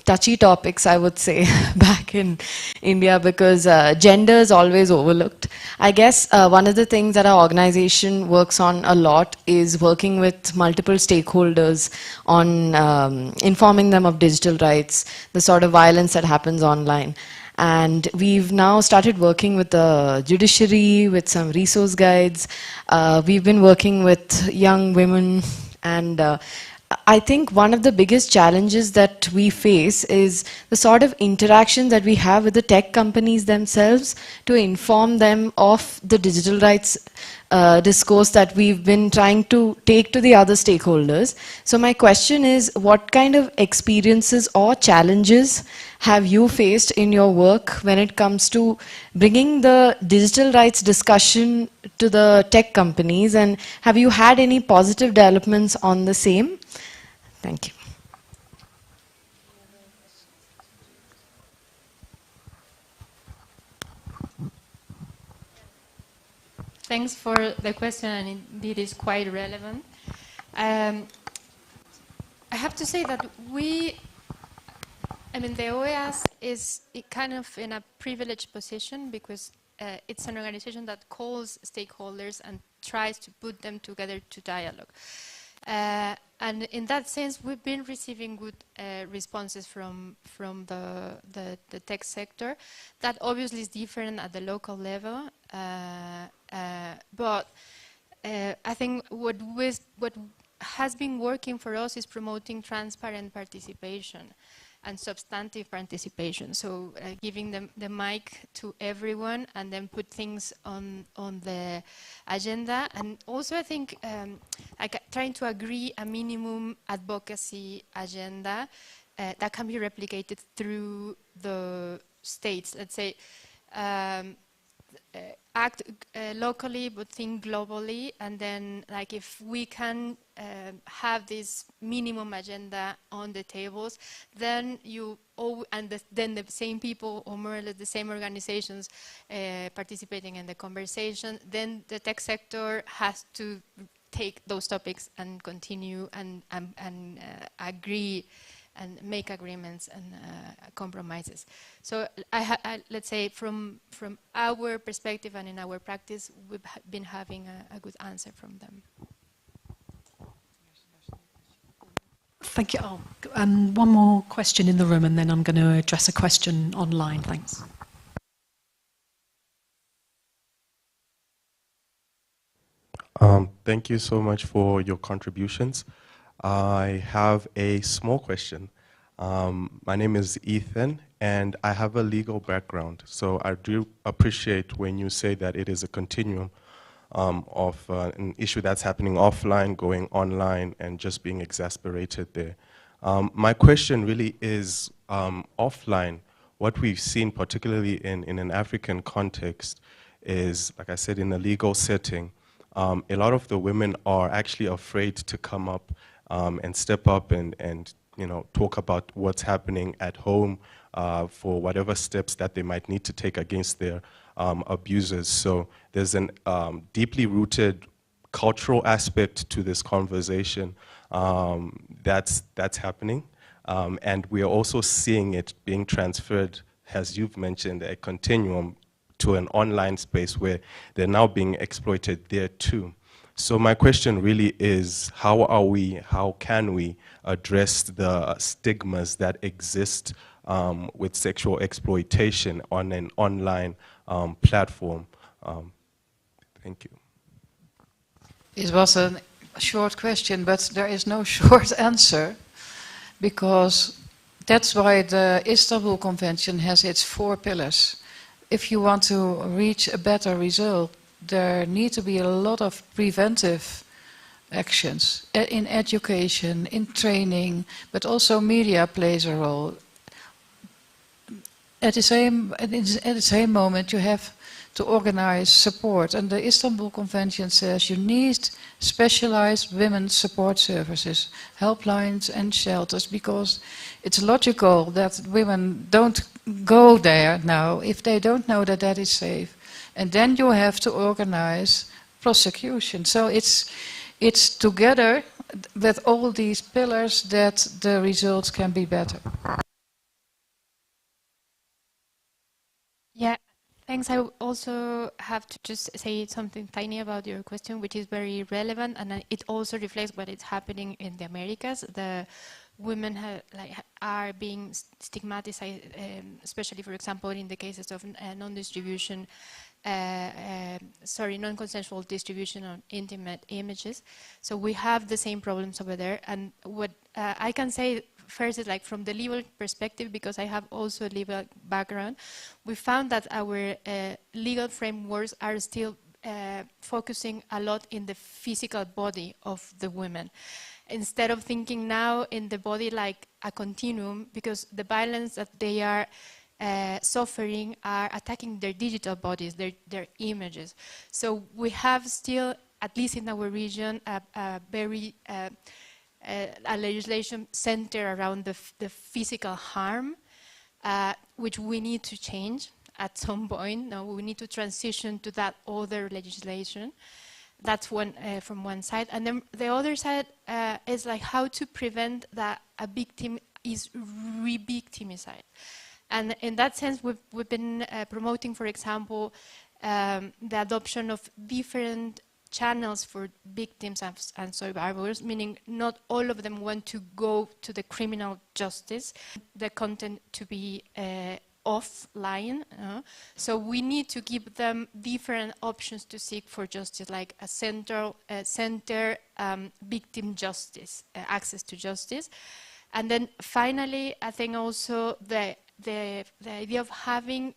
touchy topics, I would say, back in India, because gender is always overlooked. I guess one of the things that our organization works on a lot is working with multiple stakeholders on informing them of digital rights, the sort of violence that happens online. And we've now started working with the judiciary, with some resource guides. We've been working with young women, and I think one of the biggest challenges that we face is the sort of interaction that we have with the tech companies themselves to inform them of the digital rights discourse that we've been trying to take to the other stakeholders. So my question is, what kind of experiences or challenges have you faced in your work when it comes to bringing the digital rights discussion to the tech companies, and have you had any positive developments on the same? Thank you. Thanks for the question, and indeed it's quite relevant. I have to say that the OAS is kind of in a privileged position because it's an organization that calls stakeholders and tries to put them together to dialogue. And in that sense, we've been receiving good responses from the tech sector. That obviously is different at the local level, but I think what has been working for us is promoting transparent participation and substantive participation. So giving them the mic to everyone and then put things on the agenda. And also I think trying to agree a minimum advocacy agenda that can be replicated through the states. Let's say act locally but think globally, and then like if we can have this minimum agenda on the tables, then then the same people, or more or less the same organizations participating in the conversation, then the tech sector has to take those topics and continue and agree and make agreements and compromises. So let's say from our perspective and in our practice, we've been having a good answer from them. Thank you. One more question in the room, and then I'm going to address a question online. Thanks. Thank you so much for your contributions. I have a small question. My name is Ethan, and I have a legal background. So I do appreciate when you say that it is a continuum of an issue that's happening offline, going online, and just being exasperated there. My question really is offline. What we've seen, particularly in an African context, is, like I said, in a legal setting, a lot of the women are actually afraid to come up and step up and talk about what's happening at home for whatever steps that they might need to take against their abusers. So there's an deeply rooted cultural aspect to this conversation that's happening. And we are also seeing it being transferred, as you've mentioned, a continuum to an online space where they're now being exploited there too. So my question really is, how can we address the stigmas that exist with sexual exploitation on an online platform? Thank you. It was a short question, but there is no short answer, because that's why the Istanbul Convention has its 4 pillars. If you want to reach a better result, there need to be a lot of preventive actions in education, in training, but also media plays a role. At the same moment, you have to organize support, and the Istanbul Convention says you need specialized women's support services, helplines and shelters, because it's logical that women don't go there now if they don't know that that is safe. And then you have to organize prosecution. So it's together with all these pillars that the results can be better. Yeah, thanks. I also have to just say something tiny about your question, which is very relevant, and it also reflects what is happening in the Americas. The women are being stigmatized, especially, for example, in the cases of non-consensual distribution of intimate images. So we have the same problems over there. And what I can say first is, like, from the legal perspective, because I have also a legal background, we found that our legal frameworks are still focusing a lot in the physical body of the women, instead of thinking now in the body like a continuum, because the violence that they are suffering are attacking their digital bodies, their images. So we have still, at least in our region, a very a legislation centered around the physical harm, which we need to change at some point. Now we need to transition to that other legislation. That's one from one side, and then the other side is like how to prevent that a victim is re-victimized. And in that sense, we've been promoting, for example, the adoption of different channels for victims and survivors, meaning not all of them want to go to the criminal justice, the content to be offline. So we need to give them different options to seek for justice, like a center victim justice, access to justice. And then finally, I think also the idea of having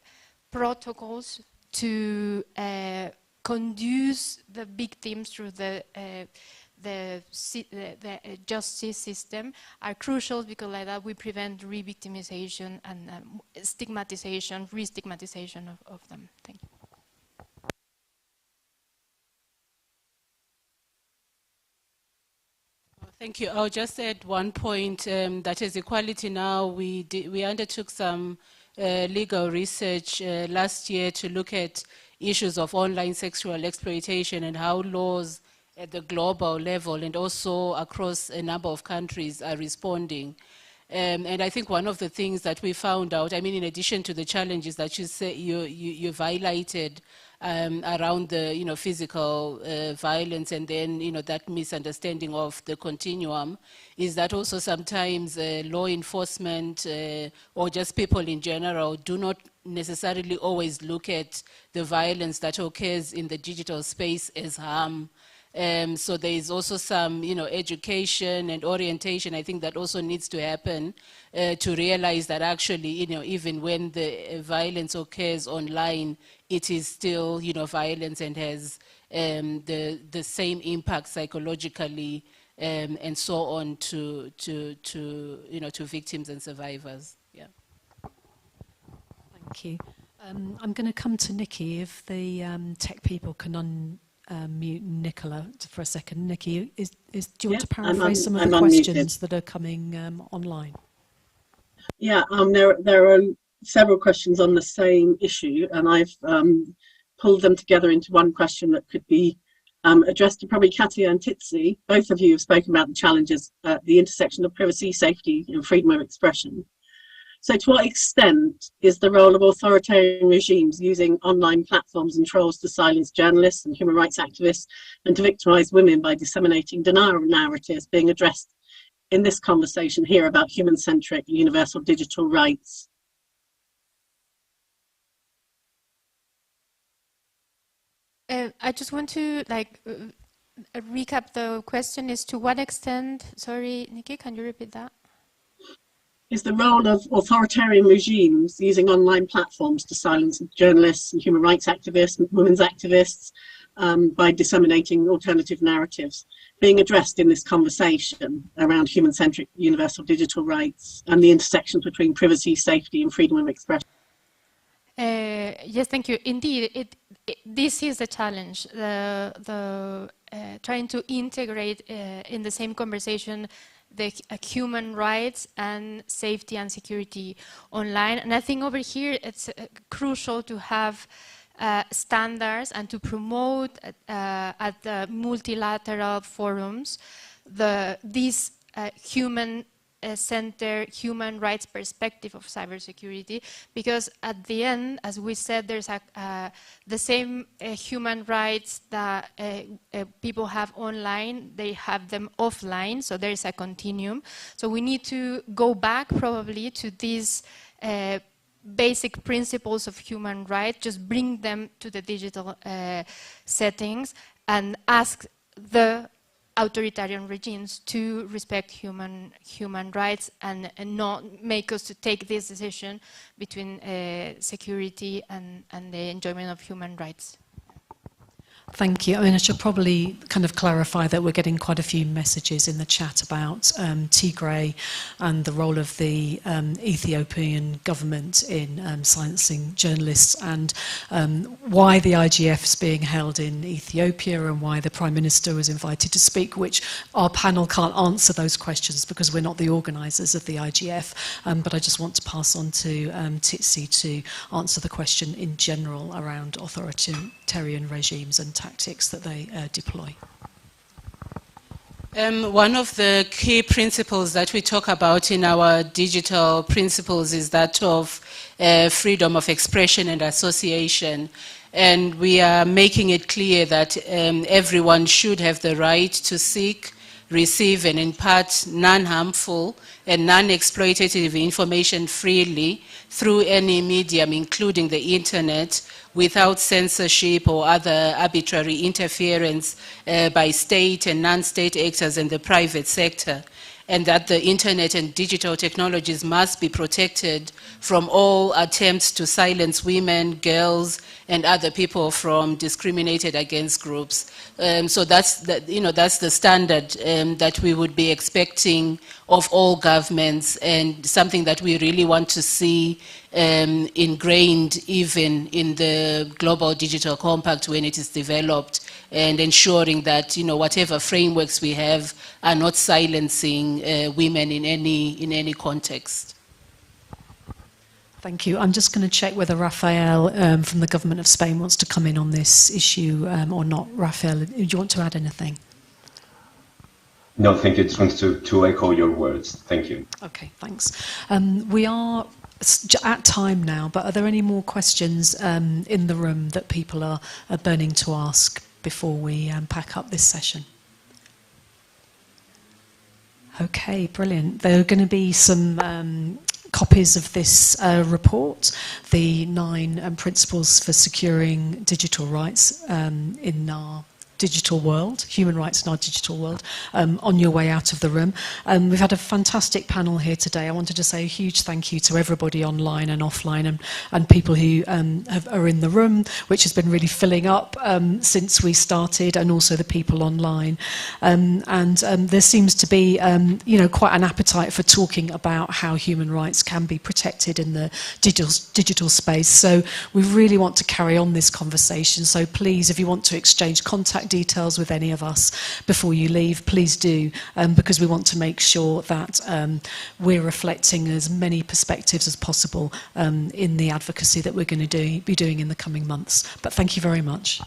protocols to conduce the victims through the justice system are crucial, because like that we prevent re-victimization and stigmatization, re-stigmatization of them. Thank you. Thank you. I'll just add one point, that is equality now. We undertook some legal research last year to look at issues of online sexual exploitation and how laws at the global level and also across a number of countries are responding. And I think one of the things that we found out, I mean, in addition to the challenges that you've highlighted around the physical violence, and then that misunderstanding of the continuum, is that also sometimes law enforcement or just people in general do not necessarily always look at the violence that occurs in the digital space as harm. So there is also some, education and orientation, I think, that also needs to happen to realize that actually, even when the violence occurs online, it is still, violence and has the same impact psychologically and so on to victims and survivors. Yeah. Thank you. I'm going to come to Nikki if the tech people can unmute Nicola for a second. Nikki, do you want to paraphrase some of the questions that are coming online? Yeah, there are several questions on the same issue, and I've pulled them together into one question that could be addressed to probably Katia and Titsi. Both of you have spoken about the challenges at the intersection of privacy, safety, and freedom of expression. So to what extent is the role of authoritarian regimes using online platforms and trolls to silence journalists and human rights activists and to victimize women by disseminating denial narratives being addressed in this conversation here about human-centric universal digital rights? I just want to recap the question is to what extent, sorry, Nikki, can you repeat that? Is the role of authoritarian regimes using online platforms to silence journalists and human rights activists, women's activists, by disseminating alternative narratives being addressed in this conversation around human-centric universal digital rights and the intersections between privacy, safety and freedom of expression? Yes, thank you. Indeed, this is the challenge, trying to integrate in the same conversation the human rights and safety and security online. And I think over here it's crucial to have standards and to promote at the multilateral forums these human center human rights perspective of cybersecurity, because at the end, as we said, there's the same human rights that people have online, they have them offline, so there's a continuum. So we need to go back probably to these basic principles of human rights, just bring them to the digital settings and ask the authoritarian regimes to respect human rights and not make us to take this decision between security and the enjoyment of human rights. Thank you. I mean, I should probably kind of clarify that we're getting quite a few messages in the chat about Tigray and the role of the Ethiopian government in silencing journalists, and why the IGF is being held in Ethiopia and why the Prime Minister was invited to speak, which our panel can't answer those questions because we're not the organisers of the IGF, but I just want to pass on to Titsi to answer the question in general around authoritarian regimes and tactics that they deploy. One of the key principles that we talk about in our digital principles is that of freedom of expression and association. And we are making it clear that everyone should have the right to seek, receive and impart non-harmful and non-exploitative information freely through any medium, including the internet, without censorship or other arbitrary interference by state and non-state actors in the private sector, and that the internet and digital technologies must be protected from all attempts to silence women, girls, and other people from discriminated against groups. So that's the standard that we would be expecting of all governments, and something that we really want to see ingrained even in the Global Digital Compact when it is developed, and ensuring that whatever frameworks we have are not silencing women in any context. Thank you. I'm just going to check whether Rafael from the government of Spain wants to come in on this issue or not. Rafael, do you want to add anything? No, thank you. Just wanted to echo your words. Thank you. Okay, thanks. We are at time now, but are there any more questions in the room that people are burning to ask before we pack up this session? Okay, brilliant. There are going to be some copies of this report, the 9 principles for securing digital rights in our digital world, human rights in our digital world, on your way out of the room. We've had a fantastic panel here today. I wanted to say a huge thank you to everybody online and offline, and people who are in the room, which has been really filling up since we started, and also the people online. And there seems to be quite an appetite for talking about how human rights can be protected in the digital space. So we really want to carry on this conversation. So please, if you want to exchange contact details with any of us before you leave, please do, because we want to make sure that we're reflecting as many perspectives as possible in the advocacy that we're going to be doing in the coming months. But thank you very much.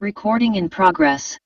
Recording in progress.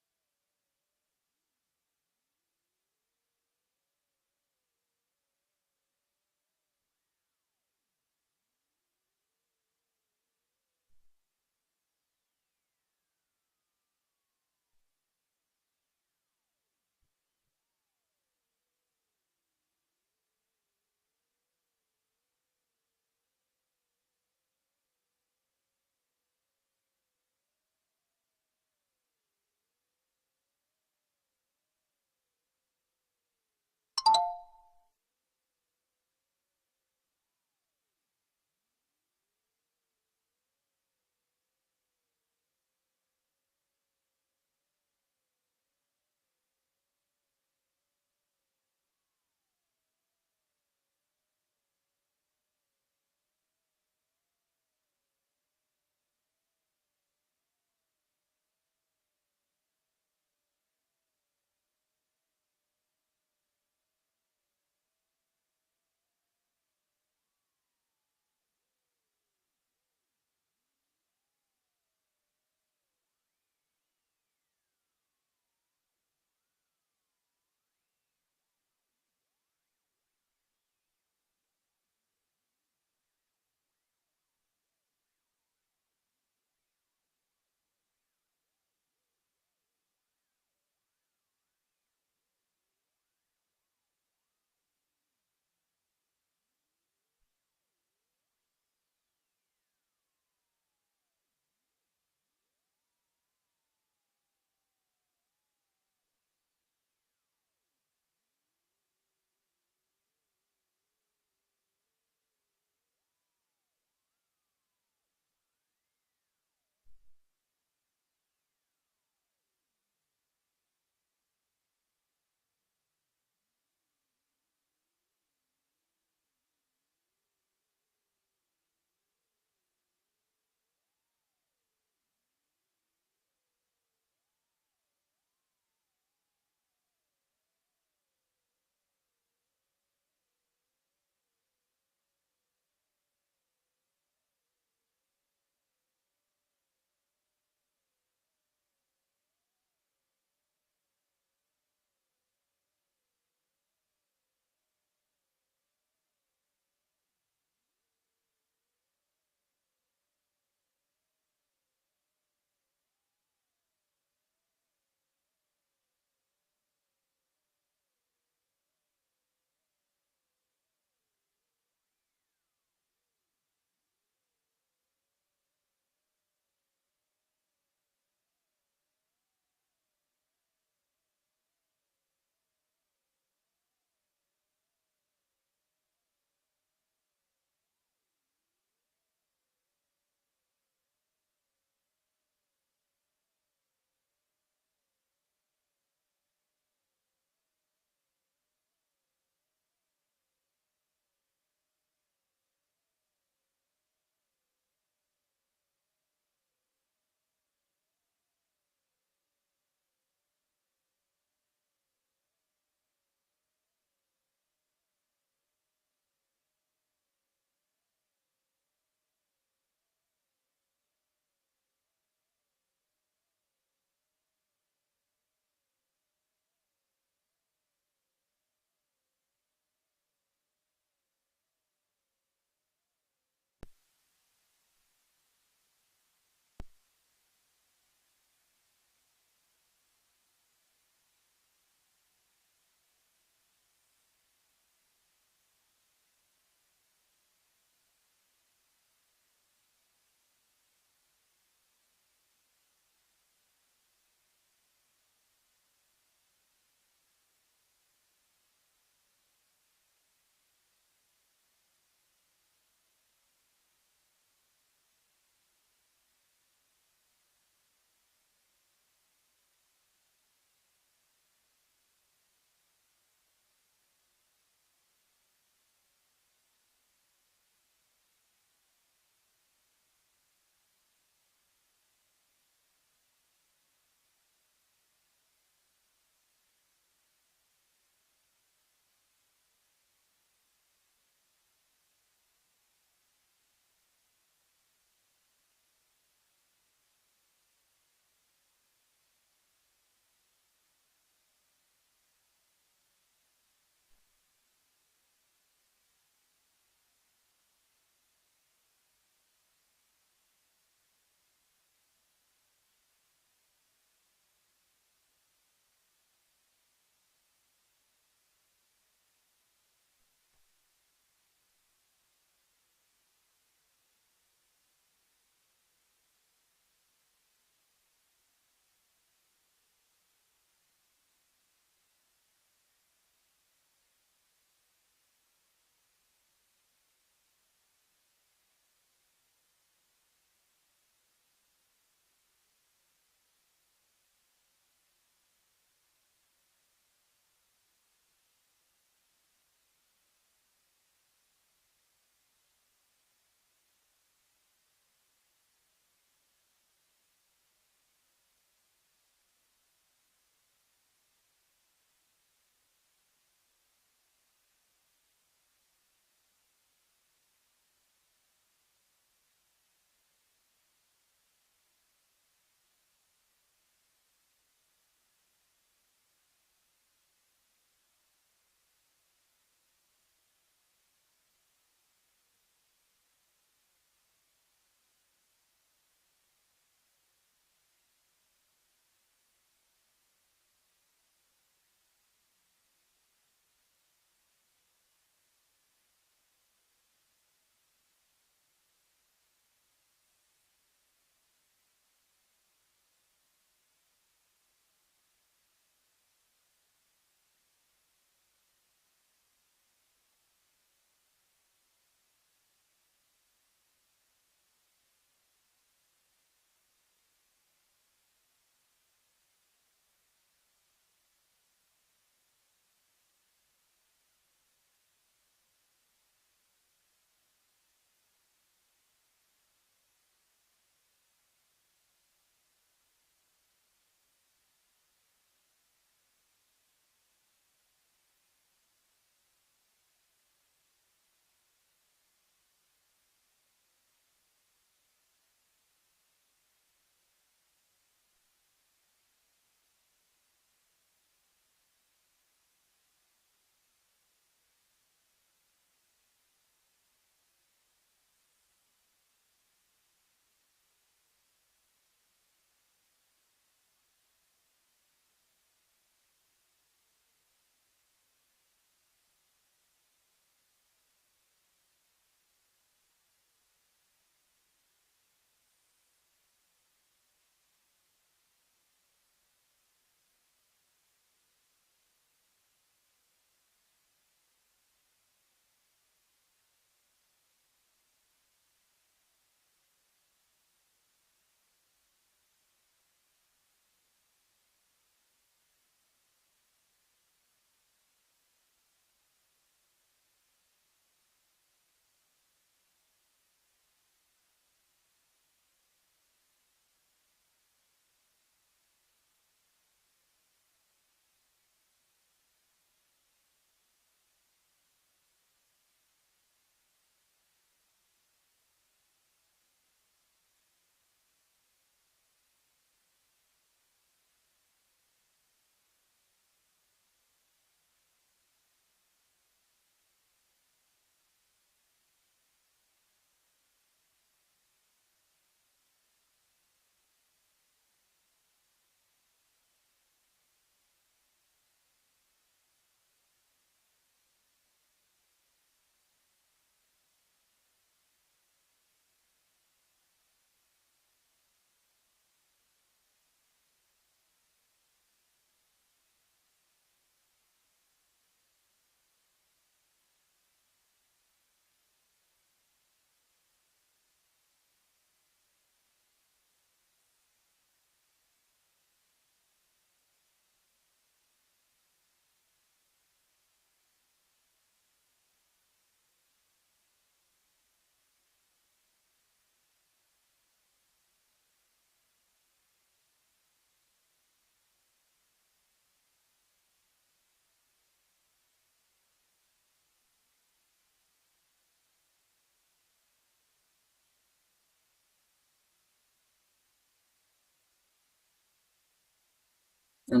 Good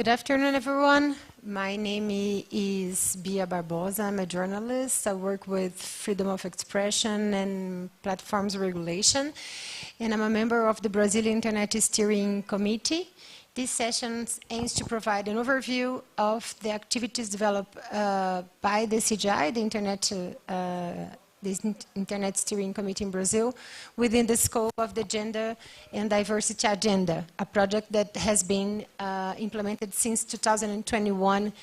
afternoon, everyone. My name is Bia Barbosa. I'm a journalist. I work with freedom of expression and platforms regulation, and I'm a member of the Brazilian Internet Steering Committee. This session aims to provide an overview of the activities developed by the CGI, the Internet Steering Committee in Brazil, within the scope of the Gender and Diversity Agenda, a project that has been implemented since 2021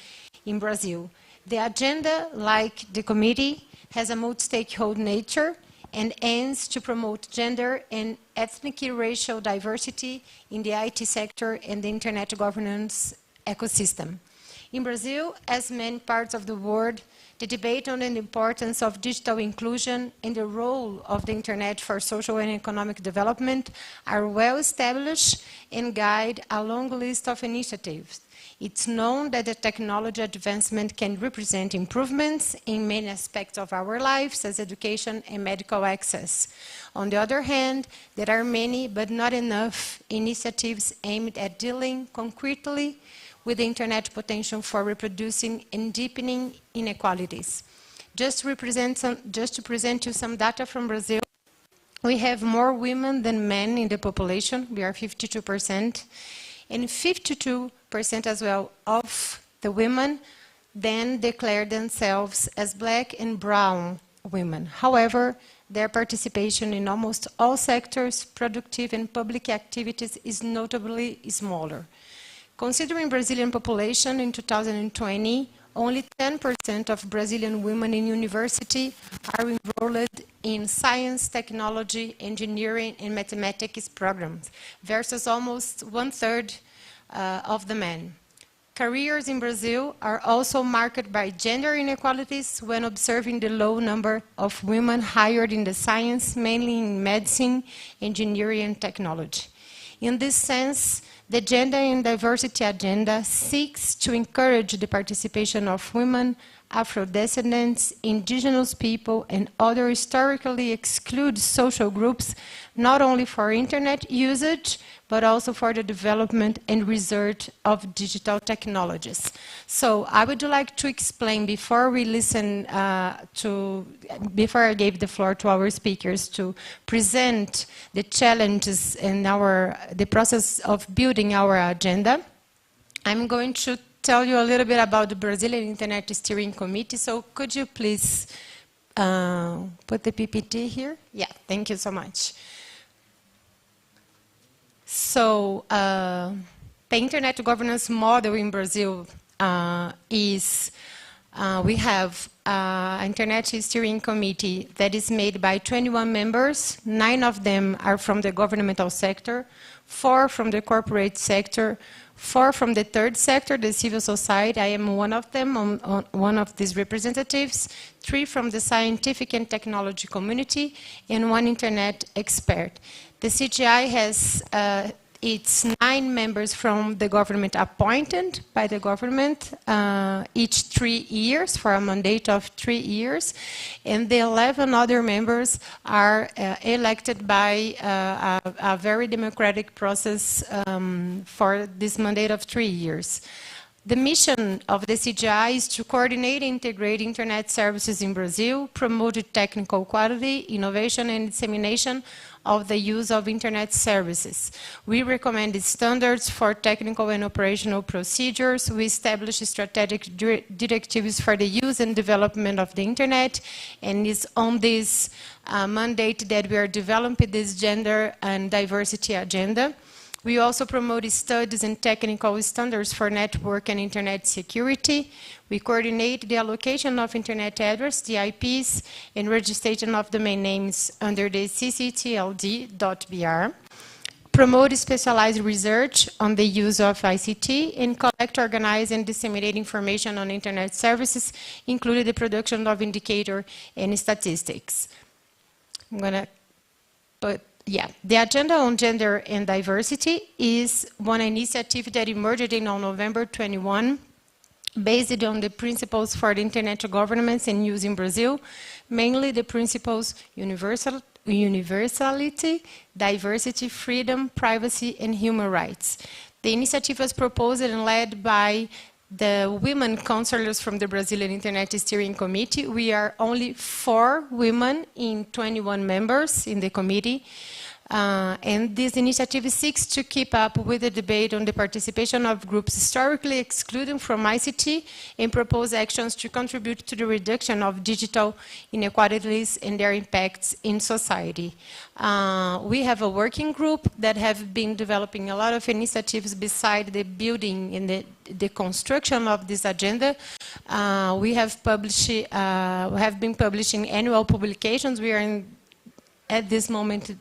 in Brazil. The agenda, like the committee, has a multi-stakeholder nature and aims to promote gender and ethnic racial diversity in the IT sector and the Internet governance ecosystem. In Brazil, as many parts of the world, the debate on the importance of digital inclusion and the role of the Internet for social and economic development are well established and guide a long list of initiatives. It's known that the technology advancement can represent improvements in many aspects of our lives, as education and medical access. On the other hand, there are many, but not enough, initiatives aimed at dealing concretely with the Internet potential for reproducing and deepening inequalities. Just to present you some data from Brazil, we have more women than men in the population. We are 52%, and 52% as well of the women then declare themselves as black and brown women. However, their participation in almost all sectors, productive and public activities, is notably smaller. Considering Brazilian population in 2020, only 10% of Brazilian women in university are enrolled in science, technology, engineering, and mathematics programs, versus almost 1/3 of the men. Careers in Brazil are also marked by gender inequalities when observing the low number of women hired in the science, mainly in medicine, engineering, and technology. In this sense, the Gender and Diversity Agenda seeks to encourage the participation of women, Afro-descendants, indigenous people, and other historically excluded social groups, not only for Internet usage, but also for the development and research of digital technologies. So I would like to explain, before we listen before I gave the floor to our speakers, to present the challenges and the process of building our agenda. I'm going to tell you a little bit about the Brazilian Internet Steering Committee. So could you please put the PPT here? Yeah, thank you so much. So the Internet governance model in Brazil is we have an Internet Steering Committee that is made by 21 members. 9 of them are from the governmental sector, 4 from the corporate sector, 4 from the third sector, the civil society. I am one of them, one of these representatives. 3 from the scientific and technology community, and 1 Internet expert. The CGI has its 9 members from the government appointed by the government each 3 years for a mandate of 3 years, and the 11 other members are elected by a very democratic process for this mandate of 3 years. The mission of the CGI is to coordinate and integrate Internet services in Brazil, promote technical quality, innovation, and dissemination of the use of Internet services. We recommend standards for technical and operational procedures. We establish strategic directives for the use and development of the Internet, and it's on this mandate that we are developing this gender and diversity agenda. We also promote studies and technical standards for network and Internet security. We coordinate the allocation of Internet address, the IPs, and registration of domain names under the cctld.br. Promote specialized research on the use of ICT, and collect, organize, and disseminate information on Internet services, including the production of indicator and statistics. I'm going to put the Agenda on Gender and Diversity is one initiative that emerged in November 21 based on the principles for the internet governance and use in Brazil, mainly the principles universality, diversity, freedom, privacy, and human rights. The initiative was proposed and led by the women counselors from the Brazilian Internet Steering Committee. We are only 4 women in 21 members in the committee. And this initiative seeks to keep up with the debate on the participation of groups historically excluded from ICT and propose actions to contribute to the reduction of digital inequalities and their impacts in society. We have a working group that have been developing a lot of initiatives beside the building and the construction of this agenda. We have been publishing annual publications. We are at this moment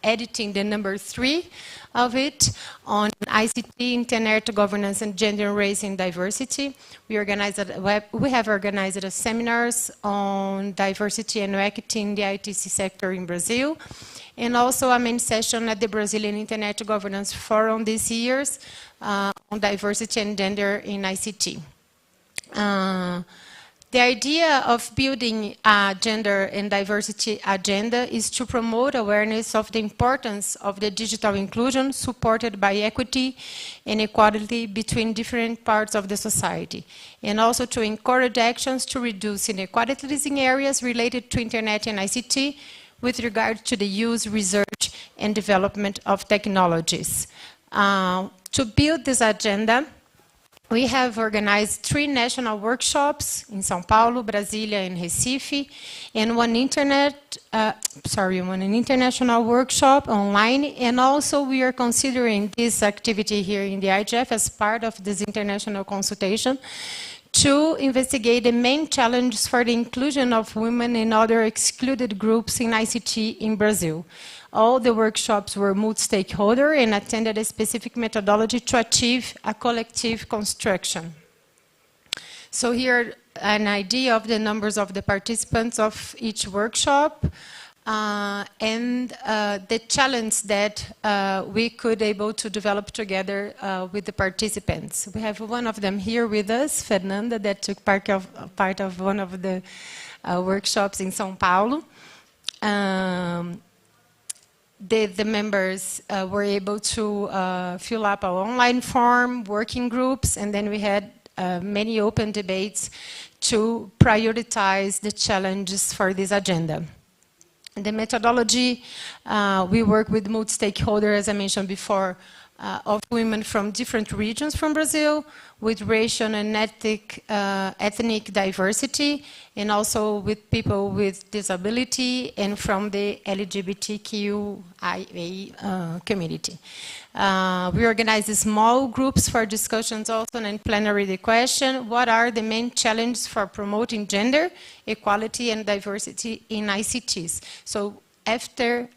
editing the number 3 of it on ICT, Internet Governance, and Gender, Race, and Diversity. We have organized seminars on diversity and equity in the ITC sector in Brazil, and also a main session at the Brazilian Internet Governance Forum this year on diversity and gender in ICT. The idea of building a gender and diversity agenda is to promote awareness of the importance of the digital inclusion supported by equity and equality between different parts of the society, and also to encourage actions to reduce inequalities in areas related to Internet and ICT with regard to the use, research, and development of technologies. To build this agenda, we have organized 3 national workshops in São Paulo, Brasília, and Recife, and one international workshop online. And also we are considering this activity here in the IGF as part of this international consultation to investigate the main challenges for the inclusion of women and other excluded groups in ICT in Brazil. All the workshops were multi-stakeholder and attended a specific methodology to achieve a collective construction. So here, an idea of the numbers of the participants of each workshop and the challenge that we could able to develop together with the participants. We have one of them here with us, Fernanda, that took part of one of the workshops in São Paulo. The members were able to fill up our online form, working groups, and then we had many open debates to prioritize the challenges for this agenda. The methodology, we work with multi-stakeholders, as I mentioned before, of women from different regions from Brazil, with racial and ethnic diversity, and also with people with disability and from the LGBTQIA community. We organize small groups for discussions also and plenary the question, what are the main challenges for promoting gender, equality, and diversity in ICTs? So after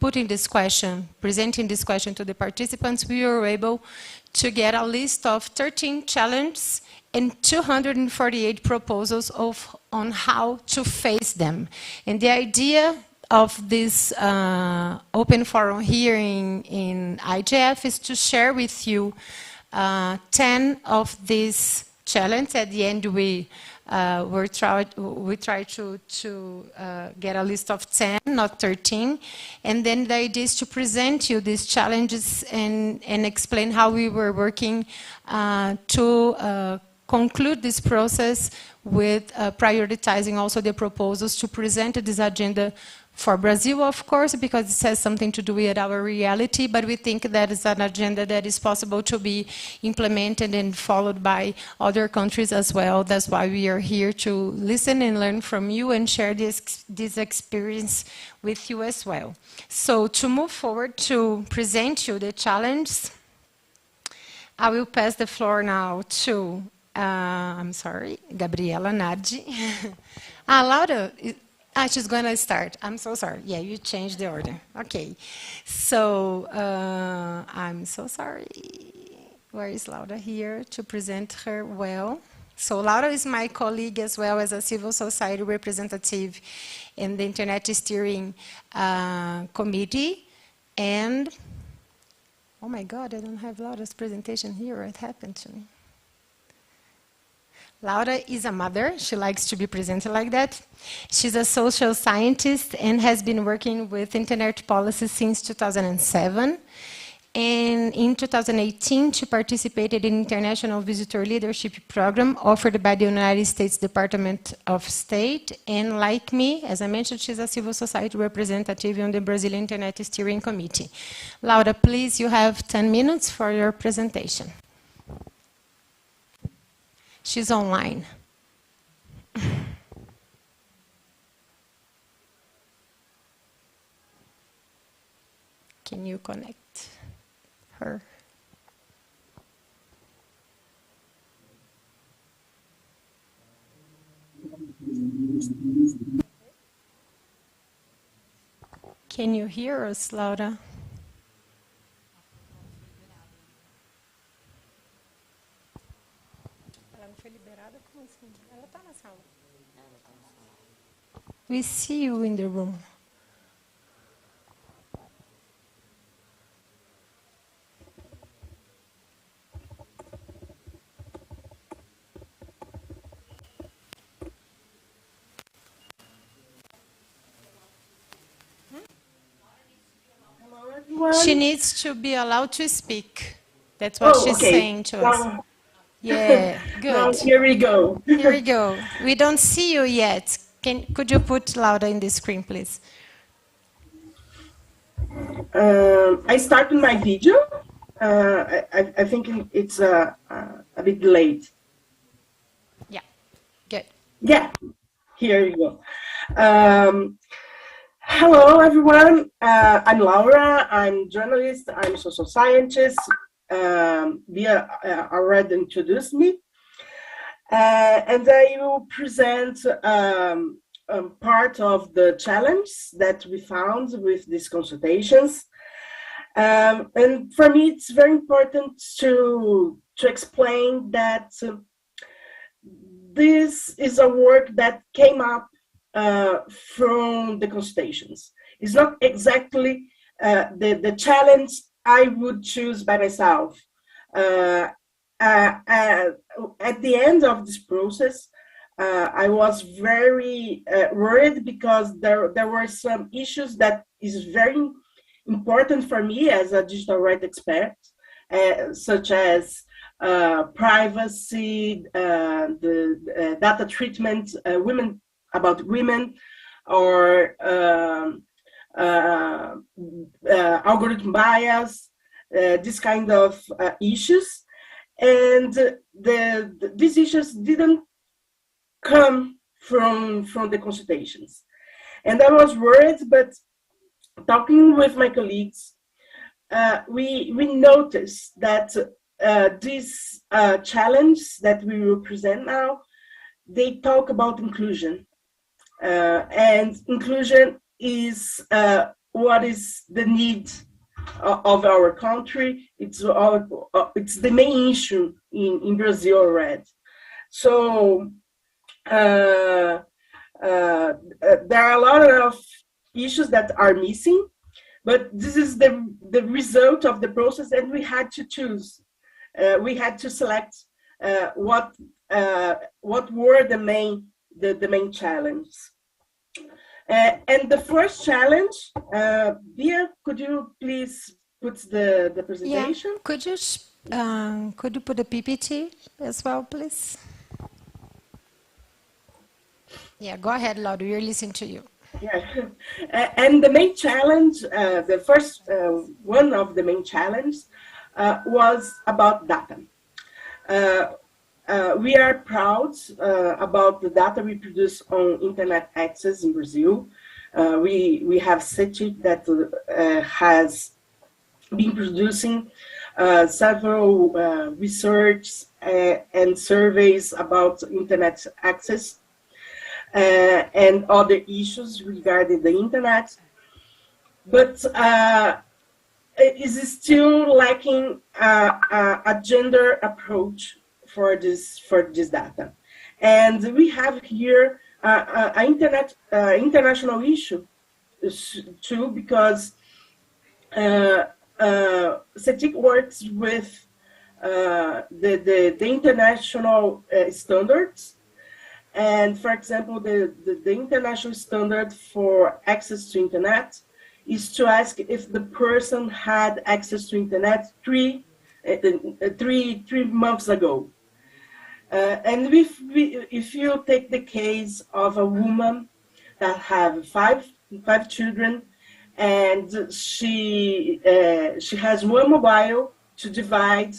presenting this question to the participants, we were able to get a list of 13 challenges and 248 proposals on how to face them. And the idea of this open forum here in IGF is to share with you 10 of these challenges. At the end, we try to get a list of 10, not 13. And then the idea is to present you these challenges and explain how we were working to conclude this process with prioritizing also the proposals to present this agenda for Brazil, of course, because it has something to do with our reality, but we think that is an agenda that is possible to be implemented and followed by other countries as well. That's why we are here to listen and learn from you and share this experience with you as well. So to move forward to present you the challenge, I will pass the floor now to, Gabriela Nardi. Laura, she's going to start. I'm so sorry. Yeah, you changed the order. Okay. So I'm so sorry. Where is Laura here to present her well? So Laura is my colleague as well as a civil society representative in the Internet Steering Committee. And, oh my God, I don't have Laura's presentation here. What happened to me? Laura is a mother. She likes to be presented like that. She's a social scientist and has been working with internet policy since 2007. And in 2018, she participated in International Visitor Leadership Program offered by the United States Department of State. And like me, as I mentioned, she's a civil society representative on the Brazilian Internet Steering Committee. Laura, please, you have 10 minutes for your presentation. She's online. Can you connect her? Can you hear us, Laura? We see you in the room. She needs to be allowed to speak. That's what she's saying to us. Yeah, good. Now, here we go. Here we go. We don't see you yet. Could you put Laura in the screen, please? I started my video. I think it's a bit late. Yeah, good. Yeah, here you go. Hello, everyone. I'm Laura. I'm journalist. I'm social scientist. Bia already introduced me. And I will present part of the challenge that we found with these consultations. And for me, it's very important to explain that this is a work that came up from the consultations. It's not exactly the challenge I would choose by myself. At the end of this process, I was very worried because there were some issues that is very important for me as a digital rights expert, such as privacy, the data treatment, about women, or algorithm bias, this kind of issues. And these issues didn't come from the consultations. And I was worried, but talking with my colleagues, we noticed that this challenge that we will present now, they talk about inclusion. And inclusion is what is the need of our country. It's the main issue in Brazil already. So there are a lot of issues that are missing, but this is the result of the process, and we had to choose. We had to select what were the main challenges. And the first challenge, Bia, could you please put the presentation? Yeah. Could you put the PPT as well, please? Yeah, go ahead, Laura. We're listening to you. Yeah, and the main challenge, the first one of the main challenges was about data. We are proud about the data we produce on internet access in Brazil. We have CETIC that has been producing several research and surveys about internet access and other issues regarding the internet. But it is still lacking a gender approach for this data, and we have here an international issue too, because CETIC works with the international standards. And for example, the international standard for access to internet is to ask if the person had access to internet three months ago. And if you take the case of a woman that have five children, and she has one mobile to divide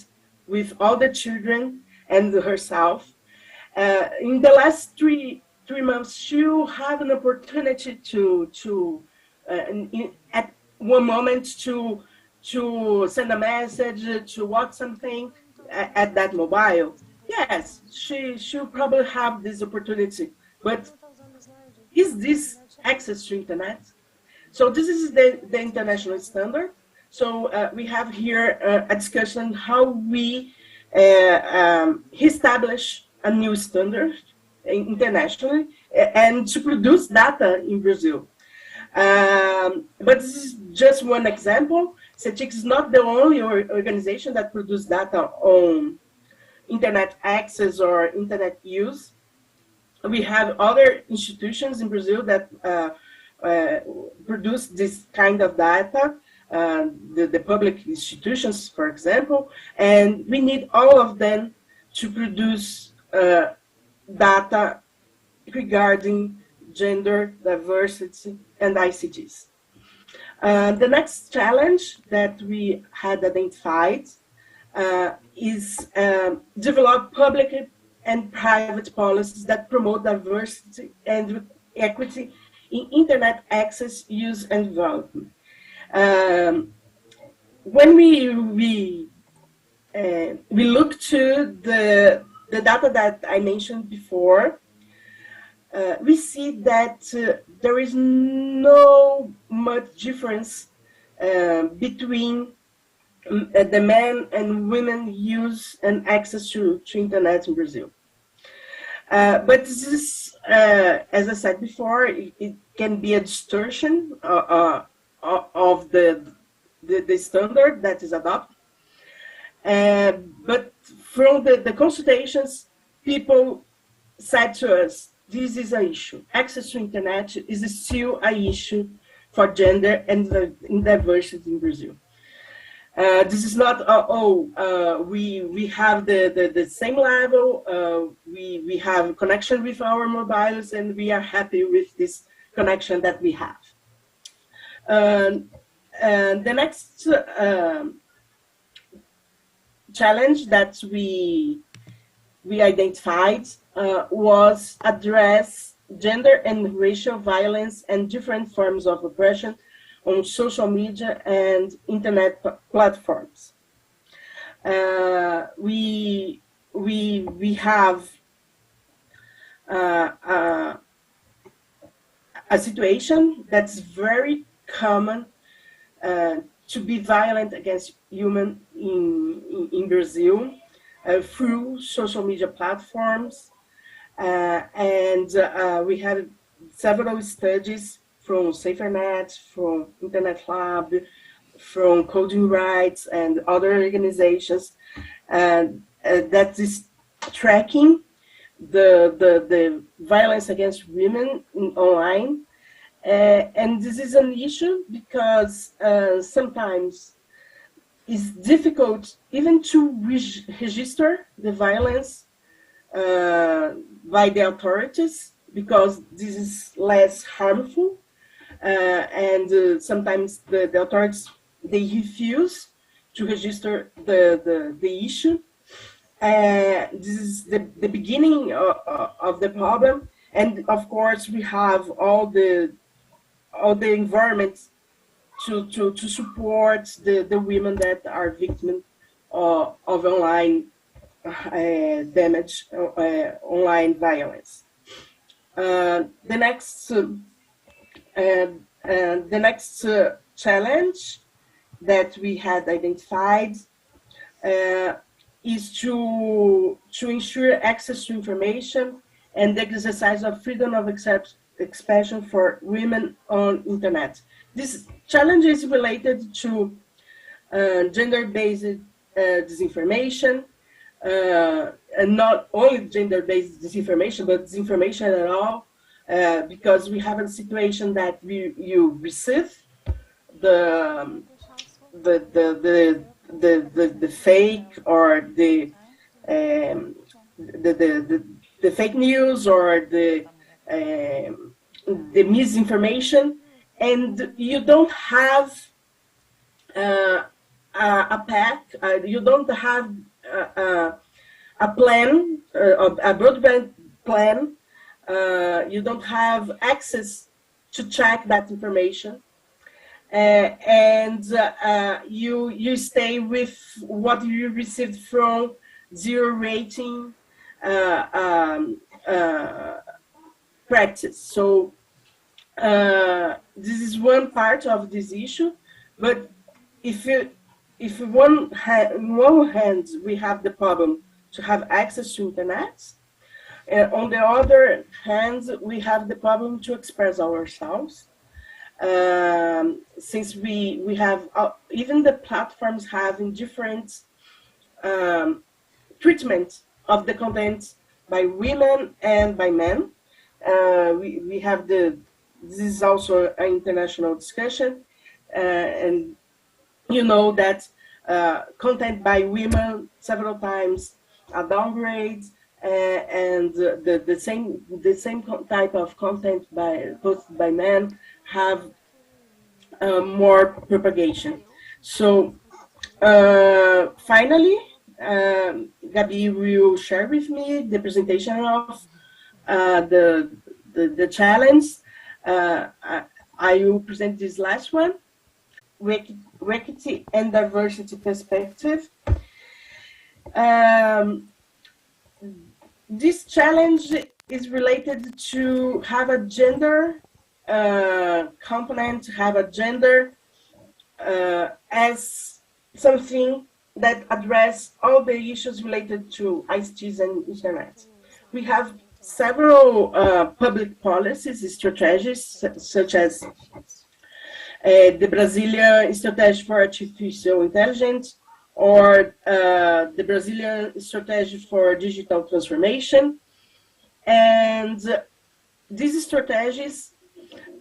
with all the children and herself. In the last three months, she will have an opportunity to at one moment to send a message, to watch something at that mobile. Yes, she'll probably have this opportunity, but is this access to internet? So this is the international standard. So we have here a discussion how we establish a new standard internationally and to produce data in Brazil. But this is just one example. CETIC is not the only organization that produces data on internet access or internet use. We have other institutions in Brazil that produce this kind of data, the public institutions, for example, and we need all of them to produce data regarding gender, diversity, and ICTs. The next challenge that we had identified is develop public and private policies that promote diversity and equity in internet access, use, and development. When we look to the data that I mentioned before, we see that there is no much difference between the men and women use and access to internet in Brazil. But this is, as I said before, it can be a distortion of the standard that is adopted. But from the consultations, people said to us, this is an issue. Access to internet is still an issue for gender and diversity in Brazil. This is not, we have the same level, we have connection with our mobiles, and we are happy with this connection that we have. The next challenge that we identified was address gender and racial violence and different forms of oppression on social media and internet platforms. We have a situation that's very common to be violent against human in Brazil through social media platforms. And we had several studies from SaferNet, from Internet Lab, from Coding Rights, and other organizations that is tracking the violence against women online. And this is an issue because sometimes it's difficult even to register the violence by the authorities because this is less harmful. And sometimes the authorities, they refuse to register the issue. This is the beginning of the problem. And of course, we have all the environments to support the women that are victims of online damage, online violence. The next challenge that we had identified is to ensure access to information and the exercise of freedom of expression for women on internet. This challenge is related to gender-based disinformation, and not only gender-based disinformation, but disinformation at all, because we have a situation that you receive the fake or the fake news or the misinformation, and you don't have a path, you don't have a plan, a broadband plan, you don't have access to check that information, and you stay with what you received from zero rating practice. So this is one part of this issue, but if on one hand we have the problem to have access to internet, on the other hand we have the problem to express ourselves, since we have even the platforms having different treatment of the content by women and by men. We have this is also an international discussion, and you know that content by women several times are downgrade, and the same type of content posted by men have more propagation. So finally, Gabi will share with me the presentation of the challenge. I will present this last one, equity and diversity perspective. This challenge is related to have a gender component, to have a gender as something that address all the issues related to ICTs and internet. We have several public policies, strategies, such as the Brazilian Strategy for Artificial Intelligence, or the Brazilian Strategy for Digital Transformation. And these strategies,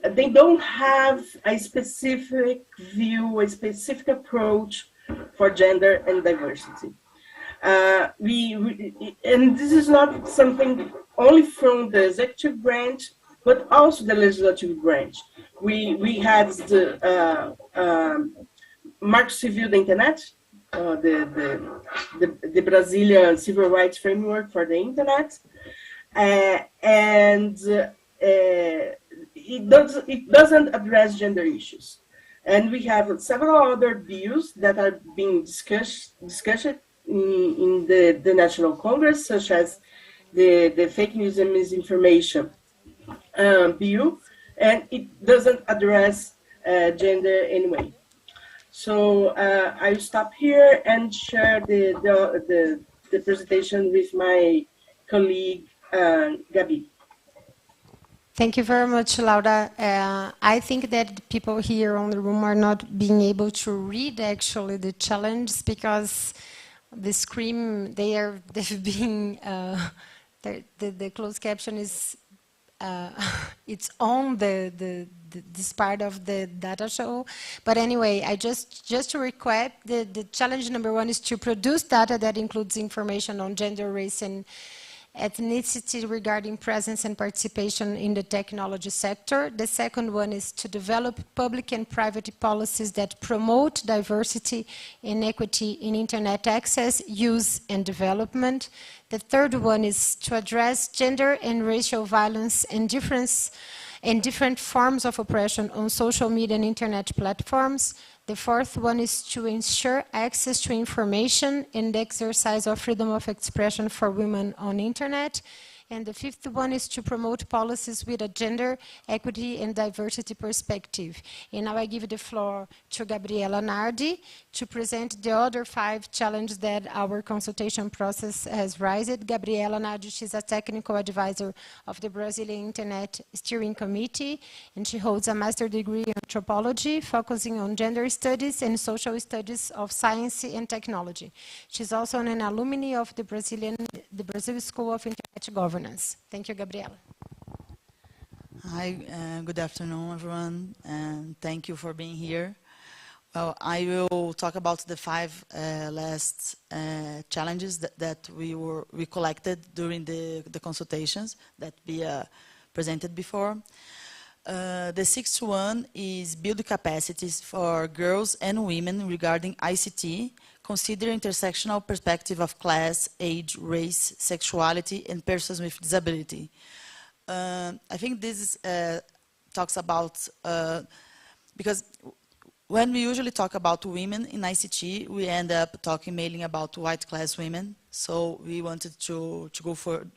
they don't have a specific view, a specific approach for gender and diversity. And this is not something only from the executive branch, but also the legislative branch. We had the Marco Civil da Internet, the Brazilian Civil Rights Framework for the Internet, and it doesn't address gender issues. And we have several other bills that are being discussed in the National Congress, such as the fake news and misinformation bill, and it doesn't address gender anyway. So I'll stop here and share the presentation with my colleague, Gabi. Thank you very much, Laura. I think that people here on the room are not being able to read actually the challenge, because the screen they've been the closed caption is it's on this part of the data show. But anyway, I just to recap, the challenge number one is to produce data that includes information on gender, race, and ethnicity regarding presence and participation in the technology sector. The second one is to develop public and private policies that promote diversity and equity in internet access, use, and development. The third one is to address gender and racial violence and different forms of oppression on social media and internet platforms. The fourth one is to ensure access to information and exercise of freedom of expression for women on internet. And the fifth one is to promote policies with a gender, equity, and diversity perspective. And now I give the floor to Gabriela Nardi to present the other 5 challenges that our consultation process has raised. Gabriela Nardi, she's a technical advisor of the Brazilian Internet Steering Committee, and she holds a master's degree in anthropology, focusing on gender studies and social studies of science and technology. She's also an alumni of the Brazil School of Internet Governance. Thank you, Gabriela. Hi, good afternoon, everyone, and thank you for being here. Well, I will talk about the 5 last challenges that we collected during the consultations that we presented before. The 6th one is build capacities for girls and women regarding ICT, consider intersectional perspective of class, age, race, sexuality, and persons with disability. I think this talks about, because when we usually talk about women in ICT, we end up talking mainly about white class women. So we wanted to go further.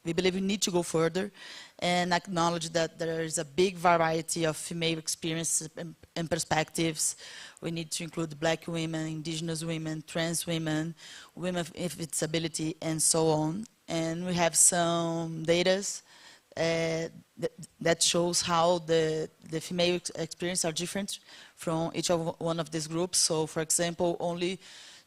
We believe we need to go further and acknowledge that there is a big variety of female experiences and perspectives. We need to include Black women, indigenous women, trans women, women with disability, and so on. And we have some data that shows how the female experiences are different from each one of these groups. So, for example, only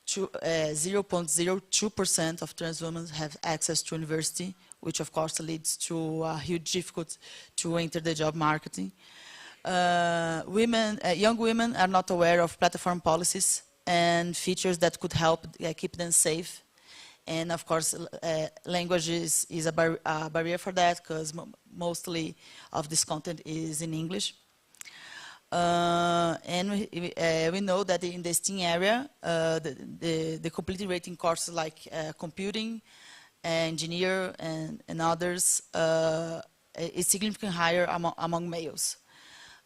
0.02% of trans women have access to university, which of course leads to a huge difficulty to enter the job market. Young women are not aware of platform policies and features that could help keep them safe. And of course, language is a barrier for that, because mostly of this content is in English. And we know that in the STEAM area, the completing rate in courses like computing, engineer, and others is significantly higher among males.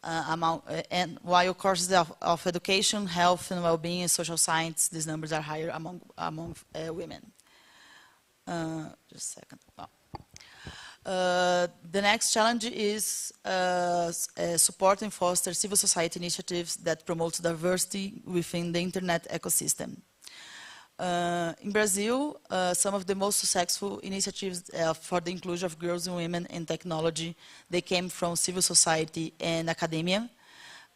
And while courses of education, health and well-being, and social science, these numbers are higher among women. Just a second. Oh. The next challenge is support and foster civil society initiatives that promote diversity within the internet ecosystem. In Brazil, some of the most successful initiatives for the inclusion of girls and women in technology, they came from civil society and academia.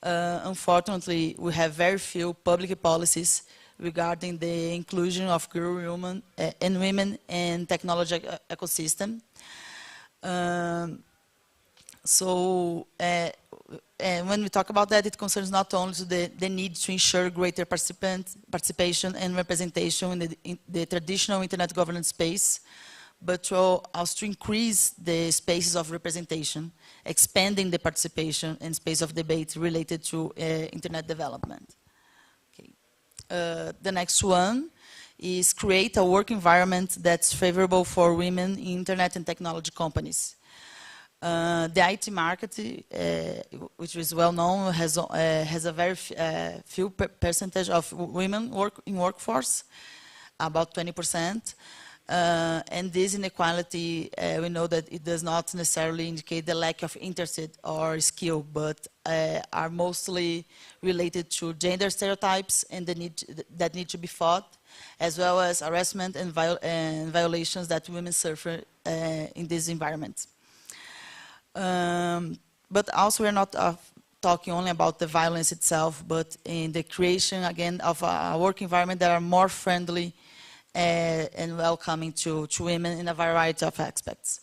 Unfortunately, we have very few public policies regarding the inclusion of girls and women in technology ecosystem. When we talk about that, it concerns not only the need to ensure greater participation and representation in the traditional internet governance space, but to also to increase the spaces of representation, expanding the participation and space of debate related to internet development. Okay. The next one is create a work environment that's favorable for women in internet and technology companies. The IT market, which is well known, has a very few percentage of women in workforce, about 20%. And this inequality, we know that it does not necessarily indicate the lack of interest or skill, but are mostly related to gender stereotypes and the need that need to be fought, as well as harassment and violations that women suffer in this environment. But also we're not talking only about the violence itself, but in the creation, again, of a work environment that are more friendly and welcoming to women in a variety of aspects.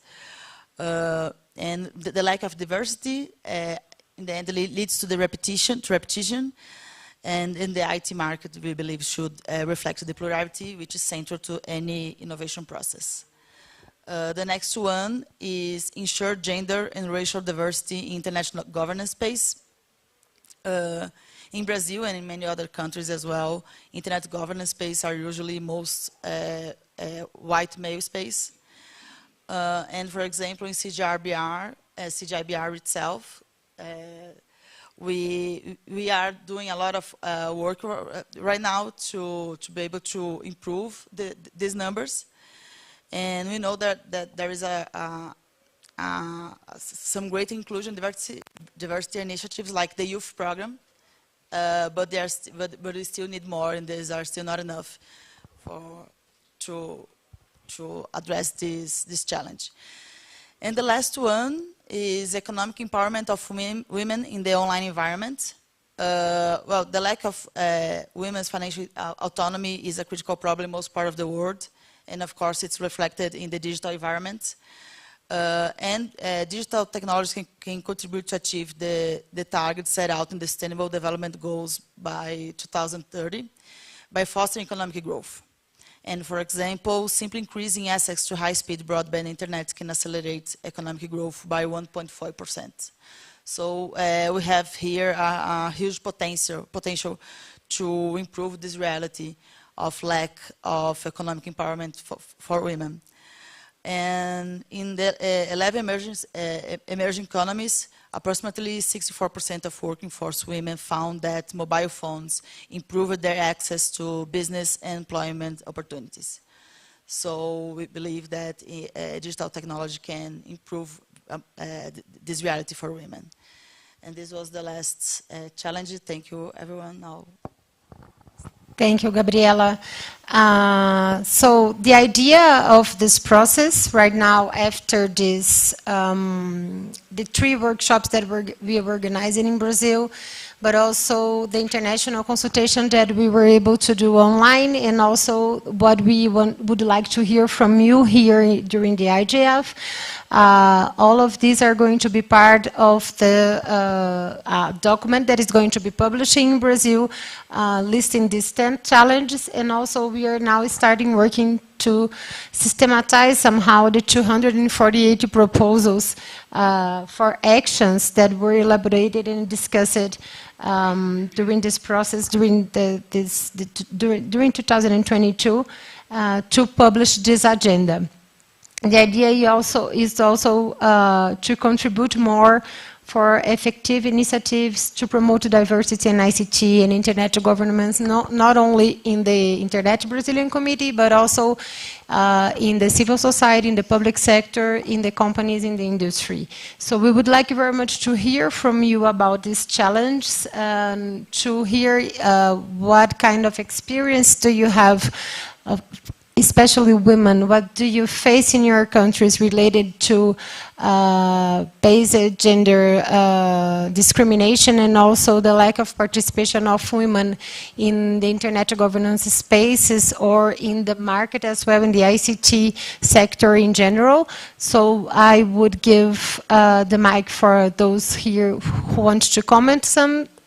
And the lack of diversity in the end leads to the repetition, and in the IT market, we believe should reflect the plurality, which is central to any innovation process. The next one is ensure gender and racial diversity in international governance space. In Brazil and in many other countries as well, internet governance space are usually most white male space. And for example, in CGIBR itself, we are doing a lot of work right now to be able to improve these numbers. And we know that there is some great inclusion diversity initiatives like the youth program, but we still need more, and these are still not enough to address this challenge. And the last one is economic empowerment of women in the online environment. Well, the lack of women's financial autonomy is a critical problem in most part of the world, and of course it's reflected in the digital environment. Digital technology can contribute to achieve the targets set out in the Sustainable Development Goals by 2030 by fostering economic growth. And for example, simply increasing access to high-speed broadband internet can accelerate economic growth by 1.5%. So we have here a huge potential to improve this reality of lack of economic empowerment for women. And in the 11 emerging economies, approximately 64% of working force women found that mobile phones improved their access to business and employment opportunities. So we believe that digital technology can improve this reality for women. And this was the last challenge. Thank you, everyone. Now. Thank you, Gabriela. So the idea of this process right now, after this, the 3 workshops that we are organizing in Brazil, but also the international consultation that we were able to do online, and also what we would like to hear from you here during the IGF. All of these are going to be part of the document that is going to be published in Brazil, listing these 10 challenges, and also we are now starting working to systematize somehow the 248 proposals for actions that were elaborated and discussed during this process, during 2022, to publish this agenda. The idea is also to contribute more for effective initiatives to promote diversity in ICT and internet governance, not only in the Internet Brazilian Committee, but also in the civil society, in the public sector, in the companies, in the industry. So we would like very much to hear from you about this challenge, to hear what kind of experience do you have, especially women, what do you face in your countries related to basic gender discrimination, and also the lack of participation of women in the internet governance spaces or in the market as well, in the ICT sector in general. So I would give the mic for those here who want to comment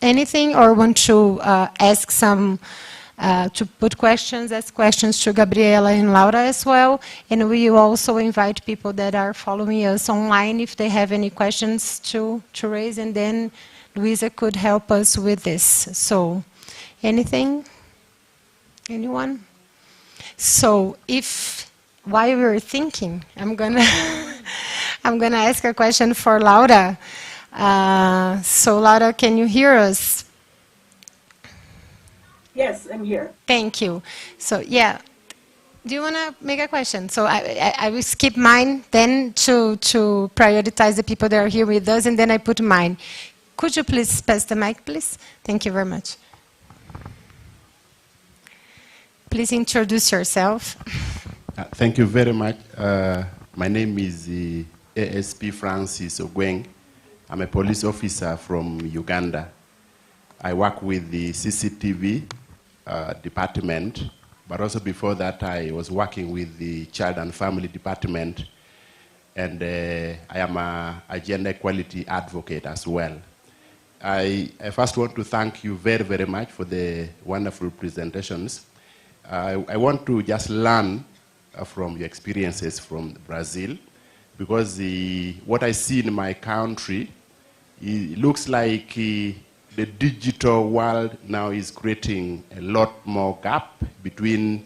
anything or want to ask some to put questions, ask questions to Gabriela and Laura as well. And we also invite people that are following us online if they have any questions to raise, and then Luisa could help us with this. So, anything? Anyone? So, while we're thinking, I'm gonna ask a question for Laura. So, Laura, can you hear us? Yes, I'm here. Thank you. So, yeah, do you want to make a question? So I will skip mine then to prioritize the people that are here with us, and then I put mine. Could you please pass the mic, please? Thank you very much. Please introduce yourself. Thank you very much. My name is ASP Francis Ogweng. I'm a police officer from Uganda. I work with the CCTV department, but also before that I was working with the Child and Family Department, and I am a gender equality advocate as well. I first want to thank you very, very much for the wonderful presentations. I want to just learn from your experiences from Brazil, because what I see in my country, it looks like the digital world now is creating a lot more gap between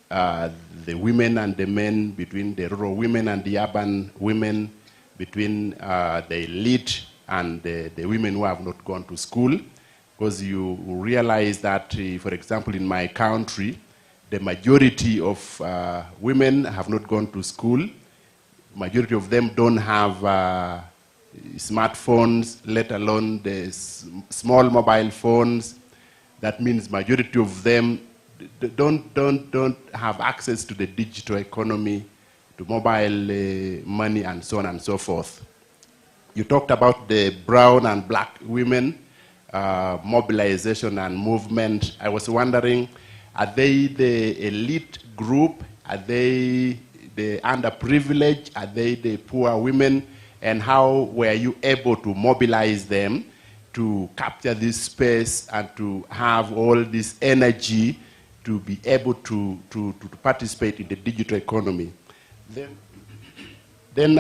the women and the men, between the rural women and the urban women, between the elite and the women who have not gone to school. Because you realize that, for example, in my country, the majority of women have not gone to school. Majority of them don't have smartphones, let alone the small mobile phones. That means majority of them don't have access to the digital economy, to mobile money, and so on and so forth. You talked about the brown and black women, mobilization and movement. I was wondering, are they the elite group? Are they the underprivileged? Are they the poor women? And how were you able to mobilize them to capture this space and to have all this energy to be able to participate in the digital economy? Then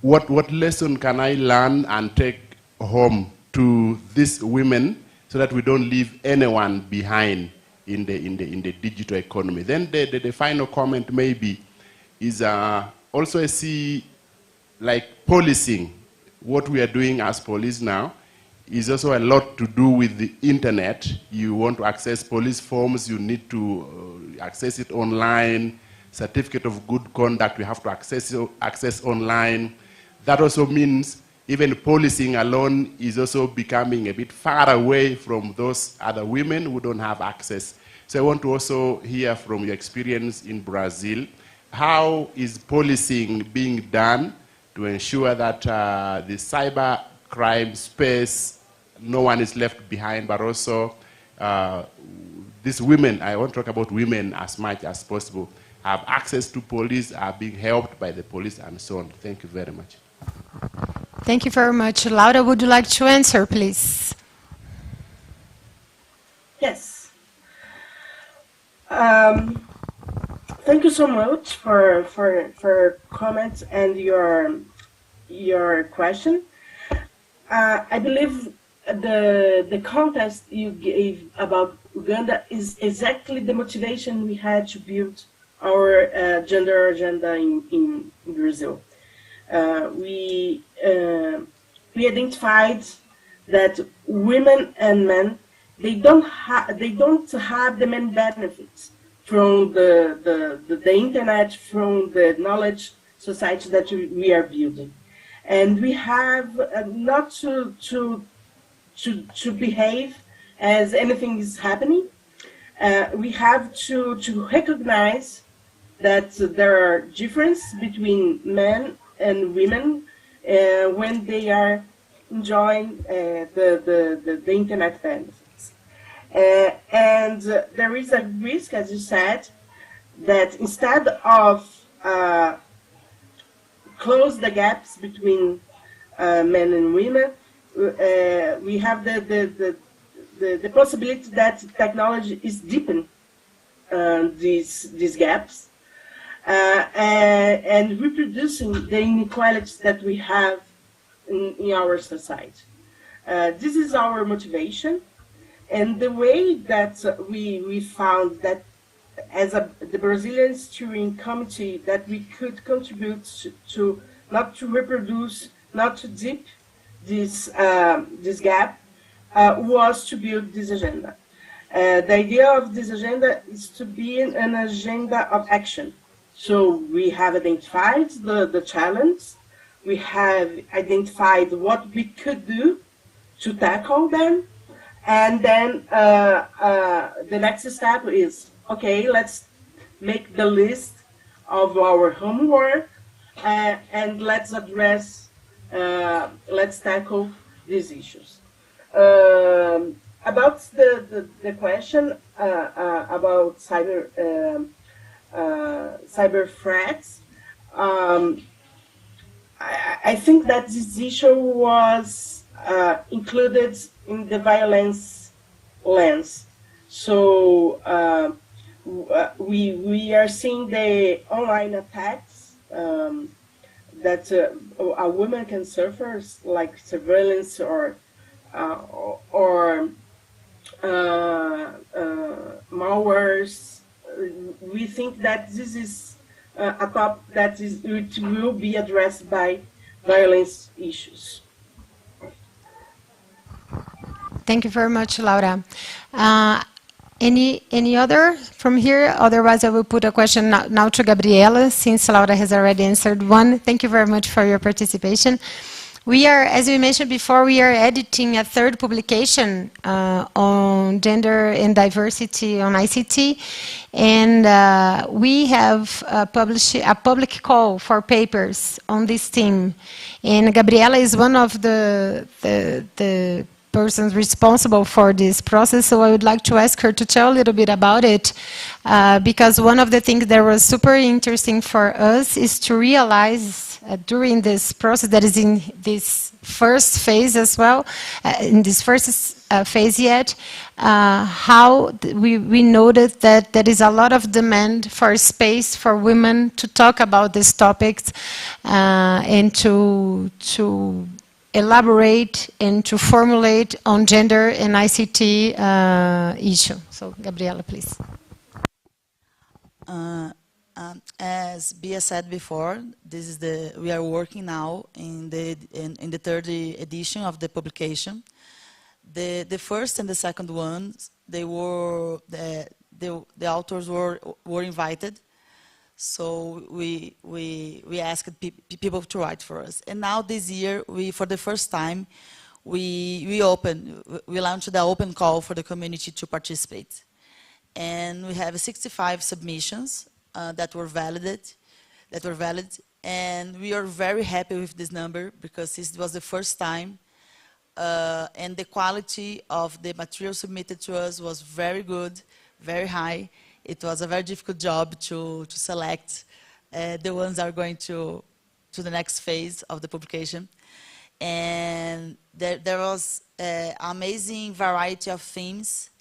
what lesson can I learn and take home to these women so that we don't leave anyone behind in the digital economy? Then the final comment maybe is also I see like policing. What we are doing as police now is also a lot to do with the internet. You want to access police forms, you need to access it online. Certificate of good conduct, we have to access online. That also means even policing alone is also becoming a bit far away from those other women who don't have access. So I want to also hear from your experience in Brazil. How is policing being done to ensure that the cyber crime space, no one is left behind, but also these women, I want to talk about women as much as possible, have access to police, are being helped by the police, and so on. Thank you very much. Thank you very much. Laura, would you like to answer, please? Yes. Thank you so much for comments and your question. I believe the context you gave about Uganda is exactly the motivation we had to build our gender agenda in Brazil. We identified that women and men they don't have the main benefits from the internet, from the knowledge society that we are building, and we have not to behave as anything is happening. We have to recognize that there are differences between men and women when they are enjoying the internet benefits. And there is a risk, as you said, that instead of close the gaps between men and women, we have the possibility that technology is deepening these gaps and reproducing the inequalities that we have in our society. This is our motivation, and the way that we found that as the Brazilian Steering Committee that we could contribute to not to reproduce, not to deep this gap was to build this agenda. The idea of this agenda is to be an agenda of action. So we have identified the challenge, we have identified what we could do to tackle them, and then the next step is, okay, let's make the list of our homework and let's address, let's tackle these issues. About the question about cyber threats, I think that this issue was included in the violence lens. So we are seeing the online attacks that a woman can suffer, like surveillance or malwares. We think that this is a topic that it will be addressed by violence issues. Thank you very much, Laura. Any other from here? Otherwise, I will put a question now to Gabriela, since Laura has already answered one. Thank you very much for your participation. We are, as we mentioned before, we are editing a third publication on gender and diversity on ICT, and we have published a public call for papers on this theme. And Gabriela is one of the persons responsible for this process, so I would like to ask her to tell a little bit about it, because one of the things that was super interesting for us is to realize during this process that is in this first phase as well, in this first phase yet, how we noted that there is a lot of demand for space for women to talk about these topics and to elaborate and to formulate on gender and ICT issue. So, Gabriela, please. As Bia said before, this is we are working now in the third edition of the publication. The first and the second ones, they were the authors were invited. So we asked people to write for us. And now this year, for the first time, we launched the open call for the community to participate. And we have 65 submissions that were valid. And we are very happy with this number because this was the first time. And the quality of the material submitted to us was very good, very high. It was a very difficult job to select the ones that are going to the next phase of the publication. And there was an amazing variety of themes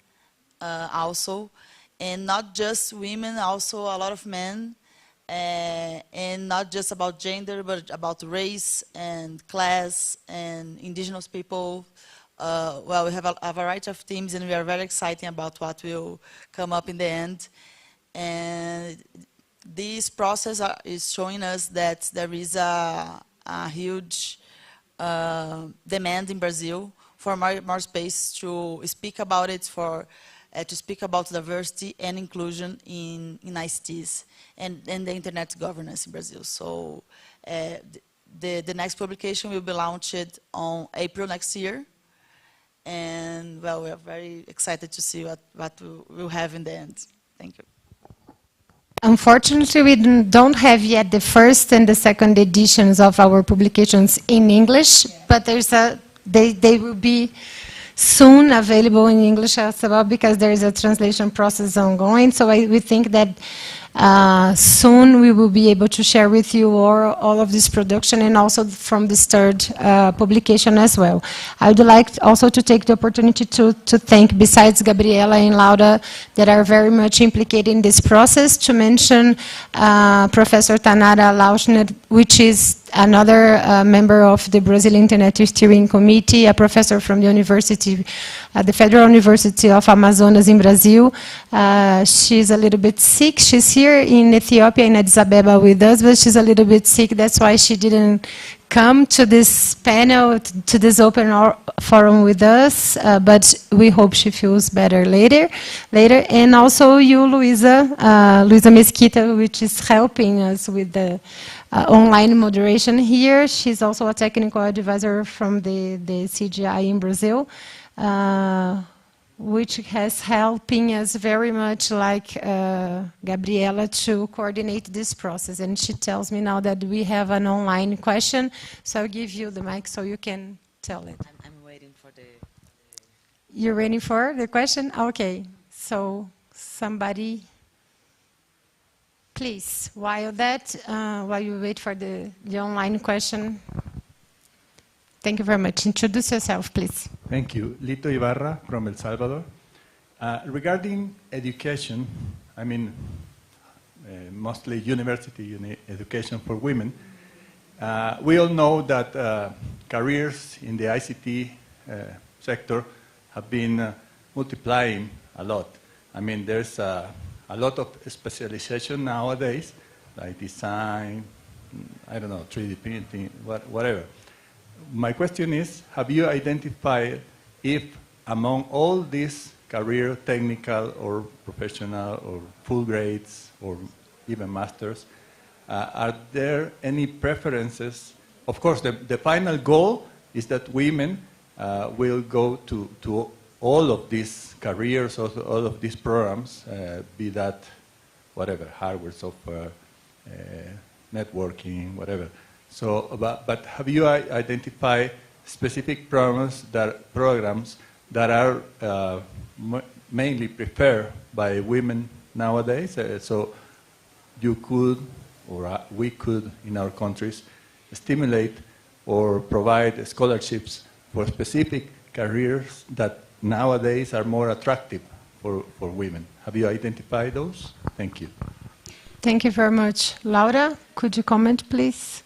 also, and not just women, also a lot of men, and not just about gender, but about race and class and indigenous people. Well, we have a variety of themes, and we are very excited about what will come up in the end. And this process is showing us that there is a huge demand in Brazil for more space to speak about it, to speak about diversity and inclusion in ICTs and the internet governance in Brazil. So the next publication will be launched on April next year. And well, we are very excited to see what we'll have in the end. Thank you. Unfortunately, we don't have yet the first and the second editions of our publications in English, but they will be soon available in English as well, because there is a translation process ongoing. So we think that soon we will be able to share with you all of this production, and also from this third publication as well. I would like also to take the opportunity to thank, besides Gabriela and Laura, that are very much implicated in this process, to mention Professor Tanara Lauschner, which is another member of the Brazilian Internet Steering Committee, a professor from the university, the Federal University of Amazonas in Brazil. She's a little bit sick. She's here in Ethiopia, in Addis Ababa with us, but she's a little bit sick. That's why she didn't come to this panel, to this open forum with us, but we hope she feels better later. And also you, Luisa Mesquita, which is helping us with the online moderation here. She's also a technical advisor from the CGI in Brazil, which has helping us very much, like Gabriela, to coordinate this process. And she tells me now that we have an online question, so I'll give you the mic so you can tell it. I'm waiting for the... You're waiting for the question? Okay, so somebody... Please, while you wait for the online question. Thank you very much. Introduce yourself, please. Thank you. Lito Ibarra from El Salvador. Regarding education, I mean, mostly university education for women, we all know that careers in the ICT sector have been multiplying a lot. I mean, there's a lot of specialization nowadays, like design, I don't know, 3D printing, whatever. My question is, have you identified if among all these career, technical or professional or full grades or even masters. Are there any preferences? Of course, the final goal is that women will go to all of these careers, all of these programs, be that whatever, hardware, software, networking, whatever. So, but have you identified specific programs that are mainly preferred by women nowadays? So you could, or we could, in our countries, stimulate or provide scholarships for specific careers that nowadays are more attractive for women. Have you identified those? Thank you. Thank you very much. Laura, could you comment, please?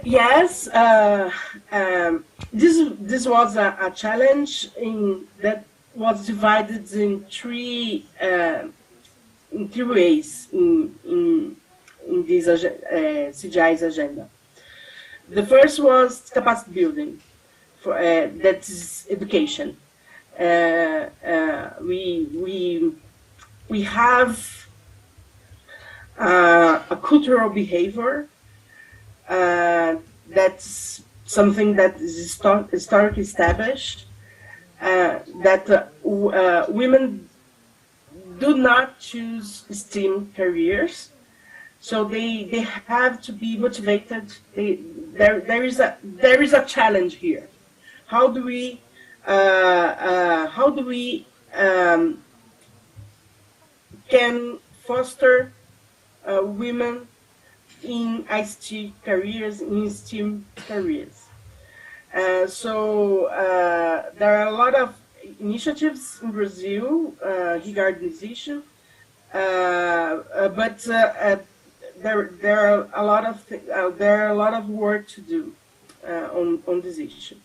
Yes, this was a challenge that was divided in three ways in this CGI's agenda. The first was capacity building, that is education. We have a cultural behavior that's something that is historically established, that women do not choose STEM careers, so they have to be motivated. There is a challenge here. How do we can foster women in ICT careers, in STEM careers? So there are a lot of initiatives in Brazil regarding this issue, but there are a lot of work to do on this issue.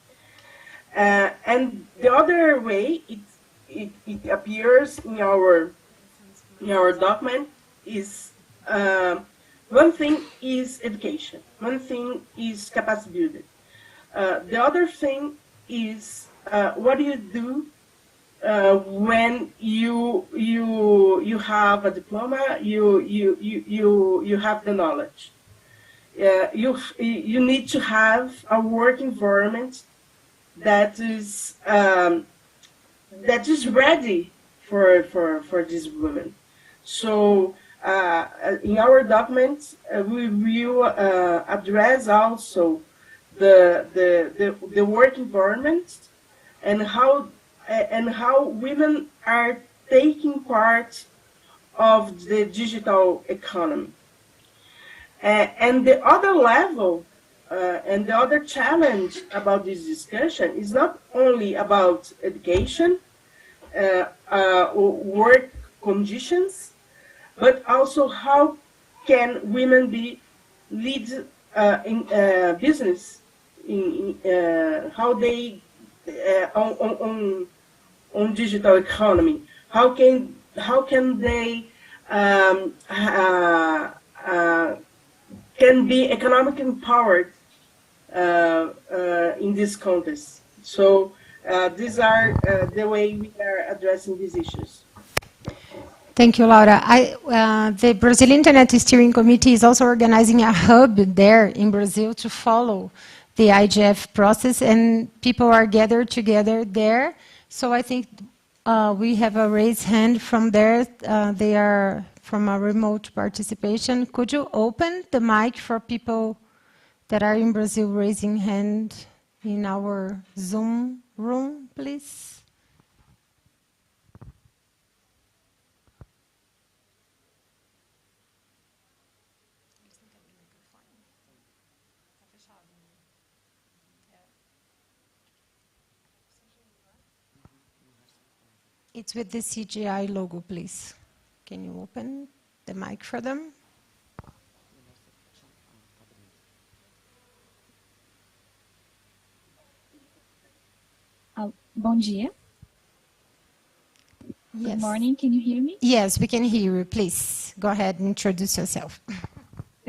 And the other way it appears in our document is one thing is education, one thing is capacity building. The other thing is what do you do when you have a diploma, you have the knowledge. You need to have a work environment that is ready for these women. So in our document, we will address also the work environment and how women are taking part of the digital economy. And the other level and the other challenge about this discussion is not only about education, work conditions, but also how can women be lead in business, how they on digital economy, how can they can be economically empowered in this context. So these are the way we are addressing these issues. Thank you, Laura. The Brazil Internet Steering Committee is also organizing a hub there in Brazil to follow the IGF process, and people are gathered together there. So I think we have a raised hand from there. They are from a remote participation. Could you open the mic for people that are in Brazil raising hand in our Zoom room, please? It's with the CGI logo, please. Can you open the mic for them? Bom dia. Yes. Good morning. Can you hear me? Yes, we can hear you. Please go ahead and introduce yourself.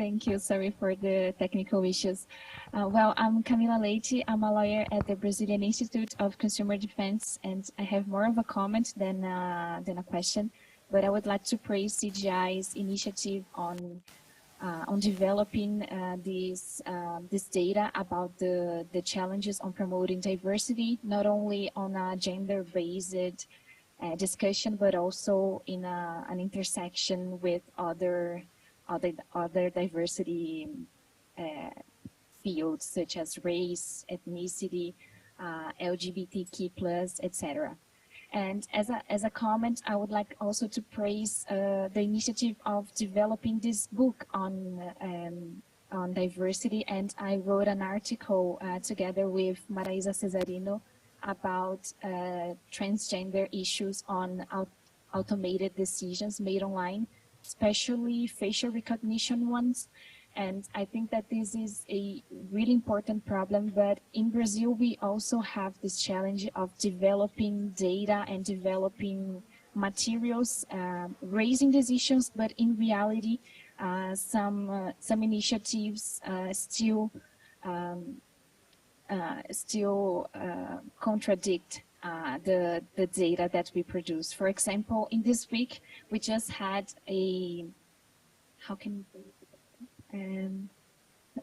Thank you. Sorry for the technical issues. Well, I'm Camila Leite. I'm a lawyer at the Brazilian Institute of Consumer Defense, and I have more of a comment than a question. But I would like to praise CGI's initiative on developing this data about the challenges on promoting diversity, not only on a gender-based discussion, but also in an intersection with other diversity fields such as race, ethnicity, LGBTQ+, etc. And as a comment, I would like also to praise the initiative of developing this book on diversity. And I wrote an article together with Maraisa Cesarino about transgender issues on automated decisions made online, especially facial recognition ones. And I think that this is a really important problem, but in Brazil, we also have this challenge of developing data and developing materials, raising these issues, but in reality, some initiatives still contradict the data that we produce. For example, in this week, we just had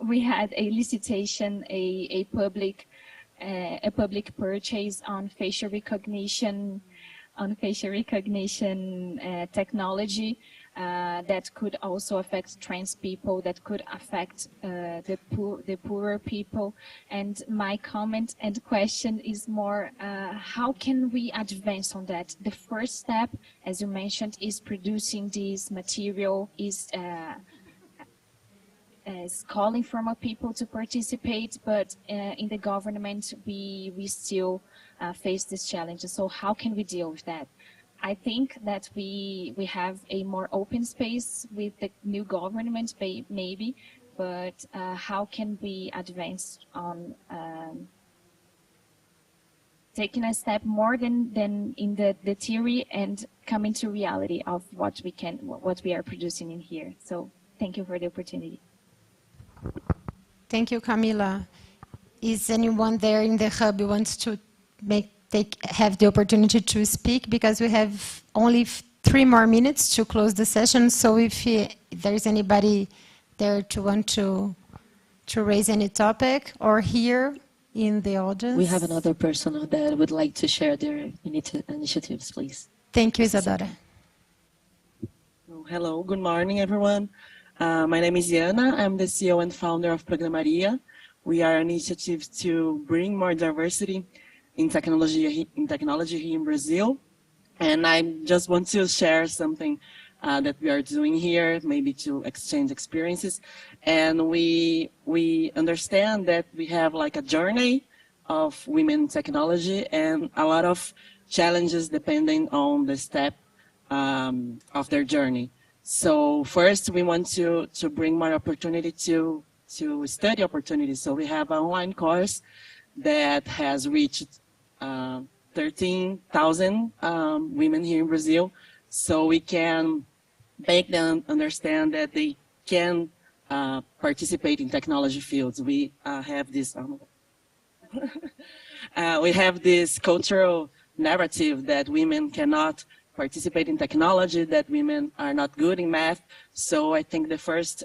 we had a licitation, a public purchase on facial recognition technology that could also affect trans people, that could affect the poorer people. And my comment and question is more, how can we advance on that? The first step, as you mentioned, is producing this material, is calling for more people to participate, but in the government, we still face this challenge. So how can we deal with that? I think that we have a more open space with the new government, maybe, but how can we advance on taking a step more than in the theory and coming to reality of what we are producing in here. So thank you for the opportunity. Thank you, Camila. Is anyone there in the hub who wants to have the opportunity to speak? Because we have only 3 more minutes to close the session. So if there is anybody there to want to raise any topic, or here in the audience. We have another person that would like to share their initiatives, please. Thank you, Isadora. Hello, good morning, everyone. My name is Yana. I'm the CEO and founder of Programaria. We are an initiative to bring more diversity in technology here in Brazil. And I just want to share something that we are doing here, maybe to exchange experiences. And we understand that we have like a journey of women in technology and a lot of challenges depending on the step of their journey. So first, we want to bring more opportunity to study opportunities. So we have an online course that has reached 13,000 women here in Brazil. So we can make them understand that they can participate in technology fields. We have this we have this cultural narrative that women cannot participate in technology, that women are not good in math. So I think the first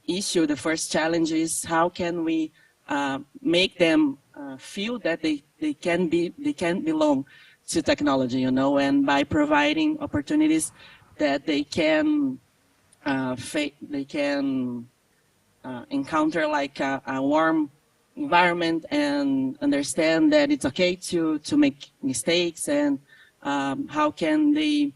issue, the first challenge is how can we make them feel that they can belong to technology, you know, and by providing opportunities that they can encounter like a warm environment and understand that it's okay to make mistakes, and how can they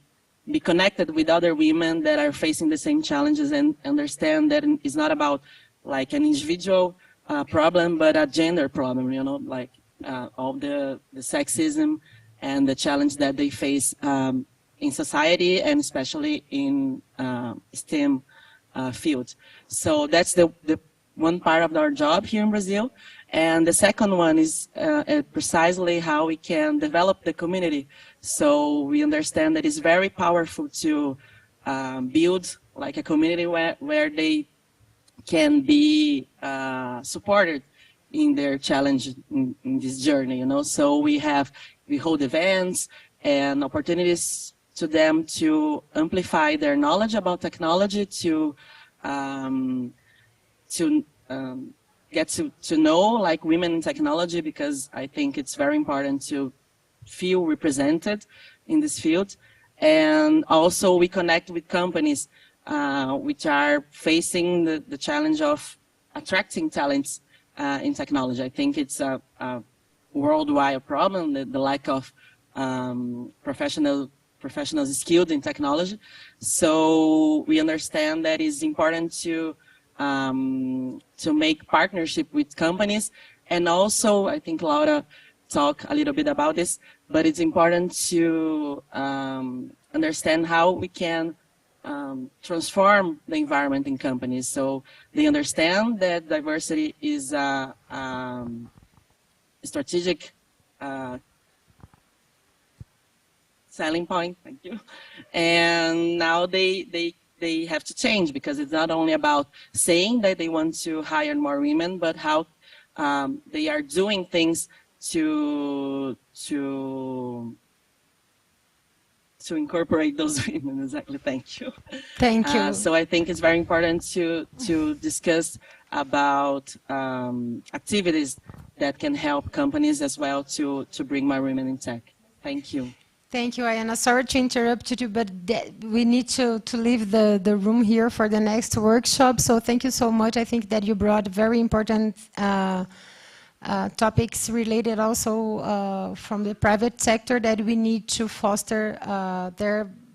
be connected with other women that are facing the same challenges and understand that it's not about like an individual problem, but a gender problem, you know, like all the sexism and the challenge that they face in society and especially in STEM fields. So that's the one part of our job here in Brazil. And the second one is precisely how we can develop the community. So we understand that it's very powerful to build like a community where they can be supported in their challenge in this journey, you know. So we hold events and opportunities to them to amplify their knowledge about technology, to get to know like women in technology, because I think it's very important to feel represented in this field. And also we connect with companies which are facing the challenge of attracting talents in technology. I think it's a worldwide problem, the lack of professionals skilled in technology. So we understand that it's important to make partnership with companies. And also, I think Laura talked a little bit about this, but it's important to understand how we can transform the environment in companies. So they understand that diversity is a strategic selling point. Thank you. And now they have to change, because it's not only about saying that they want to hire more women, but how they are doing things to incorporate those women. Exactly. Thank you. Thank you. So I think it's very important to discuss about activities that can help companies as well to bring more women in tech. Thank you. Thank you, Ayana. Sorry to interrupt you, but we need to leave the room here for the next workshop. So thank you so much. I think that you brought very important topics related also from the private sector that we need to foster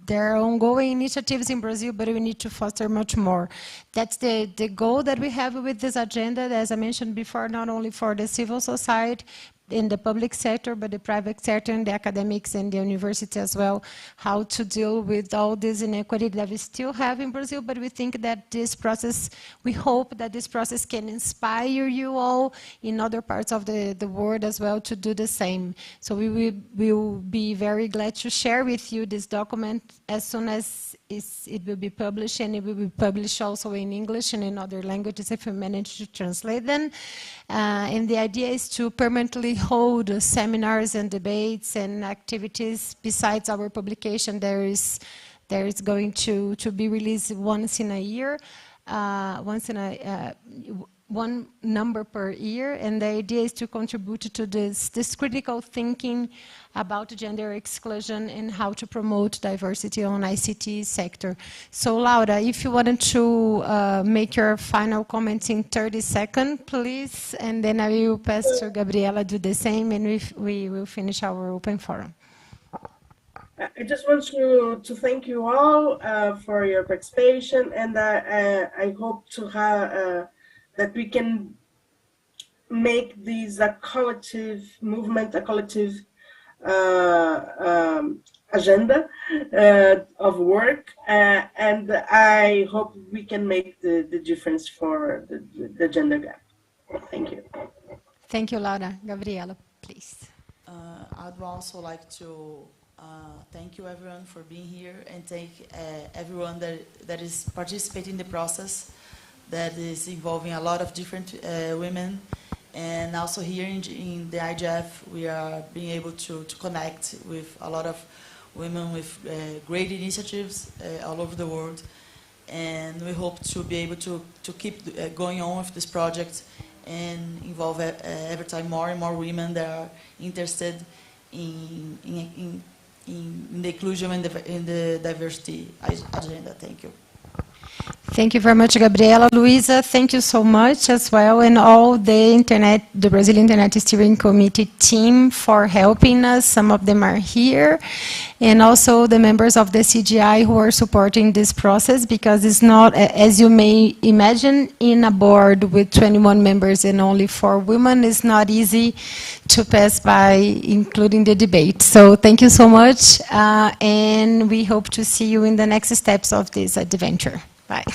their ongoing initiatives in Brazil, but we need to foster much more. That's the goal that we have with this agenda, as I mentioned before, not only for the civil society, in the public sector, but the private sector and the academics and the university as well, how to deal with all this inequity that we still have in Brazil. But we think that this process, we hope that this process can inspire you all in other parts of the world as well to do the same. So we will be very glad to share with you this document as soon as it will be published, and it will be published also in English and in other languages if we manage to translate them. And the idea is to permanently hold seminars and debates and activities. Besides our publication, there is going to be released once in a year, one number per year, and the idea is to contribute to this critical thinking about gender exclusion and how to promote diversity on ICT sector. So Laura, if you wanted to make your final comments in 30 seconds, please, and then I will pass to Gabriela do the same, and we will finish our open forum. I just want to thank you all for your participation, and I hope to have that we can make this a collective movement, a collective agenda of work, and I hope we can make the difference for the gender gap. Thank you. Thank you, Laura. Gabriela, please. I'd also like to thank you everyone for being here, and thank everyone that is participating in the process that is involving a lot of different women. And also here in the IGF, we are being able to connect with a lot of women with great initiatives all over the world. And we hope to be able to keep going on with this project and involve every time more and more women that are interested in the inclusion and in the diversity agenda. Thank you. Thank you very much, Gabriela. Luisa, thank you so much as well, and all the Brazilian Internet Steering Committee team for helping us. Some of them are here, and also the members of the CGI who are supporting this process, because it's not, as you may imagine, in a board with 21 members and only 4 women, it's not easy to pass by, including the debate. So thank you so much, and we hope to see you in the next steps of this adventure. Bye.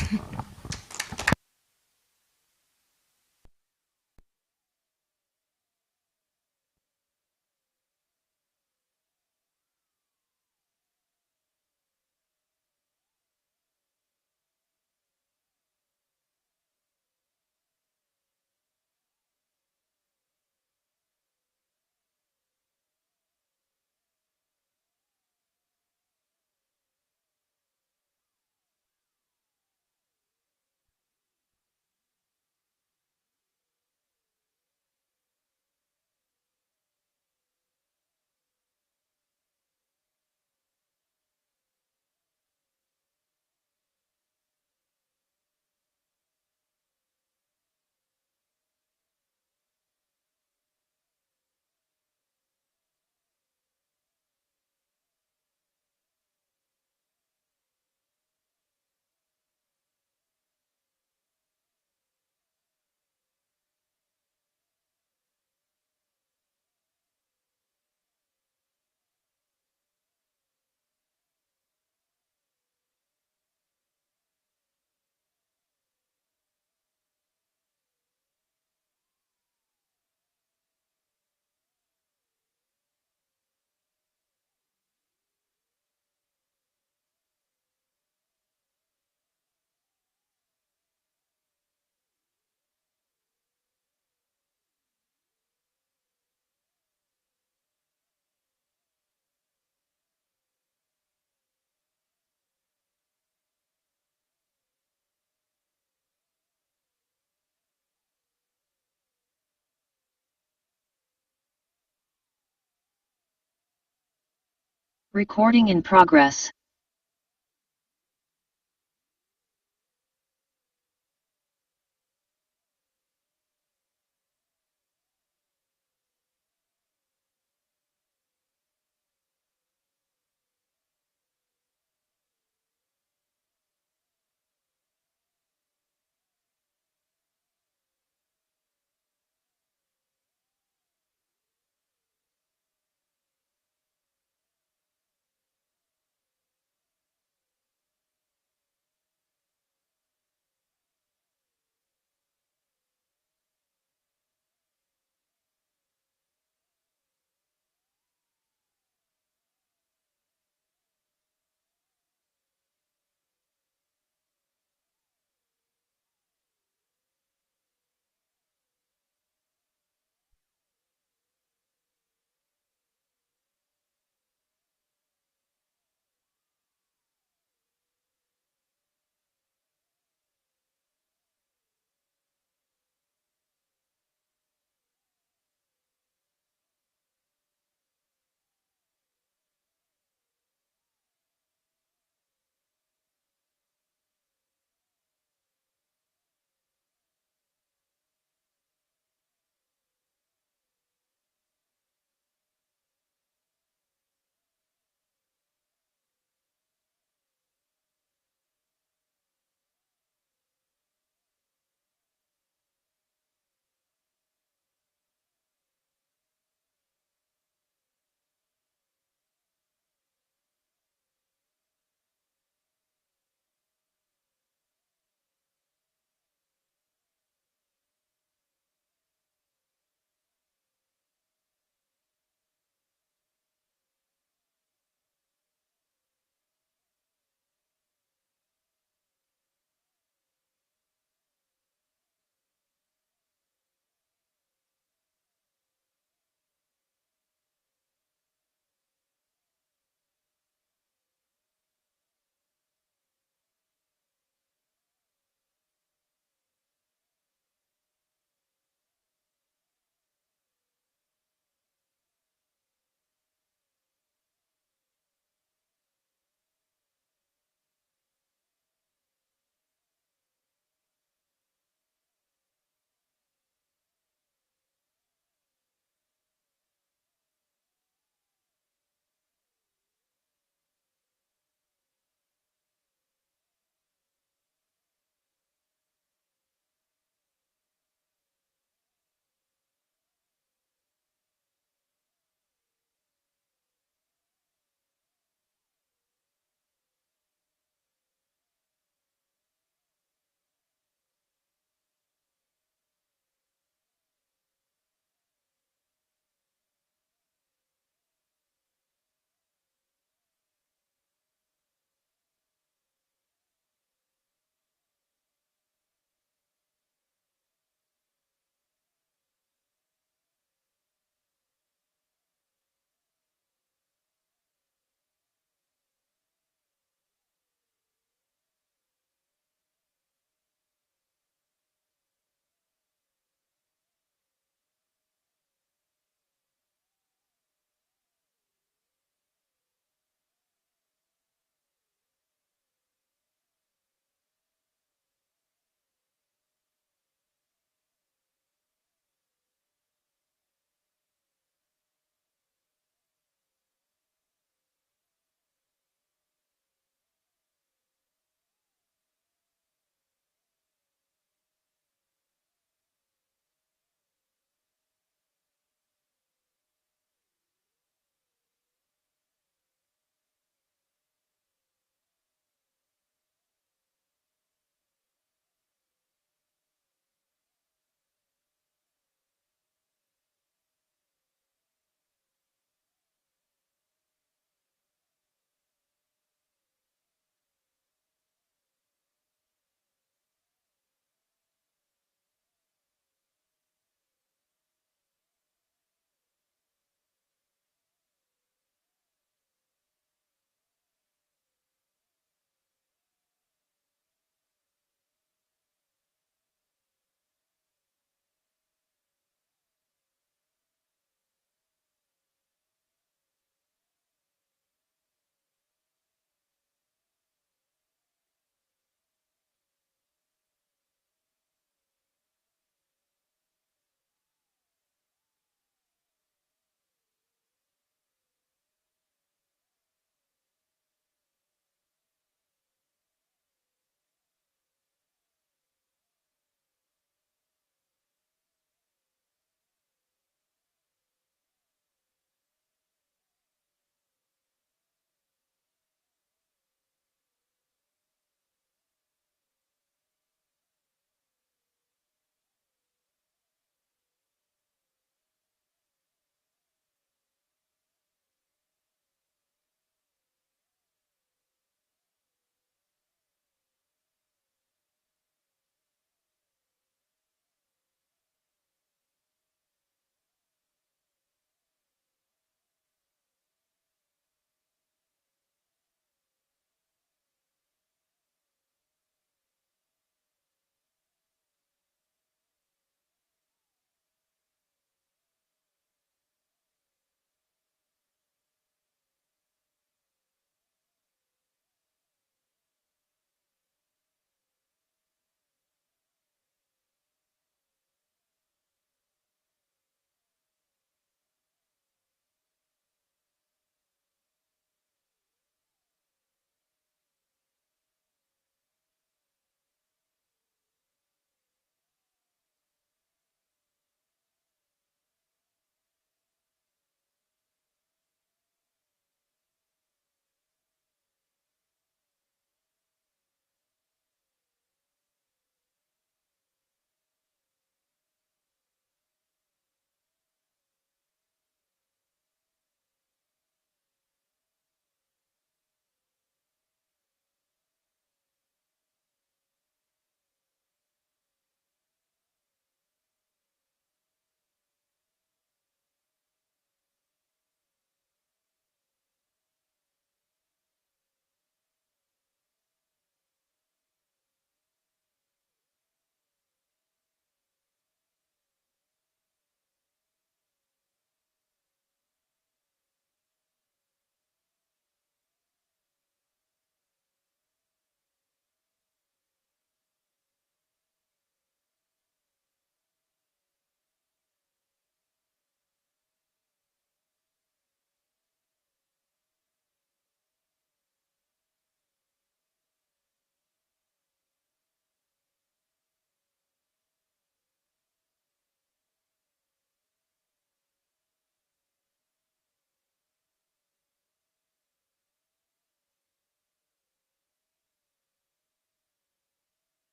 Recording in progress.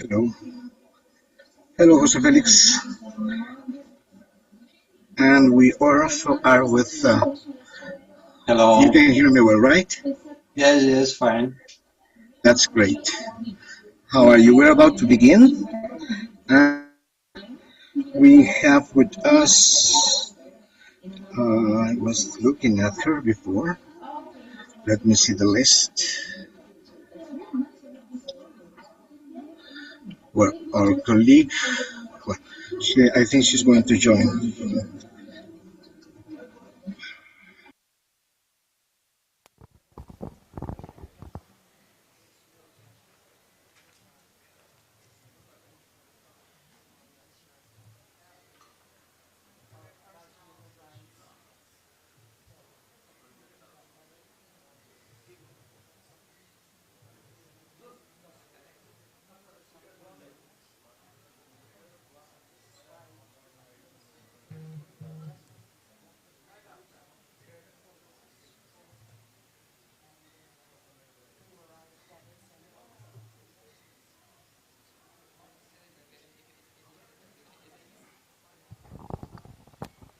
Hello. Hello, Jose Felix. And we also are with. Hello. You can hear me well, right? Yes, yes, fine. That's great. How are you? We're about to begin. And we have with us. I was looking at her before. Let me see the list. Well, our colleague. Well, I think she's going to join.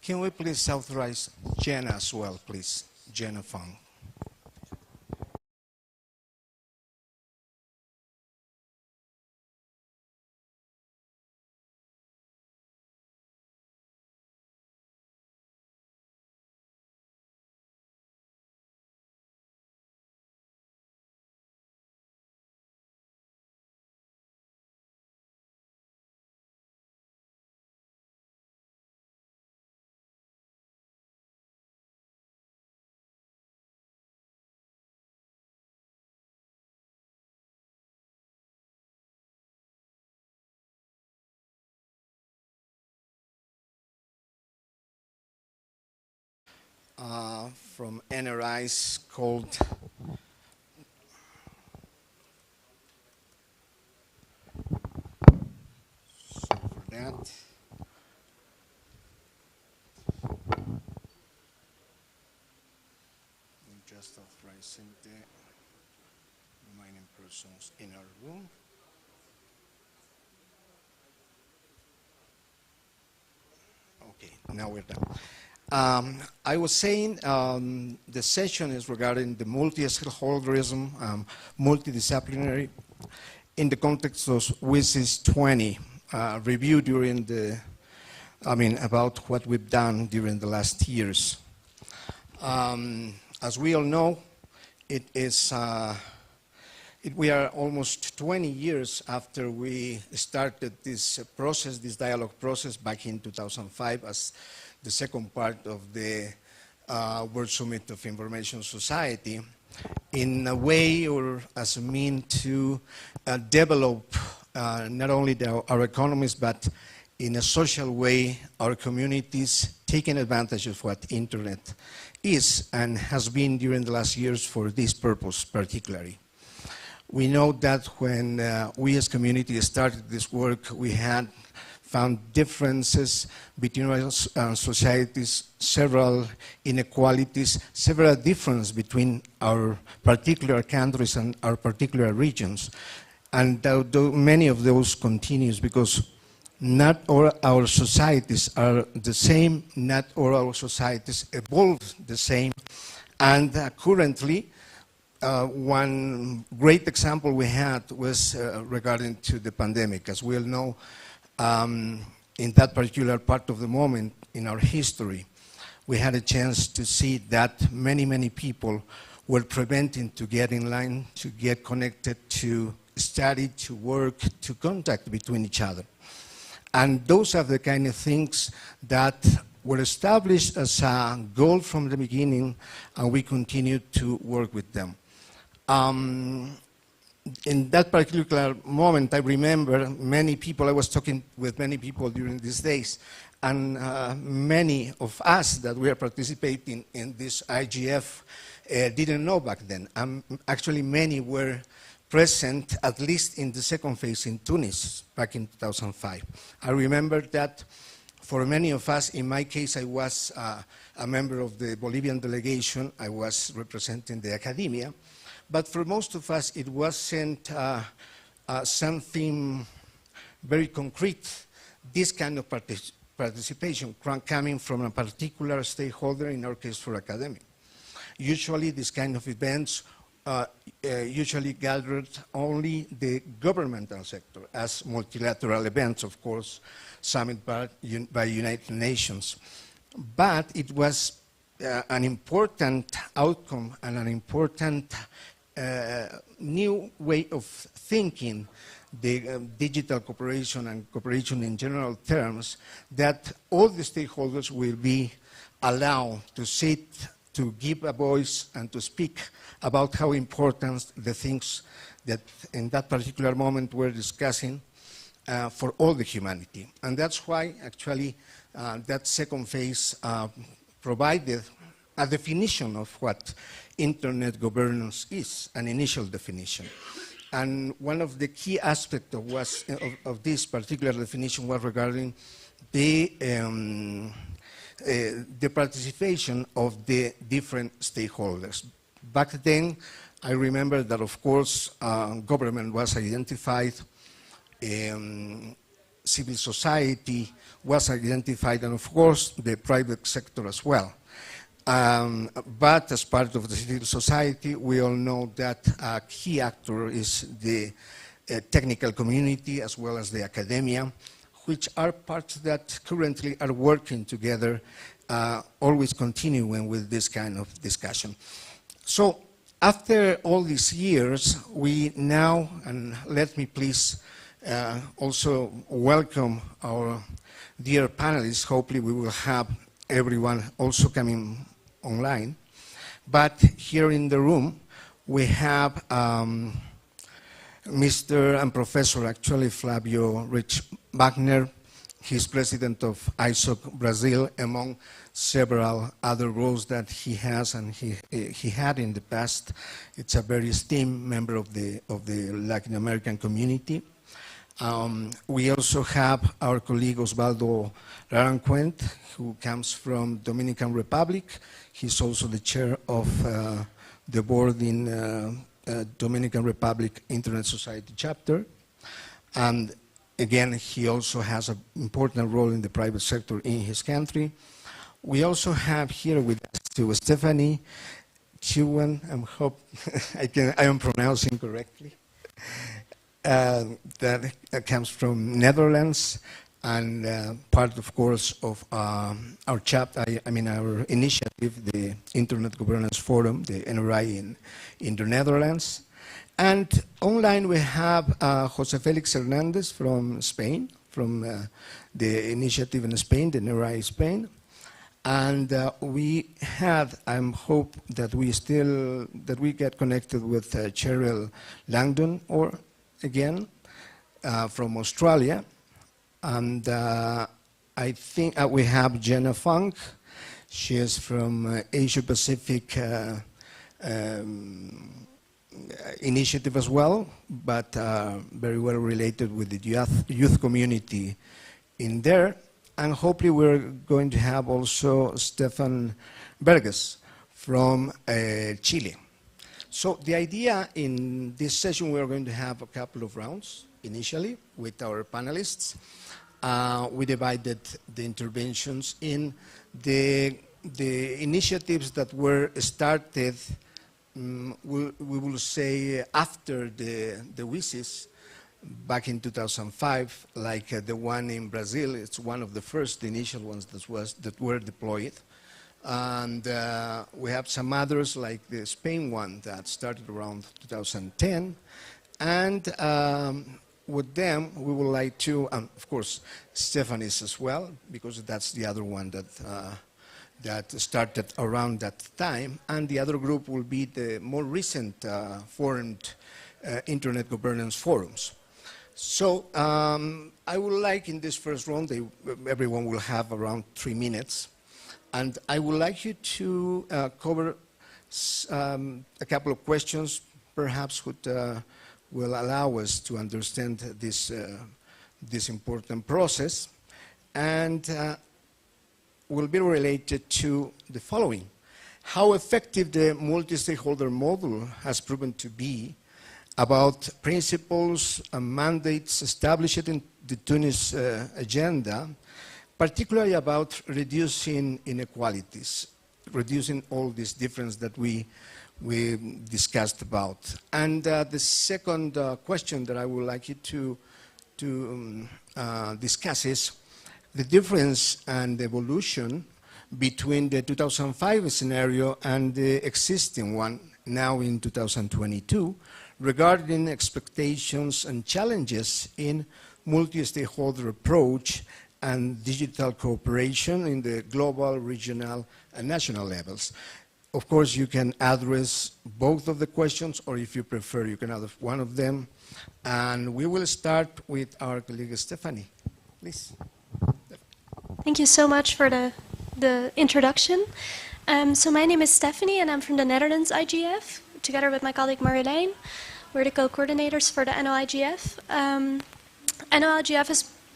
Can we please authorize Jenna as well, please? Jenna Fong. From NRI's called for that. I'm just authorizing the remaining persons in our room. Okay, now we're done. I was saying the session is regarding the multi-stakeholderism, multidisciplinary, in the context of WSIS 20 review during the, about what we've done during the last years. As we all know, we are almost 20 years after we started this process, this dialogue process back in 2005 as the second part of the World Summit of Information Society, in a way or as a mean to develop not only our economies, but in a social way, our communities taking advantage of what internet is and has been during the last years for this purpose particularly. We know that when we as community started this work, we had found differences between our societies, several inequalities, several differences between our particular countries and our particular regions. And many of those continues because not all our societies are the same, not all our societies evolve the same, and currently, one great example we had was regarding to the pandemic. As we all know, in that particular part of the moment in our history, we had a chance to see that many, many people were preventing to get in line, to get connected, to study, to work, to contact between each other. And those are the kind of things that were established as a goal from the beginning, and we continue to work with them. In that particular moment, I remember many people, I was talking with many people during these days, and many of us that we are participating in this IGF didn't know back then. Actually, many were present, at least in the second phase in Tunis, back in 2005. I remember that for many of us, in my case, I was a member of the Bolivian delegation. I was representing the academia. But for most of us, it wasn't something very concrete, this kind of participation coming from a particular stakeholder, in our case for academia. Usually these kind of events usually gathered only the governmental sector as multilateral events, of course, summoned by United Nations. But it was an important outcome and an important new way of thinking the digital cooperation and cooperation in general terms, that all the stakeholders will be allowed to sit, to give a voice and to speak about how important the things that in that particular moment we're discussing for all the humanity. And that's why actually that second phase provided a definition of what internet governance is, an initial definition. And one of the key aspects of this particular definition was regarding the participation of the different stakeholders. Back then, I remember that, of course, government was identified, civil society was identified, and of course, the private sector as well. But as part of the civil society, we all know that a key actor is the technical community as well as the academia, which are parts that currently are working together, always continuing with this kind of discussion. So after all these years, we now, and let me please also welcome our dear panelists. Hopefully we will have everyone also coming online. But here in the room, we have Mr. and Professor, actually, Flavio Rich Wagner. He's president of ISOC Brazil, among several other roles that he has and he had in the past. It's a very esteemed member of the Latin American community. We also have our colleague Osvaldo Raranquent, who comes from Dominican Republic. He's also the chair of the board in Dominican Republic Internet Society chapter. And again, he also has an important role in the private sector in his country. We also have here with us Stephanie Chewen, I hope I am pronouncing correctly. That comes from Netherlands and part, of course, of our chapter, our initiative, the Internet Governance Forum, the NRI in the Netherlands. And online we have José Félix Hernández from Spain, from the initiative in Spain, the NRI Spain. And we have, I hope that we get connected with Cheryl Langdon, or again, from Australia. And I think we have Jenna Funk. She is from Asia Pacific initiative as well, but very well related with the youth community in there. And hopefully we're going to have also Stefan Berges from Chile. So the idea in this session, we're going to have a couple of rounds initially with our panelists. We divided the interventions in the initiatives that were started, we will say, after the WSIS back in 2005, like the one in Brazil. It's one of the first initial ones that were deployed. And we have some others, like the Spain one that started around 2010. And with them, we would like to, and of course, Stephanie's as well, because that's the other one that started around that time. And the other group will be the more recent formed Internet Governance Forums. So I would like in this first round, everyone will have around 3 minutes. And I would like you to cover a couple of questions, perhaps will allow us to understand this important process, and will be related to the following. How effective the multi-stakeholder model has proven to be, about principles and mandates established in the Tunis agenda, particularly about reducing inequalities, reducing all these differences that we discussed about. And the second question that I would like you to discuss is the difference and evolution between the 2005 scenario and the existing one now in 2022 regarding expectations and challenges in multi-stakeholder approach and digital cooperation in the global, regional, and national levels. Of course, you can address both of the questions, or if you prefer, you can address one of them. And we will start with our colleague Stephanie. Please. Thank you so much for the introduction. So my name is Stephanie, and I'm from the Netherlands IGF, together with my colleague Marjolein. We're the co-coordinators for the NO-IGF. NO-IGF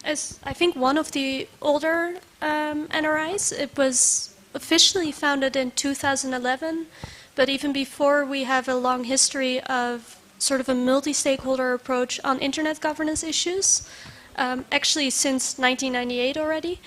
is, I think, one of the older NRIs. It was officially founded in 2011, but even before, we have a long history of sort of a multi-stakeholder approach on internet governance issues, actually since 1998 already.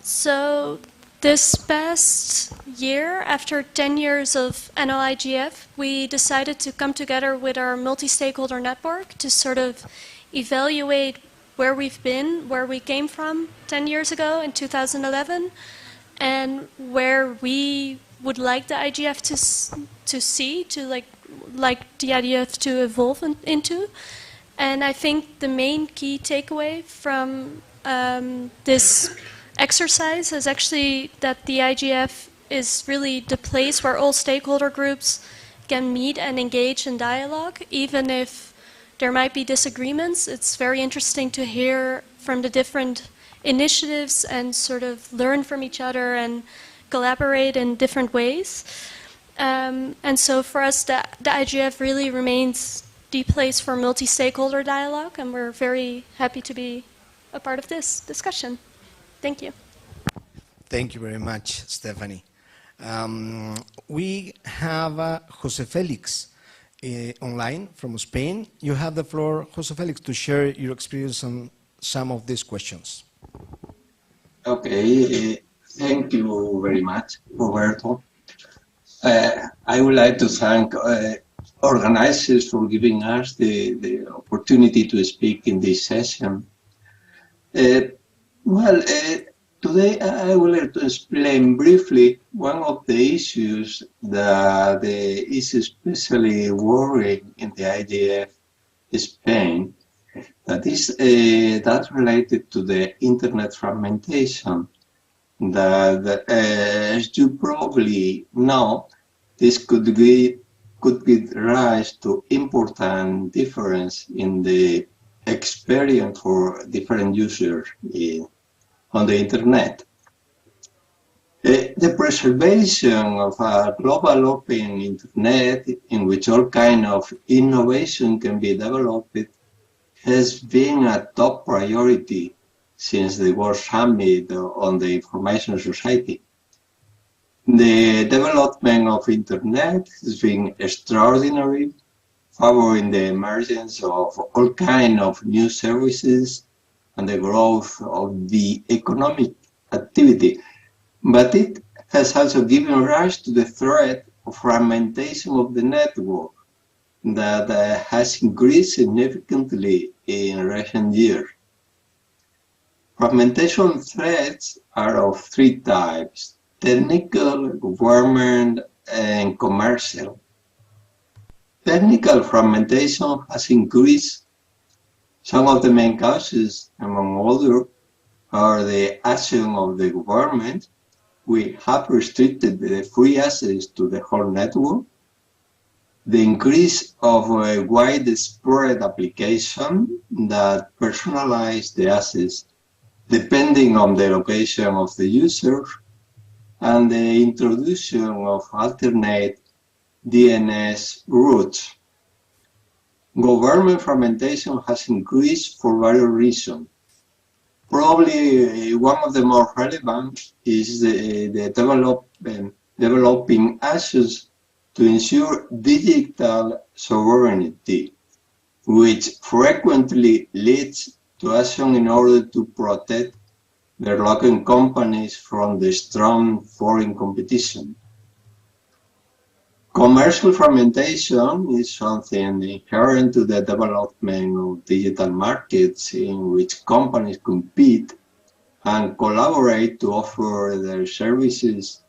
So this past year, after 10 years of NO-IGF, we decided to come together with our multi-stakeholder network to sort of evaluate where we've been, where we came from 10 years ago in 2011, and where we would like the IGF to see, to like the IGF to evolve into. And I think the main key takeaway from this exercise is actually that the IGF is really the place where all stakeholder groups can meet and engage in dialogue, even if there might be disagreements. It's very interesting to hear from the different initiatives and sort of learn from each other and collaborate in different ways. And so for us, the IGF really remains the place for multi-stakeholder dialogue, and we're very happy to be a part of this discussion. Thank you. Thank you very much, Stephanie. We have Jose Felix online from Spain. You have the floor, Jose Felix, to share your experience on some of these questions. Okay, thank you very much, Roberto. I would like to thank organizers for giving us the opportunity to speak in this session. Today I would like to explain briefly one of the issues that is especially worrying in the IGF Spain, that is that's related to the internet fragmentation. That as you probably know, this could give rise to important difference in the experience for different users on the internet. The preservation of a global open internet in which all kinds of innovation can be developed has been a top priority since the World Summit on the Information Society. The development of internet has been extraordinary, favoring the emergence of all kinds of new services and the growth of the economic activity. But it has also given rise to the threat of fragmentation of the network that has increased significantly in recent years. Fragmentation threats are of three types: technical, government, and commercial. Technical fragmentation has increased. Some of the main causes, among others, are the action of the government. We have restricted the free access to the whole network. The increase of a widespread application that personalize the access depending on the location of the user, and the introduction of alternate DNS routes. Government fragmentation has increased for various reasons. Probably one of the more relevant is the developing access to ensure digital sovereignty, which frequently leads to action in order to protect their local companies from the strong foreign competition. Commercial fragmentation is something inherent to the development of digital markets in which companies compete and collaborate to offer their services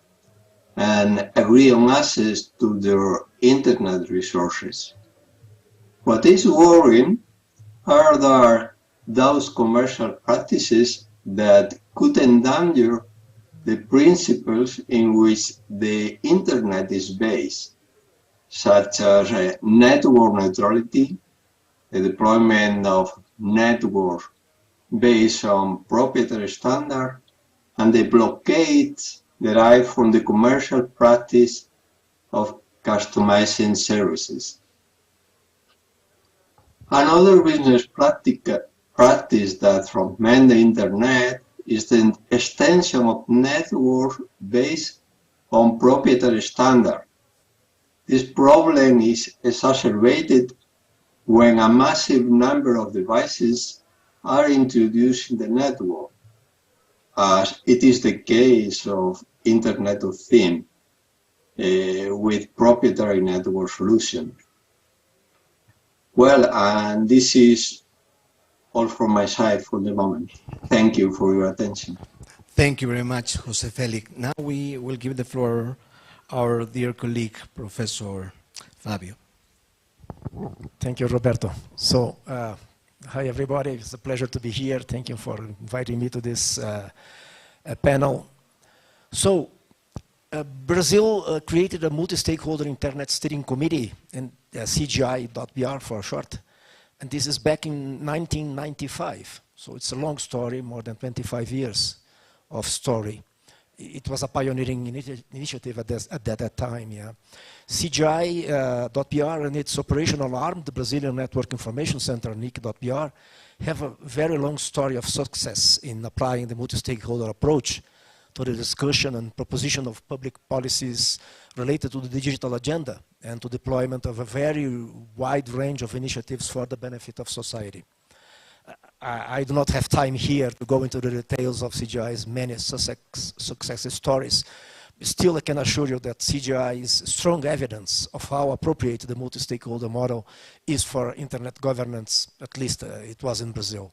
and agree on access to their internet resources. What is worrying are those commercial practices that could endanger the principles in which the internet is based, such as network neutrality, the deployment of networks based on proprietary standards, and the blockades derived from the commercial practice of customizing services. Another business practice that fragments the internet is the extension of networks based on proprietary standards. This problem is exacerbated when a massive number of devices are introduced in the network, as it is the case of Internet of Things with proprietary network solutions. Well, and this is all from my side for the moment. Thank you for your attention. Thank you very much, Jose Felix. Now we will give the floor our dear colleague, Professor Fabio. Thank you, Roberto. So, hi everybody, it's a pleasure to be here. Thank you for inviting me to this panel. So, Brazil created a multi-stakeholder internet steering committee, and CGI.br for short, and this is back in 1995. So it's a long story, more than 25 years of story. It was a pioneering initiative at that time, yeah. CGI.br and its operational arm, the Brazilian Network Information Center, NIC.br, have a very long story of success in applying the multi-stakeholder approach to the discussion and proposition of public policies related to the digital agenda and to deployment of a very wide range of initiatives for the benefit of society. I do not have time here to go into the details of CGI's many success stories. Still, I can assure you that CGI is strong evidence of how appropriate the multi-stakeholder model is for internet governance, at least it was in Brazil.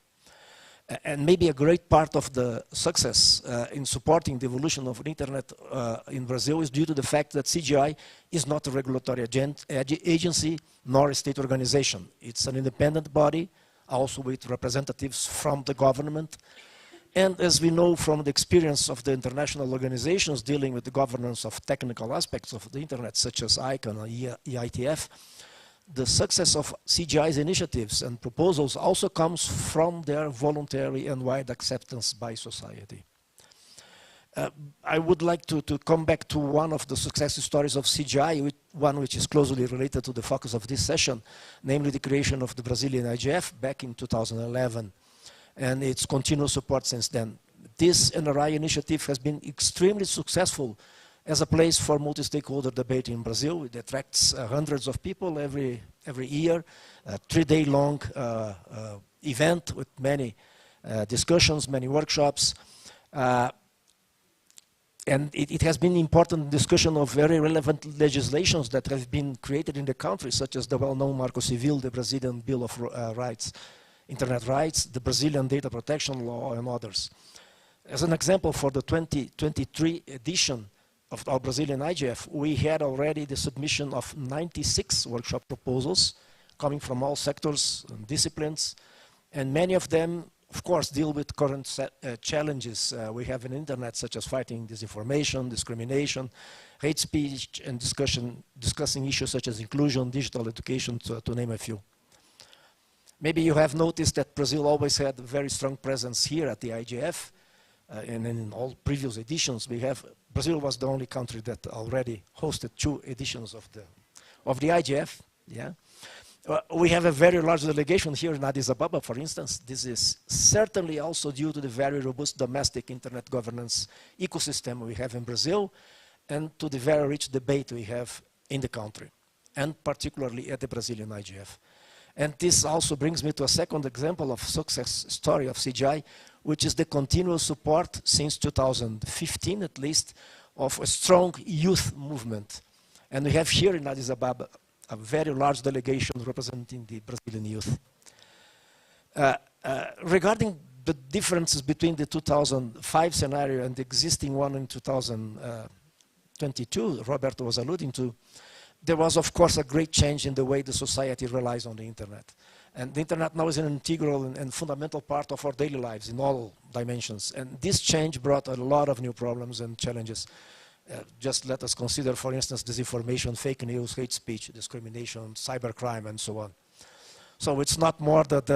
And maybe a great part of the success in supporting the evolution of the internet in Brazil is due to the fact that CGI is not a regulatory agency nor a state organization. It's an independent body, also with representatives from the government. And as we know from the experience of the international organizations dealing with the governance of technical aspects of the internet, such as ICANN or IGF, the success of CGI's initiatives and proposals also comes from their voluntary and wide acceptance by society. I would like to come back to one of the success stories of CGI, one which is closely related to the focus of this session, namely the creation of the Brazilian IGF back in 2011, and its continuous support since then. This NRI initiative has been extremely successful as a place for multi-stakeholder debate in Brazil. It attracts hundreds of people every year, a 3-day-long event with many discussions, many workshops. And it has been important discussion of very relevant legislations that have been created in the country, such as the well-known Marco Civil, the Brazilian Bill of Rights, Internet Rights, the Brazilian Data Protection Law, and others. As an example, for the 2023 edition of our Brazilian IGF, we had already the submission of 96 workshop proposals coming from all sectors and disciplines, and many of them, of course, deal with current challenges we have in internet, such as fighting disinformation, discrimination, hate speech, and discussing issues such as inclusion, digital education, to name a few. Maybe you have noticed that Brazil always had a very strong presence here at the IGF, and in all previous editions Brazil was the only country that already hosted 2 editions of the IGF. Yeah. We have a very large delegation here in Addis Ababa, for instance. This is certainly also due to the very robust domestic internet governance ecosystem we have in Brazil and to the very rich debate we have in the country, and particularly at the Brazilian IGF. And this also brings me to a second example of success story of CGI, which is the continuous support since 2015 at least of a strong youth movement. And we have here in Addis Ababa a very large delegation representing the Brazilian youth. Regarding the differences between the 2005 scenario and the existing one in 2022, Roberto was alluding to, there was, of course, a great change in the way the society relies on the internet. And the internet now is an integral and fundamental part of our daily lives in all dimensions. And this change brought a lot of new problems and challenges. Just let us consider, for instance, disinformation, fake news, hate speech, discrimination, cybercrime, and so on. So it's not more that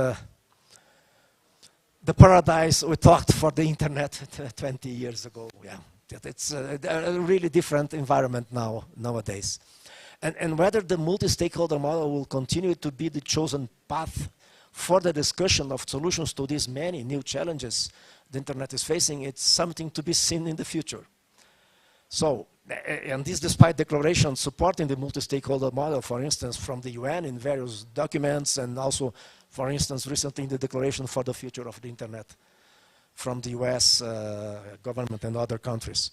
the paradise we thought for the internet 20 years ago. Yeah, it's a really different environment nowadays. And whether the multi-stakeholder model will continue to be the chosen path for the discussion of solutions to these many new challenges the internet is facing, it's something to be seen in the future. So, and this despite declarations supporting the multi-stakeholder model, for instance, from the UN in various documents, and also, for instance, recently in the Declaration for the Future of the Internet from the US government and other countries.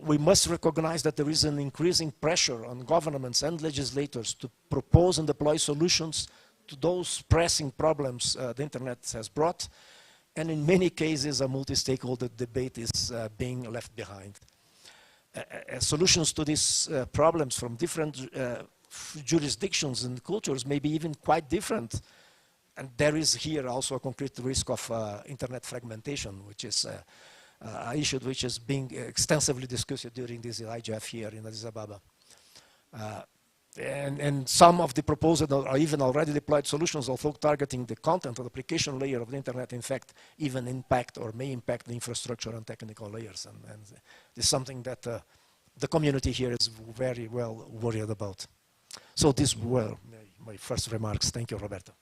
We must recognize that there is an increasing pressure on governments and legislators to propose and deploy solutions to those pressing problems the internet has brought, and in many cases a multi-stakeholder debate is being left behind. Solutions to these problems from different jurisdictions and cultures may be even quite different, and there is here also a concrete risk of internet fragmentation, which is an issue which is being extensively discussed during this IGF here in Addis Ababa. And some of the proposed or even already deployed solutions, although targeting the content or application layer of the internet, in fact, even impact or may impact the infrastructure and technical layers. And this is something that the community here is very well worried about. So these were my first remarks. Thank you, Roberto.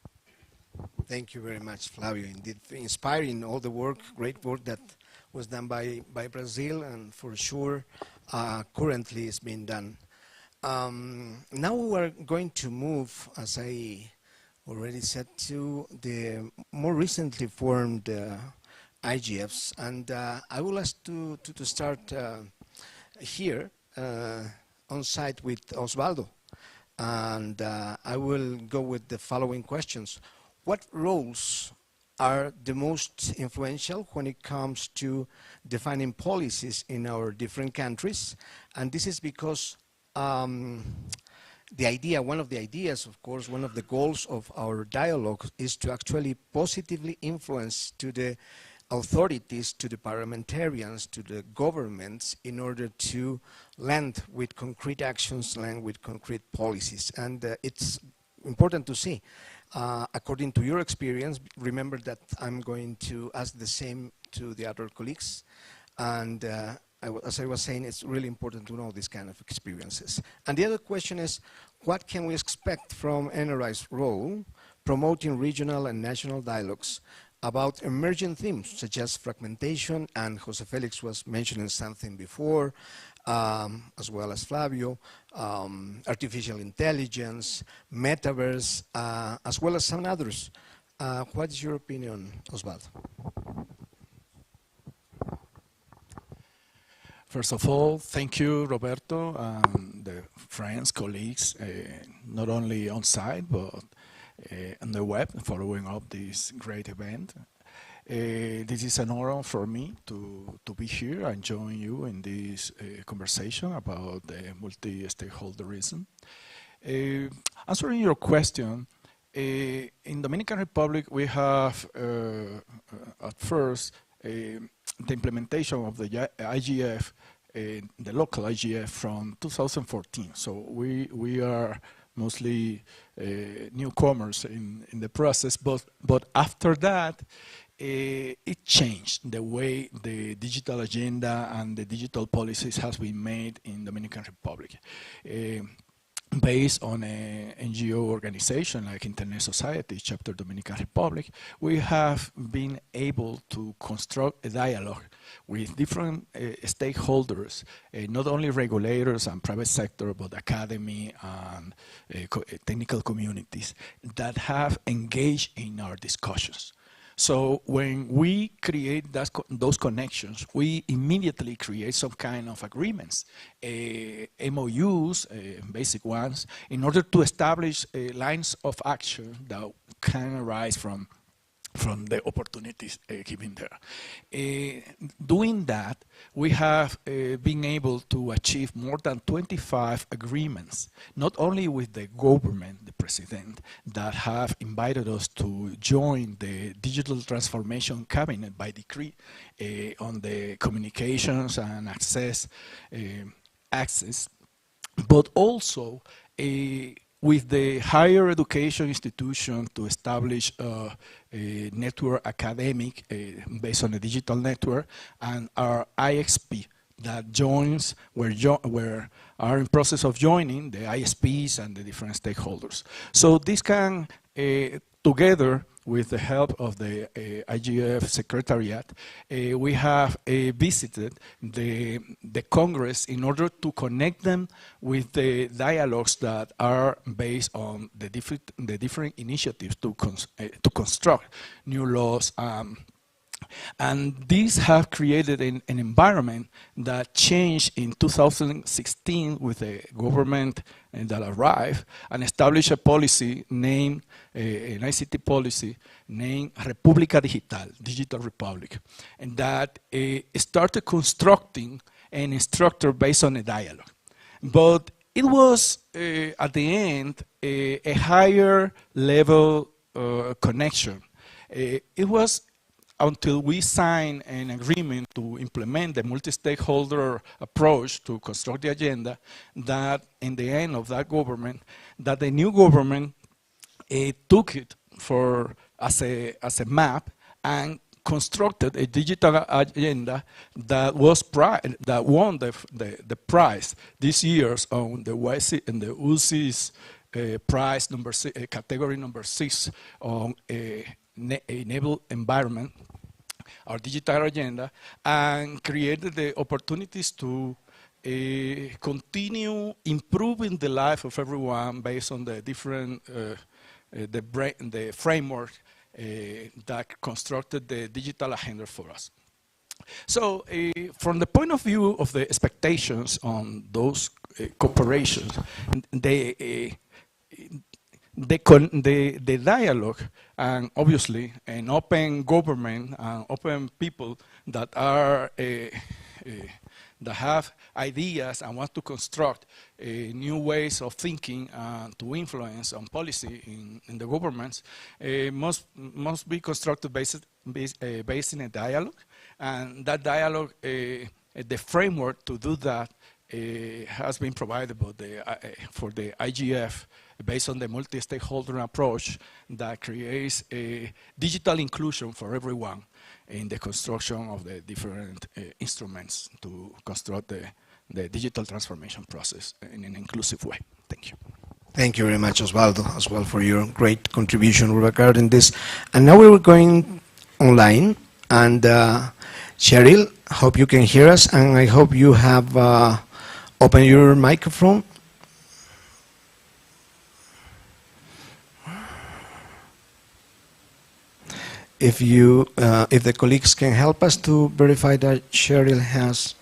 Thank you very much, Flavio. Indeed, inspiring all the work, great work that was done by Brazil, and for sure currently is being done. Now we're going to move, as I already said, to the more recently formed IGFs, and I will ask to start here on site with Osvaldo, and I will go with the following questions. What roles are the most influential when it comes to defining policies in our different countries? And this is because one of the ideas, of course, one of the goals of our dialogue is to actually positively influence to the authorities, to the parliamentarians, to the governments, in order to land with concrete actions, land with concrete policies. And it's important to see. According to your experience, remember that I'm going to ask the same to the other colleagues. And as I was saying, it's really important to know these kind of experiences. And the other question is, what can we expect from NRI's role promoting regional and national dialogues about emerging themes such as fragmentation, and Jose Felix was mentioning something before, as well as Flavio, artificial intelligence, metaverse, as well as some others. What is your opinion, Osvaldo? First of all, thank you, Roberto, and the friends, colleagues, not only on site, but on the web, following up this great event. This is an honor for me to be here and join you in this conversation about the multi-stakeholderism. Answering your question, in Dominican Republic, we have at first the implementation of the IGF, the local IGF from 2014. So we are mostly newcomers in the process, but after that, it changed the way the digital agenda and the digital policies has been made in Dominican Republic. based on an NGO organization like Internet Society, Chapter Dominican Republic, we have been able to construct a dialogue with different stakeholders, not only regulators and private sector, but academy and technical communities that have engaged in our discussions. So when we create those connections, we immediately create some kind of agreements, MOUs, basic ones, in order to establish lines of action that can arise from the opportunities given there. Doing that, we have been able to achieve more than 25 agreements, not only with the government, the president, that have invited us to join the Digital Transformation Cabinet by decree on the communications and access, but also with the higher education institution to establish a network academic based on a digital network, and our IXP that joins, where are in process of joining the ISPs and the different stakeholders. So this can, together with the help of the IGF Secretariat, we have visited the Congress in order to connect them with the dialogues that are based on the different initiatives to construct new laws. And these have created an environment that changed in 2016 with the government that arrived and established a policy named, an ICT policy named República Digital, Digital Republic, and that started constructing an structure based on a dialogue. But it was, at the end, a higher level connection. It was until we signed an agreement to implement the multi-stakeholder approach to construct the agenda, that in the end of that government, that the new government took it as a map and constructed a digital agenda that won the prize this year on the YC and the UCI's prize category number 6 on enable environment, our digital agenda, and created the opportunities to continue improving the life of everyone based on the different, the framework that constructed the digital agenda for us. So from the point of view of the expectations on those corporations, the dialogue, and obviously an open government and open people that are that have ideas and want to construct new ways of thinking to influence on policy in the governments must be constructed based in a dialogue, and that dialogue, the framework to do that has been provided for the IGF based on the multi-stakeholder approach that creates a digital inclusion for everyone in the construction of the different instruments to construct the digital transformation process in an inclusive way. Thank you. Thank you very much, Osvaldo, as well for your great contribution regarding this. And now we're going online, and Cheryl, hope you can hear us, and I hope you have opened your microphone. If the colleagues can help us to verify that Cheryl has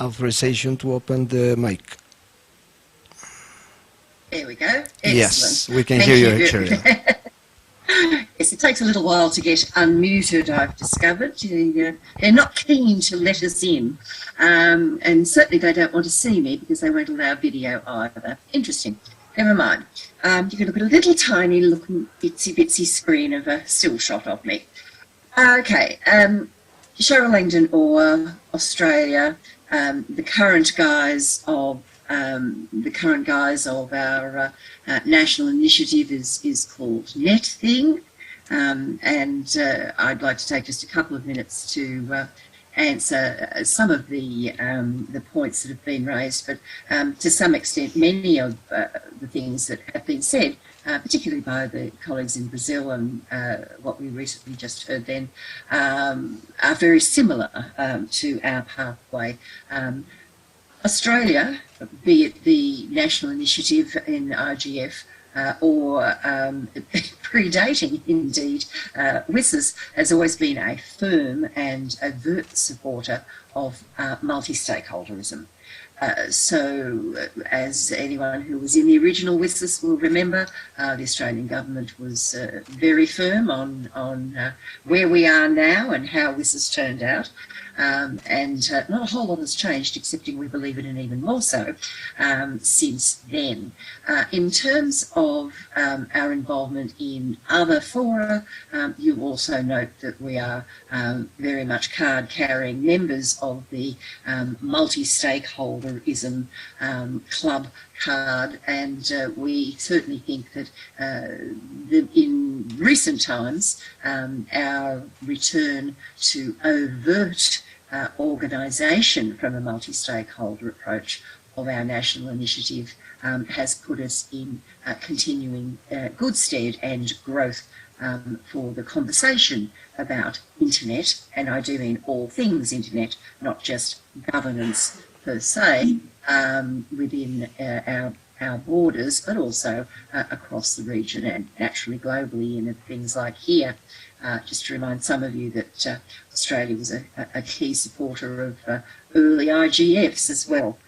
authorization to open the mic. There we go. Excellent. Yes, we can hear you, Cheryl. Yes, it takes a little while to get unmuted, I've discovered. They're not keen to let us in. And certainly they don't want to see me because they won't allow video either. Interesting. Never mind. You can look at a little tiny looking itsy screen of a still shot of me. Okay. Cheryl Langdon Orr, Australia. The current guise of our national initiative is called NetThing, and I'd like to take just a couple of minutes to answer some of the points that have been raised, but to some extent, many of the things that have been said, particularly by the colleagues in Brazil and what we recently just heard then, are very similar to our pathway. Australia, be it the national initiative in IGF or predating indeed WSIS, has always been a firm and overt supporter of multi-stakeholderism. So, as anyone who was in the original WSIS will remember, the Australian government was very firm on where we are now and how WSIS turned out. And not a whole lot has changed, excepting we believe it, and even more so since then. In terms of our involvement in other fora, you also note that we are very much card-carrying members of the multi-stakeholderism club card, and we certainly think that in recent times our return to overt organisation from a multi-stakeholder approach of our national initiative has put us in continuing good stead and growth for the conversation about internet, and I do mean all things internet, not just governance per se, within our borders, but also across the region and naturally globally in things like here. Just to remind some of you that Australia was a key supporter of early IGFs as well,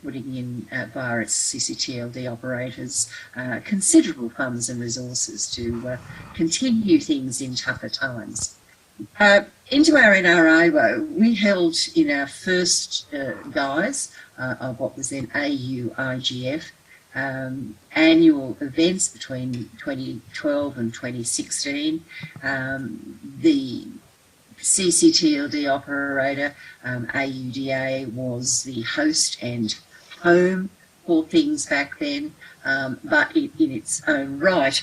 putting in via its CCTLD operators considerable funds and resources to continue things in tougher times. Into our NRIO, we held in our first guise of what was then AU IGF annual events between 2012 and 2016. The CCTLD operator, AUDA, was the host and home for things back then, but in its own right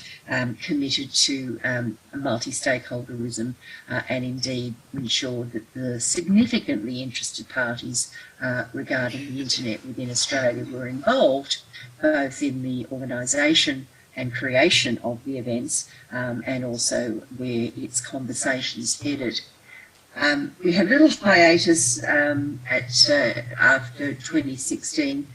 committed to multi-stakeholderism and indeed ensured that the significantly interested parties regarding the internet within Australia were involved both in the organisation and creation of the events and also where its conversations headed. We had a little hiatus after 2016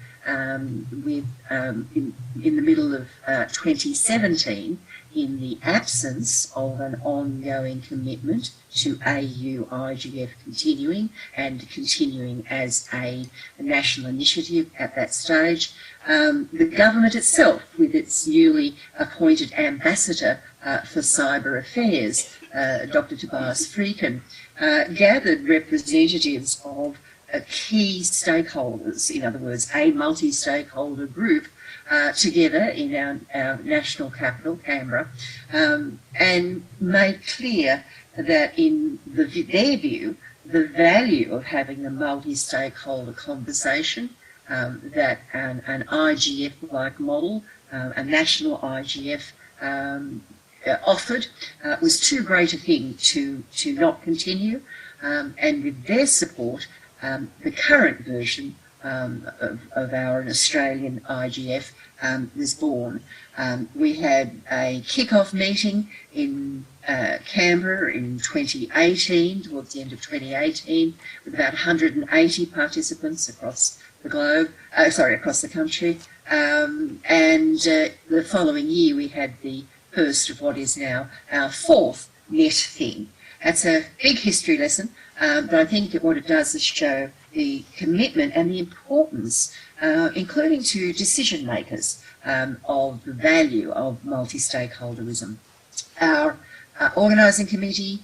with in the middle of 2017, in the absence of an ongoing commitment to AU IGF continuing and continuing as a national initiative at that stage, the government itself, with its newly appointed ambassador for cyber affairs, Dr. Tobias Frieken, gathered representatives of key stakeholders, in other words, a multi-stakeholder group, together in our national capital, Canberra, and made clear that in their view, the value of having a multi-stakeholder conversation, that an IGF-like model, a national IGF offered, was too great a thing to not continue, and with their support, the current version of our Australian IGF was born. We had a kick-off meeting in Canberra in 2018, towards the end of 2018, with about 180 participants across the globe, across the country. And the following year we had the first of what is now our fourth net thing. That's a big history lesson, but I think that what it does is show the commitment and the importance, including to decision makers, of the value of multi-stakeholderism. Our organising committee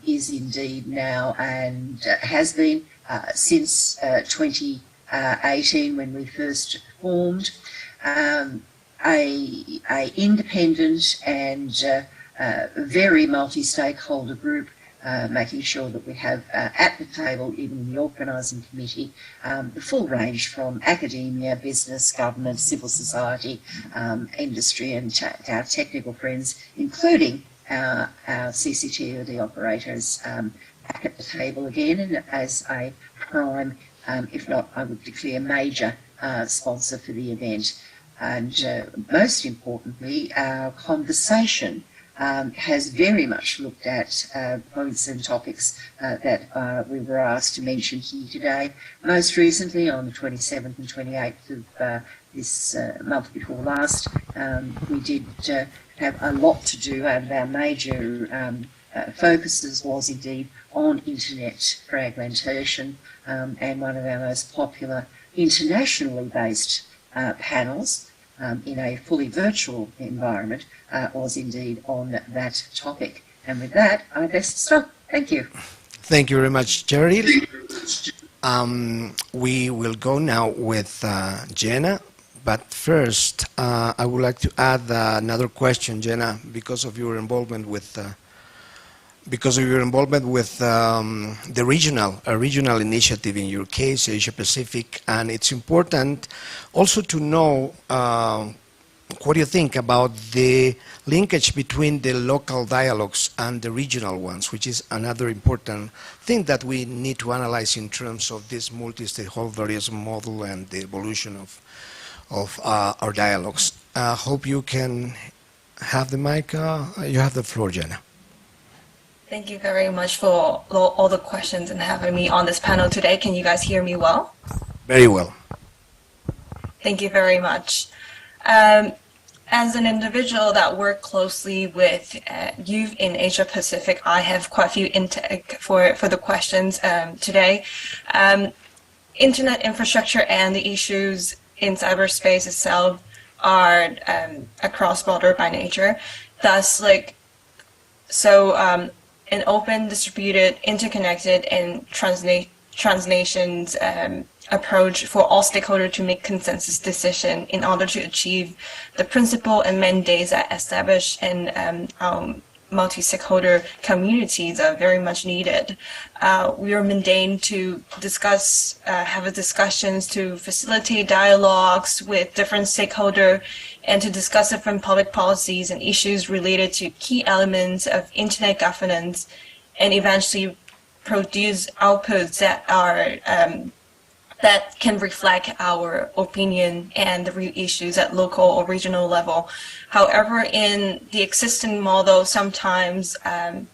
is indeed now, and has been since 2018 when we first formed, a independent and very multi-stakeholder group, making sure that we have at the table, even in the organising committee, the full range from academia, business, government, civil society, industry, and our technical friends, including our CCTLD operators back at the table again, and as a prime, if not, I would declare major sponsor for the event. And most importantly, our conversation has very much looked at points and topics that we were asked to mention here today. Most recently, on the 27th and 28th of this month before last, we did have a lot to do, and our major focuses was indeed on internet fragmentation, and one of our most popular internationally based panels in a fully virtual environment was indeed on that topic. And with that, I best stop. Thank you. Thank you very much, Cheryl. We will go now with Jenna, but first I would like to add another question, Jenna, because of your involvement with the regional initiative, in your case, Asia Pacific, and it's important also to know what do you think about the linkage between the local dialogues and the regional ones, which is another important thing that we need to analyze in terms of this multi-stakeholderism model and the evolution of our dialogues. Hope you can have the mic. You have the floor, Jenna. Thank you very much for all the questions and having me on this panel today. Can you guys hear me well? Very well. Thank you very much. As an individual that works closely with youth in Asia Pacific, I have quite a few intake for the questions today. Internet infrastructure and the issues in cyberspace itself are a cross-border by nature. Thus, an open, distributed, interconnected, and translations approach for all stakeholders to make consensus decision in order to achieve the principle and mandates that established in multi-stakeholder communities are very much needed. We are mandated to discuss, have discussions to facilitate dialogues with different stakeholders and to discuss different public policies and issues related to key elements of internet governance, and eventually produce outputs that are that can reflect our opinion and the real issues at local or regional level. However, in the existing model, sometimes the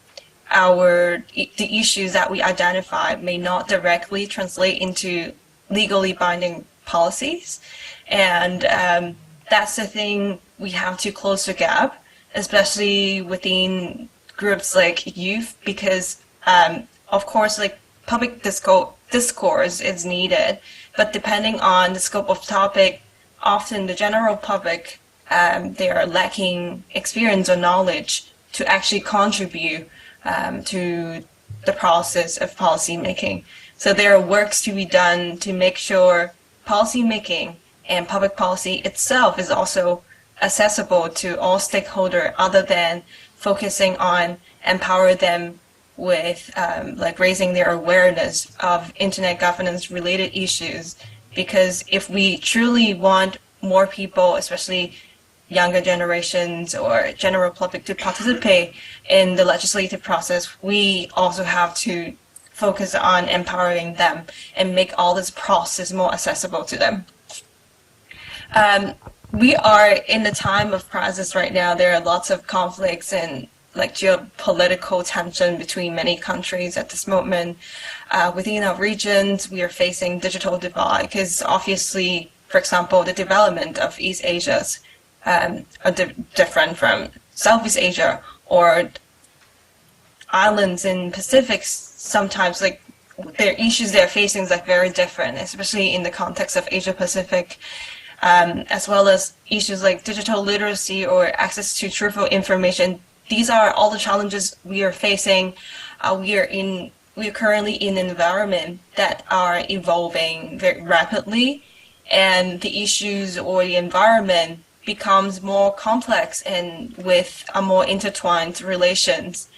issues that we identify may not directly translate into legally binding policies, and that's the thing we have to close the gap, especially within groups like youth, because of course, public discourse is needed, but depending on the scope of topic, often the general public, they are lacking experience or knowledge to actually contribute to the process of policy making. So there are works to be done to make sure policy making and public policy itself is also accessible to all stakeholders, other than focusing on empower them with raising their awareness of internet governance related issues. Because if we truly want more people, especially younger generations or general public, to participate in the legislative process, we also have to focus on empowering them and make all this process more accessible to them. We are in a time of crisis right now. There are lots of conflicts and geopolitical tension between many countries at this moment. Within our regions, we are facing digital divide because obviously, for example, the development of East Asia are different from Southeast Asia, or islands in Pacific. Sometimes their issues they're facing is very different, especially in the context of Asia Pacific. As well as issues like digital literacy or access to truthful information. These are all the challenges we are facing. We are currently in an environment that are evolving very rapidly, and the issues or the environment becomes more complex and with a more intertwined relations.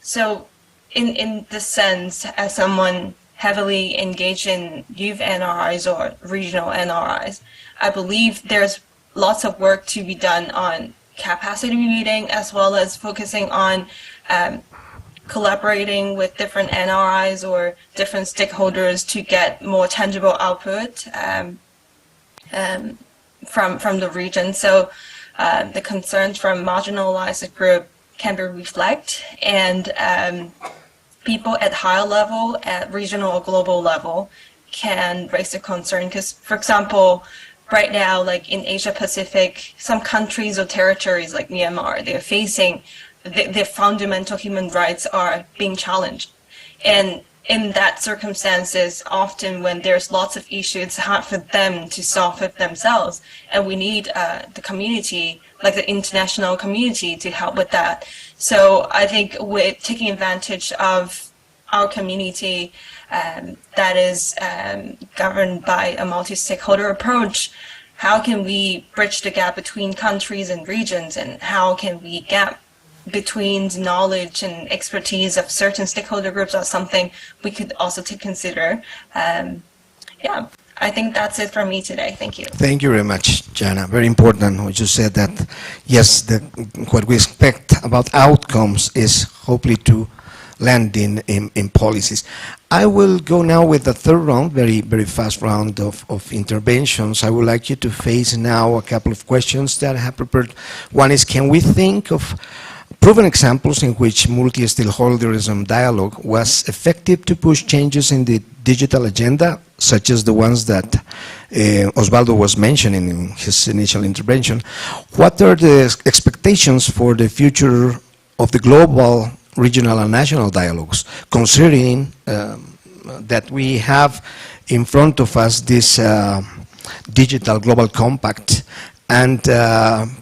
So in this sense, as someone heavily engaged in youth NRIs or regional NRIs, I believe there's lots of work to be done on capacity building, as well as focusing on collaborating with different NRIs or different stakeholders to get more tangible output from the region. So the concerns from marginalized group can be reflected, and people at higher level, at regional or global level, can raise the concern. Because, for example, right now, like in Asia Pacific, some countries or territories like Myanmar, they're facing their fundamental human rights are being challenged. And in that circumstances, often when there's lots of issues, it's hard for them to solve it themselves. And we need the community, like the international community, to help with that. So I think with taking advantage of our community that is governed by a multi-stakeholder approach, how can we bridge the gap between countries and regions, and how can we gap between the knowledge and expertise of certain stakeholder groups are something we could also to consider. Yeah, I think that's it from me today. Thank you. Thank you very much, Jana. Very important what you said, that yes, what we expect about outcomes is hopefully to land in policies. I will go now with the third round, very fast round of interventions. I would like you to face now a couple of questions that I have prepared. One is, can we think of proven examples in which multi-stakeholderism dialogue was effective to push changes in the digital agenda, such as the ones that Osvaldo was mentioning in his initial intervention? What are the expectations for the future of the global, regional and national dialogues, considering that we have in front of us this digital global compact, and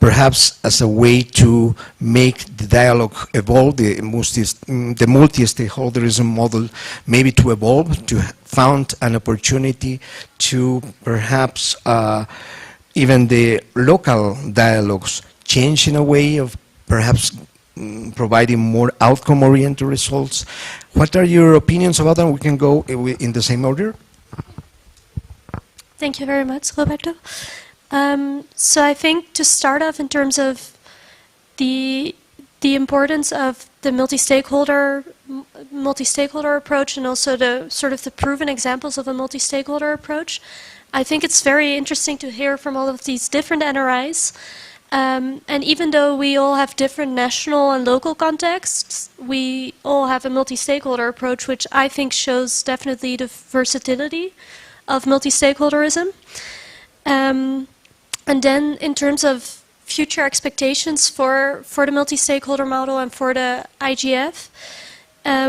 perhaps as a way to make the dialogue evolve, the multi-stakeholderism model maybe to evolve, to found an opportunity to perhaps even the local dialogues change in a way of perhaps providing more outcome-oriented results. What are your opinions about that? We can go in the same order. Thank you very much, Roberto. So I think to start off in terms of the importance of the multi-stakeholder approach, and also the sort of the proven examples of a multi-stakeholder approach, I think it's very interesting to hear from all of these different NRIs. And even though we all have different national and local contexts, we all have a multi-stakeholder approach, which I think shows definitely the versatility of multi-stakeholderism. And then in terms of future expectations for the multi-stakeholder model and for the IGF,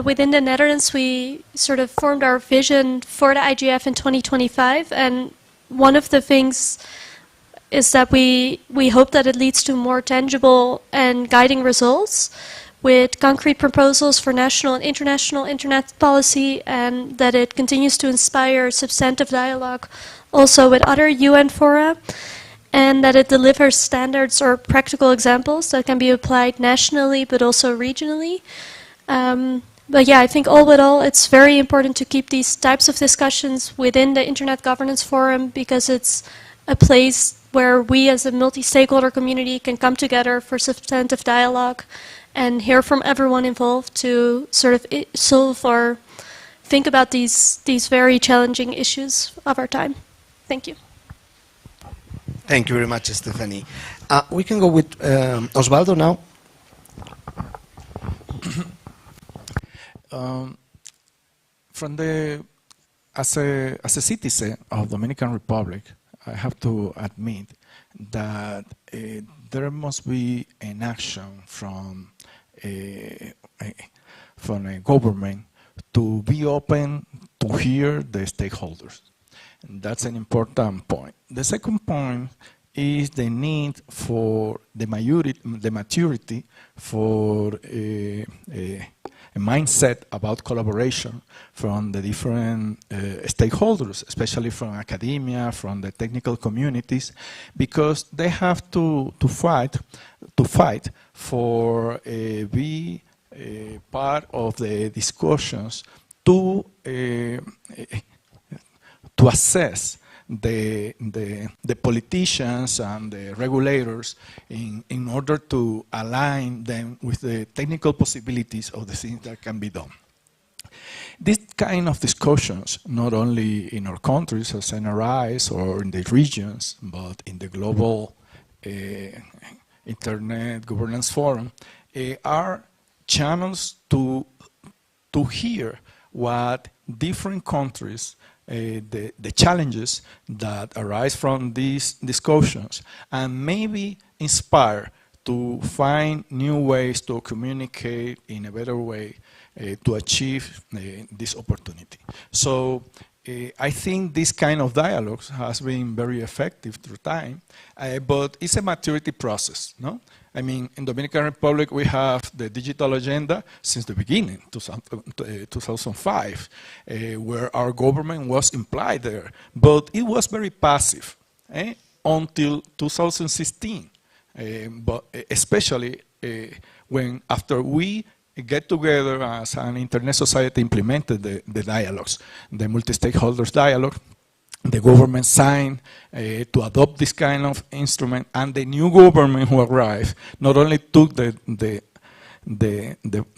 within the Netherlands we sort of formed our vision for the IGF in 2025, and one of the things is that we hope that it leads to more tangible and guiding results with concrete proposals for national and international internet policy, and that it continues to inspire substantive dialogue also with other UN fora, and that it delivers standards or practical examples that can be applied nationally but also regionally. But yeah, I think all in all, it's very important to keep these types of discussions within the Internet Governance Forum, because it's a place where we as a multi-stakeholder community can come together for substantive dialogue and hear from everyone involved to sort of solve or think about these very challenging issues of our time. Thank you. Thank you very much, Stephanie. We can go with Osvaldo now. As a citizen of Dominican Republic, I have to admit that there must be an action from a government to be open to hear the stakeholders. And that's an important point. The second point is the need for the maturity for a mindset about collaboration from the different stakeholders, especially from academia, from the technical communities, because they have to fight for be part of the discussions to assess the politicians and the regulators in order to align them with the technical possibilities of the things that can be done. This kind of discussions, not only in our countries as NRIs or in the regions, but in the global Internet Governance Forum, are channels to hear what different countries, the challenges that arise from these discussions, and maybe inspire to find new ways to communicate in a better way to achieve this opportunity. So I think this kind of dialogue has been very effective through time, but it's a maturity process, no? I mean, in Dominican Republic, we have the digital agenda since the beginning, 2005, where our government was implied there, but it was very passive until 2016, but especially when after we get together as an internet society implemented the dialogues, the multi-stakeholders dialogue, the government signed to adopt this kind of instrument, and the new government who arrived not only took the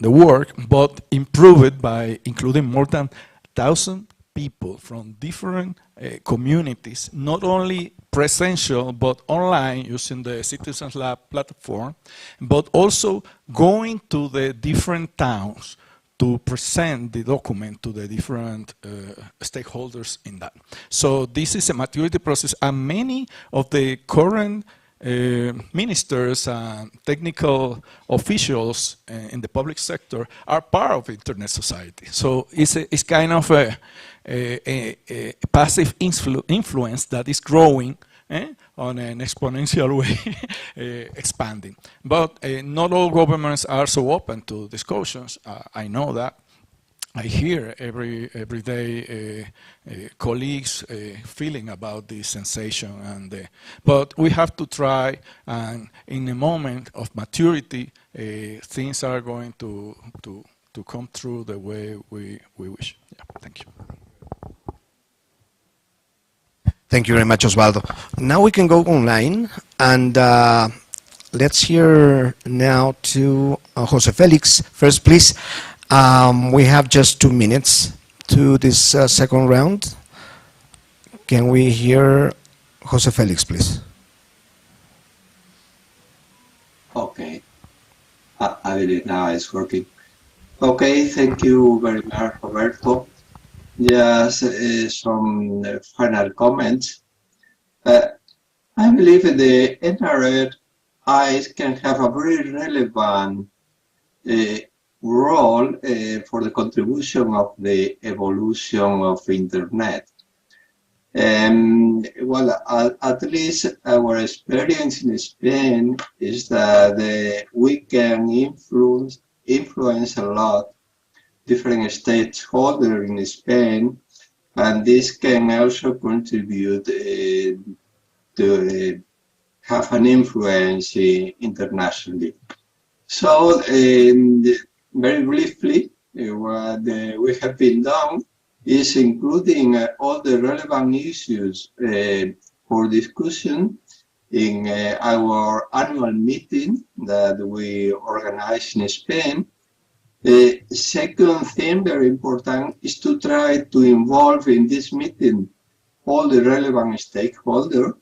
work, but improved it by including more than 1,000 people from different communities, not only presential, but online using the Citizens Lab platform, but also going to the different towns to present the document to the different stakeholders in that. So this is a maturity process, and many of the current ministers and technical officials in the public sector are part of internet society. So it's kind of a passive influence that is growing on an exponential way, expanding. But not all governments are so open to discussions. I know that. I hear every day colleagues feeling about this sensation, and but we have to try, and in a moment of maturity, things are going to come through the way we wish. Yeah, thank you. Thank you very much, Osvaldo. Now we can go online, and let's hear now to Jose Felix first, please. We have just 2 minutes to this second round. Can we hear Jose Felix, please? Okay. I believe now it's working. Okay, thank you very much, Roberto. Just some final comments. I believe the NRIs can have a very relevant role for the contribution of the evolution of Internet. Well, at least our experience in Spain is that we can influence a lot different stakeholders in Spain, and this can also contribute to have an influence internationally. So, very briefly, what we have been done is including all the relevant issues for discussion in our annual meeting that we organize in Spain. The second thing, very important, is to try to involve in this meeting all the relevant stakeholders,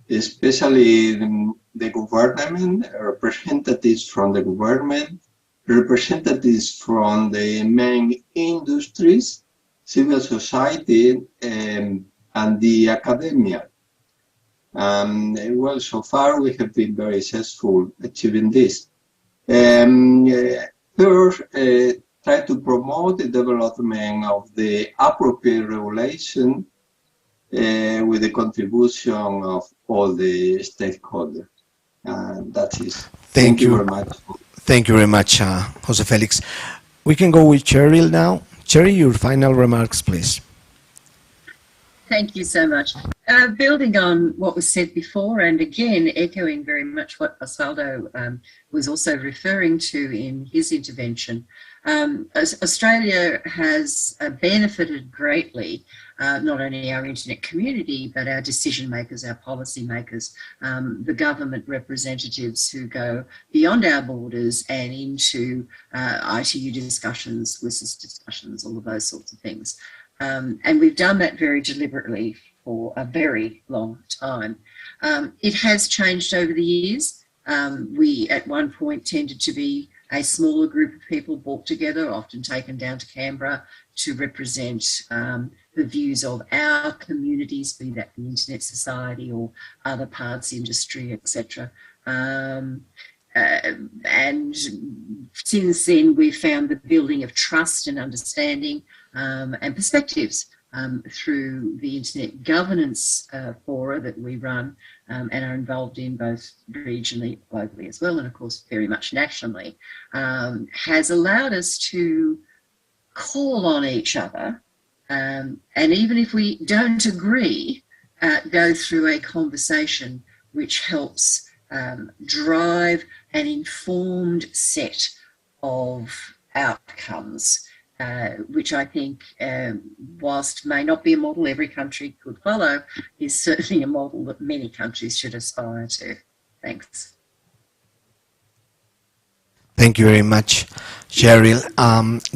especially the government, representatives from the government, representatives from the main industries, civil society, and the academia. Well, so far we have been very successful achieving this. First, try to promote the development of the appropriate regulation with the contribution of all the stakeholders. That is. Thank you very much. Thank you very much, Jose Felix. We can go with Cheryl now. Cheryl, your final remarks, please. Thank you so much. Building on what was said before, and again, echoing very much what Osvaldo was also referring to in his intervention, Australia has benefited greatly, not only our internet community, but our decision makers, our policy makers, the government representatives who go beyond our borders and into ITU discussions, WSIS discussions, all of those sorts of things. And we've done that very deliberately for a very long time. It has changed over the years. We at one point tended to be a smaller group of people brought together, often taken down to Canberra to represent the views of our communities, be that the Internet Society or other parts, industry, etc. And since then, we've found the building of trust and understanding and perspectives through the Internet Governance Fora that we run and are involved in both regionally, globally as well, and of course very much nationally, has allowed us to call on each other, and even if we don't agree, go through a conversation which helps drive an informed set of outcomes, which I think, whilst may not be a model every country could follow, is certainly a model that many countries should aspire to. Thanks. Thank you very much, Cheryl.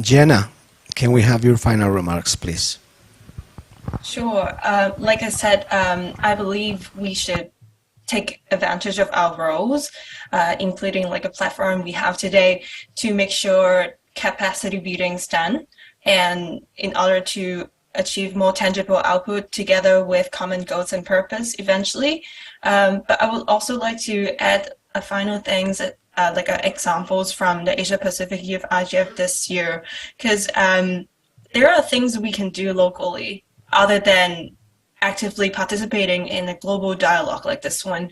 Jenna, can we have your final remarks, please? Sure. Like I said, I believe we should take advantage of our roles, including like a platform we have today, to make sure capacity building is done, and in order to achieve more tangible output together with common goals and purpose eventually. But I would also like to add a final things like examples from the Asia Pacific Youth IGF this year, because there are things we can do locally other than actively participating in a global dialogue like this one.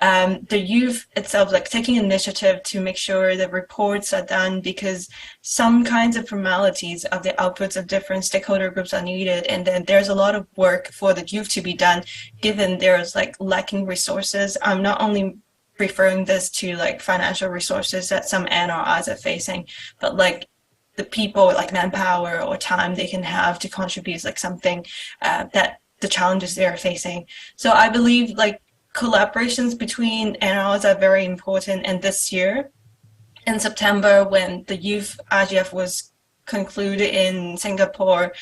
The youth itself, like taking initiative to make sure the reports are done, because some kinds of formalities of the outputs of different stakeholder groups are needed, and then there's a lot of work for the youth to be done, given there's like lacking resources. I'm not only referring this to like financial resources that some NRIs are facing, but like the people, like manpower or time they can have to contribute, like something that the challenges they are facing. So I believe like collaborations between NRLs are very important. And this year, in September, when the Youth IGF was concluded in Singapore,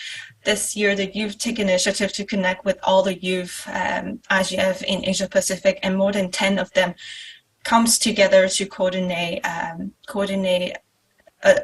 this year the youth take initiative to connect with all the youth IGF in Asia Pacific, and more than 10 of them comes together to coordinate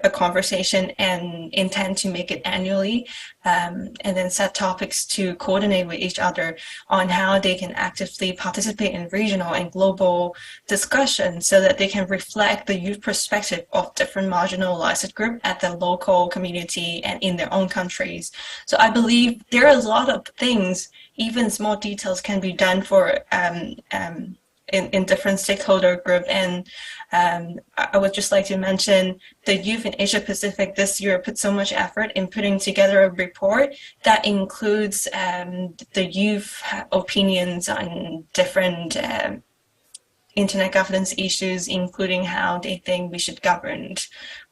a conversation and intend to make it annually, and then set topics to coordinate with each other on how they can actively participate in regional and global discussions, so that they can reflect the youth perspective of different marginalized groups at the local community and in their own countries. So I believe there are a lot of things, even small details, can be done for in different stakeholder group. And I would just like to mention the youth in Asia Pacific this year put so much effort in putting together a report that includes the youth opinions on different internet governance issues, including how they think we should govern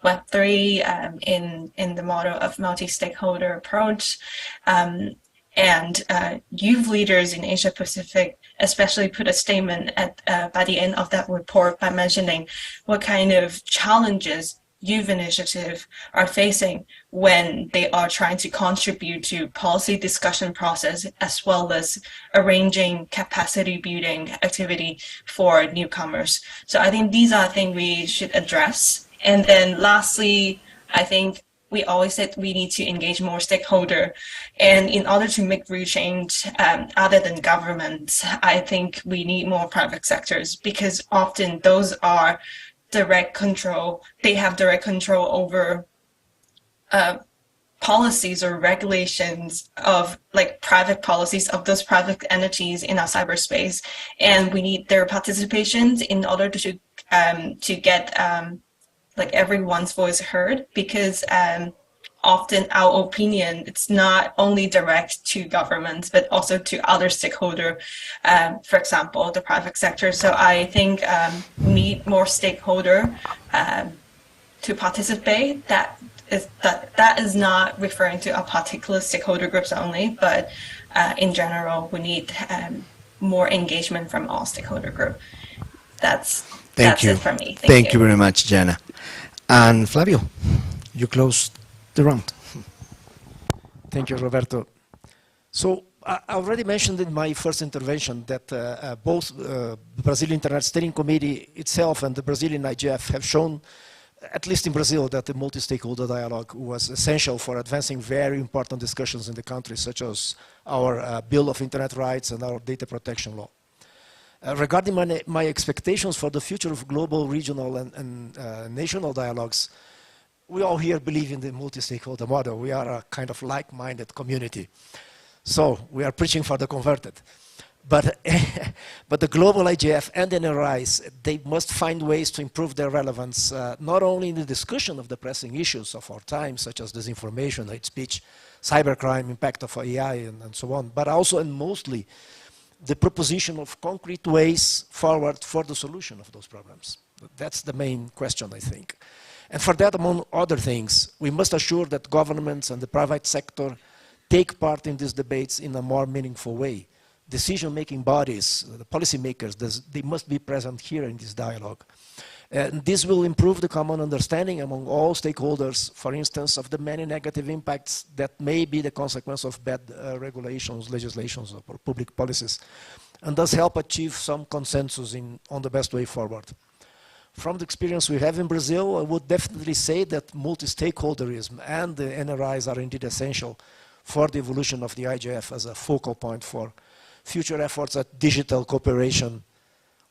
Web3 in the model of multi-stakeholder approach. And youth leaders in Asia Pacific especially put a statement at by the end of that report by mentioning what kind of challenges youth initiatives are facing when they are trying to contribute to policy discussion process, as well as arranging capacity building activity for newcomers. So I think these are things we should address. And then lastly, I think we always said we need to engage more stakeholder, and in order to make real change other than governments, I think we need more private sectors, because often those are direct control. They have direct control over policies or regulations of like private policies of those private entities in our cyberspace, and we need their participations in order to get like everyone's voice heard, because often our opinion, it's not only direct to governments, but also to other stakeholder, for example, the private sector. So I think we need more stakeholder to participate, that that is not referring to a particular stakeholder groups only, but in general, we need more engagement from all stakeholder group. That's it for me. Thank you very much, Jana. And Flavio, you close the round. Thank you, Roberto. So I already mentioned in my first intervention that both the Brazilian Internet Steering Committee itself and the Brazilian IGF have shown, at least in Brazil, that the multi-stakeholder dialogue was essential for advancing very important discussions in the country, such as our Bill of Internet Rights and our data protection law. Regarding my expectations for the future of global, regional, and national dialogues, we all here believe in the multi-stakeholder model. We are a kind of like-minded community. So we are preaching for the converted. But the global IGF and NRIs, they must find ways to improve their relevance, not only in the discussion of the pressing issues of our time, such as disinformation, hate speech, cybercrime, impact of AI, and so on, but also and mostly the proposition of concrete ways forward for the solution of those problems. That's the main question, I think. And for that, among other things, we must assure that governments and the private sector take part in these debates in a more meaningful way. Decision-making bodies, the policymakers, they must be present here in this dialogue. And this will improve the common understanding among all stakeholders, for instance, of the many negative impacts that may be the consequence of bad regulations, legislations, or public policies, and thus help achieve some consensus on the best way forward. From the experience we have in Brazil, I would definitely say that multi-stakeholderism and the NRIs are indeed essential for the evolution of the IGF as a focal point for future efforts at digital cooperation.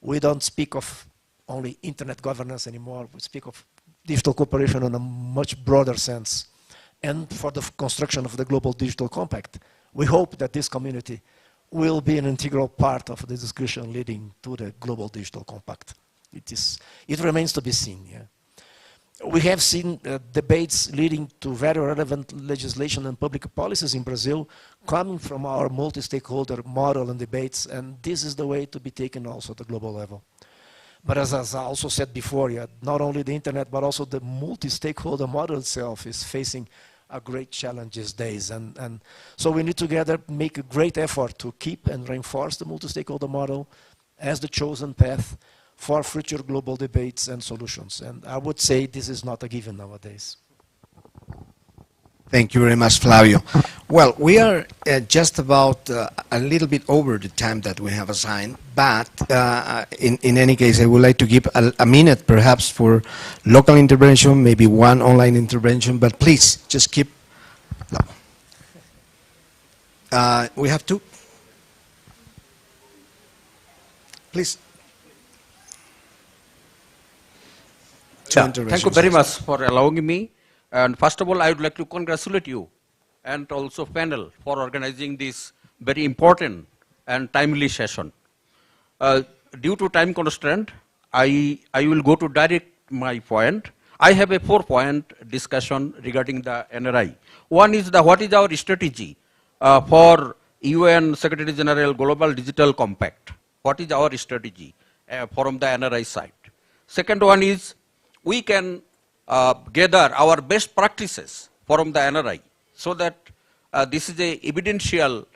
We don't speak of only internet governance anymore. We speak of digital cooperation in a much broader sense. And for the construction of the Global Digital Compact, we hope that this community will be an integral part of the discussion leading to the Global Digital Compact. It remains to be seen. Yeah. We have seen debates leading to very relevant legislation and public policies in Brazil coming from our multi-stakeholder model and debates, and this is the way to be taken also at the global level. But as I also said before, yeah, not only the internet, but also the multi-stakeholder model itself is facing a great challenge these days. And so we need together make a great effort to keep and reinforce the multi-stakeholder model as the chosen path for future global debates and solutions. And I would say this is not a given nowadays. Thank you very much, Flavio. Well, we are just about a little bit over the time that we have assigned, but in any case, I would like to give a minute perhaps for local intervention, maybe one online intervention, but please just keep. We have two. Please. Yeah, thank you very much for allowing me. And first of all, I would like to congratulate you and also panel for organizing this very important and timely session. Due to time constraint, I will go to direct my point. I have a 4-point discussion regarding the NRI. One is what is our strategy for UN Secretary General Global Digital Compact? What is our strategy from the NRI side? Second one is we can gather our best practices from the NRI so that this is a evidential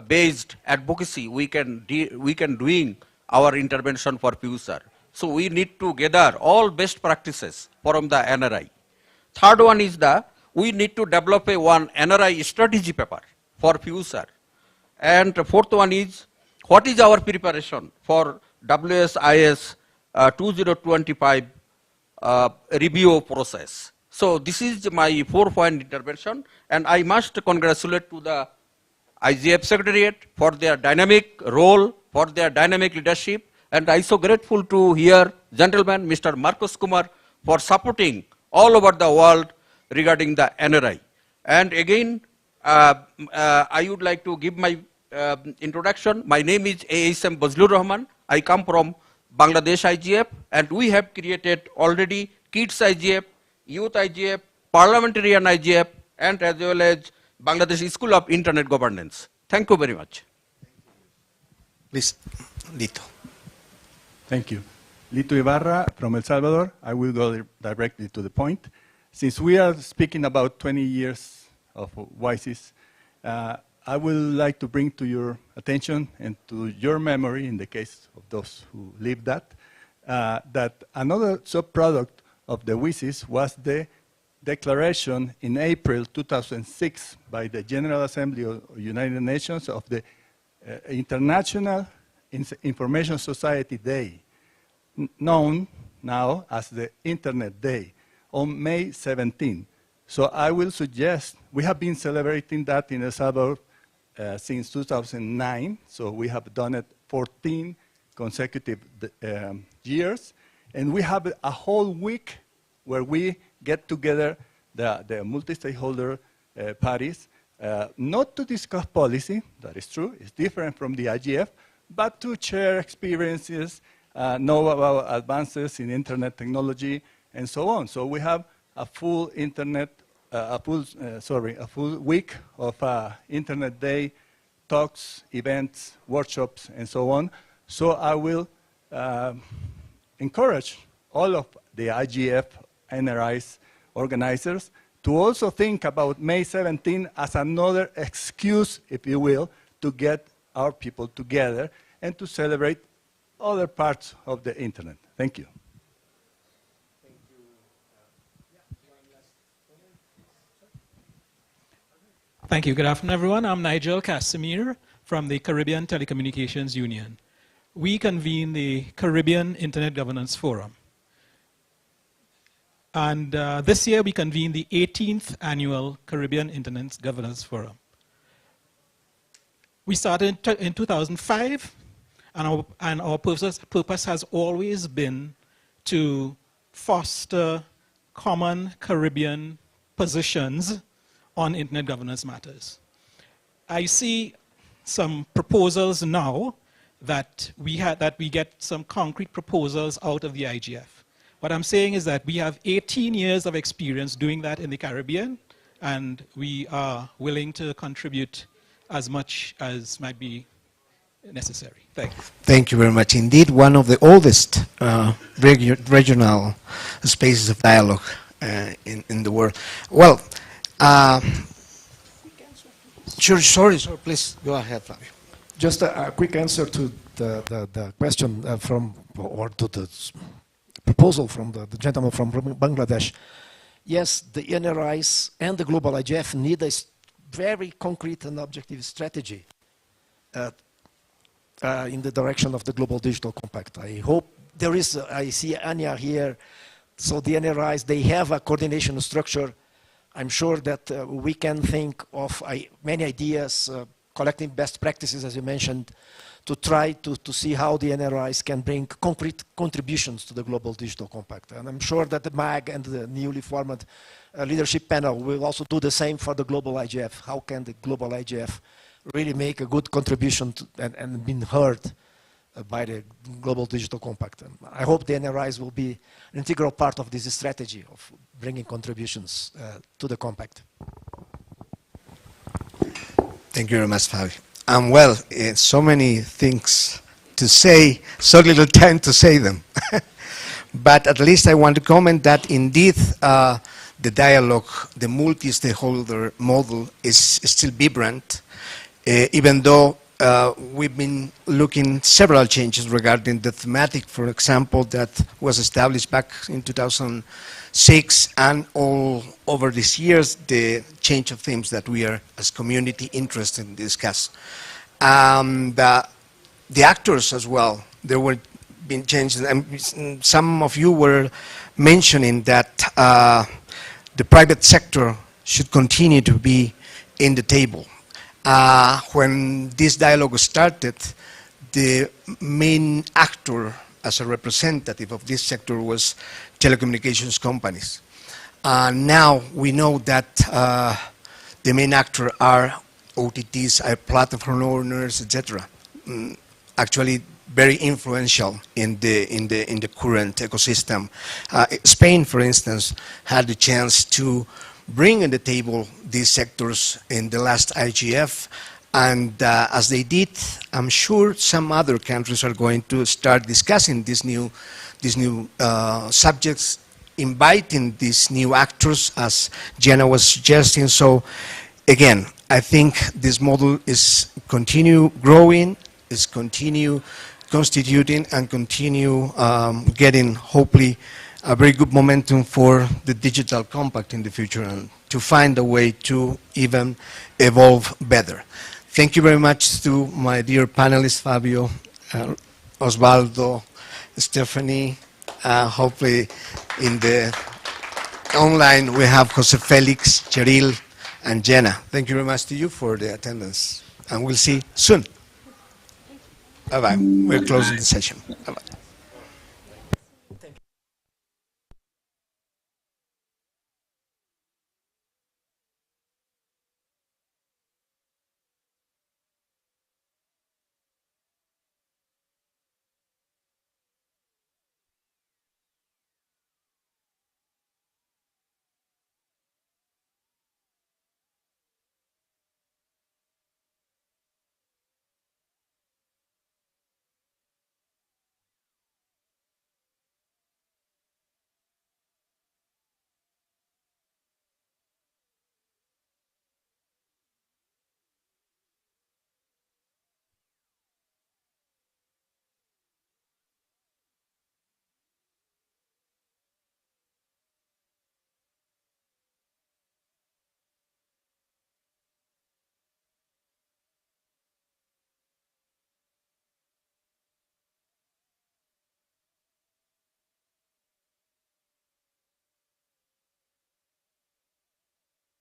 based advocacy we can doing our intervention for future. So we need to gather all best practices from the NRI. Third one is we need to develop one NRI strategy paper for future. And fourth one is what is our preparation for WSIS 2025 review process. So this is my 4-point intervention, and I must congratulate to the IGF Secretariat for their dynamic role, for their dynamic leadership, and I am so grateful to hear gentleman Mr. Marcos Kumar for supporting all over the world regarding the NRI. And again, I would like to give my introduction. My name is ASM Bazlur Rahman. I come from Bangladesh IGF, and we have created already Kids IGF, Youth IGF, Parliamentarian IGF, and as well as Bangladesh School of Internet Governance. Thank you very much. Please, Lito. Thank you. Lito Ibarra from El Salvador. I will go directly to the point. since we are speaking about 20 years of WISES, I would like to bring to your attention and to your memory, in the case of those who lived that, that another subproduct of the WISES was the declaration in April 2006 by the General Assembly of United Nations of the International Information Society Day, known now as the Internet Day, on May 17. So I will suggest, we have been celebrating that in El Salvador since 2009, so we have done it 14 consecutive years, and we have a whole week where we get together the multi-stakeholder parties, not to discuss policy, that is true, it's different from the IGF, but to share experiences, know about advances in internet technology, and so on. So we have a full a full week of Internet Day talks, events, workshops, and so on. So I will encourage all of the IGF NRI's organizers to also think about May 17 as another excuse, if you will, to get our people together and to celebrate other parts of the Internet. Thank you. Thank you. Good afternoon, everyone. I'm Nigel Casimir from the Caribbean Telecommunications Union. We convene the Caribbean Internet Governance Forum. And this year we convene the 18th Annual Caribbean Internet Governance Forum. We started in 2005, and our purpose has always been to foster common Caribbean positions on internet governance matters. I see some proposals now that we get some concrete proposals out of the IGF. What I'm saying is that we have 18 years of experience doing that in the Caribbean, and we are willing to contribute as much as might be necessary. Thank you. Thank you very much. Indeed, one of the oldest regional spaces of dialogue in the world. Well, sorry, please go ahead, Fabio. Just a quick answer to the question to the proposal from the gentleman from Bangladesh. Yes, the NRIs and the global IGF need a very concrete and objective strategy in the direction of the Global Digital Compact. I hope there is, I see Anya here, so the NRIs, they have a coordination structure. I'm sure that we can think of many ideas, collecting best practices, as you mentioned, to try to see how the NRIs can bring concrete contributions to the Global Digital Compact. And I'm sure that the MAG and the newly formed leadership panel will also do the same for the Global IGF. How can the Global IGF really make a good contribution and been heard by the Global Digital Compact? And I hope the NRIs will be an integral part of this strategy of bringing contributions to the compact. Thank you very much, Fabio. Well, so many things to say, so little time to say them. But at least I want to comment that indeed the dialogue, the multi-stakeholder model is still vibrant, even though we've been looking several changes regarding the thematic, for example, that was established back in 2006, and all over these years, the change of themes that we are, as community, interested in discuss. The actors as well, there were been changes, and some of you were mentioning that the private sector should continue to be in the table. When this dialogue started, the main actor as a representative of this sector was telecommunications companies. Now we know that the main actor are OTTs, platform owners, etc. Actually, very influential in the current ecosystem. Spain, for instance, had the chance to bring on the table these sectors in the last IGF, and as they did, I'm sure some other countries are going to start discussing these new subjects inviting these new actors, as Jenna was suggesting. So again, I think this model is continue growing, is continue constituting, and continue getting, hopefully, a very good momentum for the digital compact in the future, and to find a way to even evolve better. Thank you very much to my dear panelists, Fabio, Osvaldo, Stephanie. Hopefully in the online we have Jose Felix, Cheryl, and Jenna. Thank you very much to you for the attendance, and we'll see soon. Bye-bye. We're closing the session. Bye-bye.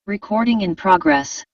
Recording in progress.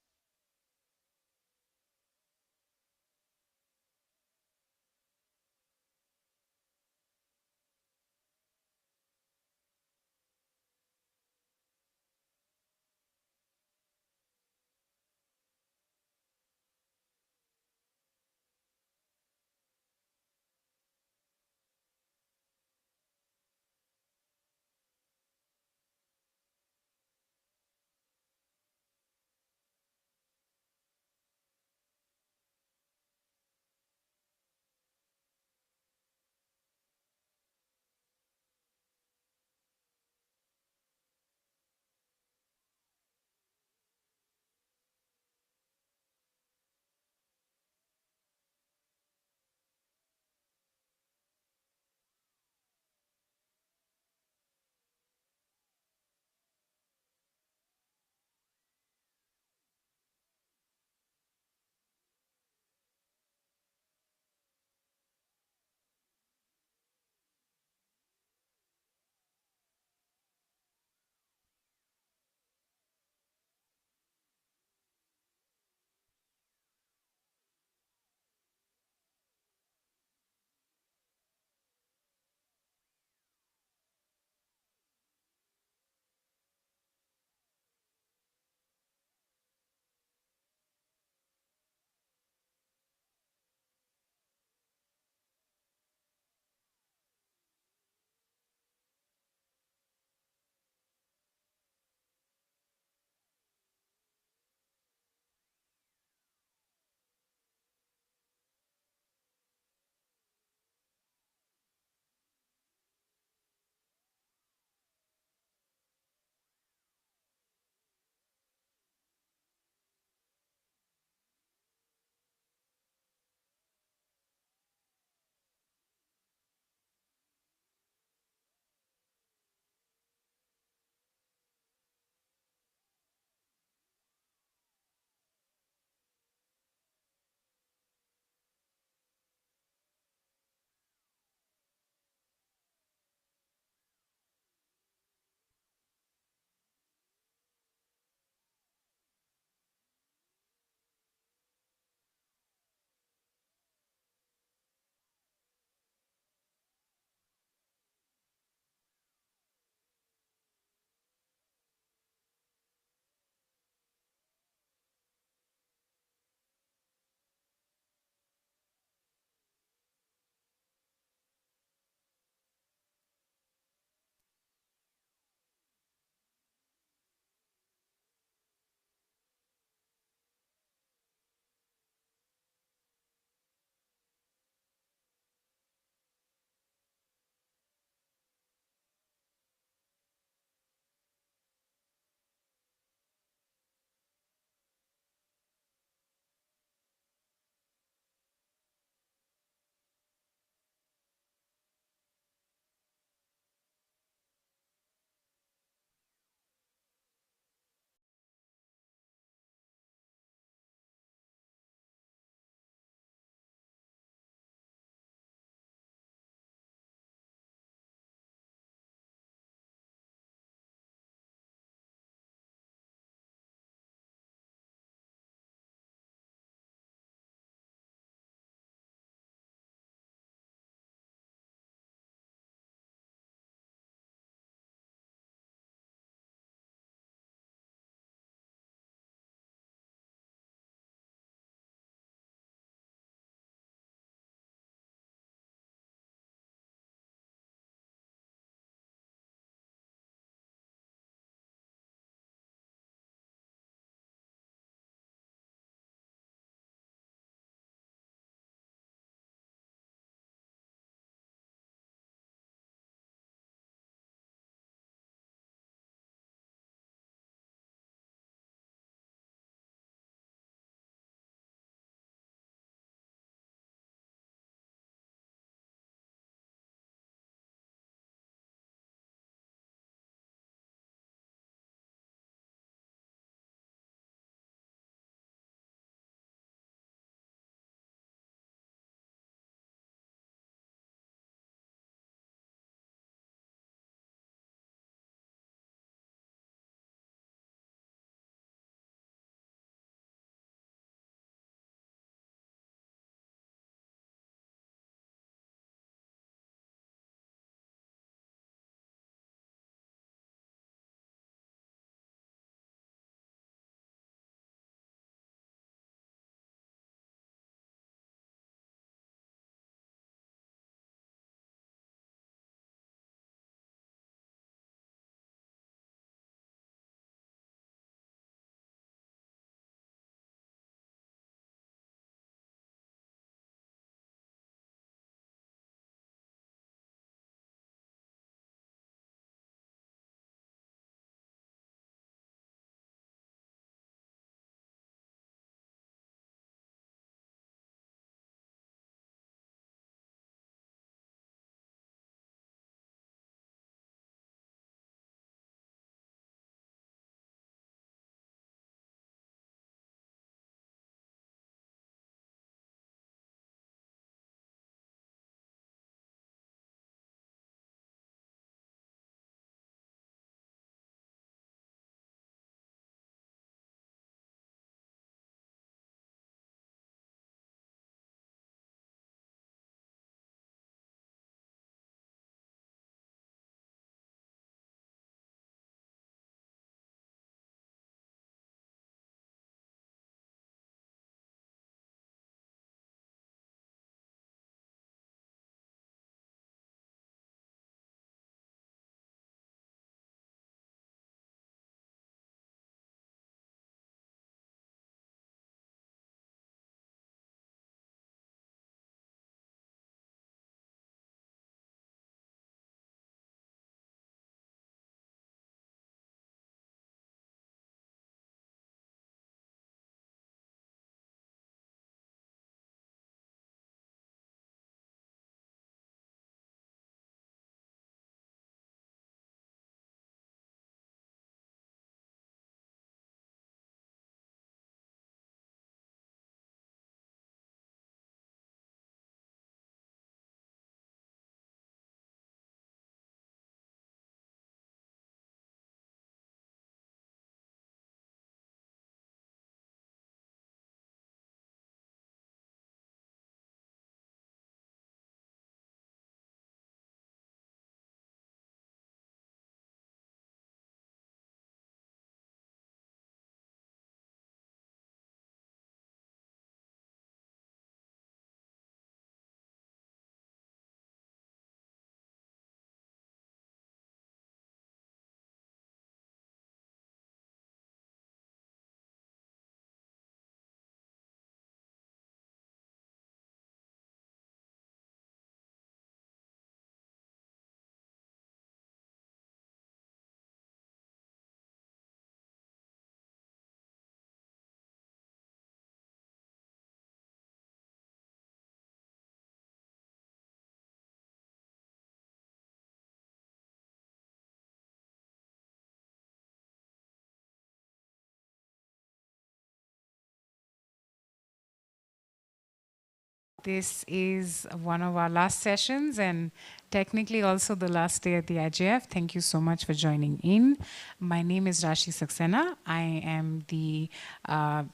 This is one of our last sessions and technically also the last day at the IGF. Thank you so much for joining in. My name is Rashi Saxena. I am the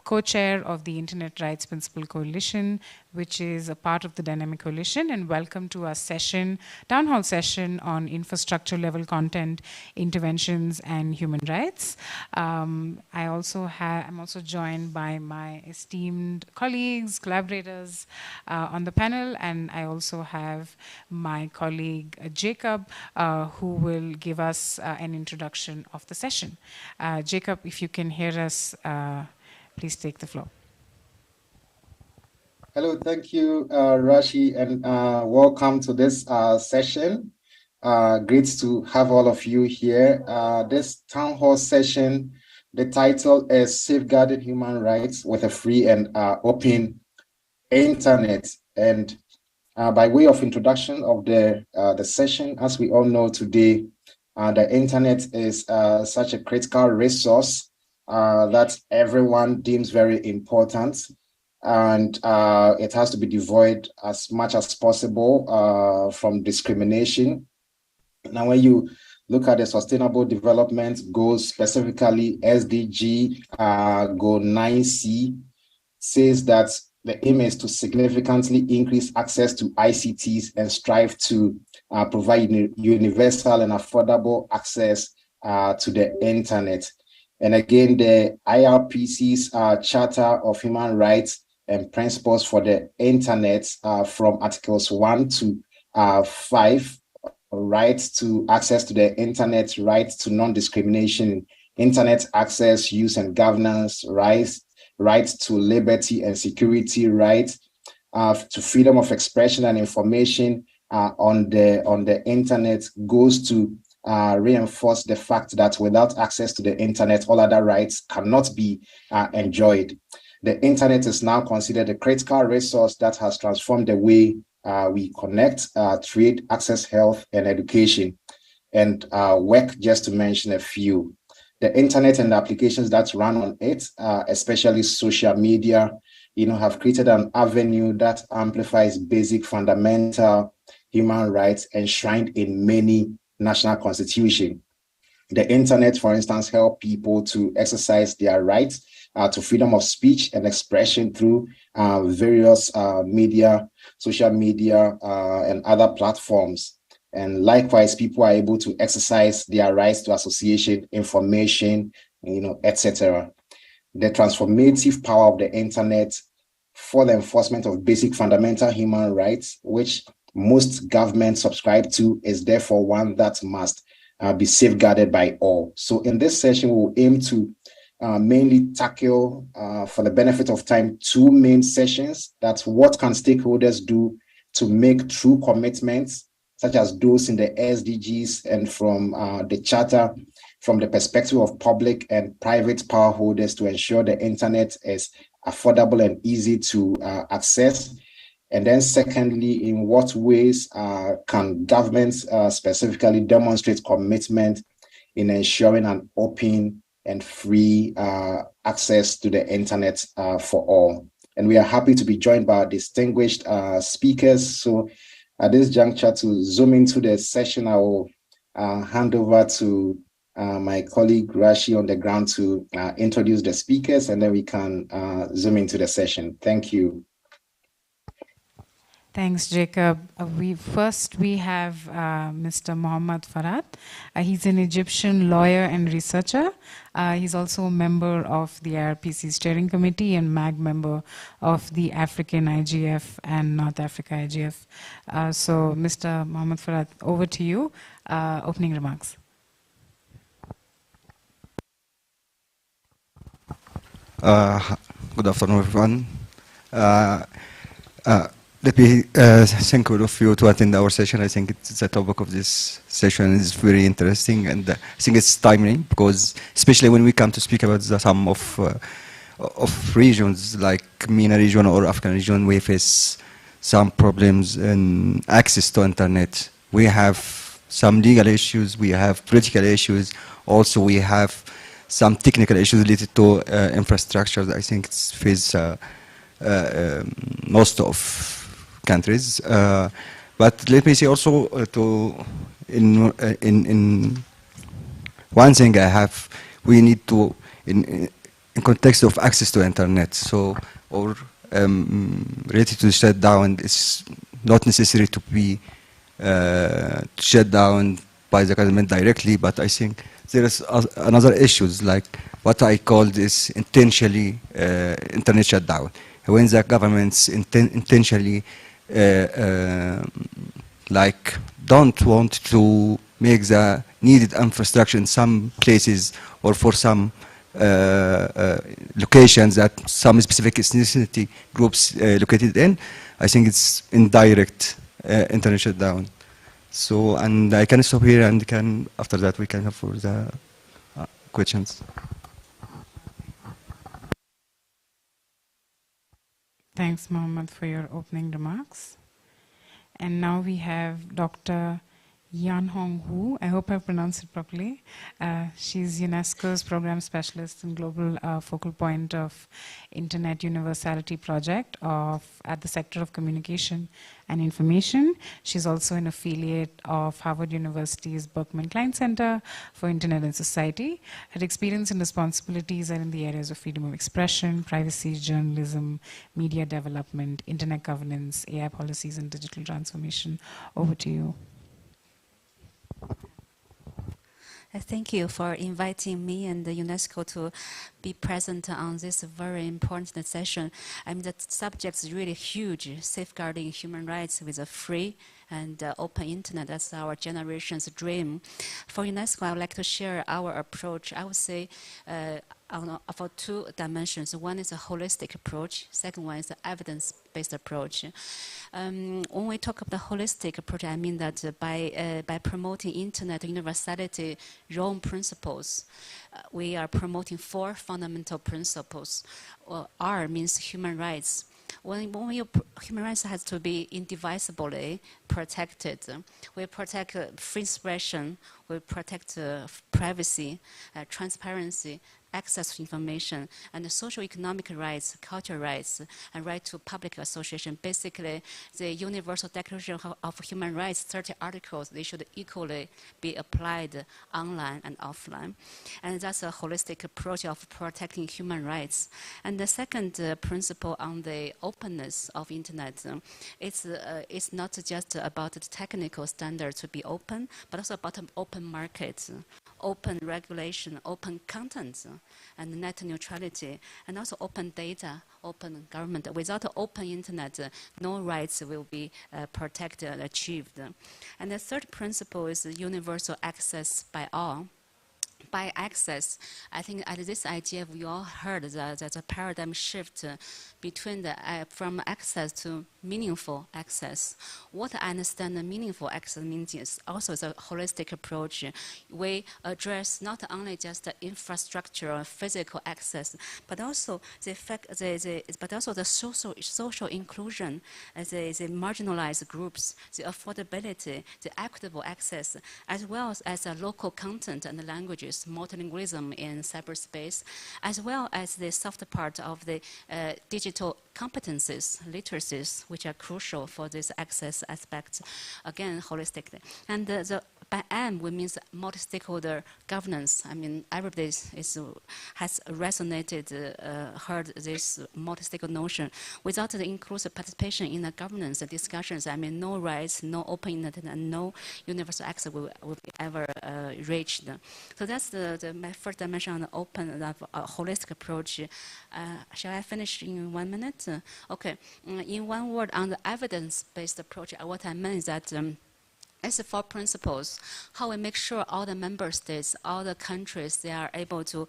co-chair of the Internet Rights Principle Coalition, which is a part of the Dynamic Coalition, and welcome to our session, town hall session on infrastructure level content, interventions and human rights. I'm also joined by my esteemed colleagues, collaborators on the panel, and I also have my colleague Jacob, who will give us an introduction of the session. Jacob, if you can hear us, please take the floor. Hello, thank you, Rashi, and welcome to this session. Great to have all of you here. This town hall session, the title is Safeguarding Human Rights with a Free and Open Internet. And by way of introduction of the session, as we all know today, the internet is such a critical resource that everyone deems very important, and it has to be devoid as much as possible from discrimination. Now, when you look at the Sustainable Development Goals, specifically SDG Goal 9C, says that the aim is to significantly increase access to ICTs and strive to provide universal and affordable access to the internet. And again, the IRPC's Charter of Human Rights and Principles for the Internet from Articles 1 to 5, right to access to the internet, right to non-discrimination, internet access, use and governance, right to liberty and security, right to freedom of expression and information on the internet, goes to reinforce the fact that without access to the internet, all other rights cannot be enjoyed. The internet is now considered a critical resource that has transformed the way we connect, trade, access health and education, and work, just to mention a few. The internet and the applications that run on it, especially social media, have created an avenue that amplifies basic fundamental human rights enshrined in many national constitutions. The internet, for instance, helps people to exercise their rights to freedom of speech and expression through various media, social media, and other platforms. And likewise, people are able to exercise their rights to association, information, etc. The transformative power of the internet for the enforcement of basic fundamental human rights, which most governments subscribe to, is therefore one that must be safeguarded by all. So in this session, we will aim to mainly tackle, for the benefit of time, two main sessions. That's what can stakeholders do to make true commitments, such as those in the SDGs and from the Charter, from the perspective of public and private power holders, to ensure the internet is affordable and easy to access. And then secondly, in what ways can governments specifically demonstrate commitment in ensuring an open and free access to the internet for all. And we are happy to be joined by distinguished speakers. So at this juncture, to zoom into the session, I will hand over to my colleague Rashi on the ground to introduce the speakers, and then we can zoom into the session. Thank you. Thanks, Jacob. We have Mr. Mohammad Farhat. He's an Egyptian lawyer and researcher. He's also a member of the IRPC Steering Committee and MAG member of the African IGF and North Africa IGF. So, Mr. Mohammad Farhat, over to you. Opening remarks. Good afternoon, everyone. Let me thank all of you to attend our session. I think the topic of this session is very interesting, and I think it's timely, because especially when we come to speak about some of regions like MENA region or African region, we face some problems in access to internet. We have some legal issues, we have political issues, also we have some technical issues related to infrastructure. I think it's face most of countries. But let me say also in one thing we need to, in context of access to internet, so, or related to the shutdown, it's not necessary to be shut down by the government directly, but I think there is another issues like what I call this intentionally internet shutdown. When the governments intentionally like don't want to make the needed infrastructure in some places or for some locations that some specific ethnicity groups located in, I think it's indirect internet shutdown. So, and I can stop here and can, after that we can have for the questions. Thanks, Mohammed, for your opening remarks. And now we have Dr. Yan Hong Hu. I hope I pronounced it properly. She's UNESCO's program specialist and global focal point of Internet Universality Project at the sector of communication and information. She's also an affiliate of Harvard University's Berkman Klein Center for Internet and Society. Her experience and responsibilities are in the areas of freedom of expression, privacy, journalism, media development, internet governance, AI policies, and digital transformation. Over to you. Thank you for inviting me and the UNESCO to be present on this very important session. I mean, the subject is really huge, safeguarding human rights with a free and open internet. That's our generation's dream. For UNESCO, I would like to share our approach. I would say for two dimensions. One is a holistic approach. Second one is the evidence-based approach. When we talk about the holistic approach, I mean that by promoting internet universality Rome principles, we are promoting four fundamental principles. R means human rights. Human rights has to be indivisibly protected. We protect free expression, we protect privacy, transparency, access to information, and the social economic rights, cultural rights, and right to public association. Basically, the Universal Declaration of Human Rights, 30 articles, they should equally be applied online and offline. And that's a holistic approach of protecting human rights. And the second principle on the openness of internet, it's not just about the technical standards to be open, but also about an open market, open regulation, open content, and net neutrality, and also open data, open government. Without an open internet, no rights will be protected and achieved. And the third principle is universal access by all. By access, I think at this IGF we all heard that there's a paradigm shift between from access to meaningful access. What I understand the meaningful access means is also a holistic approach. We address not only just the infrastructure or physical access, but also the social inclusion, the marginalized groups, the affordability, the equitable access, as well as the local content and the languages, multilingualism in cyberspace, as well as the soft part of the digital competencies, literacies, which are crucial for this access aspect, again, holistically. And by M, we mean multi-stakeholder governance. I mean, everybody has resonated, heard this multi-stakeholder notion. Without the inclusive participation in the governance discussions, I mean, no rights, no open internet, and no universal access will be ever reached. So that's my first dimension on the open, holistic approach. Shall I finish in 1 minute? Okay. In one word, on the evidence-based approach, what I meant is that it's the four principles. How we make sure all the member states, all the countries, they are able to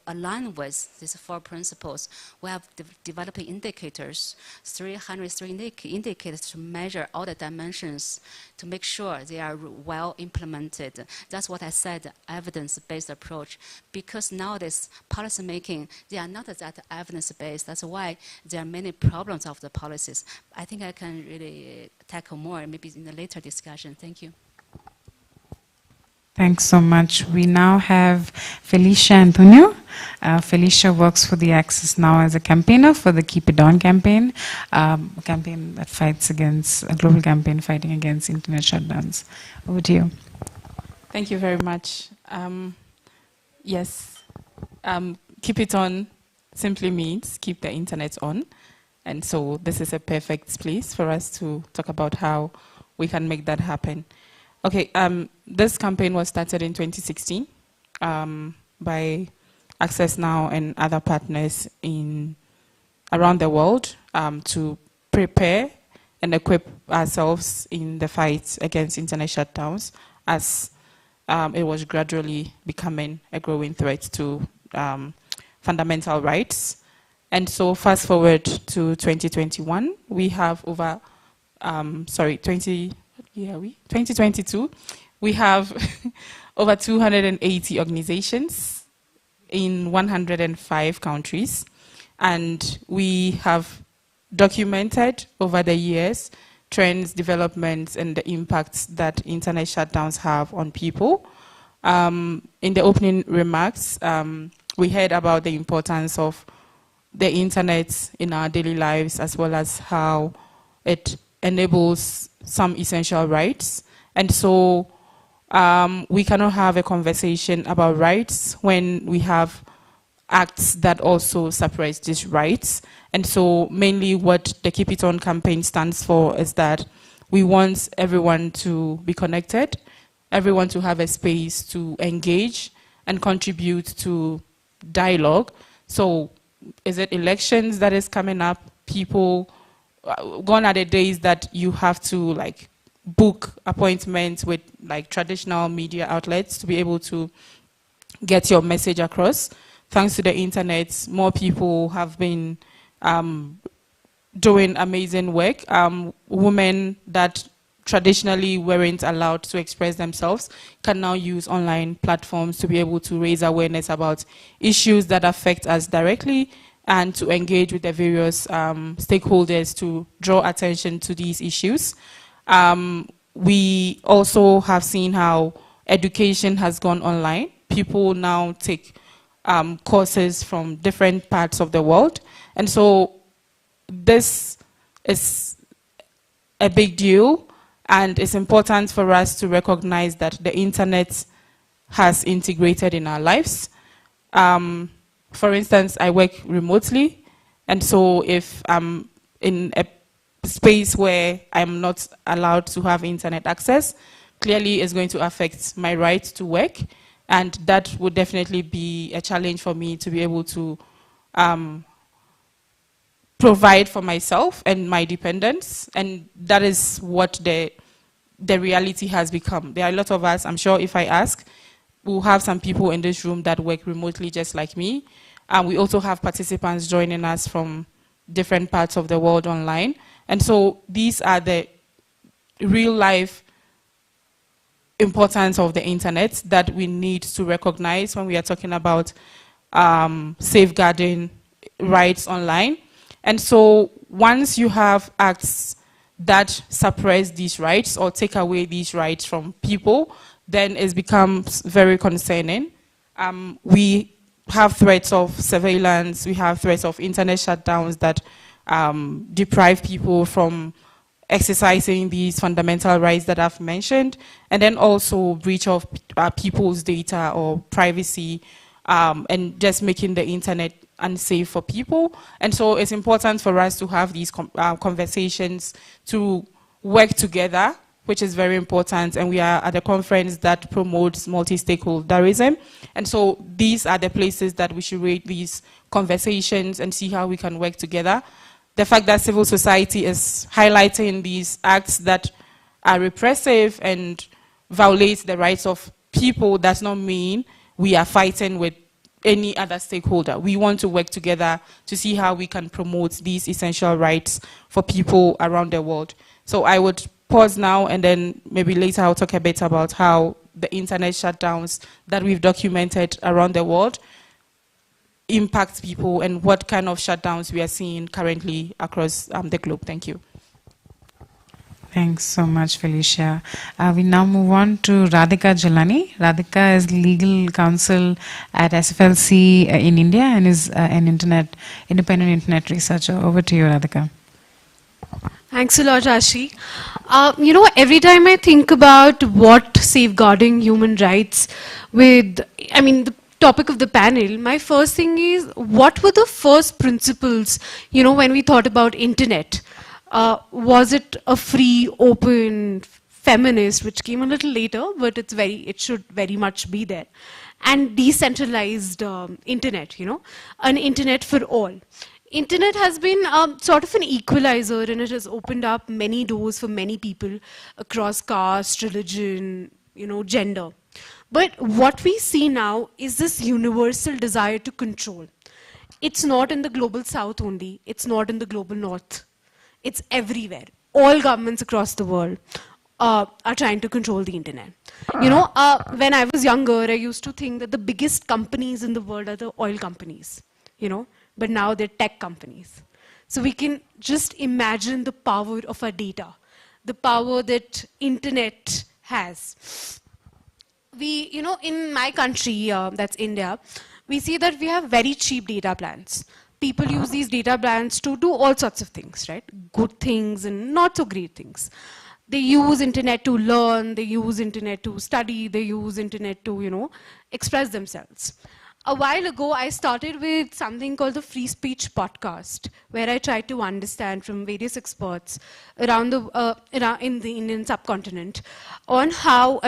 align with these four principles. We have developing indicators, 303 indicators to measure all the dimensions to make sure they are well implemented. That's what I said, evidence-based approach. Because nowadays, policy making, they are not that evidence-based. That's why there are many problems of the policies. I think I can really tackle more, maybe in a later discussion. Thank you. Thanks so much. We now have Felicia Antonio. Felicia works for the Access Now as a campaigner for the Keep It On campaign, a campaign that fights against, a global campaign fighting against internet shutdowns. Over to you. Thank you very much. Yes, keep it on simply means keep the internet on. And so this is a perfect place for us to talk about how we can make that happen. Okay, this campaign was started in 2016 by Access Now and other partners around the world to prepare and equip ourselves in the fight against internet shutdowns, as it was gradually becoming a growing threat to fundamental rights. And so fast forward to 2021, we have over, 2022, we have over 280 organizations in 105 countries. And we have documented over the years trends, developments, and the impacts that internet shutdowns have on people. In the opening remarks, we heard about the importance of the internet in our daily lives, as well as how it enables some essential rights. And so we cannot have a conversation about rights when we have acts that also suppress these rights. And so mainly what the Keep It On campaign stands for is that we want everyone to be connected, everyone to have a space to engage and contribute to dialogue. So is it elections that is coming up? People, gone are the days that you have to like book appointments with like traditional media outlets to be able to get your message across. Thanks to the internet, more people have been doing amazing work. Women that traditionally weren't allowed to express themselves can now use online platforms to be able to raise awareness about issues that affect us directly and to engage with the various stakeholders to draw attention to these issues. We also have seen how education has gone online. People now take courses from different parts of the world. And so this is a big deal, and it's important for us to recognize that the internet has integrated in our lives. For instance, I work remotely, and so if I'm in a space where I'm not allowed to have internet access, clearly it's going to affect my right to work. And that would definitely be a challenge for me to be able to provide for myself and my dependents. And that is what the reality has become. There are a lot of us, I'm sure if I ask, we'll have some people in this room that work remotely just like me. We also have participants joining us from different parts of the world online. And so these are the real life importance of the internet that we need to recognize when we are talking about safeguarding rights online. And so once you have acts that suppress these rights or take away these rights from people, then it becomes very concerning. We have threats of surveillance, we have threats of internet shutdowns that deprive people from exercising these fundamental rights that I've mentioned, and then also breach of people's data or privacy, and just making the internet unsafe for people. And so it's important for us to have these conversations, to work together, which is very important. And we are at a conference that promotes multi-stakeholderism. And so these are the places that we should rate these conversations and see how we can work together. The fact that civil society is highlighting these acts that are repressive and violate the rights of people does not mean we are fighting with any other stakeholder. We want to work together to see how we can promote these essential rights for people around the world. So I would pause now, and then maybe later I'll talk a bit about how the internet shutdowns that we've documented around the world impact people and what kind of shutdowns we are seeing currently across the globe. Thank you. Thanks so much, Felicia. We now move on to Radhika Jalani. Radhika is legal counsel at SFLC in India and is an independent internet researcher. Over to you, Radhika. Thanks a lot, Rashi. Every time I think about what safeguarding human rights the topic of the panel, my first thing is, what were the first principles, when we thought about internet? Was it a free, open, feminist, which came a little later, but it should very much be there, and decentralized internet, an internet for all. Internet has been sort of an equalizer, and it has opened up many doors for many people across caste, religion, gender. But what we see now is this universal desire to control. It's not in the global south only. It's not in the global north. It's everywhere. All governments across the world are trying to control the internet. When I was younger, I used to think that the biggest companies in the world are the oil companies, but now they're tech companies. So we can just imagine the power of our data, the power that internet has. In my country, that's India, we see that we have very cheap data plans. People use these data plans to do all sorts of things, right? Good things and not so great things. They use internet to learn, they use internet to study, they use internet to, express themselves. A while ago, I started with something called the Free Speech Podcast, where I tried to understand from various experts around in the Indian subcontinent on how,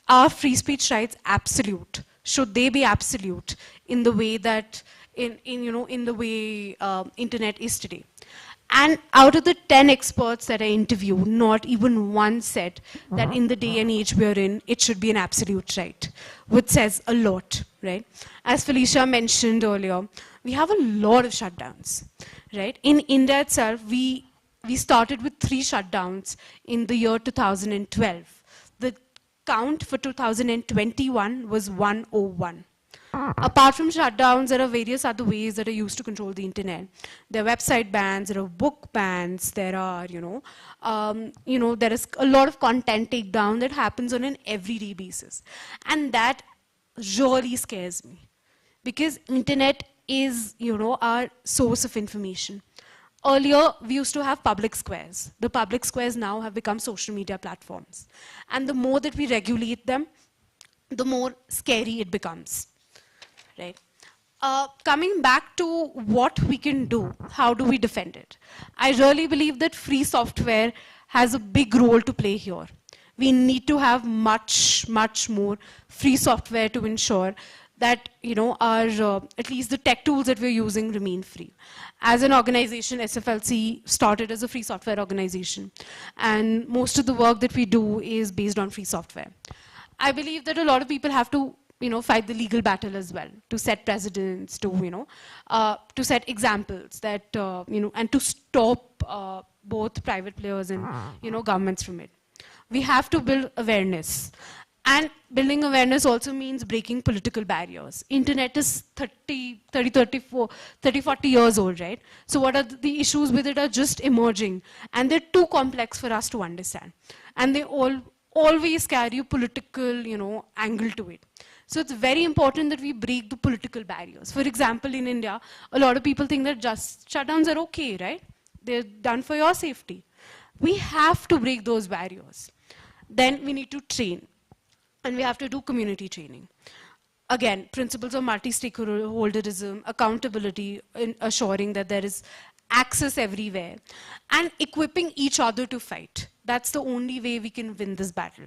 are free speech rights absolute? Should they be absolute in the way that in the way internet is today? And out of the 10 experts that I interviewed, not even one said that in the day and age we're in, it should be an absolute right, which says a lot, right? As Felicia mentioned earlier, we have a lot of shutdowns, right? In India itself, we started with 3 shutdowns in the year 2012. The count for 2021 was 101. Apart from shutdowns, there are various other ways that are used to control the internet. There are website bans, there are book bans, there are, there is a lot of content takedown that happens on an everyday basis. And that really scares me, because internet is, our source of information. Earlier, we used to have public squares. The public squares now have become social media platforms. And the more that we regulate them, the more scary it becomes. Right? Coming back to what we can do, how do we defend it? I really believe that free software has a big role to play here. We need to have much, much more free software to ensure that our at least the tech tools that we're using remain free. As an organization, SFLC started as a free software organization, and most of the work that we do is based on free software. I believe that a lot of people have to fight the legal battle as well, to set precedents, to set examples that, and to stop both private players and, governments from it. We have to build awareness. And building awareness also means breaking political barriers. Internet is 30, 40 years old, right? So what are the issues with it are just emerging. And they're too complex for us to understand. And they always carry a political, angle to it. So it's very important that we break the political barriers. For example, in India, a lot of people think that just shutdowns are okay, right? They're done for your safety. We have to break those barriers. Then we need to train. And we have to do community training. Again, principles of multi-stakeholderism, accountability, assuring that there is access everywhere, and equipping each other to fight. That's the only way we can win this battle.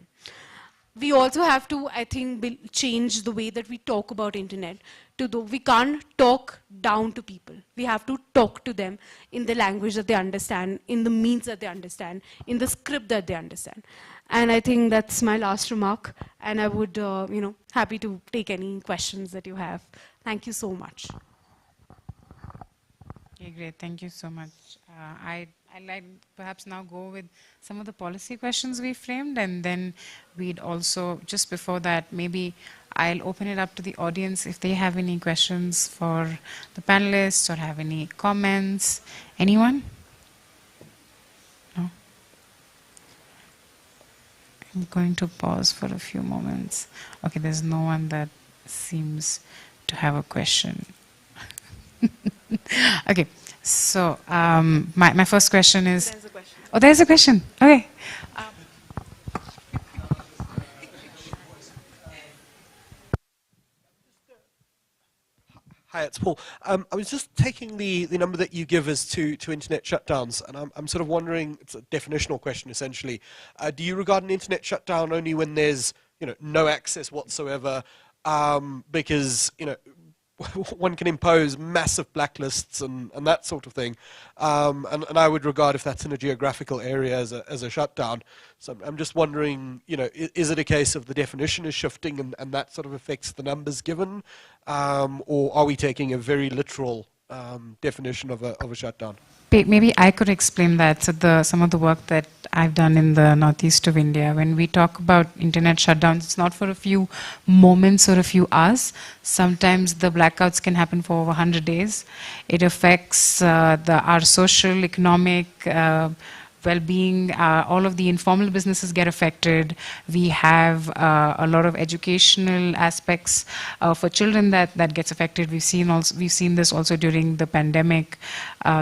We also have to, I think, change the way that we talk about internet. We can't talk down to people. We have to talk to them in the language that they understand, in the means that they understand, in the script that they understand. And I think that's my last remark. And I would, happy to take any questions that you have. Thank you so much. Okay, great. Thank you so much. I'd like perhaps now go with some of the policy questions we framed, and then we'd also, just before that, maybe I'll open it up to the audience if they have any questions for the panelists or have any comments. Anyone? No? I'm going to pause for a few moments. Okay, there's no one that seems to have a question. Okay, so my first question is... There's a question. Oh, there's a question. Okay. Hi, it's Paul. I was just taking the number that you give as to internet shutdowns, and I'm sort of wondering, it's a definitional question essentially. Do you regard an internet shutdown only when there's no access whatsoever? Because one can impose massive blacklists and that sort of thing, and I would regard if that's in a geographical area as a shutdown. So I'm just wondering, is it a case of the definition is shifting and that sort of affects the numbers given, or are we taking a very literal definition of a shutdown? Maybe I could explain that. So some of the work that I've done in the northeast of India, when we talk about internet shutdowns, it's not for a few moments or a few hours. Sometimes the blackouts can happen for over 100 days. It affects our social, economic, well-being. All of the informal businesses get affected. We have a lot of educational aspects for children that gets affected. We've seen this also during the pandemic.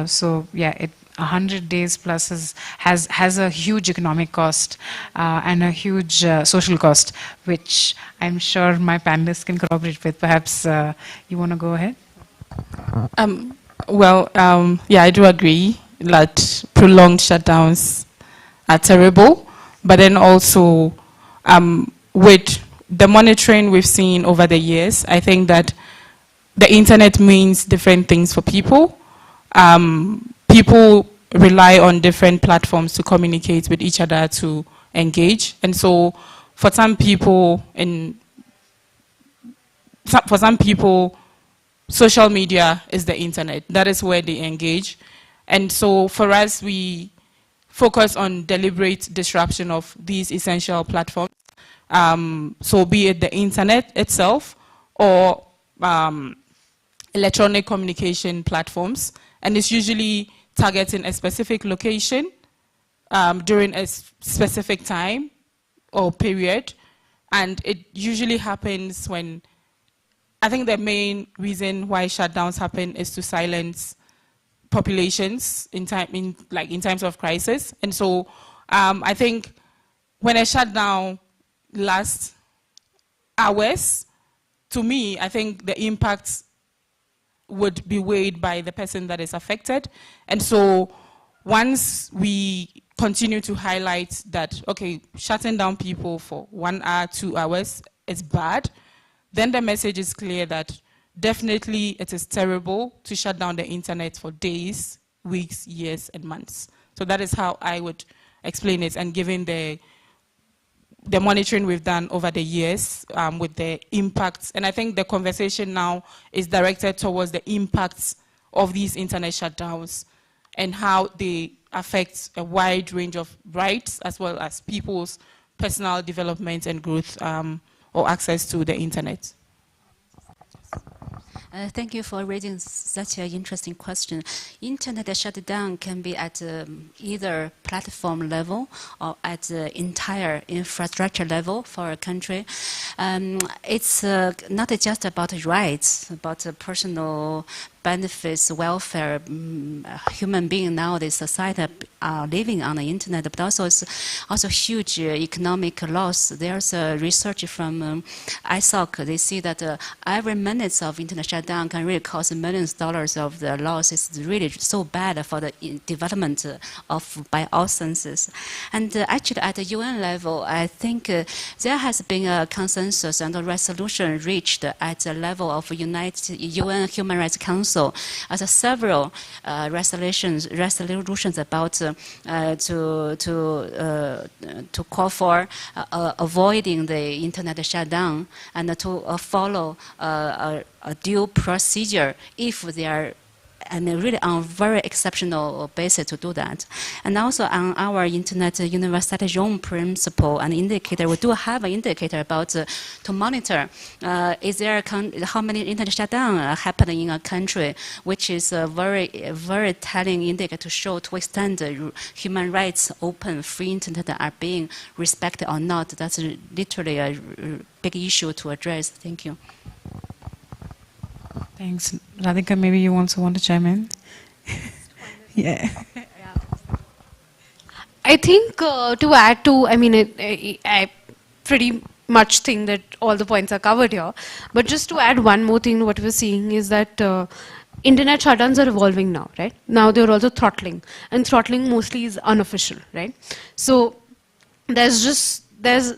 So yeah, 100 days plus has a huge economic cost and a huge social cost, which I'm sure my panelists can corroborate with. Perhaps you want to go ahead? Yeah, I do agree that prolonged shutdowns are terrible, but then also with the monitoring we've seen over the years, I think that the internet means different things for people. People rely on different platforms to communicate with each other, to engage, and so for some people, social media is the internet. That is where they engage. And so for us, we focus on deliberate disruption of these essential platforms. So be it the internet itself or electronic communication platforms. And it's usually targeting a specific location during a specific time or period. And it usually happens when, I think the main reason why shutdowns happen is to silence populations in times of crisis. And so I think when a shutdown lasts hours, to me, I think the impact would be weighed by the person that is affected. And so once we continue to highlight that, okay, shutting down people for 1 hour, 2 hours is bad, then the message is clear that definitely it is terrible to shut down the internet for days, weeks, years, and months. So that is how I would explain it, and given the monitoring we've done over the years with the impacts, and I think the conversation now is directed towards the impacts of these internet shutdowns and how they affect a wide range of rights as well as people's personal development and growth or access to the internet. Thank you for raising such an interesting question. Internet shutdown can be at either platform level or at the entire infrastructure level for a country. It's not just about rights, about personal benefits, welfare, human being nowadays, society are living on the internet, but also huge economic loss. There's research from ISOC. They see that every minute of internet shutdown can really cost millions of dollars of the loss. It's really so bad for the development by all senses. And actually at the UN level, I think there has been a consensus and a resolution reached at the level of UN Human Rights Council as several resolutions about to call for avoiding the internet shutdown and to follow a due procedure if there I mean, really on very exceptional basis to do that. And also on our Internet Universality own principle and indicator, we do have an indicator about to monitor is there how many internet shutdown happening in a country, which is a very telling indicator to show to extend human rights, open, free internet are being respected or not. That's literally a big issue to address. Thank you. Thanks. Radhika, maybe you also want to chime in? Yeah. I think to add to, I mean, I pretty much think that all the points are covered here. But just to add one more thing, what we're seeing is that internet shutdowns are evolving now, right? Now they're also throttling. And throttling mostly is unofficial, right? So there's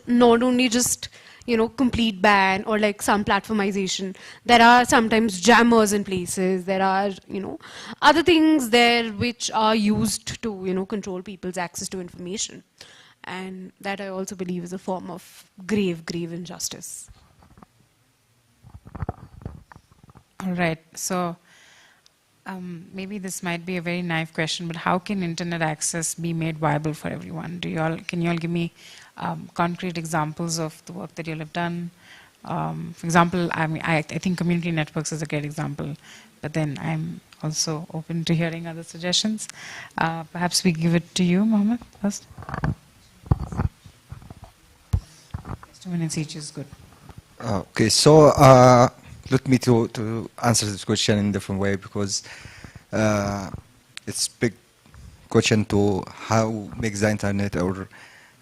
not only just, you know, complete ban or like some platformization. There are sometimes jammers in places. There are, you know, other things there which are used to, you know, control people's access to information. And that I also believe is a form of grave, grave injustice. All right. So maybe this might be a very naive question, but how can internet access be made viable for everyone? Can you all give me concrete examples of the work that you all have done? For example, I think community networks is a great example, but then I'm also open to hearing other suggestions. Perhaps we give it to you, Mohammed, first. 2 minutes each is good. Okay, so let me to answer this question in a different way, because it's a big question to how make the internet or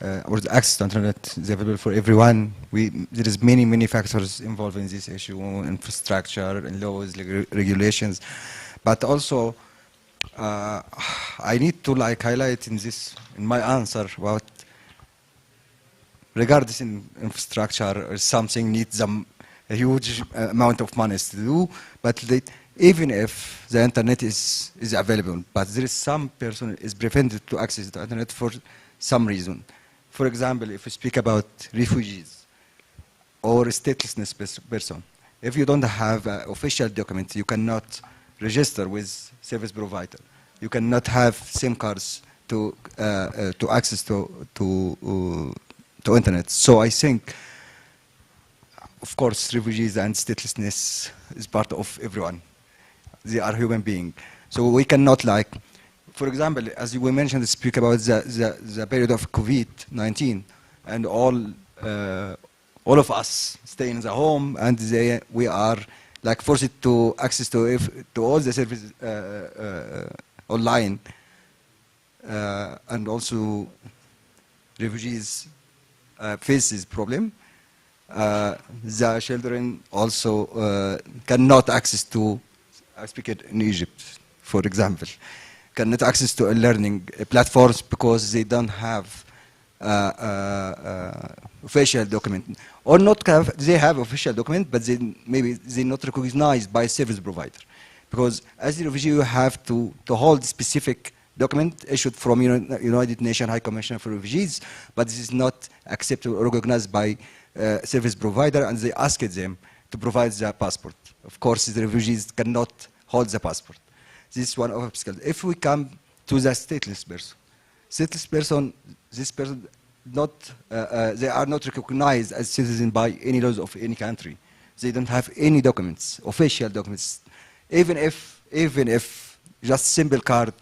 the access to internet is available for everyone. There is many factors involved in this issue, infrastructure and laws, regulations, but also I need to like highlight in my answer about regardless in infrastructure or something needs a huge amount of money to do, but even if the internet is available, but there is some person is prevented to access the internet for some reason. For example, if we speak about refugees or statelessness person, if you don't have an official document, you cannot register with service provider. You cannot have SIM cards to access to internet. So I think, of course, refugees and statelessness is part of everyone. They are human beings. So we cannot like, for example, as we mentioned, speak about the period of COVID-19 and all of us stay in the home, and we are like forced to access to all the services online, and also refugees face this problem. The children also cannot access to, I speak it in Egypt, for example, cannot access to learning platforms because they don't have official document, or not have, they have official document, but maybe they're not recognized by service provider. Because as a refugee, you have to hold specific document issued from United Nations High Commissioner for Refugees, but this is not accepted or recognized by service provider, and they asked them to provide the passport. Of course, the refugees cannot hold the passport. This is one obstacle. If we come to the stateless person, this person they are not recognized as citizens by any laws of any country. They don't have any documents, official documents. Even if just simple card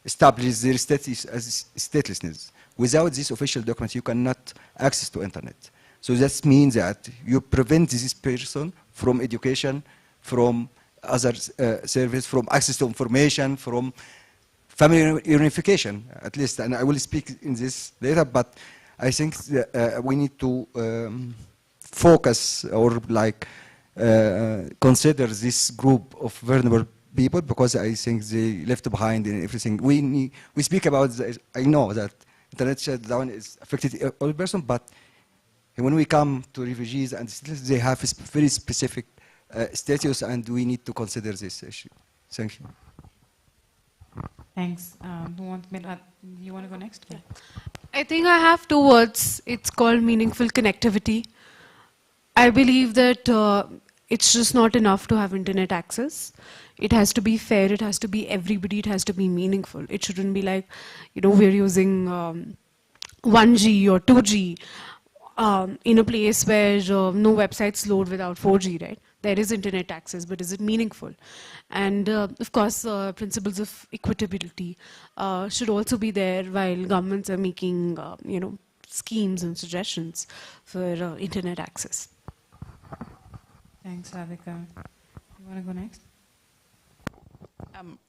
establishes their status as statelessness, without this official document, you cannot access to internet. So that means that you prevent this person from education, from other service, from access to information, from family unification, at least. And I will speak in this later, but I think we need to focus or like consider this group of vulnerable people, because I think they left behind in everything. We speak about, I know that internet shutdown is affected all person, but when we come to refugees and they have a very specific status, and we need to consider this issue. Thank you. Thanks. You want to go next? Yeah. I think I have 2 words. It's called meaningful connectivity. I believe that it's just not enough to have internet access. It has to be fair, it has to be everybody, it has to be meaningful. It shouldn't be like, we're using 1G or 2G in a place where no websites load without 4G, right? There is internet access, but is it meaningful? And of course, principles of equitability should also be there while governments are making, schemes and suggestions for internet access. Thanks, Radhika. You want to go next?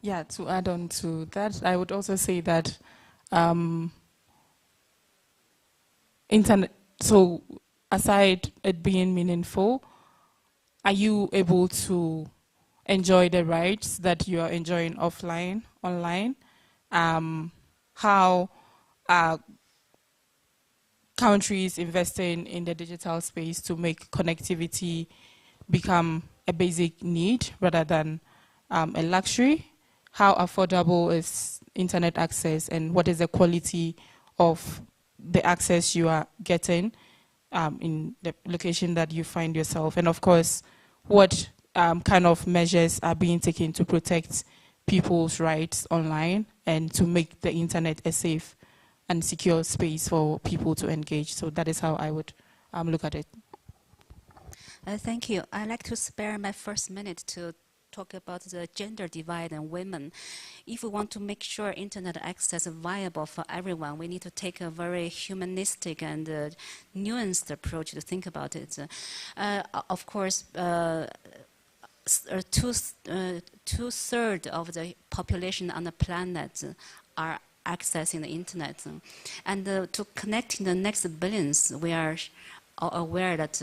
Yeah, to add on to that, I would also say that internet, so aside it being meaningful, are you able to enjoy the rights that you are enjoying offline, online? How are countries investing in the digital space to make connectivity become a basic need rather than a luxury? How affordable is internet access, and what is the quality of the access you are getting in the location that you find yourself? And of course, what kind of measures are being taken to protect people's rights online and to make the internet a safe and secure space for people to engage? So that is how I would look at it. Thank you. I'd like to spare my first minute to talk about the gender divide and women. If we want to make sure internet access is viable for everyone, we need to take a very humanistic and nuanced approach to think about it. Of course, two-thirds of the population on the planet are accessing the internet. And to connect in the next billions, we are aware that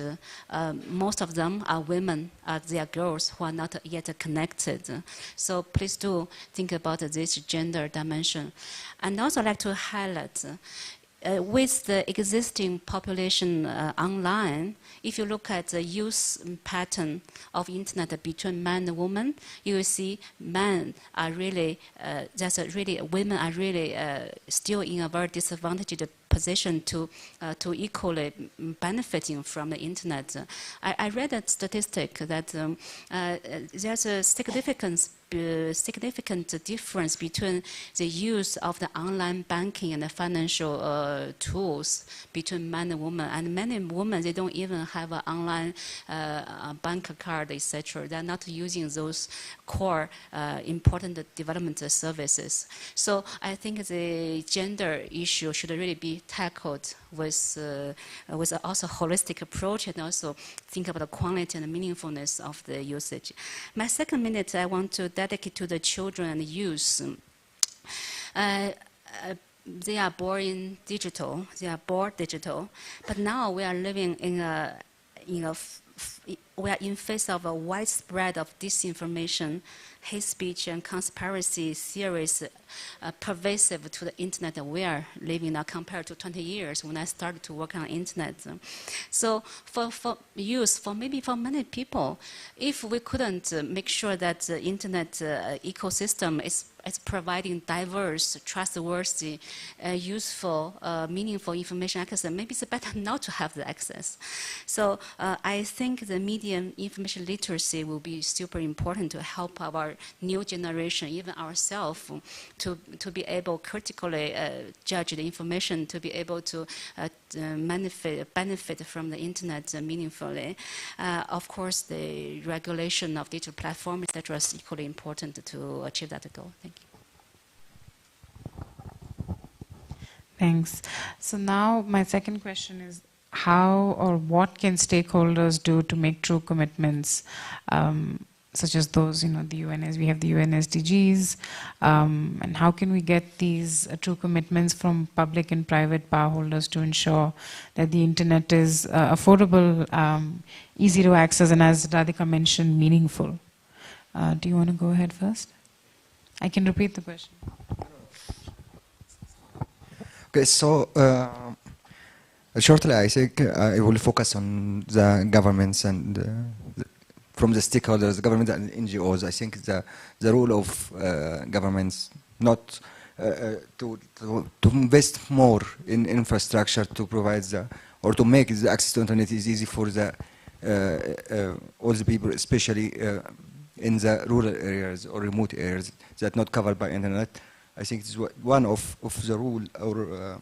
most of them are women, they are girls who are not yet connected. So please do think about this gender dimension. And also I'd like to highlight, with the existing population online, if you look at the use pattern of internet between men and women, you will see men are really, women are really still in a very disadvantaged position to equally benefiting from the internet. I read a statistic that there's a significant difference between the use of the online banking and the financial tools between men and women. And many women, they don't even have an online bank card, etc. They're not using those core important development services. So I think the gender issue should really be tackled with also a holistic approach, and also think about the quality and the meaningfulness of the usage. My second minute, I want to dedicate to the children and youth. They are born digital, but now we are living in a, we are in face of a widespread of disinformation, hate speech, and conspiracy theories pervasive to the internet that we are living now compared to 20 years when I started to work on internet. So for youth, for many people, if we couldn't make sure that the internet ecosystem is providing diverse, trustworthy, useful, meaningful information access, maybe it's better not to have the access. So I think the media information literacy will be super important to help our new generation, even ourselves, to be able critically judge the information, to be able to benefit from the internet meaningfully. Of course, the regulation of digital platforms, etc., is equally important to achieve that goal. Thank you. Thanks. So now my second question is, how or what can stakeholders do to make true commitments, such as those, the we have the UN SDGs, and how can we get these true commitments from public and private power holders to ensure that the internet is affordable, easy to access, and as Radhika mentioned, meaningful? Do you want to go ahead first? I can repeat the question. Okay, so shortly, I think I will focus on the governments and from the stakeholders, the government and NGOs. I think the role of governments not to invest more in infrastructure to provide or to make the access to internet is easy for all the people, especially in the rural areas or remote areas that not covered by internet. I think it's one of the rule or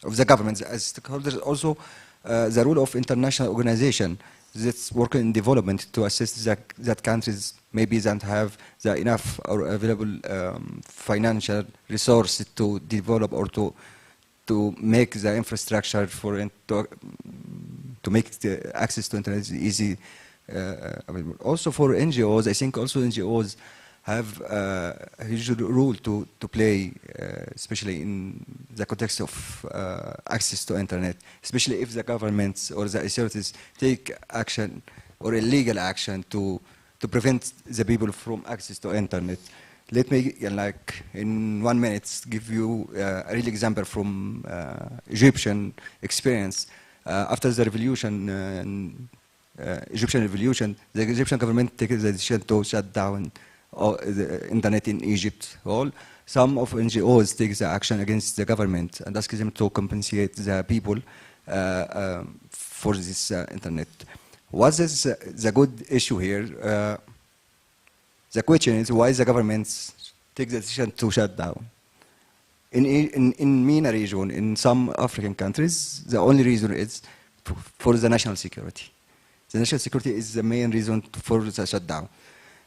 of the governments as stakeholders. Also, the role of international organization that's working in development to assist that countries maybe don't have the enough or available financial resources to develop or to make the infrastructure for to make the access to internet easy available. Also for NGOs, I think also NGOs have a huge role to play, especially in the context of access to internet, especially if the governments or the authorities take action or illegal action to prevent the people from access to internet. Let me, like, in 1 minute, give you a real example from Egyptian experience. After the revolution, Egyptian revolution, the Egyptian government took the decision to shut down the internet in Egypt. Some of NGOs take the action against the government and ask them to compensate the people for this internet. What is the good issue here? The question is why the governments take the decision to shut down. In MENA region, in some African countries, the only reason is for the national security. The national security is the main reason for the shutdown.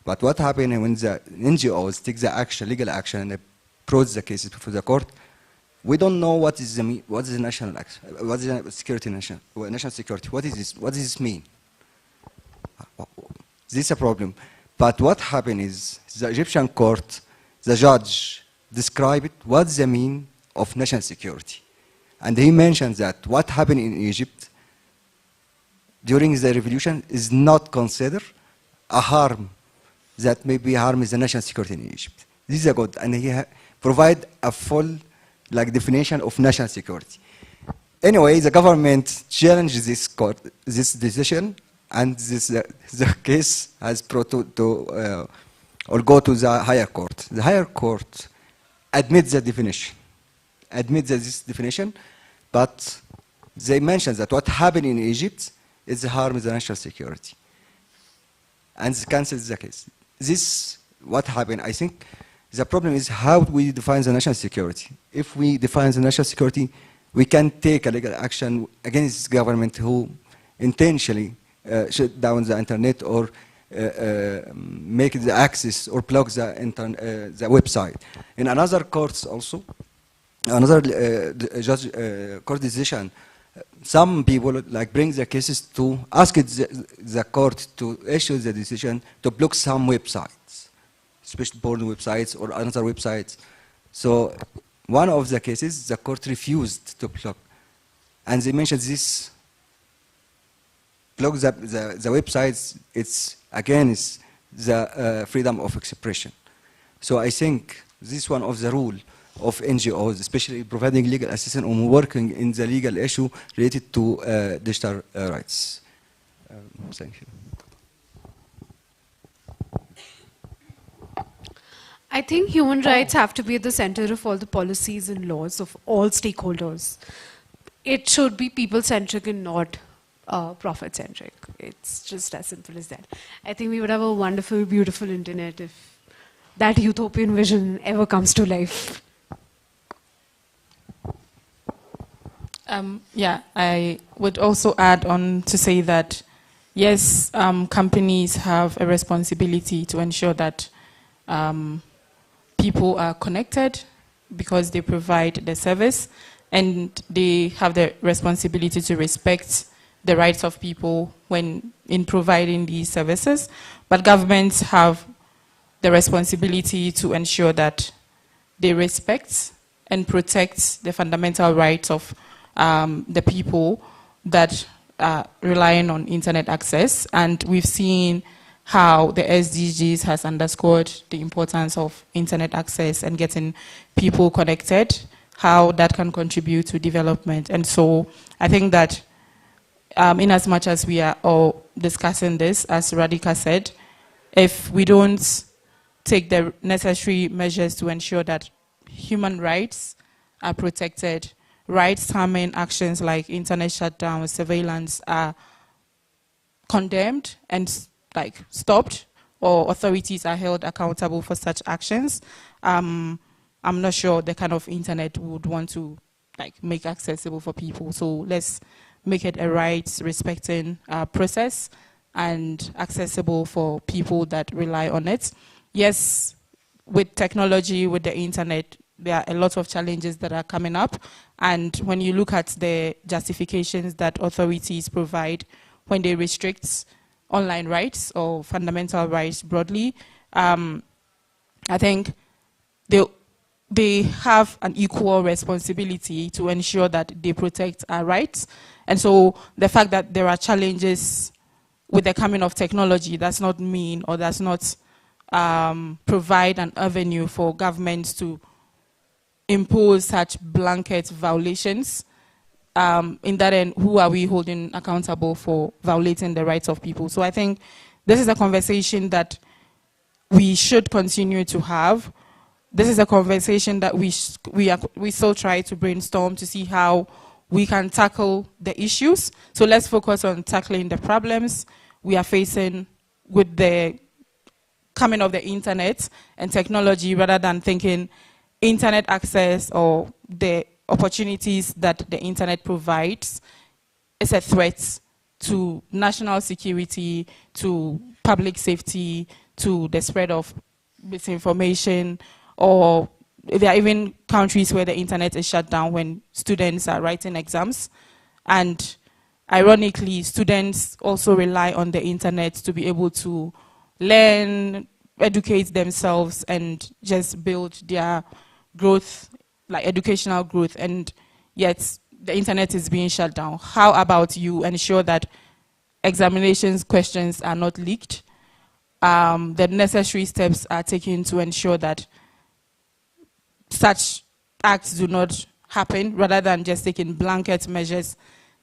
But what happens when the NGOs take the action, legal action, and approach the cases before the court? We don't know what is the national action, what is the security national security. What is this? What does this mean? This is a problem. But what happened is the Egyptian court, the judge described what the mean of national security, and he mentioned that what happened in Egypt during the revolution is not considered a harm that maybe harms the national security in Egypt. This is a good, and he provide a full definition of national security. Anyway, the government challenged this court, this decision, and the case has brought or go to the higher court. The higher court admits the definition, this definition, but they mentioned that what happened in Egypt is harm the national security, and cancels the case. This what happened. I think the problem is how we define the national security. If we define the national security, we can take a legal action against government who intentionally shut down the internet or make the access or block the website. In another courts also, another court decision, some people bring the cases to ask the court to issue the decision to block some websites, especially porn websites or other websites. So one of the cases, the court refused to block, and they mentioned this block the websites. It's against the freedom of expression. So I think this one of the rule of NGOs, especially providing legal assistance or working in the legal issue related to digital rights. Thank you. I think human rights have to be at the center of all the policies and laws of all stakeholders. It should be people-centric and not profit-centric. It's just as simple as that. I think we would have a wonderful, beautiful internet if that utopian vision ever comes to life. Yeah, I would also add on to say that, yes, companies have a responsibility to ensure that people are connected because they provide the service, and they have the responsibility to respect the rights of people when in providing these services. But governments have the responsibility to ensure that they respect and protect the fundamental rights of the people that are relying on internet access. And we've seen how the SDGs has underscored the importance of internet access and getting people connected, how that can contribute to development. And so I think that in as much as we are all discussing this, as Radhika said, if we don't take the necessary measures to ensure that human rights are protected, rights-harming actions like internet shutdown, surveillance are condemned and stopped, or authorities are held accountable for such actions, I'm not sure the kind of internet we would want to make accessible for people. So let's make it a rights respecting process and accessible for people that rely on it. Yes, with technology, with the internet, there are a lot of challenges that are coming up. And when you look at the justifications that authorities provide when they restrict online rights or fundamental rights broadly, I think they have an equal responsibility to ensure that they protect our rights. And so the fact that there are challenges with the coming of technology does not mean or does not provide an avenue for governments to impose such blanket violations. In that end, who are we holding accountable for violating the rights of people? So I think this is a conversation that we should continue to have. This is a conversation that we still try to brainstorm to see how we can tackle the issues. So let's focus on tackling the problems we are facing with the coming of the internet and technology, rather than thinking internet access or the opportunities that the internet provides is a threat to national security, to public safety, to the spread of misinformation, or there are even countries where the internet is shut down when students are writing exams. And ironically, students also rely on the internet to be able to learn, educate themselves, and just build their growth, like educational growth, and yet the internet is being shut down. How about you ensure that examinations questions are not leaked? The necessary steps are taken to ensure that such acts do not happen, rather than just taking blanket measures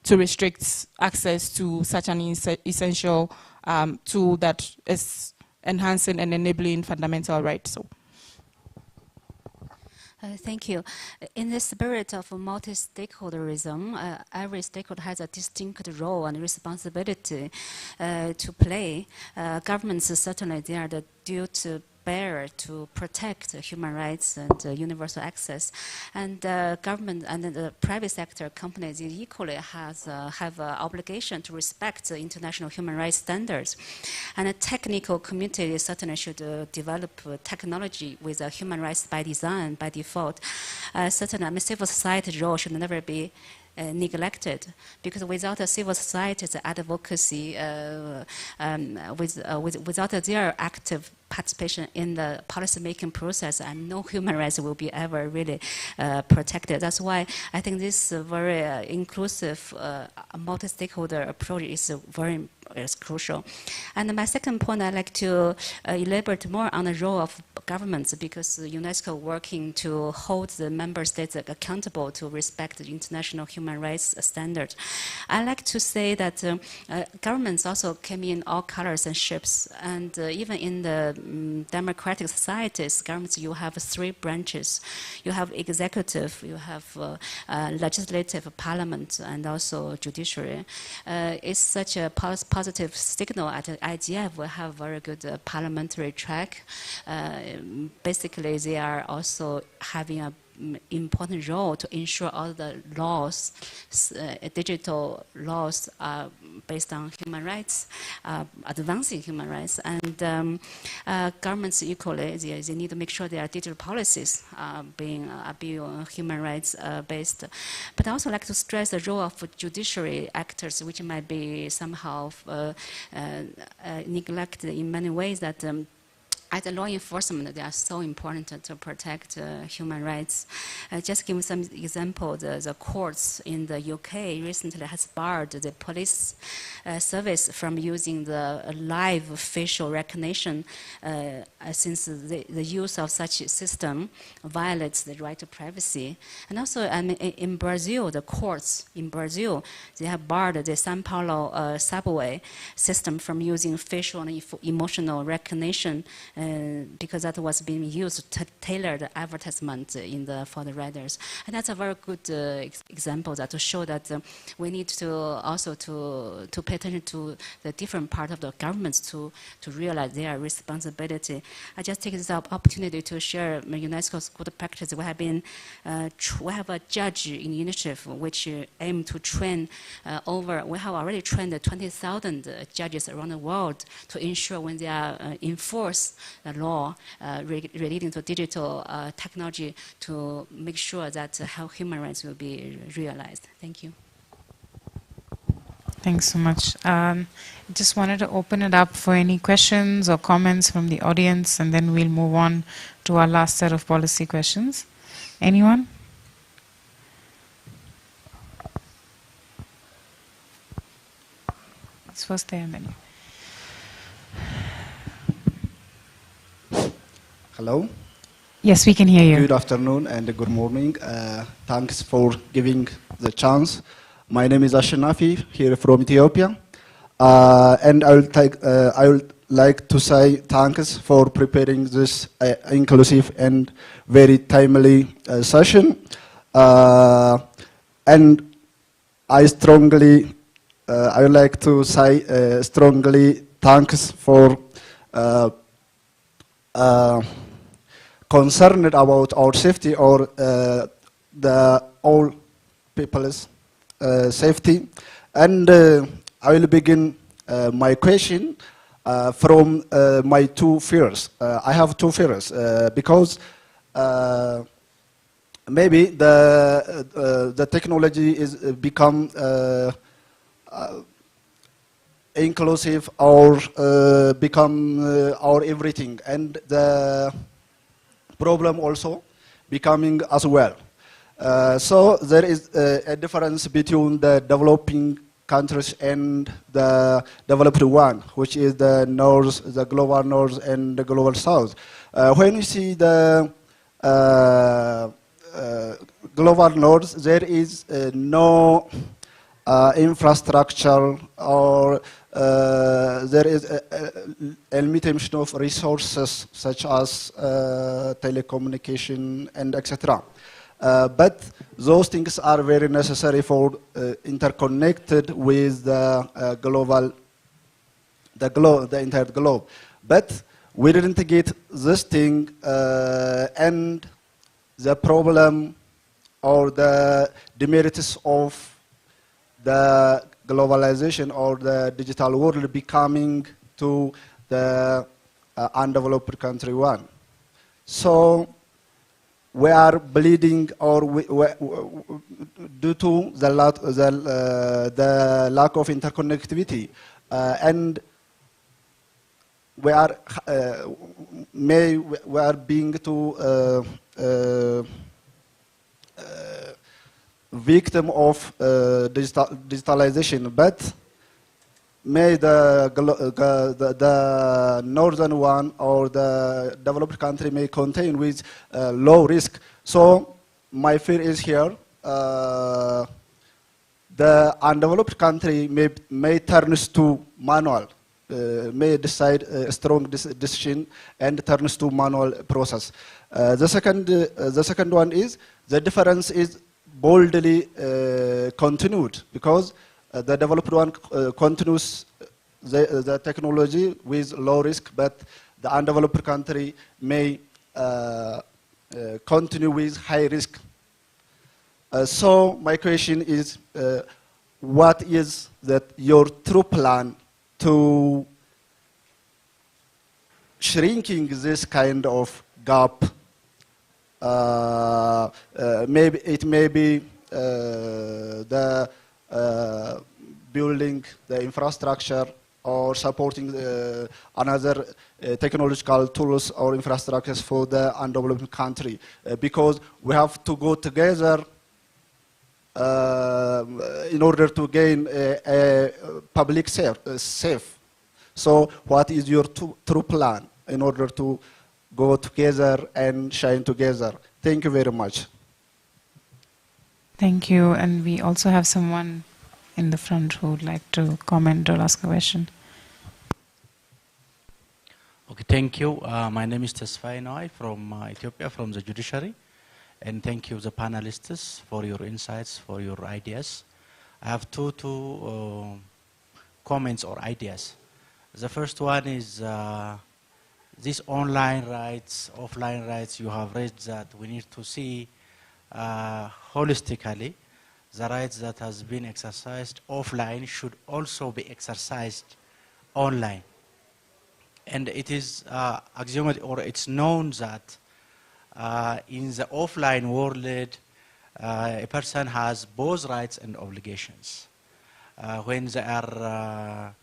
to restrict access to such an essential tool that is enhancing and enabling fundamental rights. So. Thank you. In the spirit of multi-stakeholderism, every stakeholder has a distinct role and responsibility to play. Governments certainly, they are the due to bear to protect human rights and universal access, and government and the private sector companies equally have an obligation to respect the international human rights standards. And a technical community certainly should develop technology with human rights by design, by default. Certainly, civil society role should never be neglected, because without a civil society's advocacy, without their active participation in the policy-making process, and no human rights will be ever really protected. That's why I think this very inclusive multi-stakeholder approach is crucial. And my second point, I'd like to elaborate more on the role of governments, because UNESCO working to hold the member states accountable to respect the international human rights standards. I like to say that governments also came in all colors and shapes, and even in the democratic societies, governments, you have three branches. You have executive, you have legislative, parliament, and also judiciary. It's such a positive signal at IGF. We have very good parliamentary track. Basically, they are also having an important role to ensure all the laws, digital laws, are based on human rights, advancing human rights, and governments equally, they need to make sure their digital policies being human rights based. But I also like to stress the role of judiciary actors, which might be somehow neglected in many ways, that as a law enforcement, they are so important to protect human rights. Just give some example. The courts in the UK recently has barred the police service from using the live facial recognition, since the use of such a system violates the right to privacy. And also in Brazil, the courts in Brazil, they have barred the São Paulo subway system from using facial and emotional recognition because that was being used to tailor the advertisement for the riders. And that's a very good example that to show that we need to also to pay attention to the different part of the governments to realize their responsibility. I just take this opportunity to share UNESCO's good practice. We have a judge initiative which aim to train we have already trained 20,000 judges around the world to ensure when they are enforce the law relating to digital technology to make sure that how human rights will be realized. Thank you. Thanks so much. Just wanted to open it up for any questions or comments from the audience, and then we'll move on to our last set of policy questions. Anyone? It's first there, and then you. Hello? Yes, we can hear you. Good afternoon and good morning. Thanks for giving the chance. My name is Ashnafi, here from Ethiopia. And I would like to say thanks for preparing this inclusive and very timely session. And I would like to say strongly thanks for concerned about our safety or the all people's safety. And I will begin my question from my two fears. I have two fears because maybe the technology is become inclusive or become our everything, and the problem also becoming as well. So there is a difference between the developing countries and the developed one, which is the north, the global north and the global south. When you see the global north, there is no infrastructure or there is a limitation of resources such as telecommunication and etc. But those things are very necessary for interconnected with the the entire globe. But we didn't get this thing, and the problem or the demerits of the globalization or the digital world becoming to the undeveloped country one. So we are bleeding, or due to the lack of interconnectivity, and we are being to victim of digitalization, but may the northern one or the developed country may contain with low risk. So my fear is here, the undeveloped country may turn to manual, may decide a strong decision and turns to manual process. The second one is the difference is boldly continued, because the developed one continues the technology with low risk, but the undeveloped country may continue with high risk. So my question is, what is your true plan to shrinking this kind of gap? Maybe it may be the building the infrastructure or supporting another technological tools or infrastructures for the undeveloped country, because we have to go together in order to gain a public safe. So what is your true plan in order to go together and shine together? Thank you very much. Thank you. And we also have someone in the front who would like to comment or ask a question. Okay, thank you. My name is Tesfaye Noy from Ethiopia, from the judiciary. And thank you, the panelists, for your insights, for your ideas. I have two comments or ideas. The first one is these online rights, offline rights, you have raised that we need to see holistically the rights that has been exercised offline should also be exercised online. And it is axiomatic, or it's known that in the offline world, a person has both rights and obligations. When they are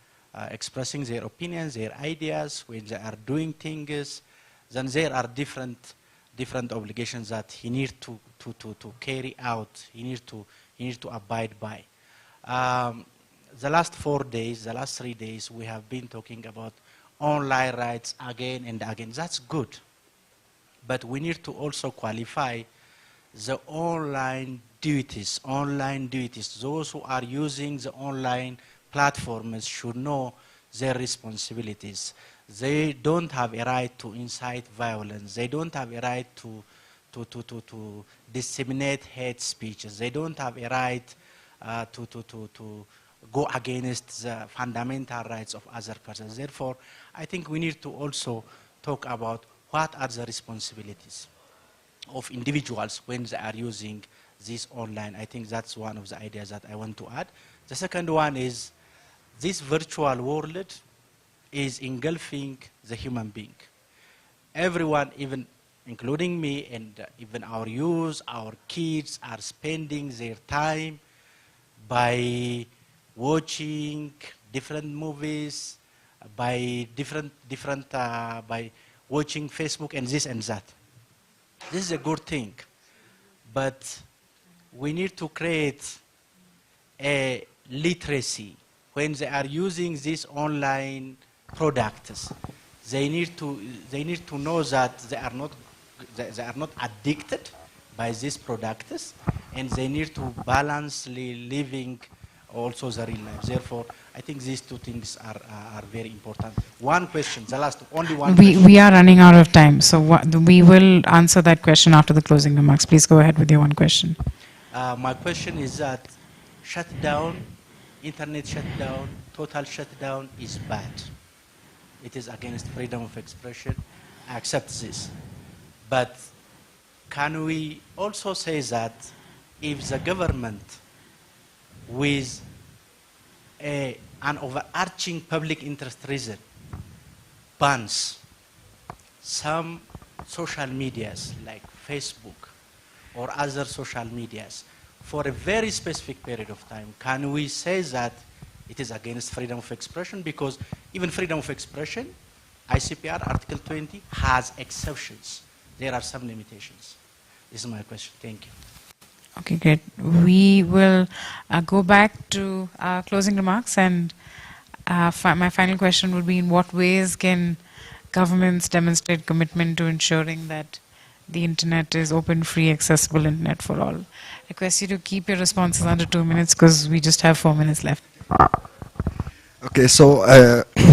expressing their opinions, their ideas, when they are doing things, then there are different obligations that he needs to carry out, he needs to abide by. The last 4 days, the last 3 days, we have been talking about online rights again and again. That's good. But we need to also qualify the online duties. Those who are using the online platforms should know their responsibilities. They don't have a right to incite violence. They don't have a right to disseminate hate speeches. They don't have a right to go against the fundamental rights of other persons. Therefore, I think we need to also talk about what are the responsibilities of individuals when they are using this online. I think that's one of the ideas that I want to add. The second one is this virtual world is engulfing the human being. Everyone, even including me and even our youth, our kids, are spending their time by watching different movies, by by watching Facebook and this and that. This is a good thing, but we need to create a literacy. When they are using these online products, they need to know that they are not addicted by these products, and they need to balance living also the real life. Therefore, I think these two things are very important. One question, the last, only one question. We are running out of time, so we will answer that question after the closing remarks. Please go ahead with your one question. My question is that shutdown, internet shutdown, total shutdown is bad. It is against freedom of expression. I accept this. But can we also say that if the government with an overarching public interest reason bans some social medias like Facebook or other social medias for a very specific period of time, can we say that it is against freedom of expression? Because even freedom of expression, ICPR Article 20 has exceptions. There are some limitations. This is my question. Thank you. Okay, great. We will go back to our closing remarks, and my final question would be: in what ways can governments demonstrate commitment to ensuring that the internet is open, free, accessible internet for all? I request you to keep your responses under 2 minutes because we just have 4 minutes left. Okay, so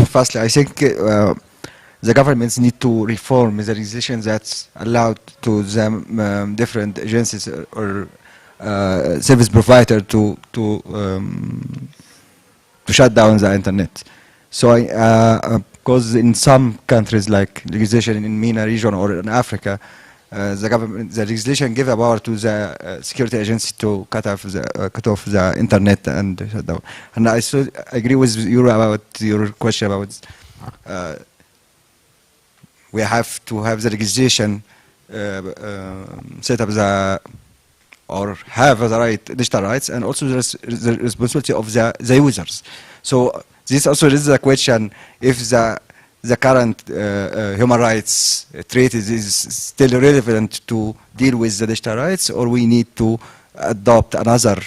firstly, I think the governments need to reform the legislation that's allowed to them different agencies or service provider to shut down the internet. So because in some countries like legislation in MENA region or in Africa, the legislation give a power to the security agency to cut off the internet and shut down. And I agree with you about your question about we have to have the legislation set up or have the right digital rights, and also the responsibility of the users. So this also raises the question if the current human rights treaty is still relevant to deal with the digital rights, or we need to adopt another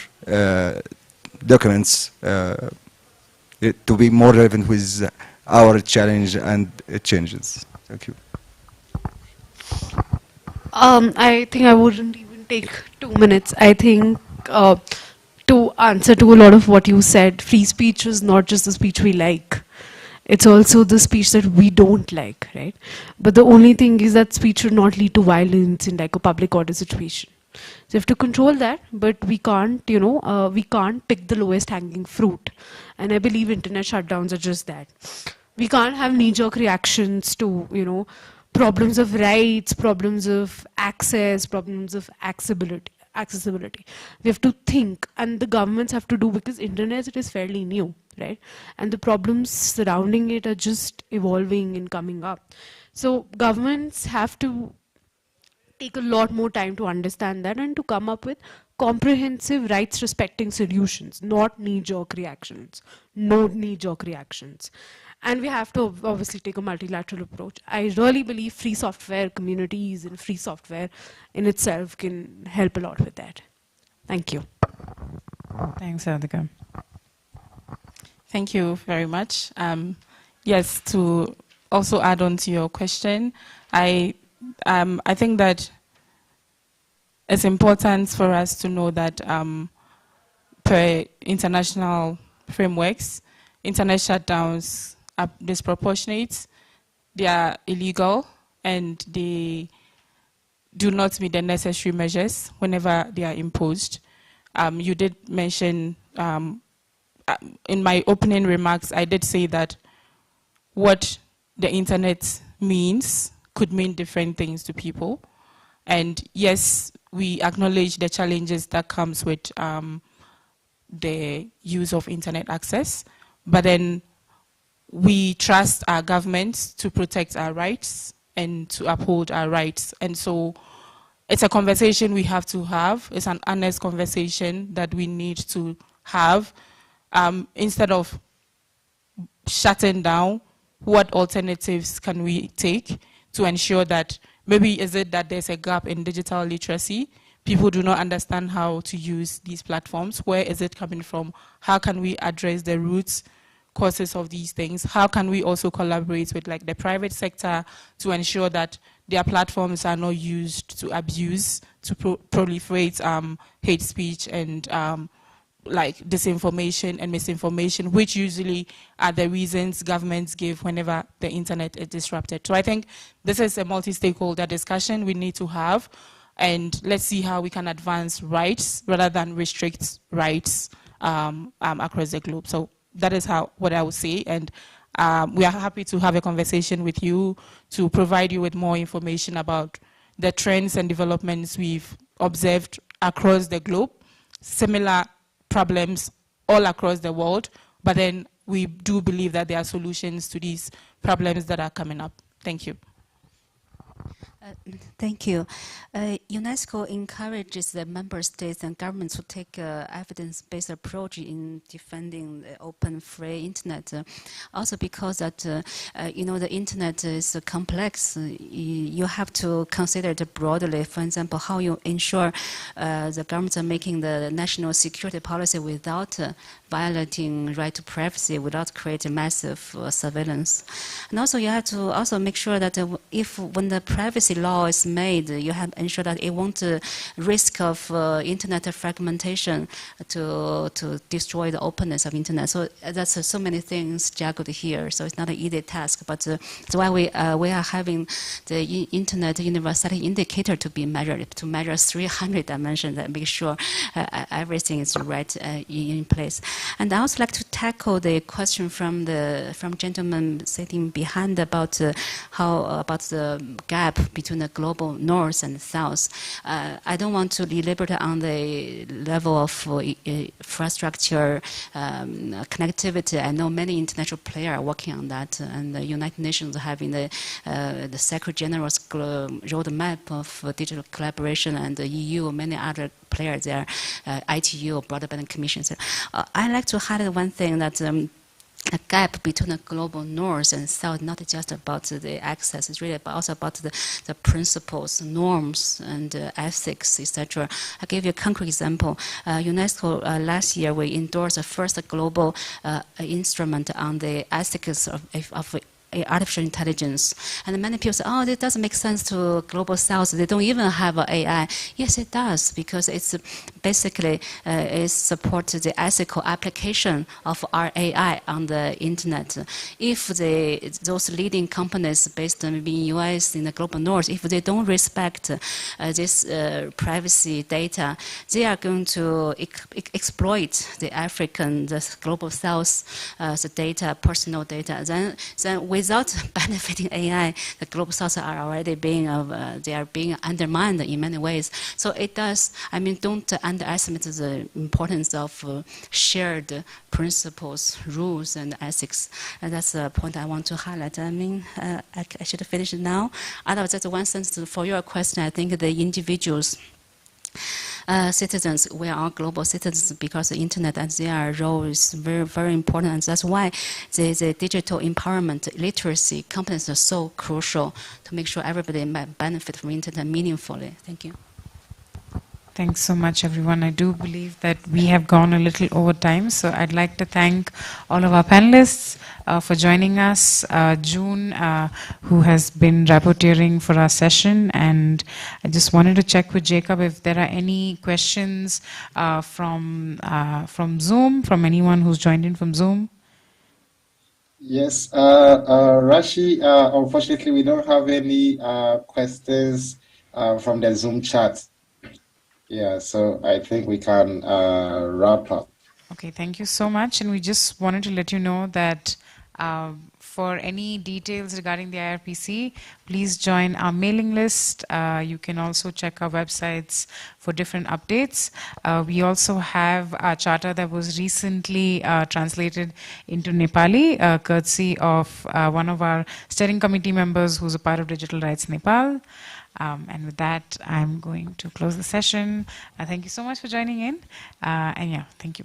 documents to be more relevant with our challenge and changes. Thank you. I think I wouldn't even take 2 minutes. I think to answer to a lot of what you said, free speech is not just the speech we like. It's also the speech that we don't like, right? But the only thing is that speech should not lead to violence in like a public order situation. So you have to control that, but we can't, we can't pick the lowest hanging fruit. And I believe internet shutdowns are just that. We can't have knee-jerk reactions to, problems of rights, problems of access, problems of accessibility. We have to think, and the governments have to do, because internet, it is fairly new, right? And the problems surrounding it are just evolving and coming up. So governments have to take a lot more time to understand that and to come up with comprehensive rights-respecting solutions, not knee-jerk reactions. No knee-jerk reactions. And we have to obviously take a multilateral approach. I really believe free software communities and free software in itself can help a lot with that. Thank you. Thanks, Radhika. Thank you very much. Yes, to also add on to your question, I think that it's important for us to know that per international frameworks, internet shutdowns are disproportionate, they are illegal, and they do not meet the necessary measures whenever they are imposed. You did mention, in my opening remarks, I did say that what the internet means could mean different things to people. And yes, we acknowledge the challenges that comes with the use of internet access, but then we trust our governments to protect our rights and to uphold our rights. And so it's a conversation we have to have. It's an honest conversation that we need to have. Instead of shutting down, what alternatives can we take to ensure that maybe is it that there's a gap in digital literacy? People do not understand how to use these platforms. Where is it coming from? How can we address the roots causes of these things? How can we also collaborate with like the private sector to ensure that their platforms are not used to abuse, to proliferate hate speech and like disinformation and misinformation, which usually are the reasons governments give whenever the internet is disrupted. So I think this is a multi-stakeholder discussion we need to have, and let's see how we can advance rights rather than restrict rights across the globe. So that is what I would say, and we are happy to have a conversation with you to provide you with more information about the trends and developments we've observed across the globe, similar problems all across the world, but then we do believe that there are solutions to these problems that are coming up. Thank you. Thank you. UNESCO encourages the member states and governments to take an evidence-based approach in defending the open, free internet. Also because that, the internet is complex. You have to consider it broadly. For example, how you ensure the governments are making the national security policy without violating right to privacy, without creating massive surveillance. And also you have to also make sure that when the privacy law is made, you have to ensure that it won't risk of internet fragmentation to destroy the openness of internet. So that's so many things juggled here. So it's not an easy task, but that's why we are having the internet universality indicator to be measured, to measure 300 dimensions and make sure everything is right in place. And I also like to tackle the question from gentleman sitting behind about about the gap between the global north and south. I don't want to deliberate on the level of infrastructure connectivity. I know many international players are working on that, and the United Nations having the Secretary General's roadmap of digital collaboration, and the EU, many other players there, ITU, Broadband Commission. I like to highlight one thing that a gap between the global north and south, not just about the access, it's really also about the principles, norms, and ethics, etc. I'll give you a concrete example. UNESCO last year, we endorsed the first global instrument on the ethics of artificial intelligence. And many people say, oh, it doesn't make sense to global south. They don't even have AI. Yes, it does, because it's basically is support the ethical application of our AI on the internet. If those leading companies based maybe in US, in the global north, if they don't respect this privacy data, they are going to exploit the African, the global south, the data, personal data. Then without benefiting AI, the global south are already being they are being undermined in many ways. So it does. I mean, don't underestimate the importance of shared principles, rules, and ethics. And that's the point I want to highlight. I mean, I should finish it now. Otherwise, that's one sentence for your question. I think the individuals. Citizens, we are all global citizens because the internet and their role is very, very important. And that's why the digital empowerment, literacy companies are so crucial to make sure everybody might benefit from internet meaningfully. Thank you. Thanks so much, everyone. I do believe that we have gone a little over time, so I'd like to thank all of our panelists for joining us. June, who has been rapporteuring for our session, and I just wanted to check with Jacob if there are any questions from Zoom, from anyone who's joined in from Zoom. Yes, Rashi, unfortunately, we don't have any questions from the Zoom chat. Yeah, so I think we can wrap up. Okay, thank you so much. And we just wanted to let you know that for any details regarding the IRPC, please join our mailing list. You can also check our websites for different updates. We also have a charter that was recently translated into Nepali, courtesy of one of our steering committee members who's a part of Digital Rights Nepal. And with that, I'm going to close the session. Thank you so much for joining in. And yeah, thank you.